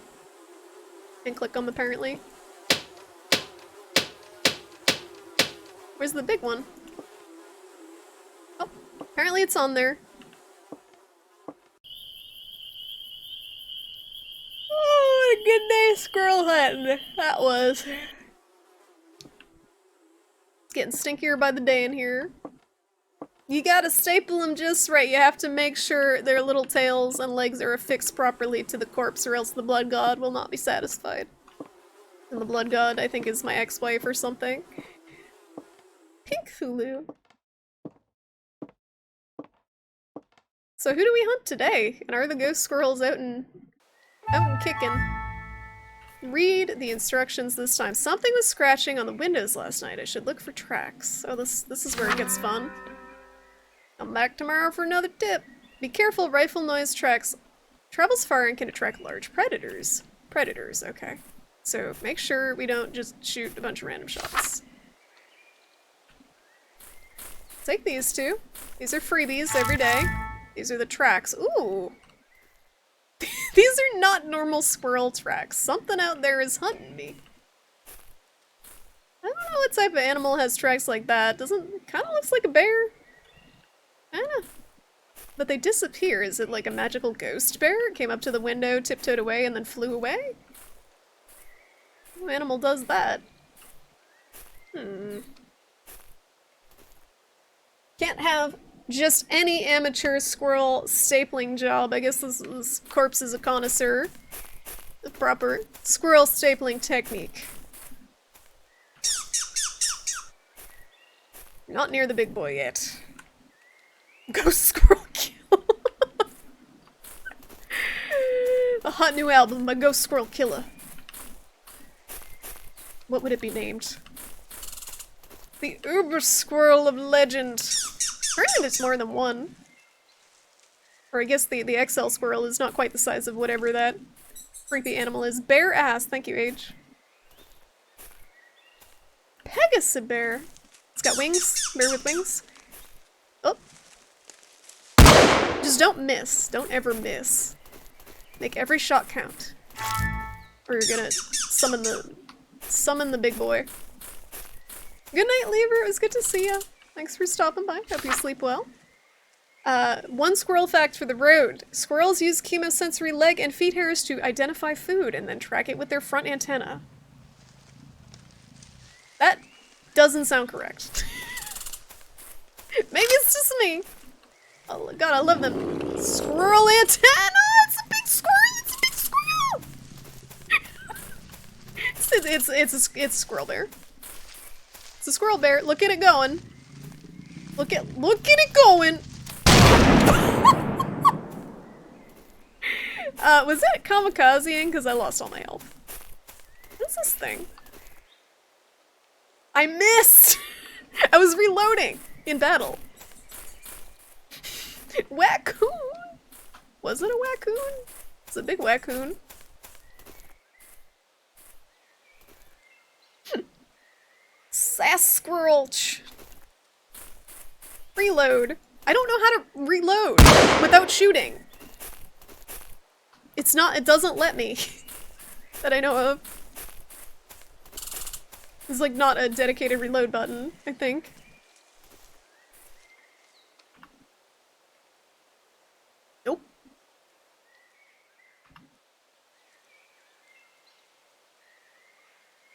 And click them apparently. Where's the big one? Oh, apparently it's on there. Oh, what a good day squirrel hunting that was. It's getting stinkier by the day in here. You gotta staple them just right. You have to make sure their little tails and legs are affixed properly to the corpse, or else the blood god will not be satisfied. And the blood god, I think, is my ex-wife or something. Pink Hulu. So who do we hunt today? And are the ghost squirrels out and kicking? Read the instructions this time. Something was scratching on the windows last night. I should look for tracks. Oh, this is where it gets fun. Come back tomorrow for another tip. Be careful, rifle noise travels far and can attract large predators. Predators, okay. So make sure we don't just shoot a bunch of random shots. Take these two. These are freebies every day. These are the tracks. Ooh! These are not normal squirrel tracks. Something out there is hunting me. I don't know what type of animal has tracks like that. Kinda looks like a bear. I don't know. But they disappear. Is it like a magical ghost bear? It came up to the window, tiptoed away, and then flew away? What animal does that? Can't have just any amateur squirrel stapling job. I guess this corpse is a connoisseur. The proper squirrel stapling technique. Not near the big boy yet. Ghost Squirrel Kill. A hot new album by Ghost Squirrel Killer. What would it be named? The Uber Squirrel of Legend. Apparently there's more than one. Or I guess the XL squirrel is not quite the size of whatever that creepy animal is. Bear ass, thank you, Age. Pegasus bear. It's got wings. Bear with wings. Oh. Just don't miss. Don't ever miss. Make every shot count. Or you're gonna summon the big boy. Good night, Lever. It was good to see you. Thanks for stopping by. Hope you sleep well. One squirrel fact for the road. Squirrels use chemosensory leg and feet hairs to identify food and then track it with their front antenna. That doesn't sound correct. Maybe it's just me. Oh god, I love them. Squirrel antenna! It's a big squirrel! It's a big squirrel! It's a squirrel bear. It's a squirrel bear. Look at it going. Look at it going! Was that kamikazeing? Because I lost all my health. What's this thing? I missed! I was reloading in battle. Waccoon! Was it a waccoon? It's a big waccoon. Sasquatch. Reload. I don't know how to reload without shooting. It doesn't let me. That I know of. There's like not a dedicated reload button, I think. Nope.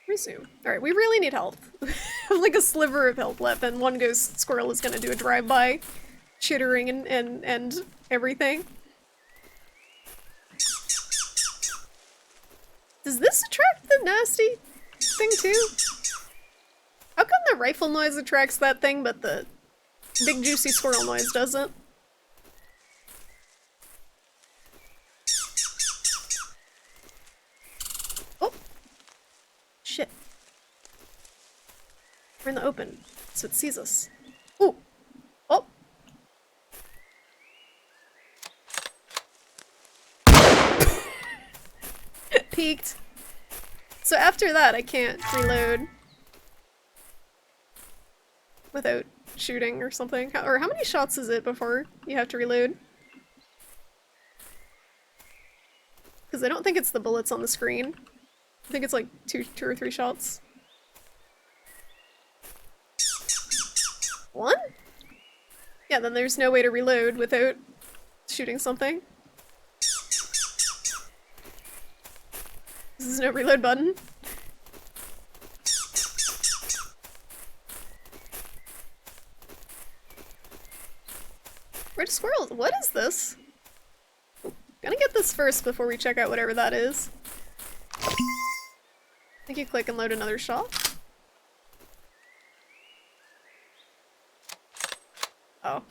Resume. Alright, we really need health. I have like a sliver of health left, and one ghost squirrel is gonna do a drive-by, chittering and everything. Does this attract the nasty thing too? How come the rifle noise attracts that thing, but the big juicy squirrel noise doesn't? Oh! Shit. We're in the open, so it sees us. Ooh! Oh! Peeked. So after that, I can't reload without shooting or something. Or how many shots is it before you have to reload? Because I don't think it's the bullets on the screen. I think it's like two or three shots. One? Yeah, then there's no way to reload without shooting something. This is no reload button. Red squirrels, what is this? Gonna get this first before we check out whatever that is. I think you click and load another shot. Oh.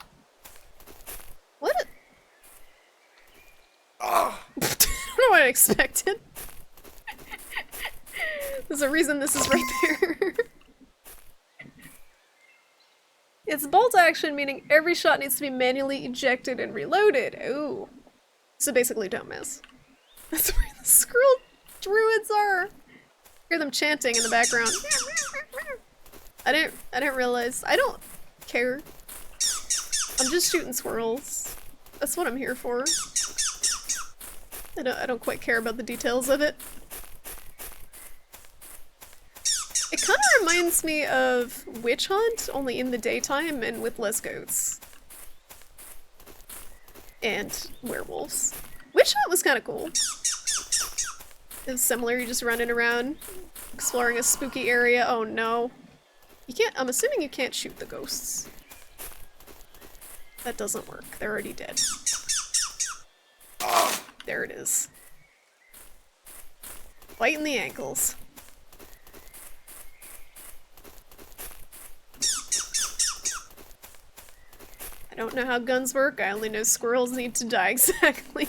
What? I don't know what I expected. There's a reason this is right there. It's bolt action, meaning every shot needs to be manually ejected and reloaded. Ooh. So basically don't miss. That's where the squirrel druids are. Hear them chanting in the background. I didn't realize. I don't care. I'm just shooting squirrels. That's what I'm here for. I don't quite care about the details of it. It kind of reminds me of Witch Hunt, only in the daytime and with less goats. And werewolves. Witch Hunt was kind of cool. It was similar, you're just running around, exploring a spooky area. Oh no. You can't- I'm assuming you can't shoot the ghosts. That doesn't work, they're already dead. There it is. Biting the ankles. I don't know how guns work, I only know squirrels need to die exactly.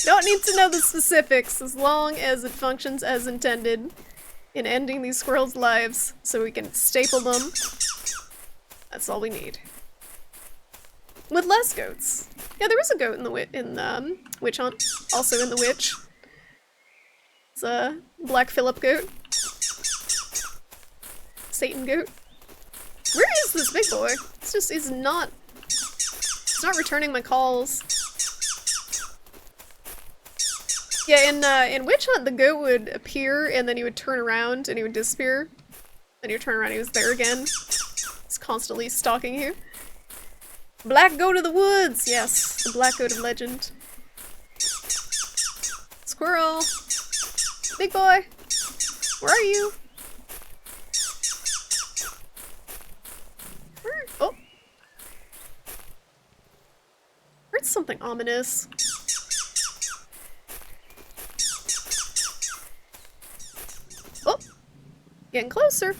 Don't need to know the specifics, as long as it functions as intended in ending these squirrels' lives, so we can staple them. That's all we need. With less goats. Yeah, there was a goat in the Witch Hunt, also in the Witch. It's a Black Phillip goat. Satan goat. Where is this big boy? He's not returning my calls. Yeah, in Witch Hunt, the goat would appear and then he would turn around and he would disappear. Then he would turn around and he was there again. He's constantly stalking you. Black goat of the woods! Yes, the black goat of legend. Squirrel! Big boy! Where are you? Oh! Heard something ominous. Oh! Getting closer.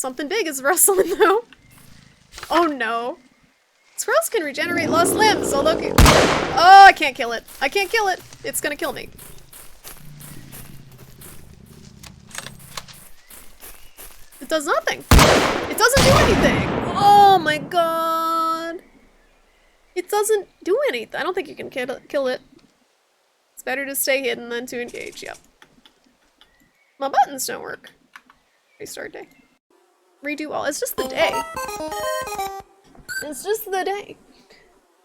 Something big is rustling though. Oh no. Squirrels can regenerate lost limbs, although... Oh, I can't kill it. I can't kill it. It's gonna kill me. It does nothing. It doesn't do anything. Oh my god. It doesn't do anything. I don't think you can kill it. It's better to stay hidden than to engage. Yep. My buttons don't work. Restart day. Redo all. It's just the day. It's just the day.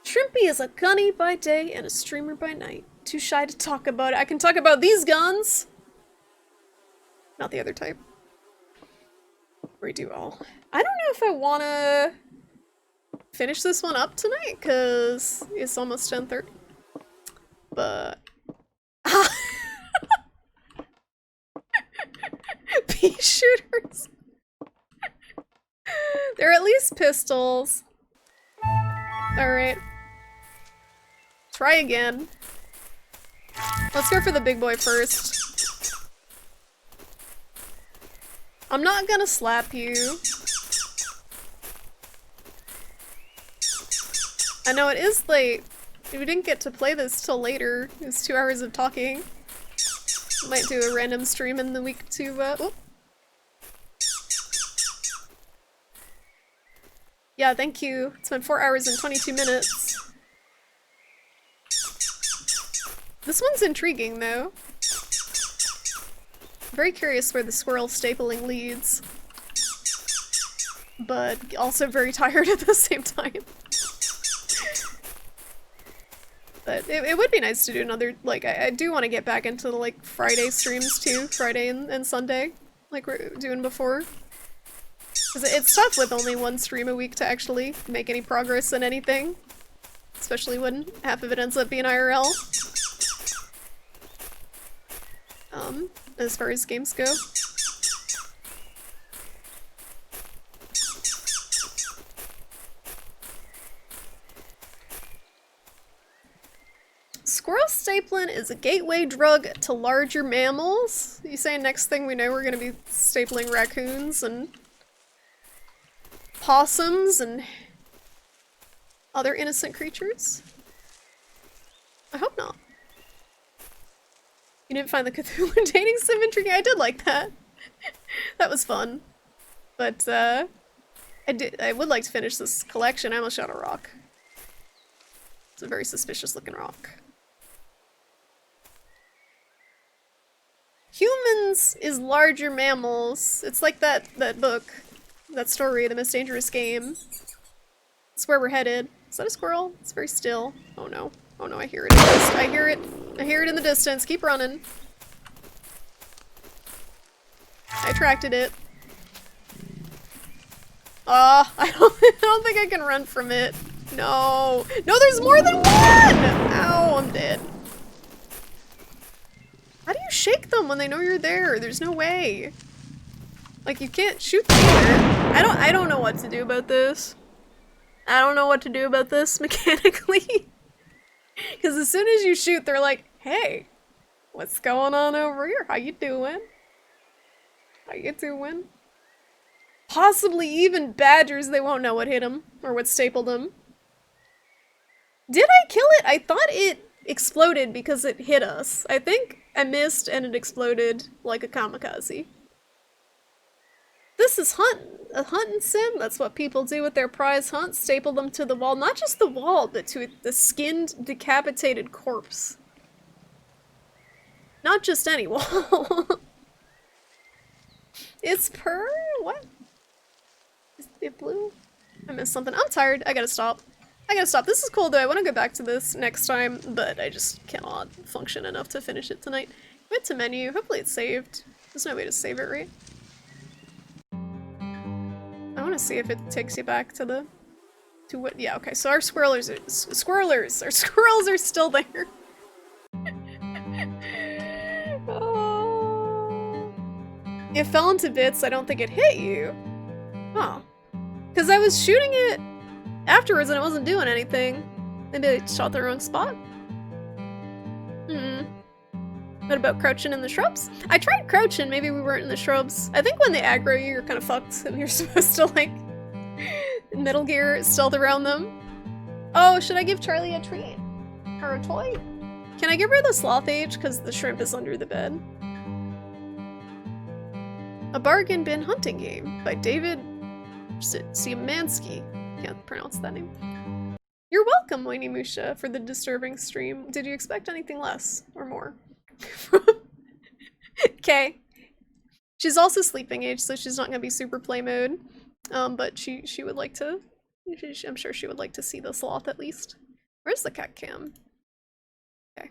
Shrimpy is a gunny by day and a streamer by night. Too shy to talk about it. I can talk about these guns. Not the other type. Redo all. I don't know if I wanna finish this one up tonight, because it's almost 10:30. But... Pea shooters. They're at least pistols. Alright. Try again. Let's go for the big boy first. I'm not gonna slap you. I know it is late. We didn't get to play this till later. It was 2 hours of talking. Might do a random stream in the week to, whoop. Yeah, thank you. It's been 4 hours and 22 minutes. This one's intriguing, though. Very curious where the squirrel stapling leads. But also very tired at the same time. But it would be nice to do another, like, I do want to get back into the, like, Friday streams too. Friday and Sunday, like we're doing before. Because it's tough with only one stream a week to actually make any progress in anything. Especially when half of it ends up being IRL. As far as games go. Squirrel stapling is a gateway drug to larger mammals. You say next thing we know we're gonna be stapling raccoons and possums and other innocent creatures? I hope not. You didn't find the Cthulhu dating sim intriguing? I did like that. That was fun. But, I would like to finish this collection. I almost shot a rock. It's a very suspicious looking rock. Humans is larger mammals. It's like that book. That story, The Most Dangerous Game. It's where we're headed. Is that a squirrel? It's very still. Oh no. Oh no, I hear it. I hear it. I hear it in the distance. Keep running. I attracted it. I don't think I can run from it. No. No, there's more than one! Ow, I'm dead. How do you shake them when they know you're there? There's no way. Like, you can't shoot them either. I don't know what to do about this. I don't know what to do about this mechanically. Because as soon as you shoot, they're like, hey, what's going on over here? How you doing? How you doing? Possibly even badgers, they won't know what hit them or what stapled them. Did I kill it? I thought it exploded because it hit us. I think I missed and it exploded like a kamikaze. This is a hunting sim. That's what people do with their prize hunts. Staple them to the wall. Not just the wall, but to the skinned, decapitated corpse. Not just any wall. It's per... what? Is it blue? I missed something. I'm tired. I gotta stop. I gotta stop. This is cool though. I want to go back to this next time, but I just cannot function enough to finish it tonight. Went to menu. Hopefully it's saved. There's no way to save it, right? I want to see if it takes you back to the... to what... yeah, okay. So our squirrels are... Our squirrels are still there. Oh. It fell into bits. I don't think it hit you. Huh. Because I was shooting it afterwards and it wasn't doing anything. Maybe I shot the wrong spot? What about crouching in the shrubs? I tried crouching, maybe we weren't in the shrubs. I think when they aggro you, you're kind of fucked and you're supposed to like Metal Gear stealth around them. Oh, should I give Charlie a treat? Or a toy? Can I give her the sloth age? Because the shrimp is under the bed. A Bargain Bin Hunting Game by David Siemansky. Can't pronounce that name. You're welcome, Whiny Musha, for the disturbing stream. Did you expect anything less or more? Okay. She's also sleeping age, so she's not gonna be super play mode. But she would like to. I'm sure she would like to see the sloth at least. Where's the cat cam? Okay.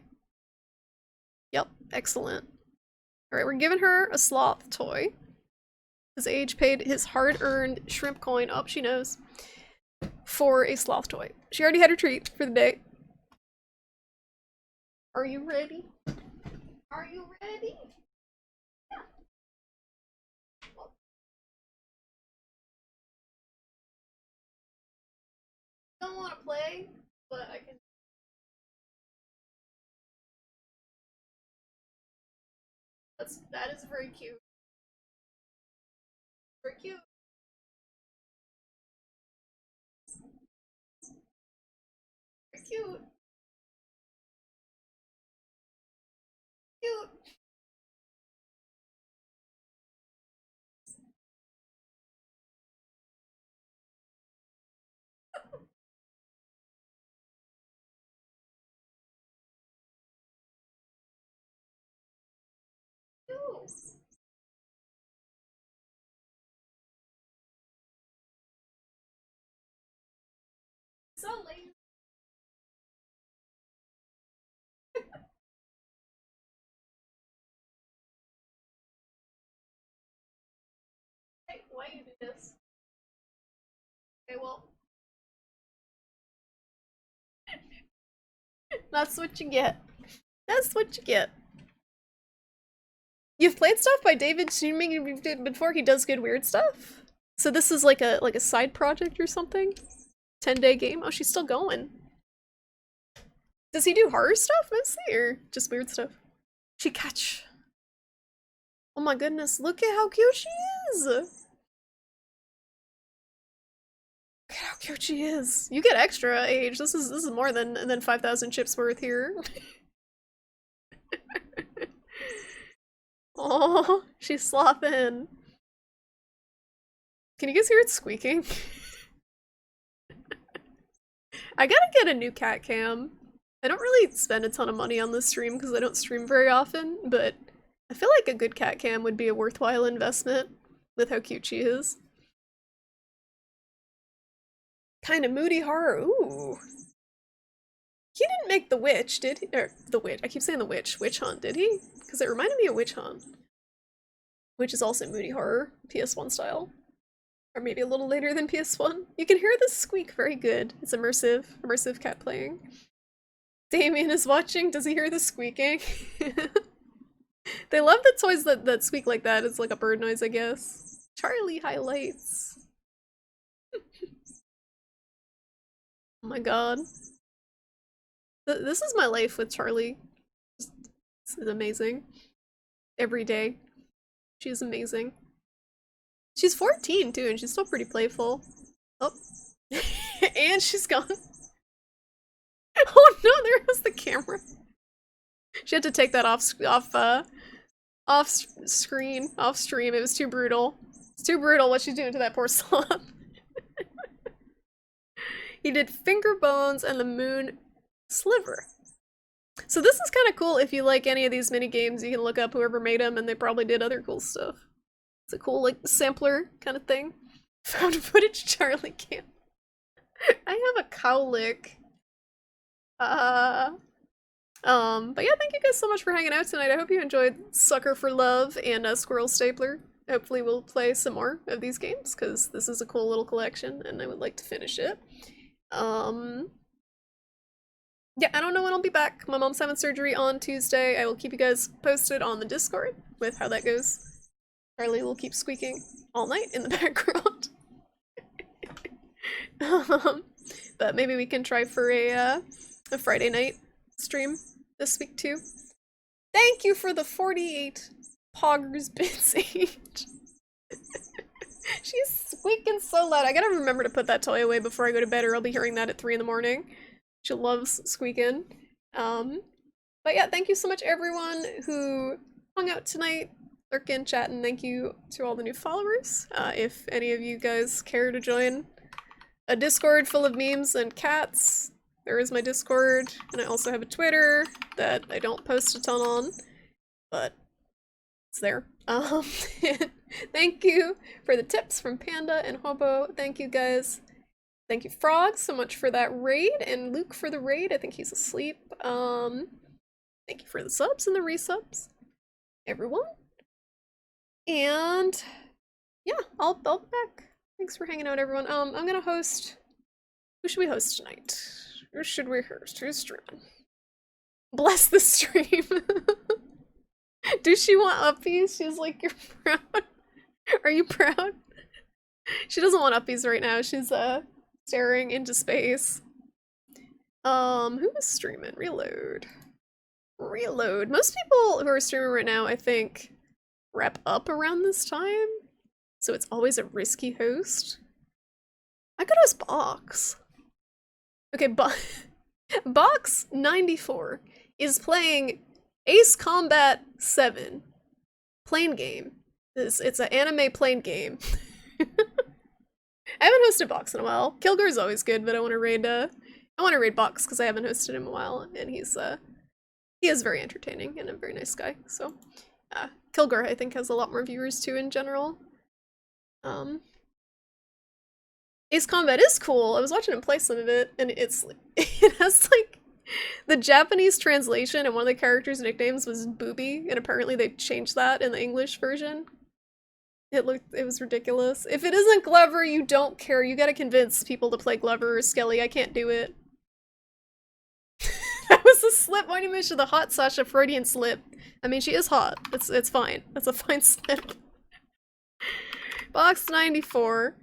Yep, excellent. Alright, we're giving her a sloth toy. His age paid his hard-earned shrimp coin, oh, she knows, for a sloth toy. She already had her treat for the day. Are you ready? Are you ready? Yeah. Don't want to play, but I can. That is very cute. Very cute. Very cute. Cute. So late. Hey, why you do this? Okay, well. That's what you get. That's what you get. You've played stuff by David Schuming before. He does good weird stuff. So this is like a side project or something. 10-day game. Oh, she's still going. Does he do horror stuff mostly, or just weird stuff? She catch. Oh my goodness! Look at how cute she is. Look at how cute she is. You get extra age. This is more than 5,000 chips worth here. Oh, she's slothing. Can you guys hear it squeaking? I gotta get a new cat cam. I don't really spend a ton of money on this stream because I don't stream very often, but I feel like a good cat cam would be a worthwhile investment with how cute she is. Kind of moody horror. Ooh. He didn't make The Witch, did he? Or The Witch. I keep saying The Witch. Witch Hunt, did he? Because it reminded me of Witch Hunt. Which is also moody horror, PS1 style. Or maybe a little later than PS1. You can hear the squeak very good. It's immersive cat playing. Damien is watching. Does he hear the squeaking? They love the toys that squeak like that. It's like a bird noise, I guess. Charlie highlights. Oh my god. This is my life with Charlie. This is amazing. Every day. She's amazing. She's 14 too, and she's still pretty playful. Oh. And she's gone. Oh no, there goes the camera. She had to take that off screen, off stream. It was too brutal. It's too brutal what she's doing to that poor sloth. He did Finger Bones and the Moon Sliver. So this is kind of cool. If you like any of these mini games, you can look up whoever made them, and they probably did other cool stuff. It's a cool like sampler kind of thing. Found footage Charlie cam. I have a cowlick. But yeah, thank you guys so much for hanging out tonight. I hope you enjoyed Sucker for Love and Squirrel Stapler. Hopefully we'll play some more of these games, because this is a cool little collection, and I would like to finish it. Yeah, I don't know when I'll be back. My mom's having surgery on Tuesday. I will keep you guys posted on the Discord with how that goes. Charlie will keep squeaking all night in the background. But maybe we can try for a Friday night stream this week too. Thank you for the 48 poggers bits each. She's squeaking so loud. I gotta remember to put that toy away before I go to bed, or I'll be hearing that at 3 in the morning. She loves squeaking. But yeah, thank you so much everyone who hung out tonight, lurking, chatting. Thank you to all the new followers. If any of you guys care to join a Discord full of memes and cats, there is my Discord, and I also have a Twitter that I don't post a ton on, but it's there. Thank you for the tips from Panda and Hobo. Thank you guys. Thank you Frog so much for that raid, and Luke for the raid. I think he's asleep. Thank you for the subs and the resubs, everyone. And yeah, I'll be back. Thanks for hanging out, everyone. I'm gonna host. Who should we host tonight? Who should we host? Who's streaming? Bless the stream. Does she want uppies? She's like, you're proud. Are you proud? She doesn't want uppies right now. She's staring into space. Who is streaming? Reload. Reload. Most people who are streaming right now, I think, wrap up around this time. So it's always a risky host. I could host Box. Okay, Box 94 is playing Ace Combat 7. Plane game. It's an anime plane game. I haven't hosted Box in a while. Kilgore's always good, but I want to raid Box because I haven't hosted him in a while, and he is very entertaining and a very nice guy. So, Kilgore I think has a lot more viewers too in general. Ace Combat is cool. I was watching him play some of it, and it has like the Japanese translation, and one of the characters' nicknames was Booby, and apparently they changed that in the English version. It was ridiculous. If it isn't Glover, you don't care. You gotta convince people to play Glover or Skelly. I can't do it. That was a slip. Why do you mention the hot Sasha Freudian slip? I mean, she is hot. It's fine. That's a fine slip. Box 94.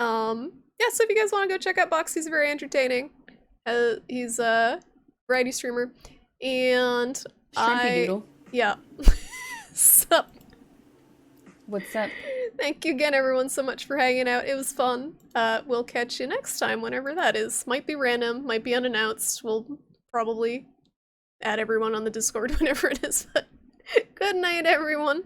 Yeah, so if you guys want to go check out Box, he's very entertaining. He's a variety streamer. And Shrimpy Doodle. Yeah. Sup? What's up? Thank you again, everyone, so much for hanging out. It was fun. We'll catch you next time, whenever that is. Might be random, might be unannounced. We'll probably add everyone on the Discord whenever it is. But good night, everyone.